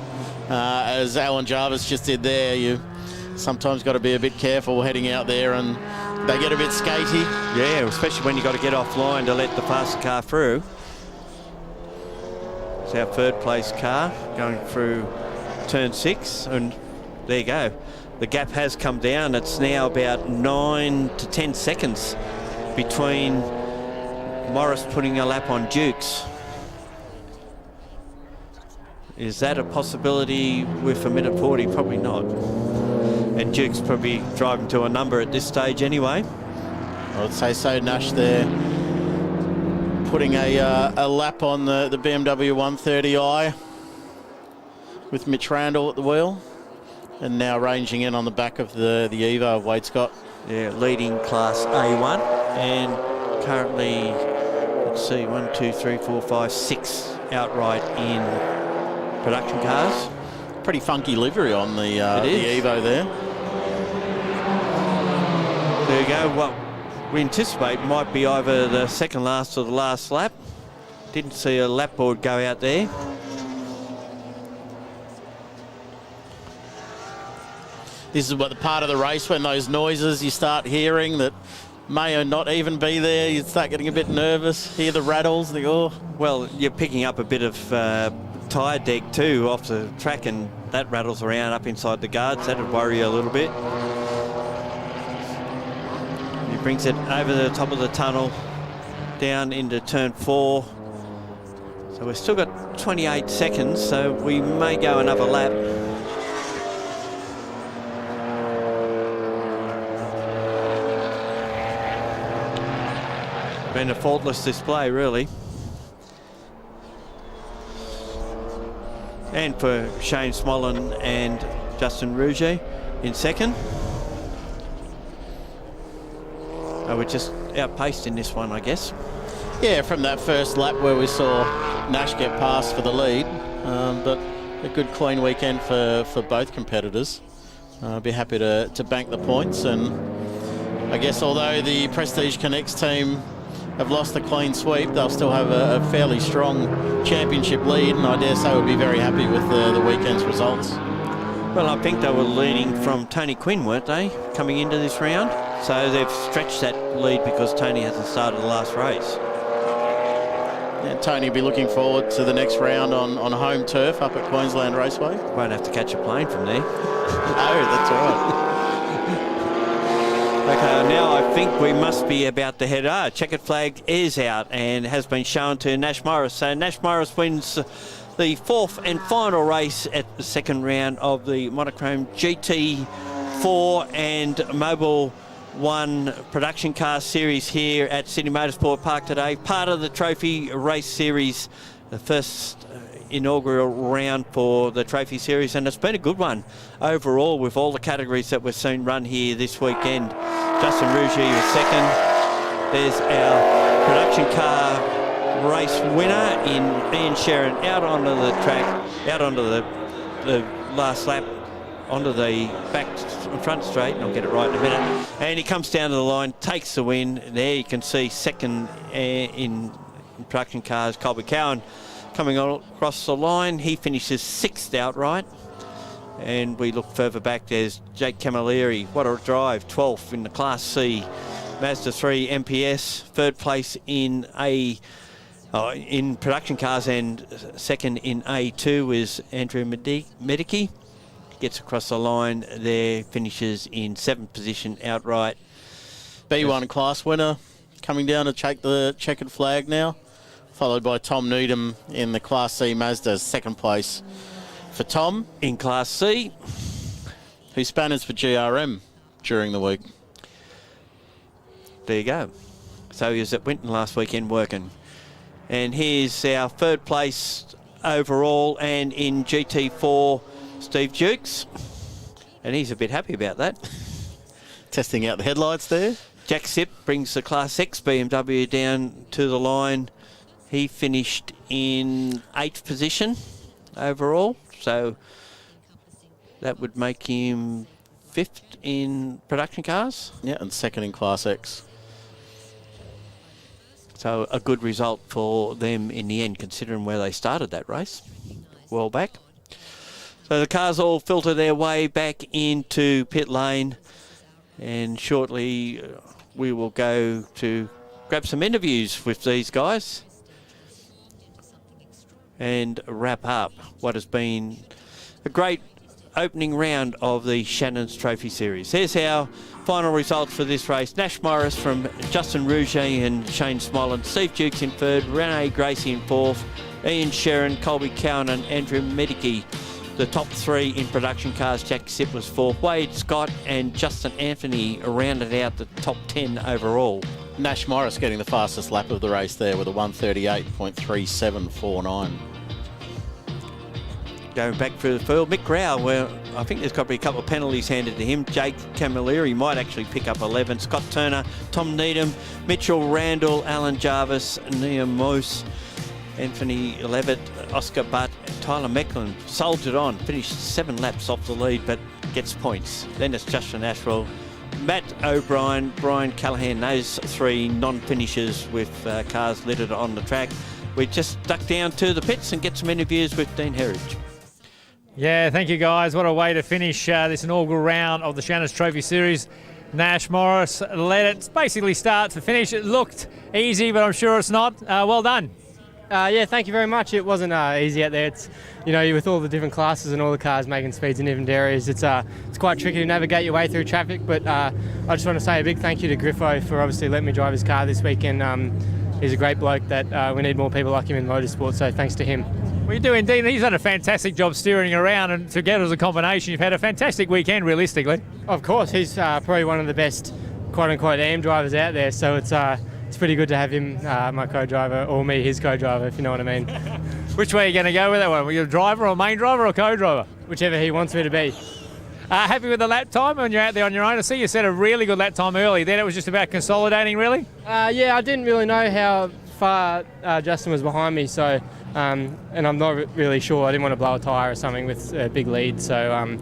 as Alan Jarvis just did there. You sometimes got to be a bit careful heading out there, and they get a bit skatey. Yeah, especially when you got to get offline to let the faster car through. It's our third place car going through turn 6, and there you go. The gap has come down. It's now about 9 to 10 seconds between Morris putting a lap on Dukes. Is that a possibility with a minute 40? Probably not. And Dukes probably driving to a number at this stage anyway. I would say so. Nash there putting a lap on the BMW 130i with Mitch Randall at the wheel, and now ranging in on the back of the Evo of Wade Scott. Yeah, leading Class A1, and currently, let's see, 1, 2, 3, 4, 5, 6 outright in production cars. Pretty funky livery on the Evo there. There you go. What we anticipate might be either the second last or the last lap. Didn't see a lap board go out there. This is what the part of the race when those noises you start hearing that may or not even be there, you start getting a bit nervous, hear the rattles, think, oh. Well, you're picking up a bit of tyre deck too off the track, and that rattles around up inside the guards. That'd worry you a little bit. He brings it over the top of the tunnel, down into turn 4. So we've still got 28 seconds, so we may go another lap. Been a faultless display, really. And for Shane Smolin and Justin Rouget in second. Oh, we're just outpaced in this one, I guess. Yeah, from that first lap where we saw Nash get past for the lead, but a good clean weekend for both competitors. I'll be happy to bank the points, and I guess although the Prestige Connects team have lost the clean sweep, they'll still have a fairly strong championship lead, and I dare say we'll be very happy with the weekend's results. Well, I think they were leading from Tony Quinn, weren't they, coming into this round? So they've stretched that lead because Tony hasn't started the last race. Yeah, Tony will be looking forward to the next round on home turf up at Queensland Raceway. Won't have to catch a plane from there. No, that's right. Okay, now I think we must be about to head. Checkered flag is out and has been shown to Nash Morris. So Nash Morris wins the fourth and final race at the second round of the Monochrome GT4 and Mobile 1 production car series here at Sydney Motorsport Park today. Part of the Trophy Race Series, the first inaugural round for the Trophy Series, and it's been a good one overall with all the categories that we've seen run here this weekend. Justin Rouget was second. There's our production car race winner in Ian Sharon out onto the track, out onto the last lap, onto the front straight, and I'll get it right in a minute. And he comes down to the line, takes the win. There you can see second in production cars, Colby Cowan coming across the line. He finishes 6th outright. And we look further back, there's Jake Camilleri. What a drive, 12th in the Class C. Mazda 3 MPS, third place in production cars, and second in A2 is Andrew Medicki. Gets across the line there, finishes in 7th position outright. B1 class winner coming down to take the checkered flag now, followed by Tom Needham in the Class C Mazda, second place for Tom in Class C, who spanners for GRM during the week. There you go. So he was at Winton last weekend working. And here's our third place overall, and in GT4, Steve Dukes. And he's a bit happy about that. Testing out the headlights there. Jack Sipp brings the Class X BMW down to the line. He finished in 8th position overall. So that would make him 5th in production cars. Yeah, and second in Class X. So a good result for them in the end, considering where they started that race a while back. So the cars all filter their way back into pit lane, and shortly we will go to grab some interviews with these guys and wrap up what has been a great opening round of the Shannons Trophy Series. Here's our final results for this race. Nash Morris from Justin Rouget and Shane Smolin, Steve Dukes in third, Rene Gracie in fourth, Ian Sherrin, Colby Cowan and Andrew Medicki. The top three in production cars. Jack Sipp was fourth. Wade Scott and Justin Anthony rounded out the top 10 overall. Nash Morris getting the fastest lap of the race there with a 1:38.3749. Going back through the field, Mick Grau, where I think there's got to be a couple of penalties handed to him. Jake Camilleri might actually pick up 11. Scott Turner, Tom Needham, Mitchell Randall, Alan Jarvis, Nia Moose, Anthony Levitt, Oscar Butt, and Tyler Mecklin soldiered on, finished 7 laps off the lead, but gets points. Then it's Justin Ashwell, Matt O'Brien, Brian Callahan, those three non-finishers with cars littered on the track. We just duck down to the pits and get some interviews with Dean Herridge. Yeah, thank you guys. What a way to finish this inaugural round of the Shannons Trophy Series. Nash Morris led it basically start to finish. It looked easy, but I'm sure it's not. Well done. Yeah, thank you very much. It wasn't easy out there. It's, you know, with all the different classes and all the cars making speeds in different areas, it's quite tricky to navigate your way through traffic. But I just want to say a big thank you to Griffo for obviously letting me drive his car this weekend. He's a great bloke that we need more people like him in motorsport, so thanks to him. Well, you do indeed. He's done a fantastic job steering around, and together as a combination, you've had a fantastic weekend, realistically. Of course, he's probably one of the best quote-unquote AM drivers out there, so it's pretty good to have him my co-driver, or me his co-driver, if you know what I mean. Which way are you going to go with that one? Were you a driver or main driver or co-driver? Whichever he wants me to be. Happy with the lap time when you're out there on your own? I see you set a really good lap time early. Then it was just about consolidating, really? Yeah, I didn't really know how far Justin was behind me, so and I'm not really sure. I didn't want to blow a tyre or something with a big lead, so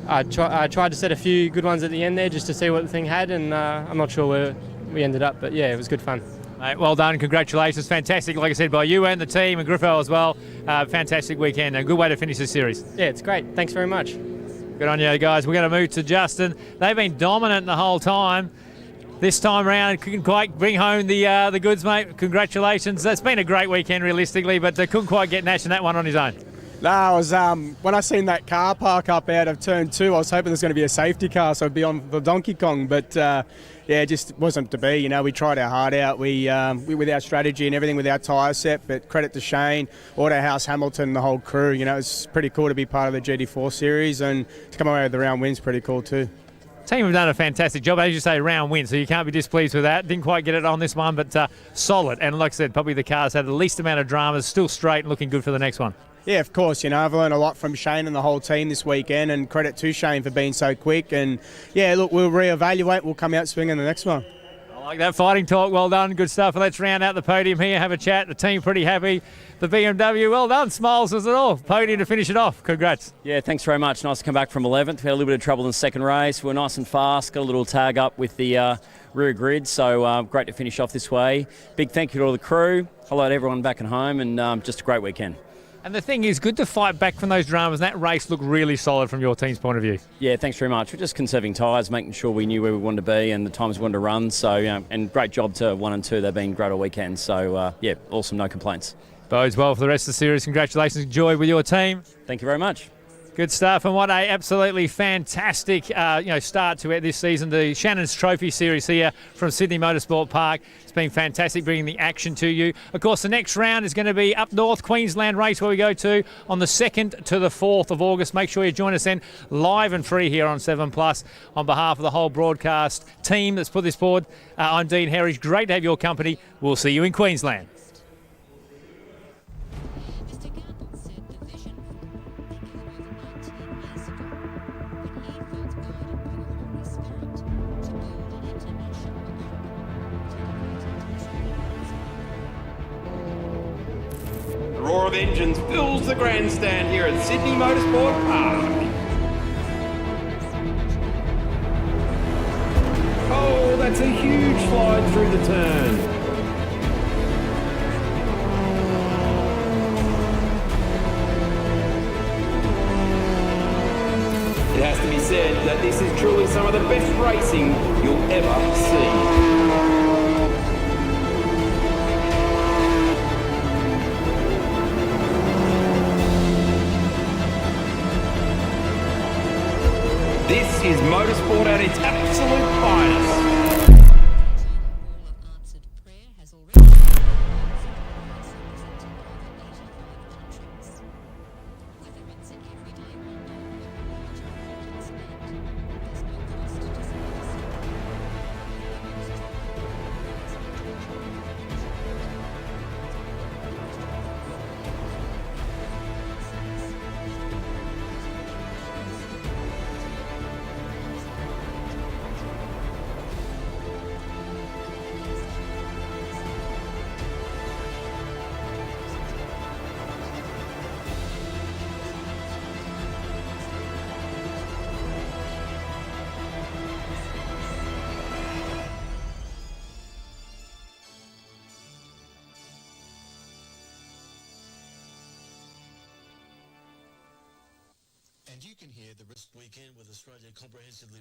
I tried to set a few good ones at the end there just to see what the thing had, and I'm not sure where we ended up, but yeah, it was good fun. Mate, well done, congratulations, fantastic, like I said, by you and the team and Griffo as well. Fantastic weekend, a good way to finish the series. Yeah, it's great. Thanks very much. Good on you guys. We're going to move to Justin. They've been dominant the whole time. This time round, couldn't quite bring home the goods, mate. Congratulations. That's been a great weekend, realistically, but they couldn't quite get Nash in that one on his own. No, I was when I seen that car park up out of turn 2, I was hoping there's going to be a safety car, so it'd be on the Donkey Kong. But yeah, it just wasn't to be. You know, we tried our heart out. We with our strategy and everything with our tyre set. But credit to Shane, Autohouse, Hamilton, the whole crew. You know, it's pretty cool to be part of the GT4 series, and to come away with the round win's pretty cool too. Team have done a fantastic job, as you say, round win, so you can't be displeased with that. Didn't quite get it on this one, but solid. And like I said, probably the cars had the least amount of dramas, still straight and looking good for the next one. Yeah, of course. You know, I've learned a lot from Shane and the whole team this weekend, and credit to Shane for being so quick. And yeah, look, we'll reevaluate. We'll come out swinging the next one. I like that fighting talk. Well done. Good stuff. Let's round out the podium here, have a chat. The team pretty happy. The BMW, well done. Smiles as it all. Podium to finish it off. Congrats. Yeah, thanks very much. Nice to come back from 11th. We had a little bit of trouble in the second race. We were nice and fast. Got a little tag up with the rear grid, so great to finish off this way. Big thank you to all the crew. Hello to everyone back at home, and just a great weekend. And the thing is, good to fight back from those dramas. That race looked really solid from your team's point of view. Yeah, thanks very much. We're just conserving tyres, making sure we knew where we wanted to be and the times we wanted to run. So, and great job to 1 and 2. They've been great all weekend. So, yeah, awesome. No complaints. Bodes well for the rest of the series. Congratulations. Enjoy with your team. Thank you very much. Good stuff, and what a absolutely fantastic start to this season. The Shannons Trophy Series here from Sydney Motorsport Park. It's been fantastic bringing the action to you. Of course, the next round is going to be up north, Queensland race, where we go to on the 2nd to the 4th of August. Make sure you join us then live and free here on 7+. On behalf of the whole broadcast team that's put this forward, I'm Dean Herridge. Great to have your company. We'll see you in Queensland. The roar of engines fills the grandstand here at Sydney Motorsport Park. Oh, that's a huge slide through the turn. that this is truly some of the best racing you'll ever see. This is motorsport at its absolute finest. And you can hear the Risk Weekend with Australia comprehensively